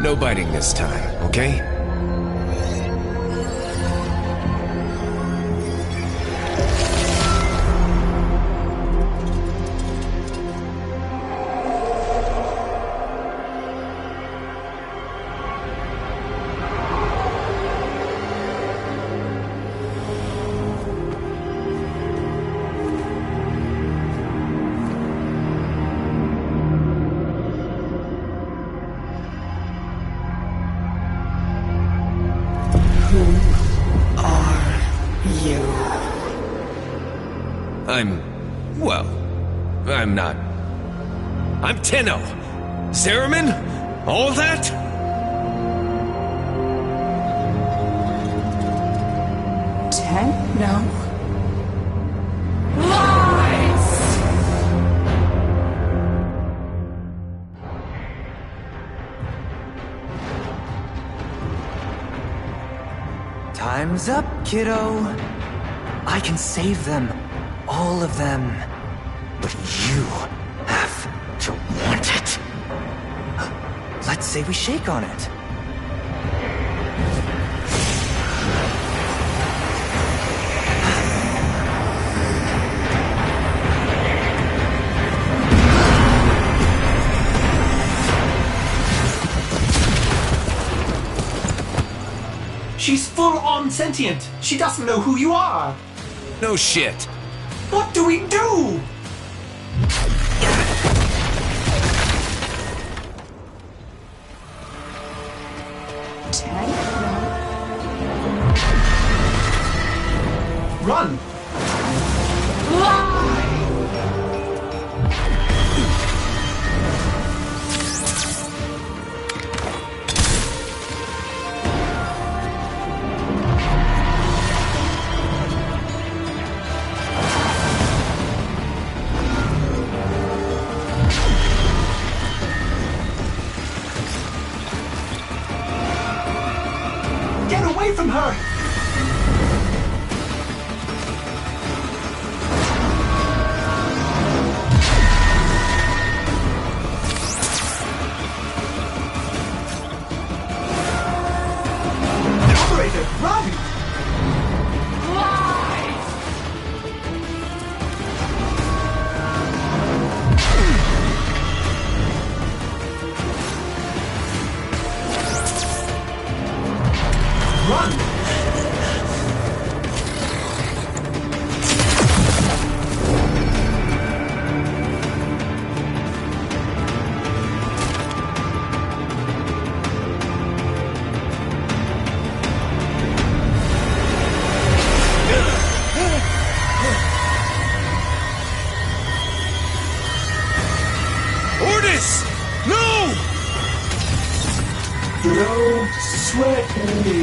No biting this time, okay? I'm not. I'm Tenno! Zariman? All that? Tenno? Time's up, kiddo. I can save them. All of them. But you have to want it. Let's say we shake on it. She's full-on sentient. She doesn't know who you are. No shit. What do we do? Run! Get away from her! Run! Run! No! Don't sweat me.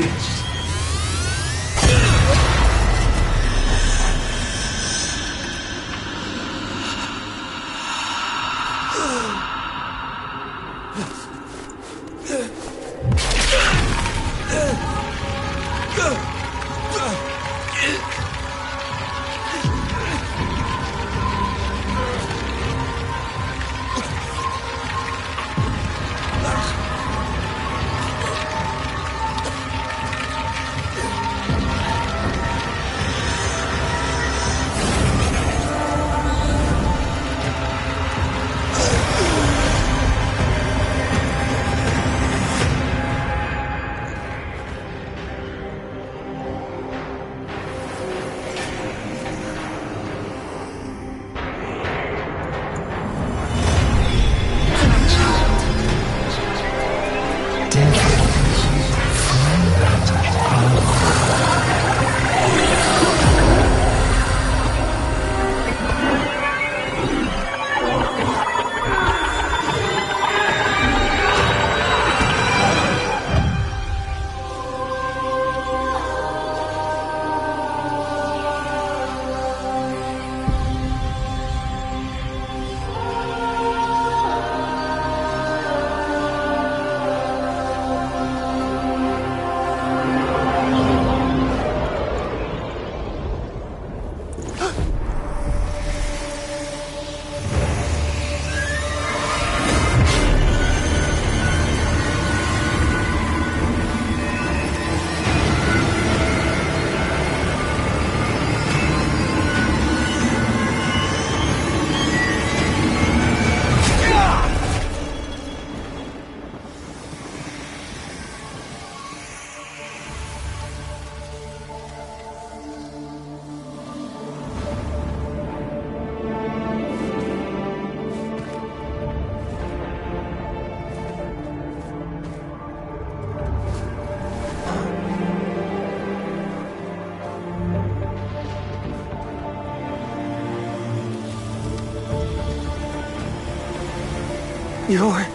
You're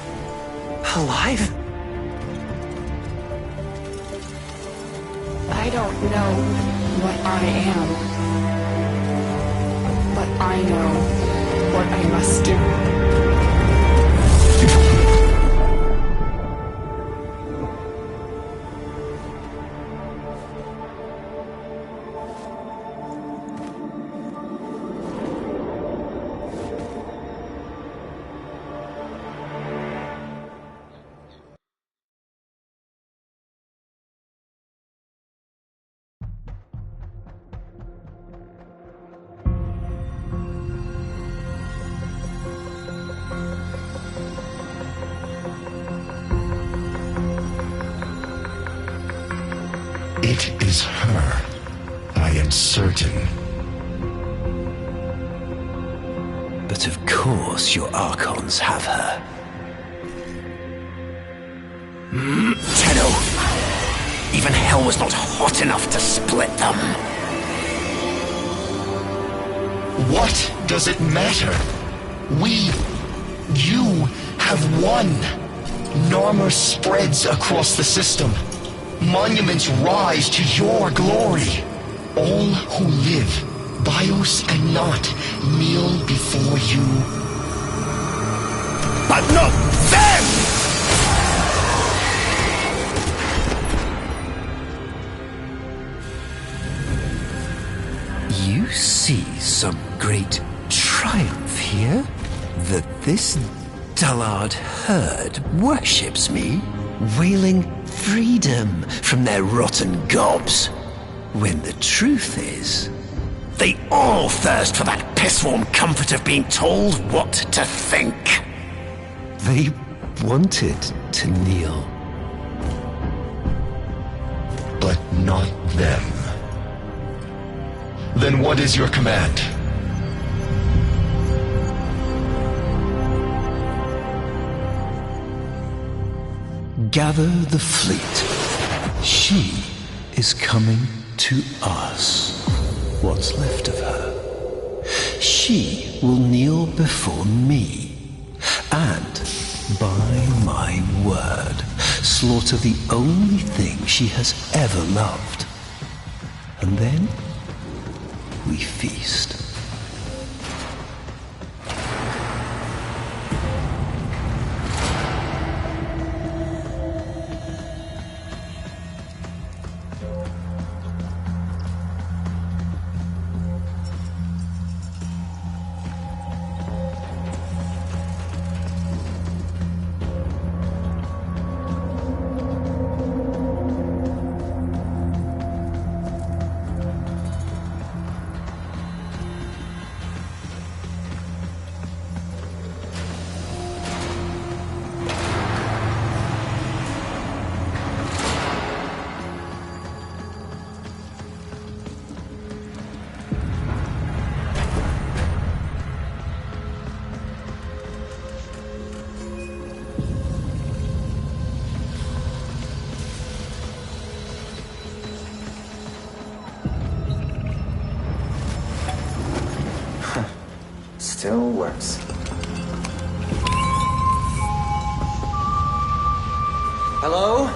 alive? I don't know what I am, but I know what I must do. It is her. I am certain. But of course your Archons have her. Tenno! Even hell was not hot enough to split them. What does it matter? You have won. Narmer spreads across the system. Monuments rise to your glory. All who live, bios and not, kneel before you. But not them! You see some great triumph here? That this dullard herd worships me, wailing freedom from their rotten gobs, when the truth is, they all thirst for that piss-warm comfort of being told what to think. They wanted to kneel. But not them. Then what is your command? Gather the fleet. She is coming to us. What's left of her. She will kneel before me, and, by my word, slaughter the only thing she has ever loved. And then we feast. Still works. Hello?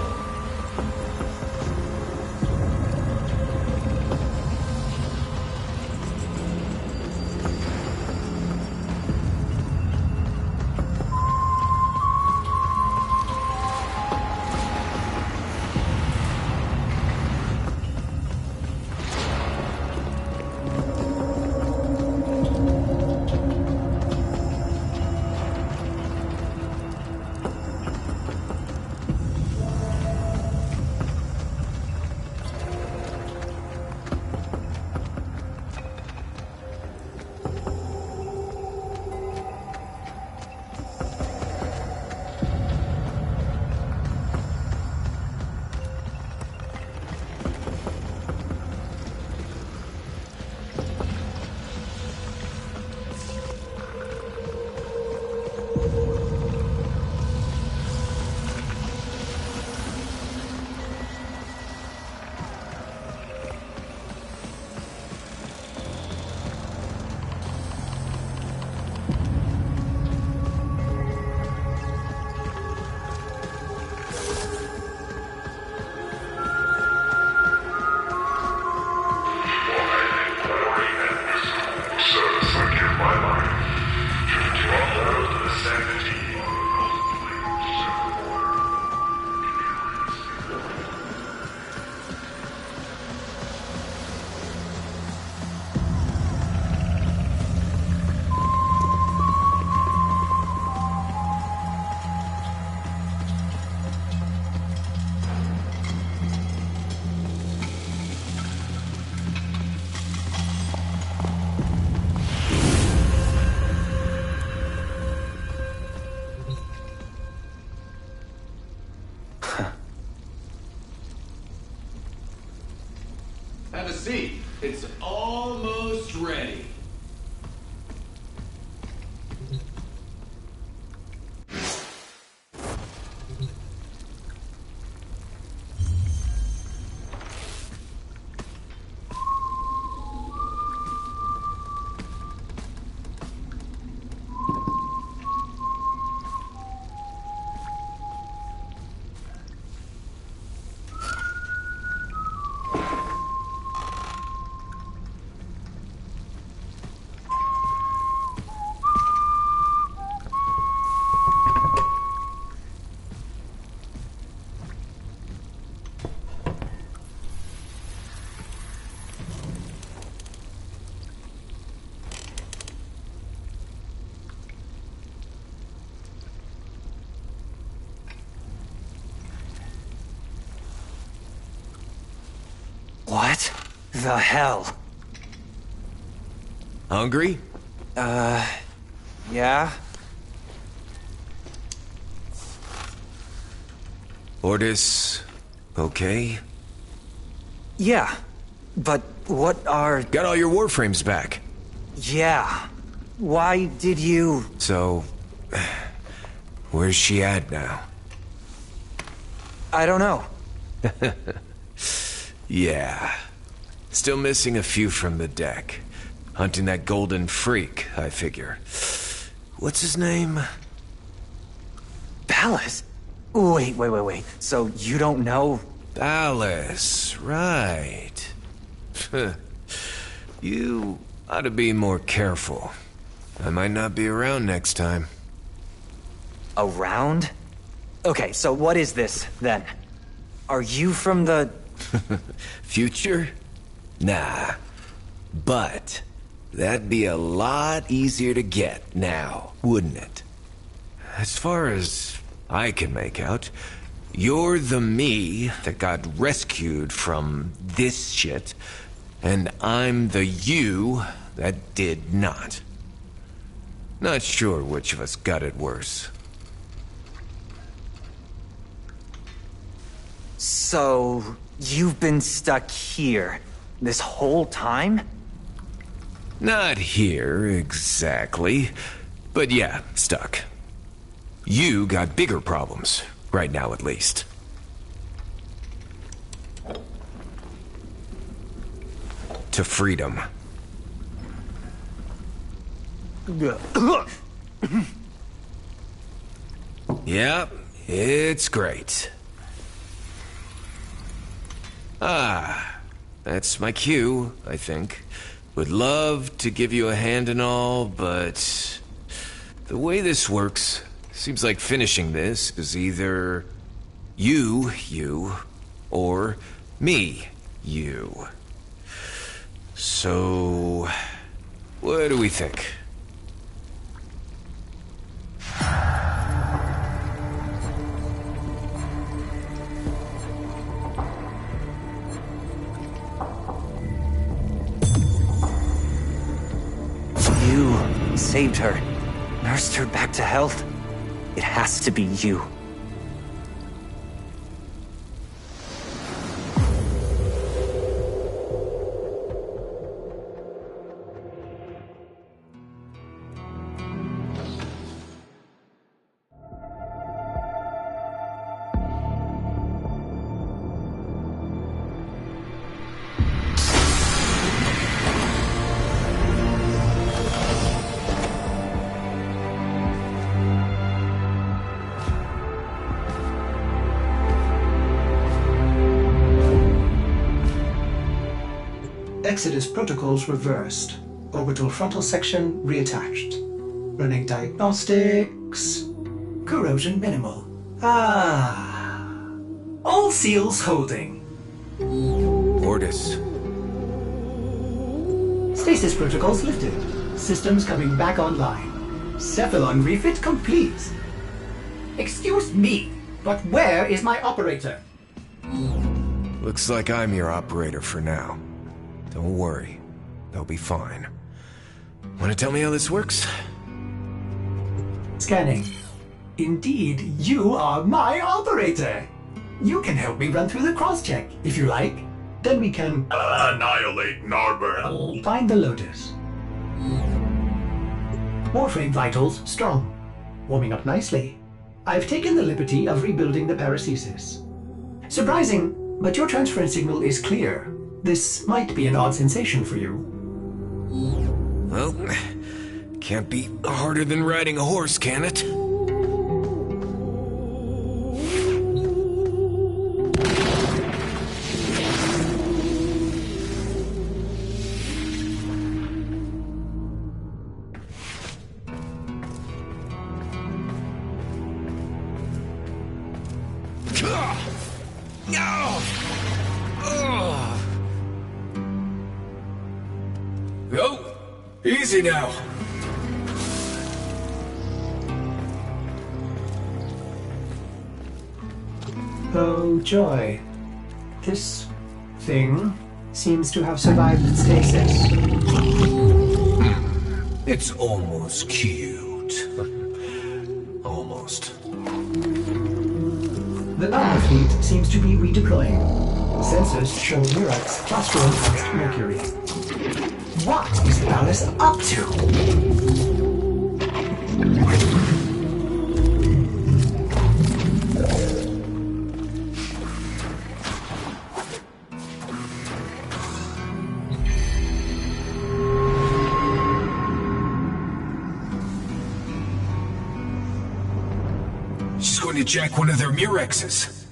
the hell? Hungry? Yeah? Ordis, okay? Yeah, but what are... Got all your warframes back. Yeah. Why did you... So, where's she at now? I don't know. Yeah. Still missing a few from the deck. Hunting that golden freak, I figure. What's his name? Ballas? Wait. So you don't know? Ballas, right. You ought to be more careful. I might not be around next time. Around? Okay, so what is this, then? Are you from the... Future? Nah. But that'd be a lot easier to get now, wouldn't it? As far as I can make out, you're the me that got rescued from this shit, and I'm the you that did not. Not sure which of us got it worse. So, you've been stuck here this whole time? Not here, exactly. But yeah, stuck. You got bigger problems, right now at least. To freedom. Yeah, it's great. Ah, that's my cue, I think. Would love to give you a hand and all, but the way this works, seems like finishing this is either you, or me, you. So, what do we think? You saved her, nursed her back to health. It has to be you. Exodus protocols reversed. Orbital frontal section reattached. Running diagnostics. Corrosion minimal. All seals holding. Ordis. Stasis protocols lifted. Systems coming back online. Cephalon refit complete. Excuse me, but where is my operator? Looks like I'm your operator for now. Don't worry. They'll be fine. Wanna tell me how this works? Scanning. Indeed, you are my operator. You can help me run through the cross-check, if you like. Then we can... annihilate Narber. Find the Lotus. Warframe vitals strong. Warming up nicely. I've taken the liberty of rebuilding the paracesis. Surprising, but your transference signal is clear. This might be an odd sensation for you. Well, can't be harder than riding a horse, can it? Oh, easy now. Oh, joy. This thing seems to have survived stasis. It's almost cute. Almost. The Nile fleet seems to be redeploying. Sensors show Mirax classroom past Mercury. What is Palace up to? She's going to jack one of their Murexes.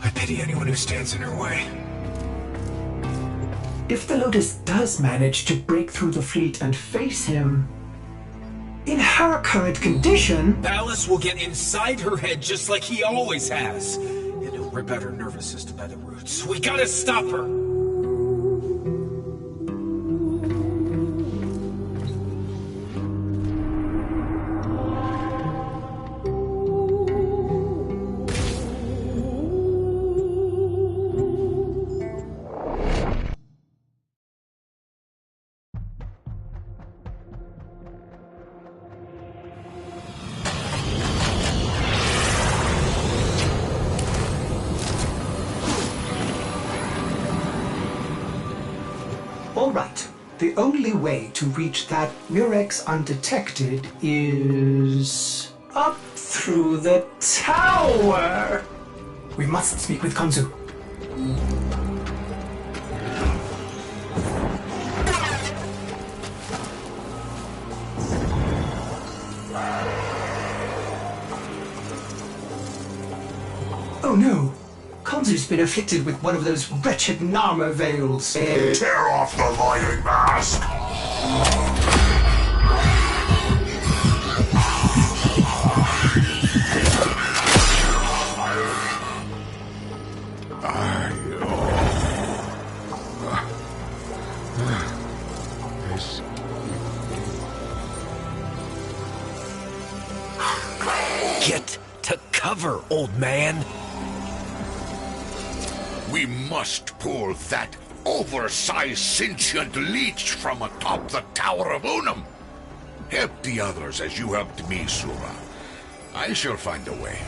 I pity anyone who stands in her way. If the Lotus does manage to break through the fleet and face him, in her current condition... Palace will get inside her head just like he always has. And he'll rip out her nervous system by the roots. We gotta stop her! Alright, the only way to reach that Murex undetected is... up through the tower! We must speak with Kanzu. Oh no! Kanzu's been afflicted with one of those wretched Narmer veils. Tear off the lying mask! Get to cover, old man! We must pull that oversized sentient leech from atop the Tower of Unum. Help the others as you helped me, Sura. I shall find a way.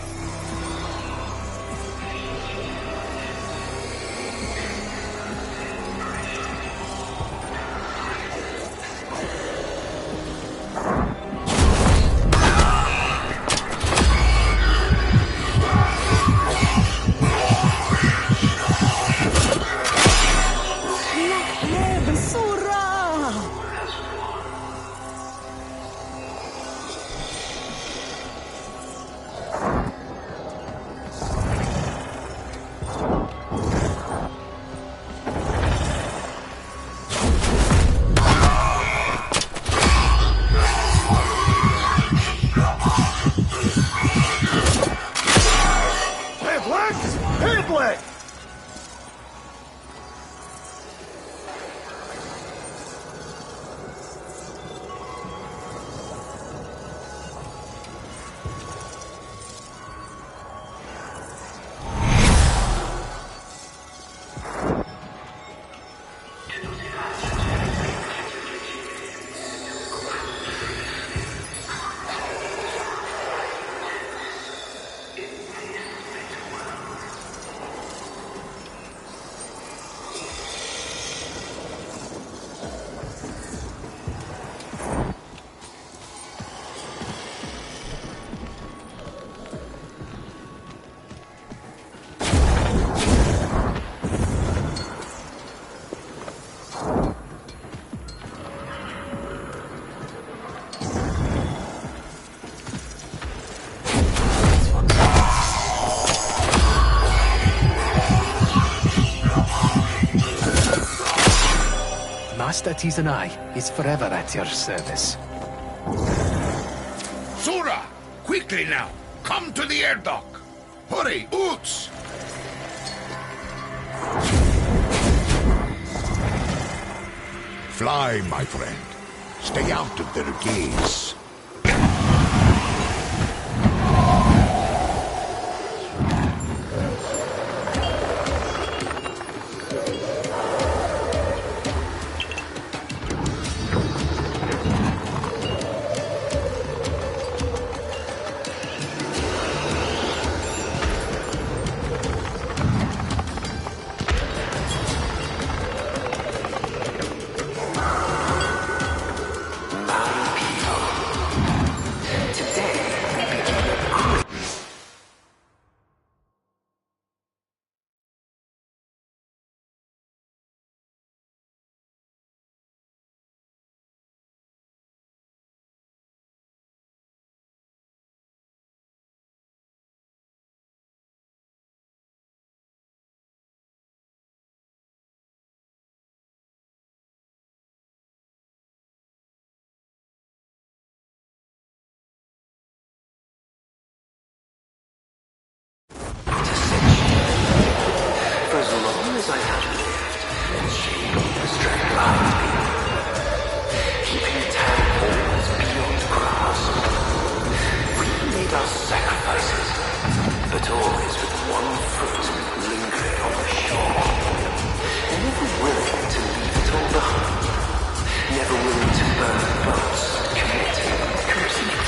Master Tizanai is forever at your service. Sura! Quickly now! Come to the air dock! Hurry, Oots! Fly, my friend. Stay out of their gaze. our sacrifices, but always with one foot lingering on the shore. Never willing to leave it all behind. Never willing to burn the boats, committing completely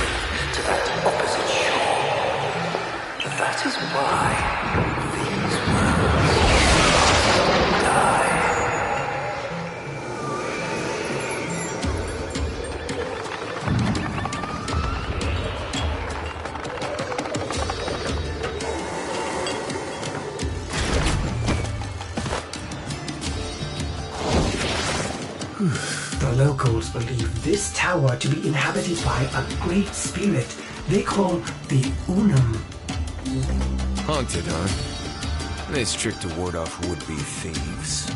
to that opposite shore. That is why these worlds die. The locals believe this tower to be inhabited by a great spirit they call the Unum. Haunted, huh? It's trick to ward off would-be thieves.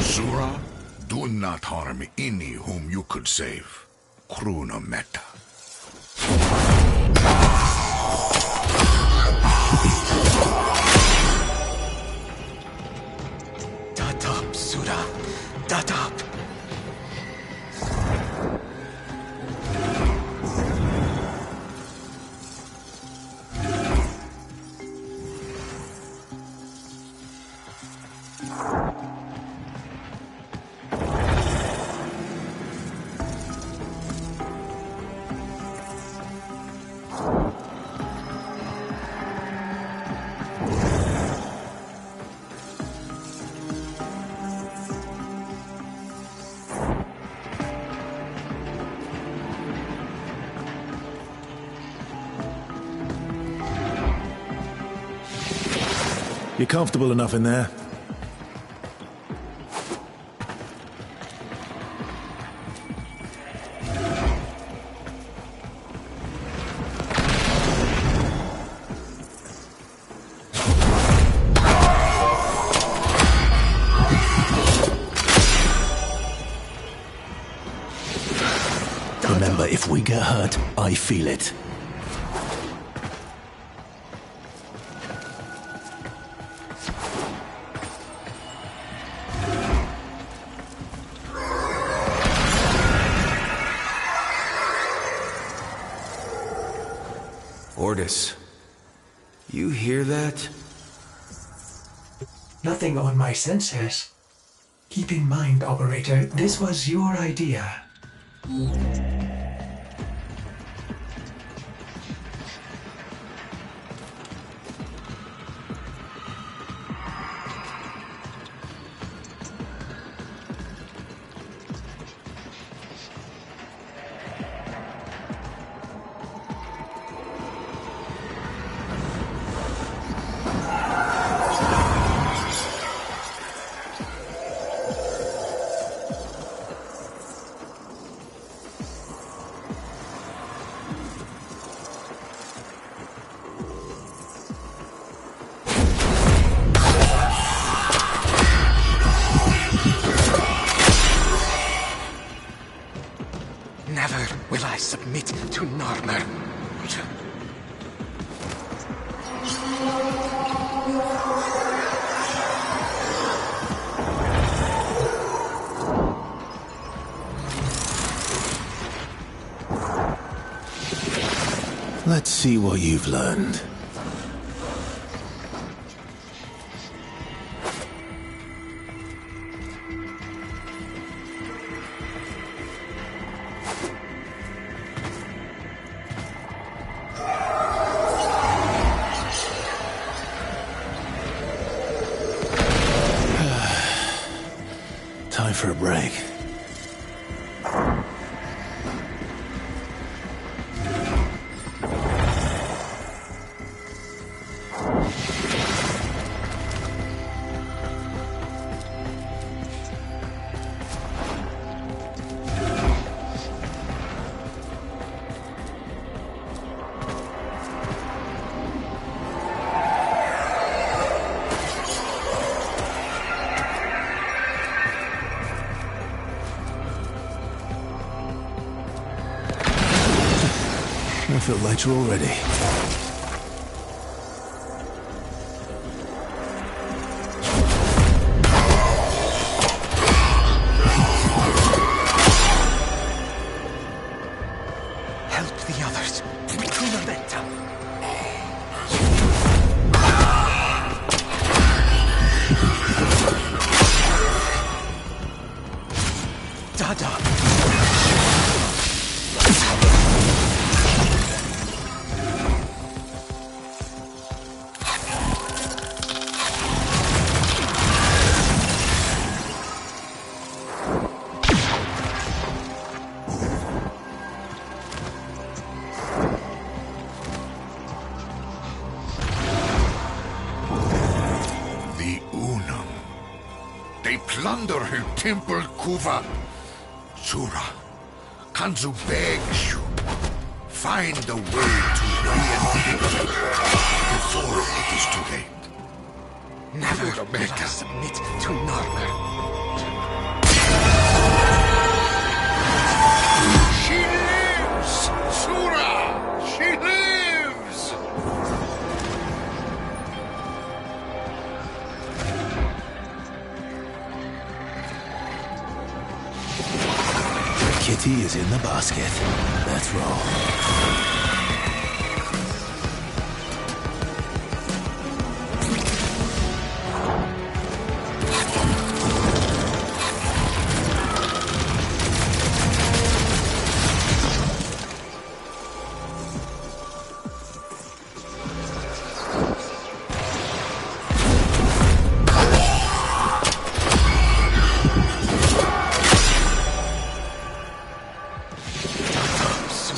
Sura, do not harm any whom you could save. Kruna Meta. Datap, Sura. Datap. You comfortable enough in there? Remember, if we get hurt, I feel it. Ordis, you hear that? Nothing on my senses. Keep in mind, operator, this was your idea. Never will I submit to Narmer. Let's see what you've learned. Time for a break. I feel lighter already. they plunder her temple, Kuva. Sura, Kanzu begs you, find a way to reinvigorate her before it is too late. Never will I submit to Narmer. She lives! Sura! She lives! The kitty is in the basket. Let's roll.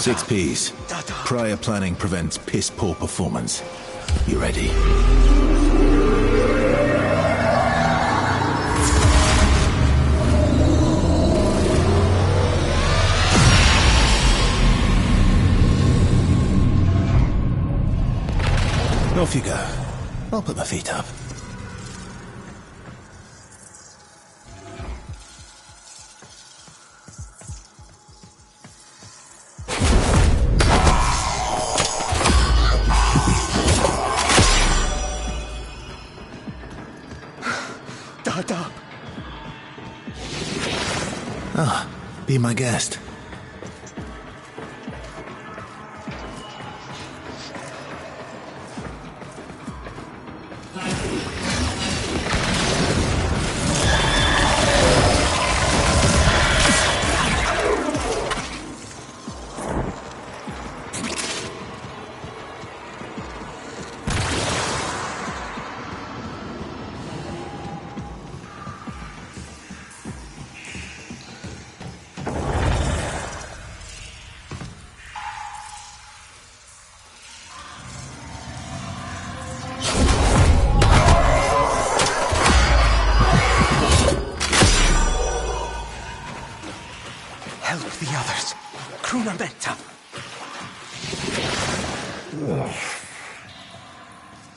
6 Ps. Prior planning prevents piss-poor performance. You ready? Off you go. I'll put my feet up. Ah, be my guest.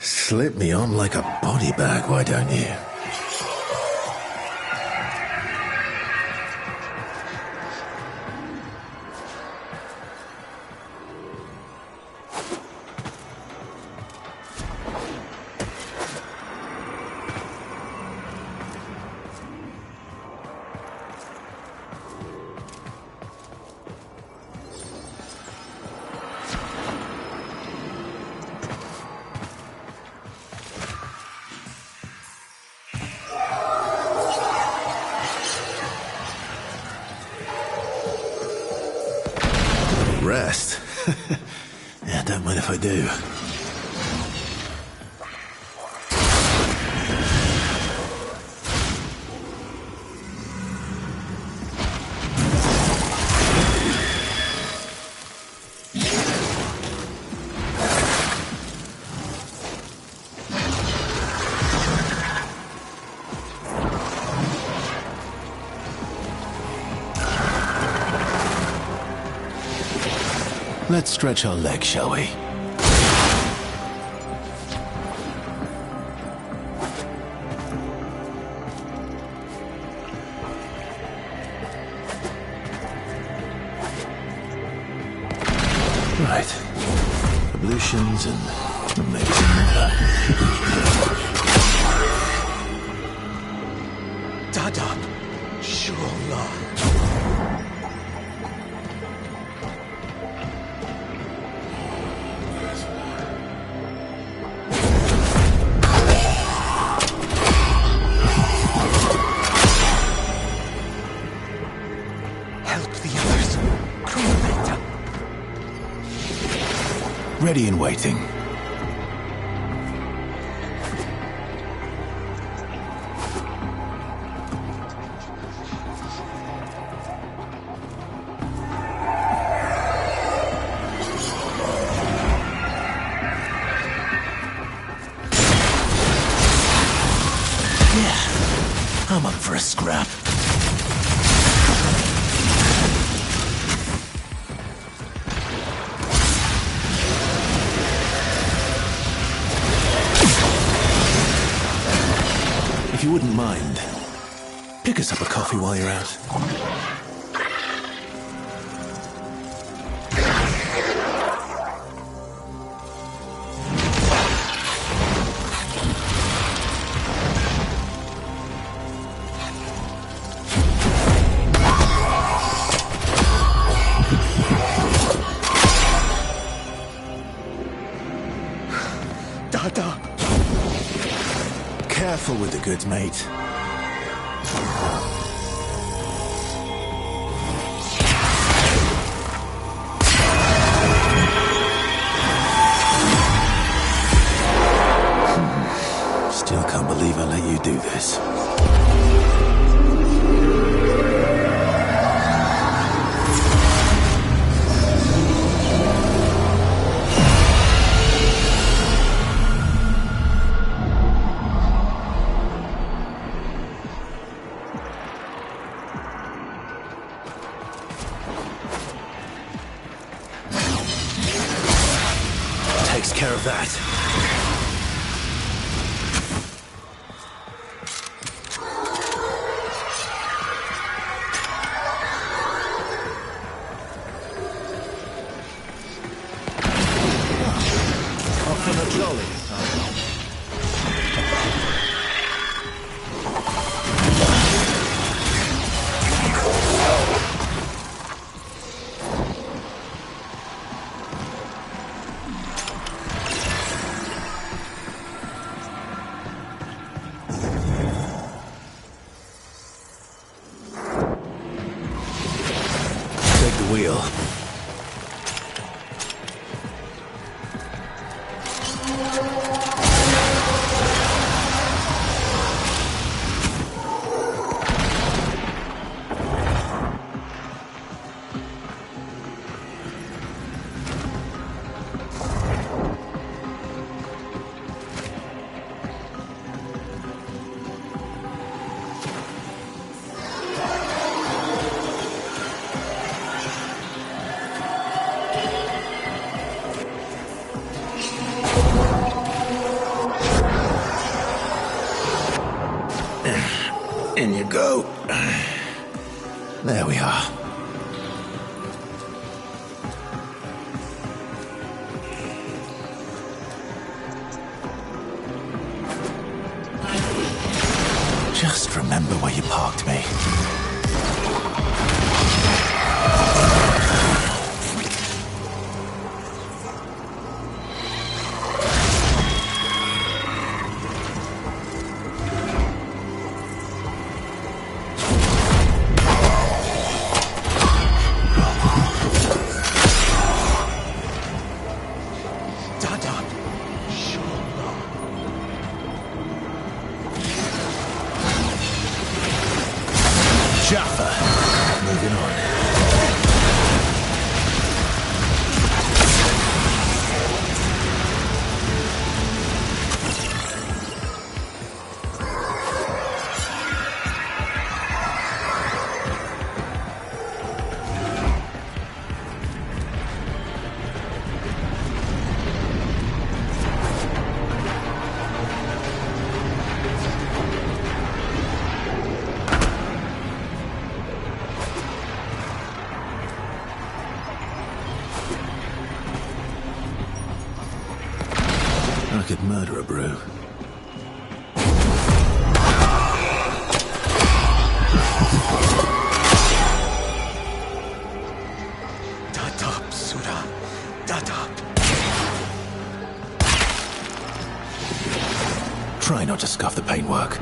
Slip me on like a body bag, why don't you? Rest? Yeah, don't mind if I do. Let's stretch our legs, shall we? Right. Ablutions and maybe some more. Dada, Shula. Ready and waiting. Yeah. I'm up for a scrap. If you wouldn't mind, pick us up a coffee while you're out. Careful with the goods, mate. Still can't believe I let you do this. Takes care of that. Off on a trolley. Take the wheel. In you go. There we are. Just remember where you parked me. Jaffa. Moving on. I could murder a brew. Dadap, Sura. Dadap. Try not to scuff the paintwork.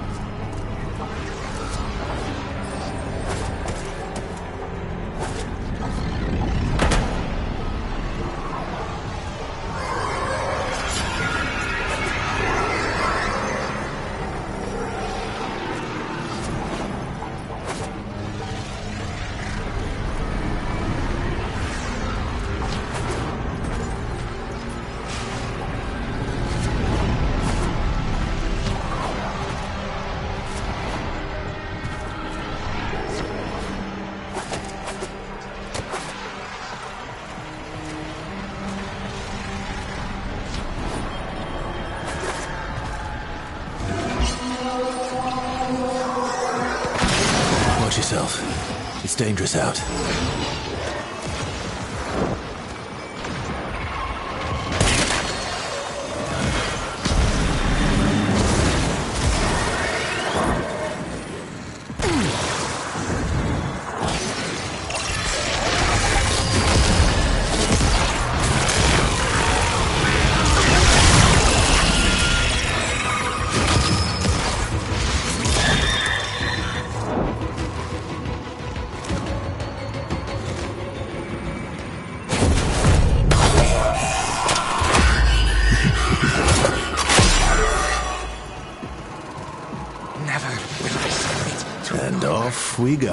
Watch yourself. It's dangerous out. And off we go.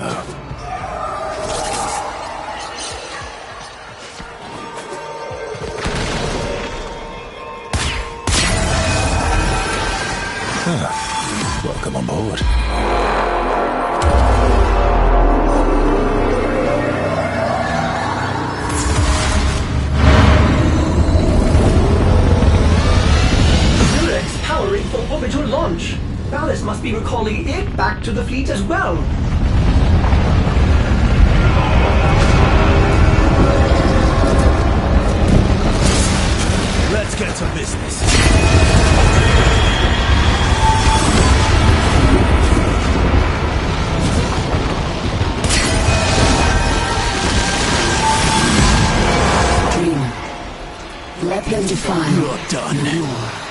Welcome on board. Durex powering for orbital launch. Ballast must be recalling it back to the fleet as well. Let's get to business. Dreamer. Let them define. You're done.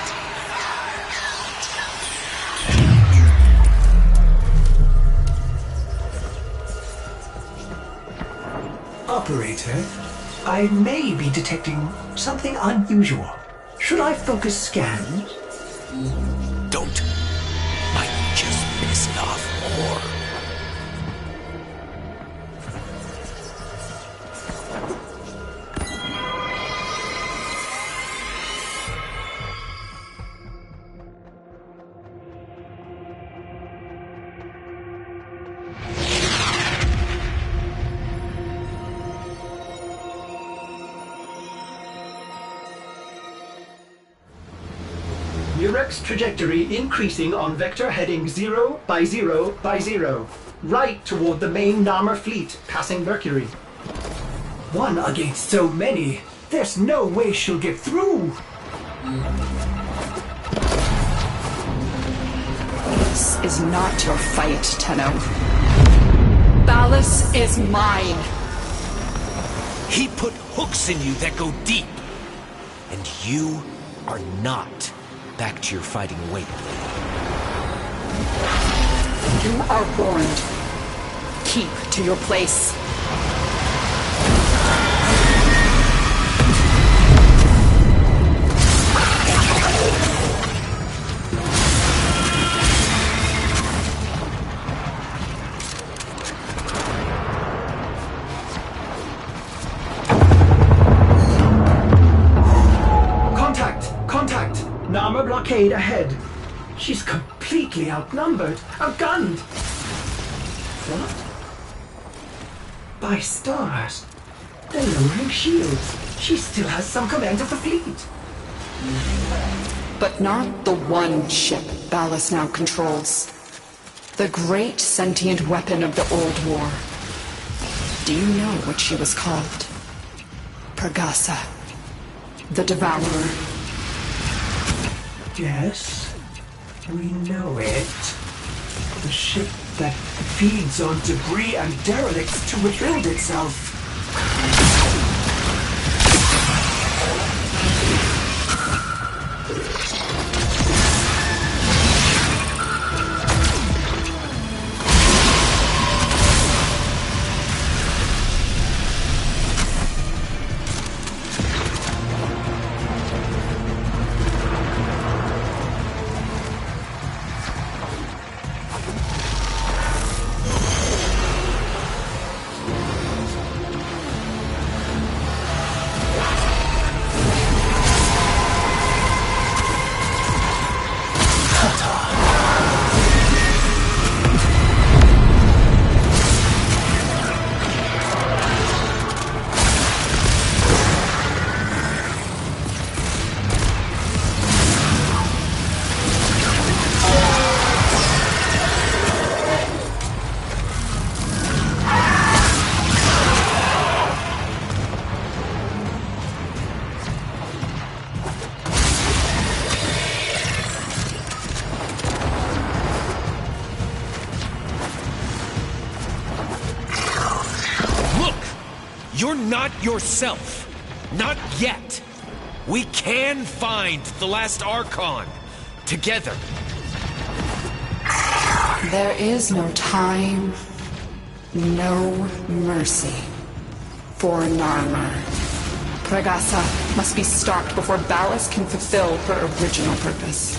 Operator, I may be detecting something unusual. Should I focus scan? Don't. Might just piss it off more. Durex trajectory increasing on vector heading 0 by 0 by 0. Right toward the main Narmer fleet, passing Mercury. One against so many. There's no way she'll get through. This is not your fight, Tenno. Ballas is mine. He put hooks in you that go deep. And you are not back to your fighting weight. You are warned. Keep to your place. Contact! Narmer blockade ahead. She's completely outnumbered, outgunned. What? By stars. They're lowering shields. She still has some command of the fleet. But not the one ship Ballas now controls. The great sentient weapon of the Old War. Do you know what she was called? Pregassa. The Devourer. Yes, we know it. The ship that feeds on debris and derelicts to rebuild itself. You're not yourself. Not yet. We can find the last Archon. Together. There is no time, no mercy for Narmer. Pragasa must be stopped before Ballas can fulfill her original purpose.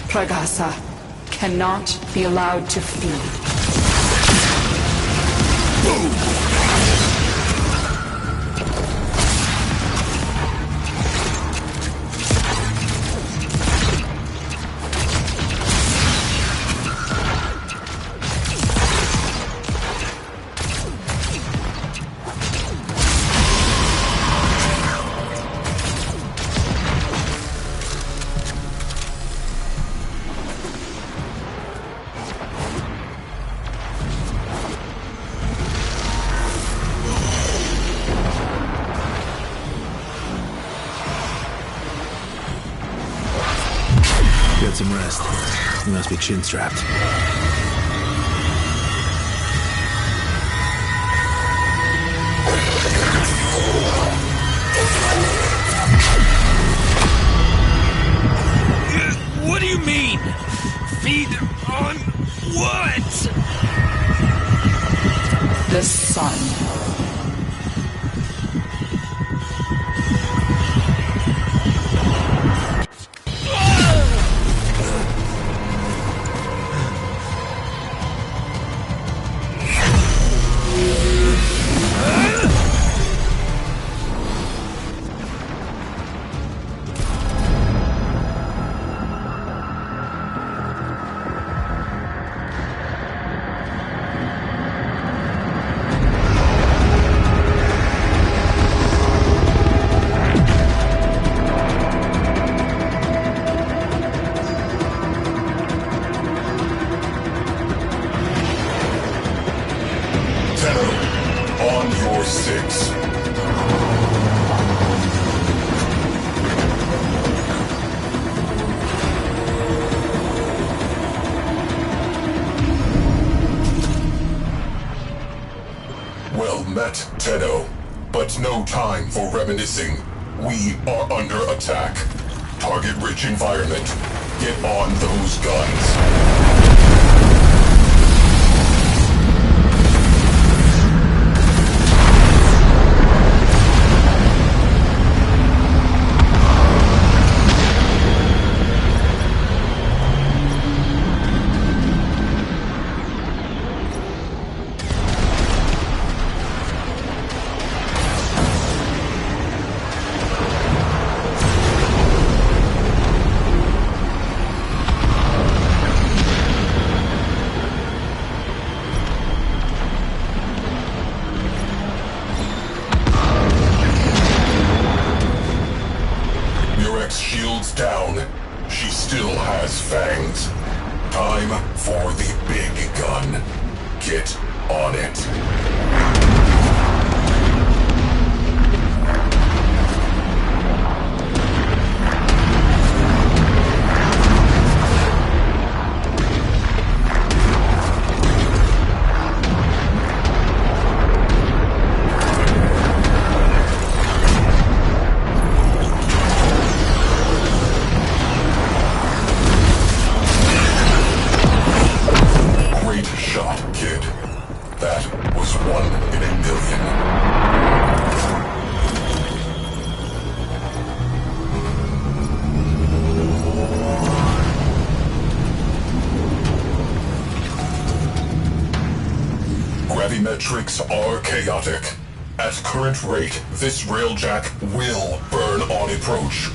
Pragasa cannot be allowed to feed. Get some rest. You must be chin-strapped. What do you mean? Feed on what? The sun. Well met, Tenno. But no time for reminiscing. We are under attack. Target-rich environment. Get on those guns. Shields down. She still has fangs. Time for the big gun. Get on it. Gravimetrics are chaotic. At current rate, this railjack will burn on approach.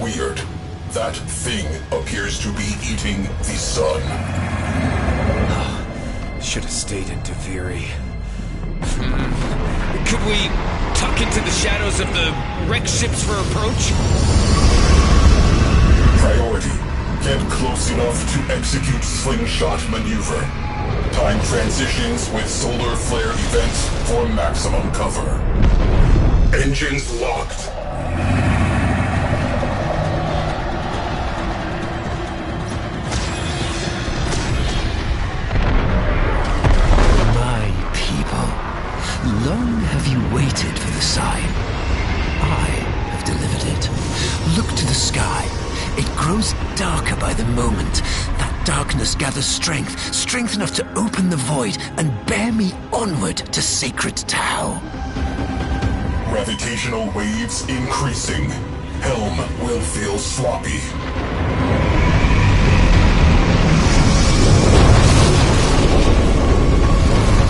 Weird. That thing appears to be eating the sun. Should have stayed in Deviri. Could we tuck into the shadows of the wrecked ships for approach? Priority. Get close enough to execute slingshot maneuver. Time transitions with solar flare events for maximum cover. Engines locked. My people, long have grows darker by the moment. That darkness gathers strength, strength enough to open the void and bear me onward to Sacred Tau. Gravitational waves increasing. Helm will feel sloppy.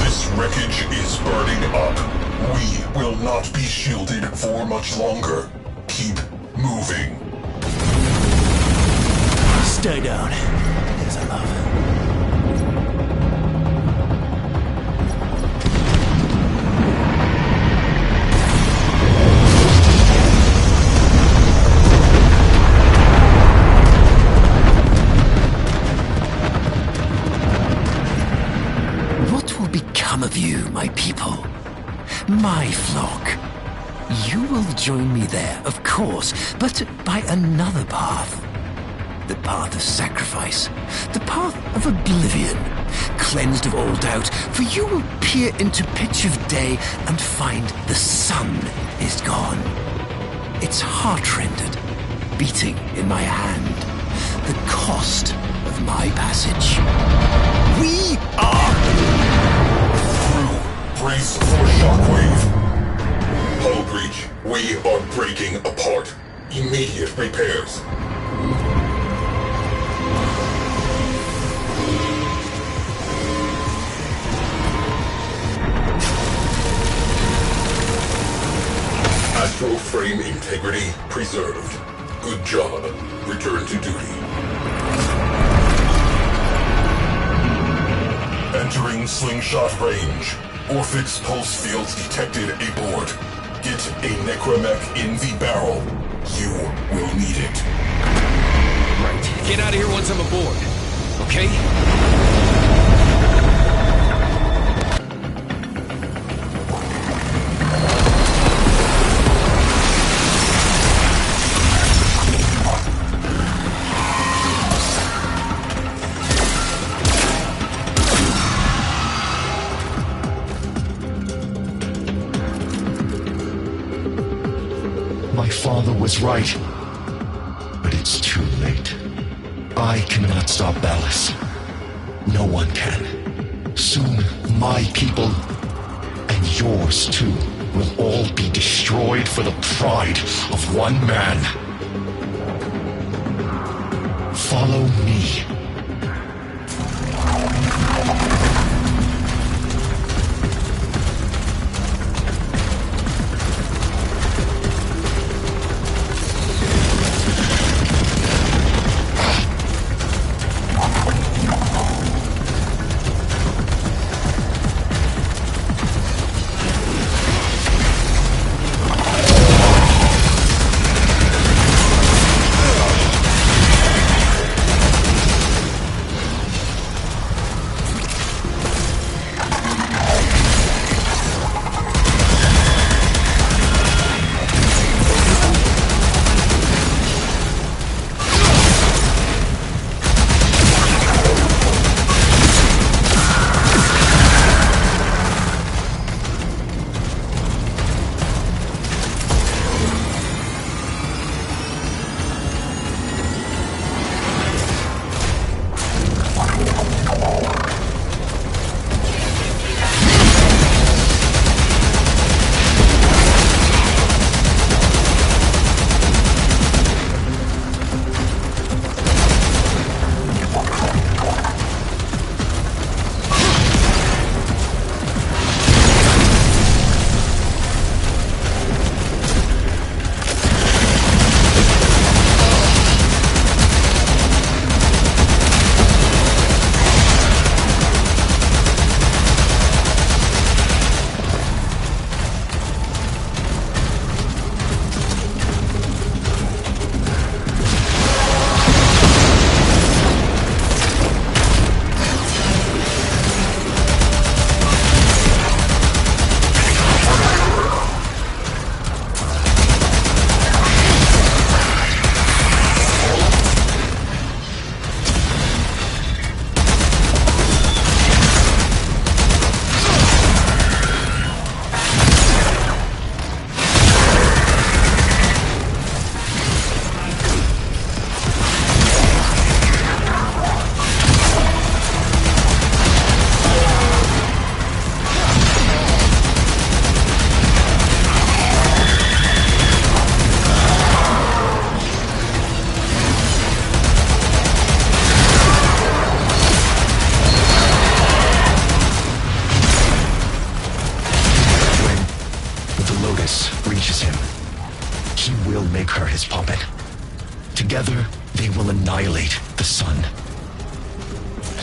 This wreckage is burning up. We will not be shielded for much longer. Keep moving. Stay down. Yes, I love it. What will become of you, my people? My flock? You will join me there, of course, but by another path. The path of sacrifice. The path of oblivion. Cleansed of all doubt, for you will peer into pitch of day and find the sun is gone. Its heart-rendered, beating in my hand. The cost of my passage. We are... Crew, brace for shockwave. Hull breach. We are breaking apart. Immediate repairs. Astral frame integrity preserved. Good job. Return to duty. Entering slingshot range. Orphix pulse fields detected aboard. Get a necromech in the barrel. You will need it. Right. Get out of here once I'm aboard. Okay? My father was right. But it's too late. I cannot stop Ballas. No one can. Soon, my people, and yours too, will all be destroyed for the pride of one man. Follow me.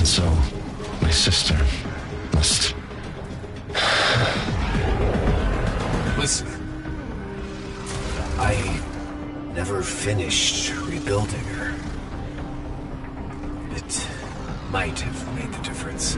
And so, my sister must... Listen. I never finished rebuilding her. It might have made the difference.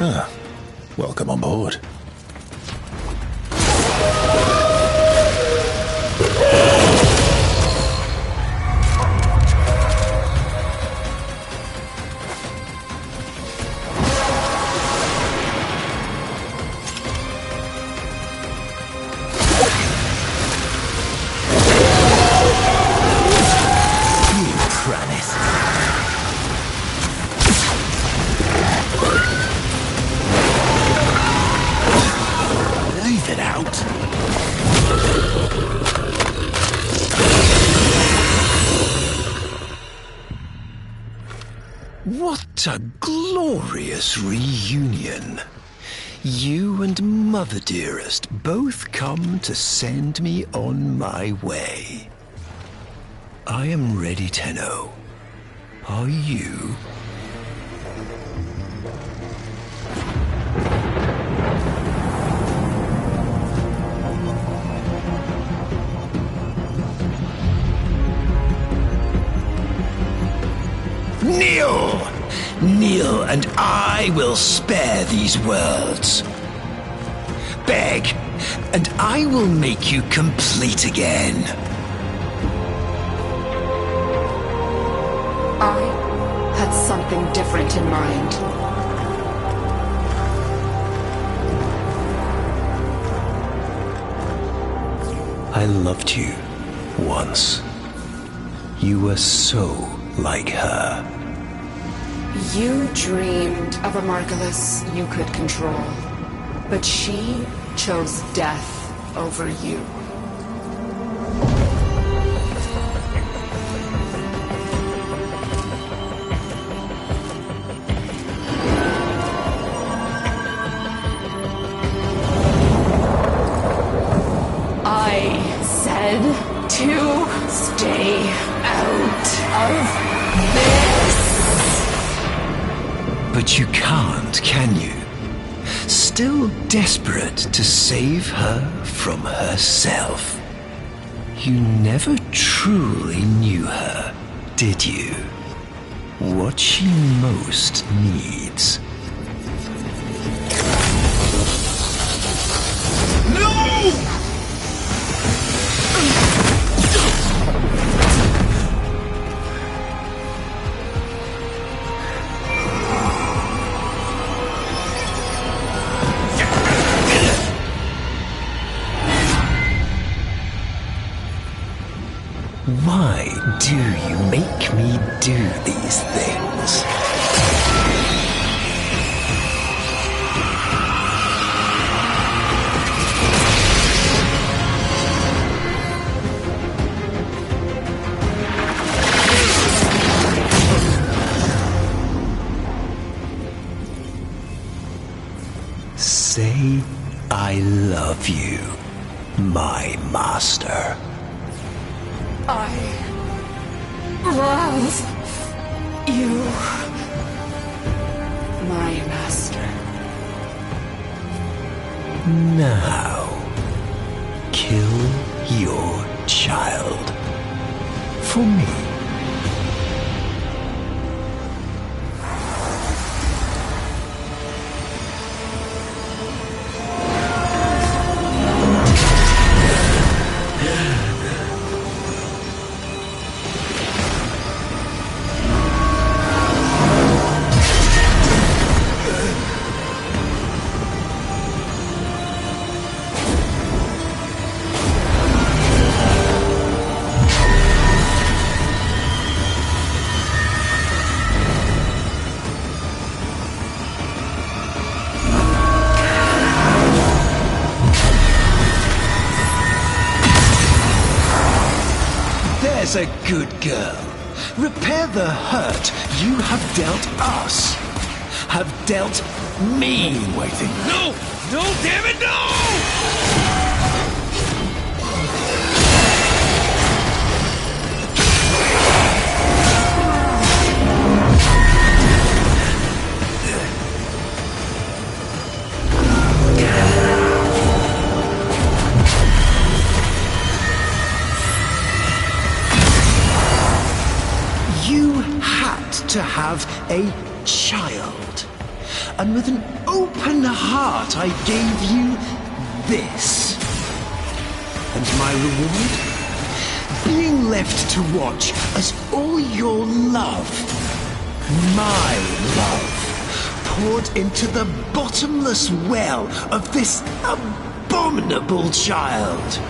Ah, welcome on board. What a glorious reunion. You and Mother Dearest both come to send me on my way. I am ready, Tenno. Are you? Kneel! Kneel, and I will spare these worlds. Beg, and I will make you complete again. I had something different in mind. I loved you once. You were so like her. You dreamed of a Margulis you could control, but she chose death over you. I said to stay out of this. But you can't, can you? Still desperate to save her from herself. You never truly knew her, did you? What she most needs. No! Why do you make me do these things? Say I love you, my master. I love you, my master. Now, kill your child. For me. There's a good girl. Repair the hurt you have dealt us. Have dealt me. Waiting. No! No, damn it, no! You had to have a child. and with an open heart I gave you this. And my reward? Being left to watch as all your love, my love, poured into the bottomless well of this abominable child.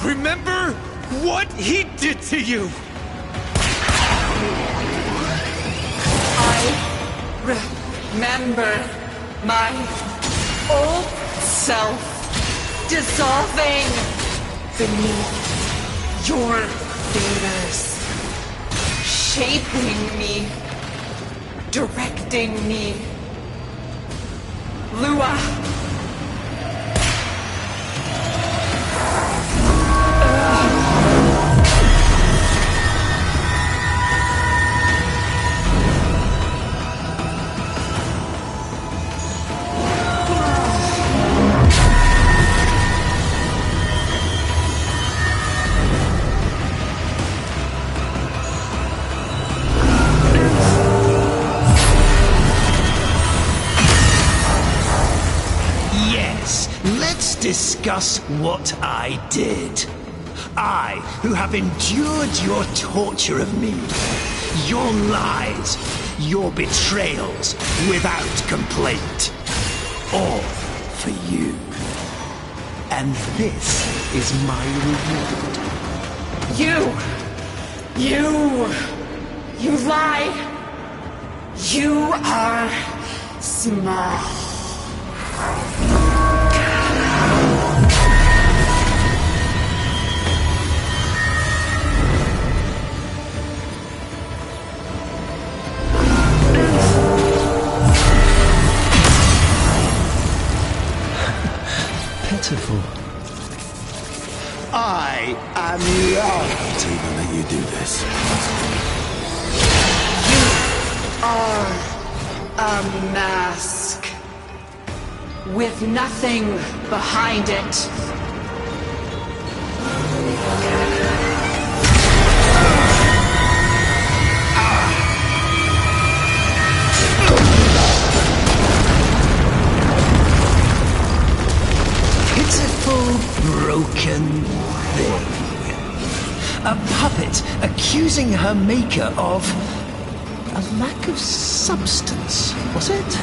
Remember what he did to you! I remember my old self dissolving beneath your fingers, shaping me, directing me. Lua. Discuss what I did. I, who have endured your torture of me, your lies, your betrayals without complaint. All for you. And this is my reward. You lie. You are small. Pitiful. I am loved to even let you do this. You are a mask with nothing behind it. Broken thing. A puppet accusing her maker of a lack of substance, was it?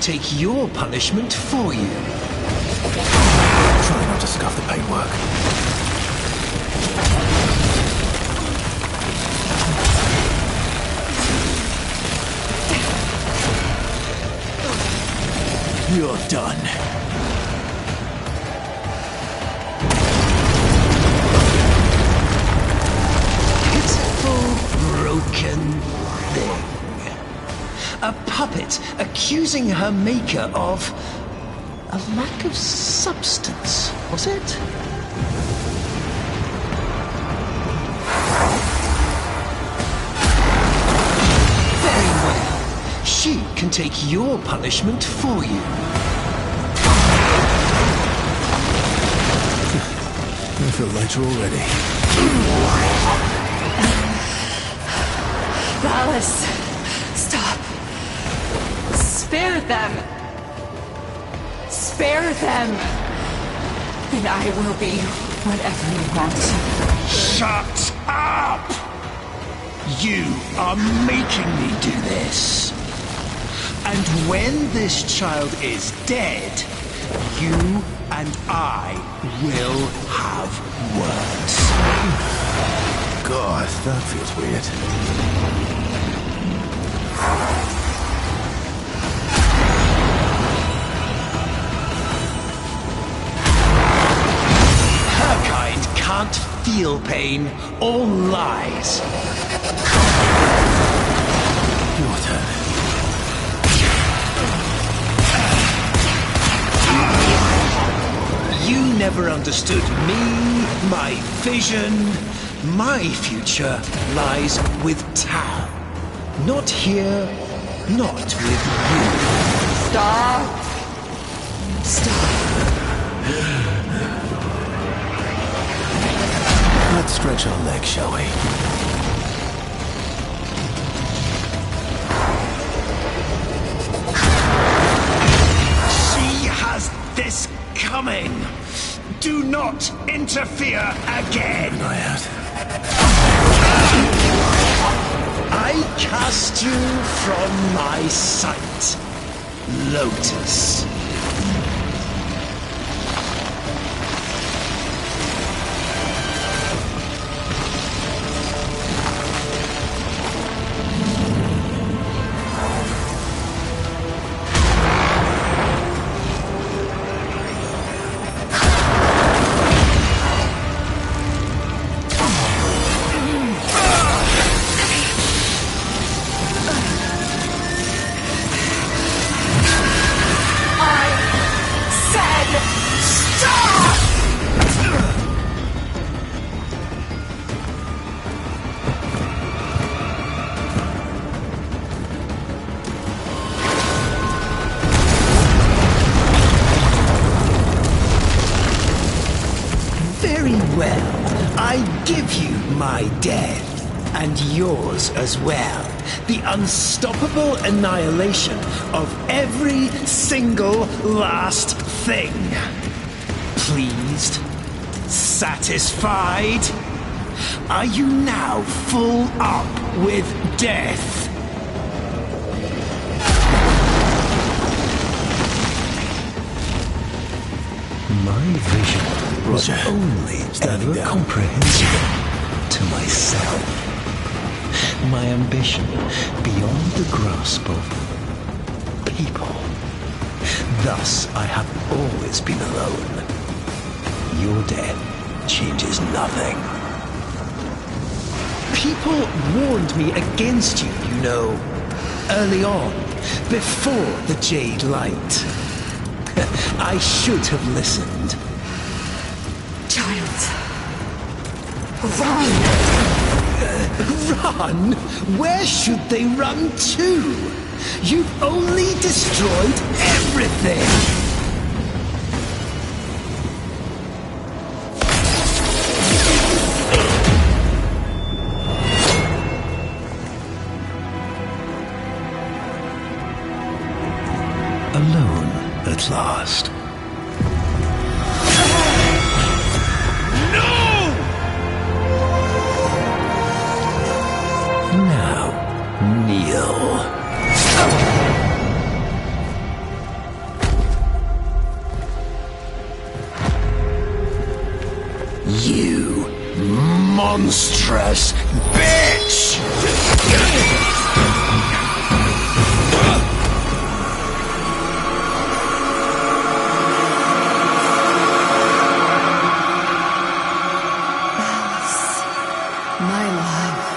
Take your punishment for you. Try not to scuff the paintwork. You're done. Pitiful, broken thing. A puppet accusing her maker of a lack of substance, was it? Very well. She can take your punishment for you. I feel lighter already. Valis, stop. Spare them. Spare them. And I will be whatever you want. Shut up! You are making me do this. And when this child is dead, you and I will have words. God, that feels weird. can't feel pain. All lies. Your turn. You never understood me, my vision. My future lies with Tau. Not here, not with you. Stop. Let's stretch our legs, shall we? She has this coming. Do not interfere again. I cast you from my sight, Lotus. My death, and yours as well. The unstoppable annihilation of every single last thing. Pleased? Satisfied? Are you now full up with death? My vision was only ever comprehensible to myself. My ambition beyond the grasp of people. Thus, I have always been alone. Your death changes nothing. People warned me against you, you know, early on, before the Jade Light. I should have listened. Child. Run! Run? Where should they run to? You've only destroyed everything! Alone at last. You monstrous bitch! My life.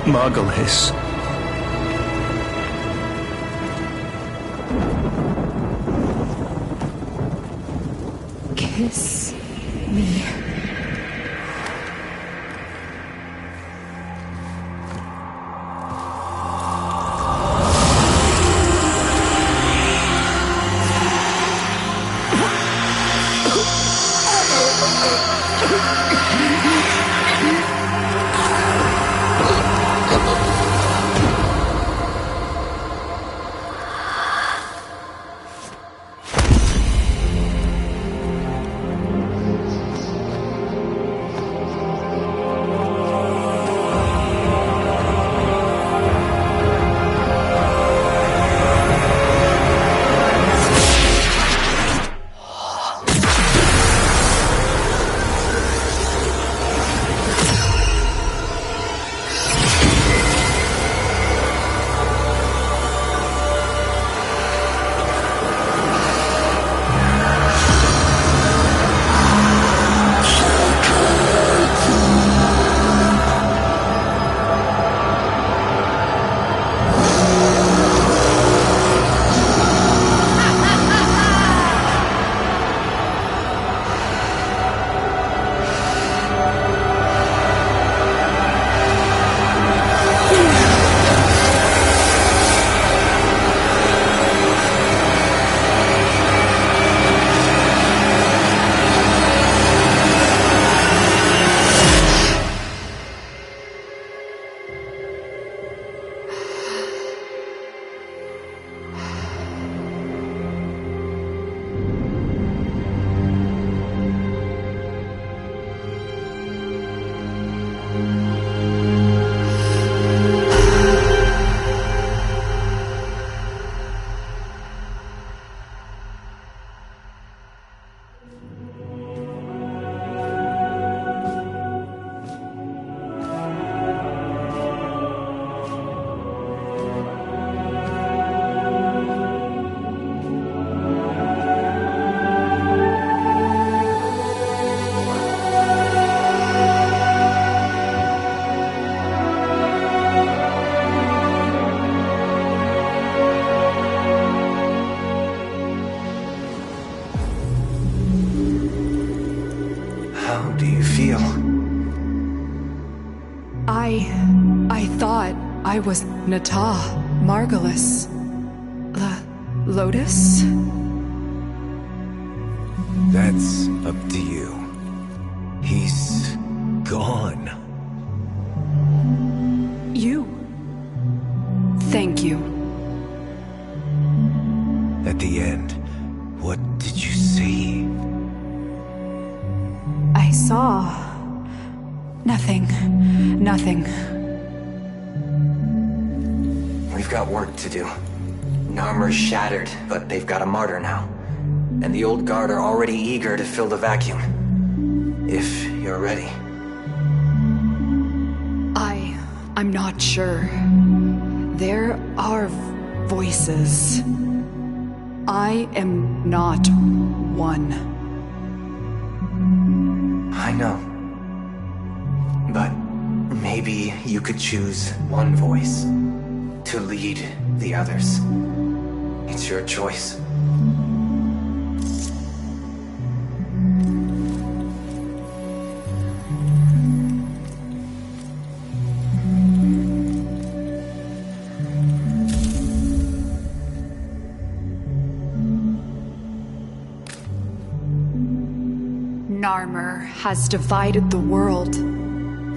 Margulis. Kiss me. How do you feel? I thought I was Nata, Margulis. Lotus? That's up to you. He's gone. You. Thank you. At the end, what did you see? I saw... nothing. We've got work to do. Narmer's shattered, but they've got a martyr now. And the old guard are already eager to fill the vacuum. If you're ready. I'm not sure. There are voices. I am not one. I know. But maybe you could choose one voice to lead the others. It's your choice. Narmer has divided the world,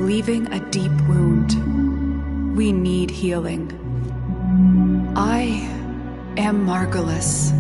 leaving a deep wound. We need healing. I am Margulis.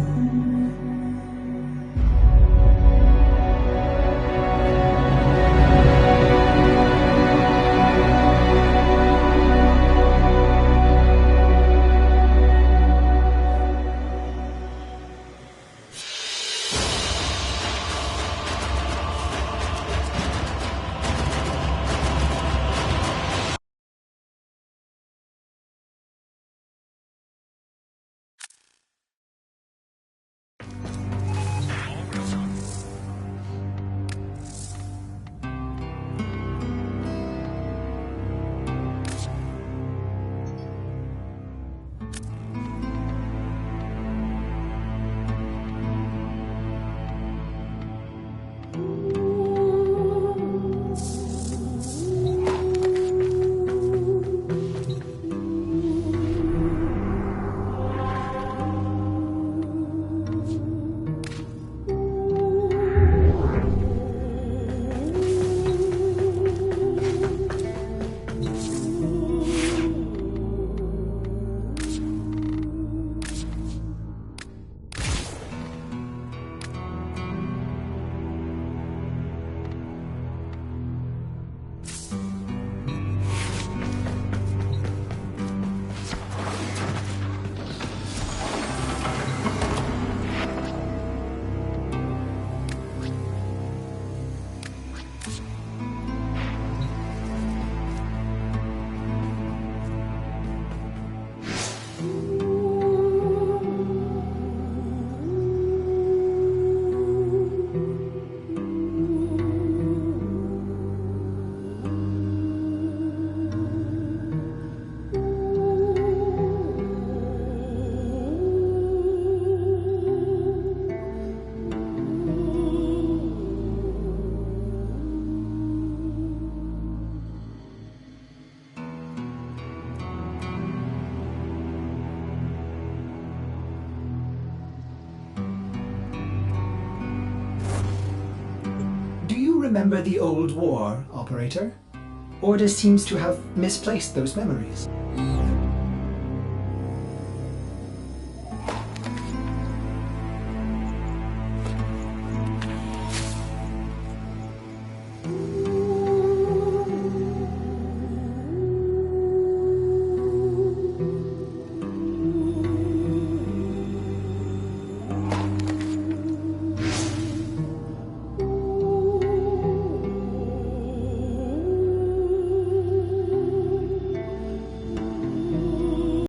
Remember the old war, Operator? Ordis seems to have misplaced those memories.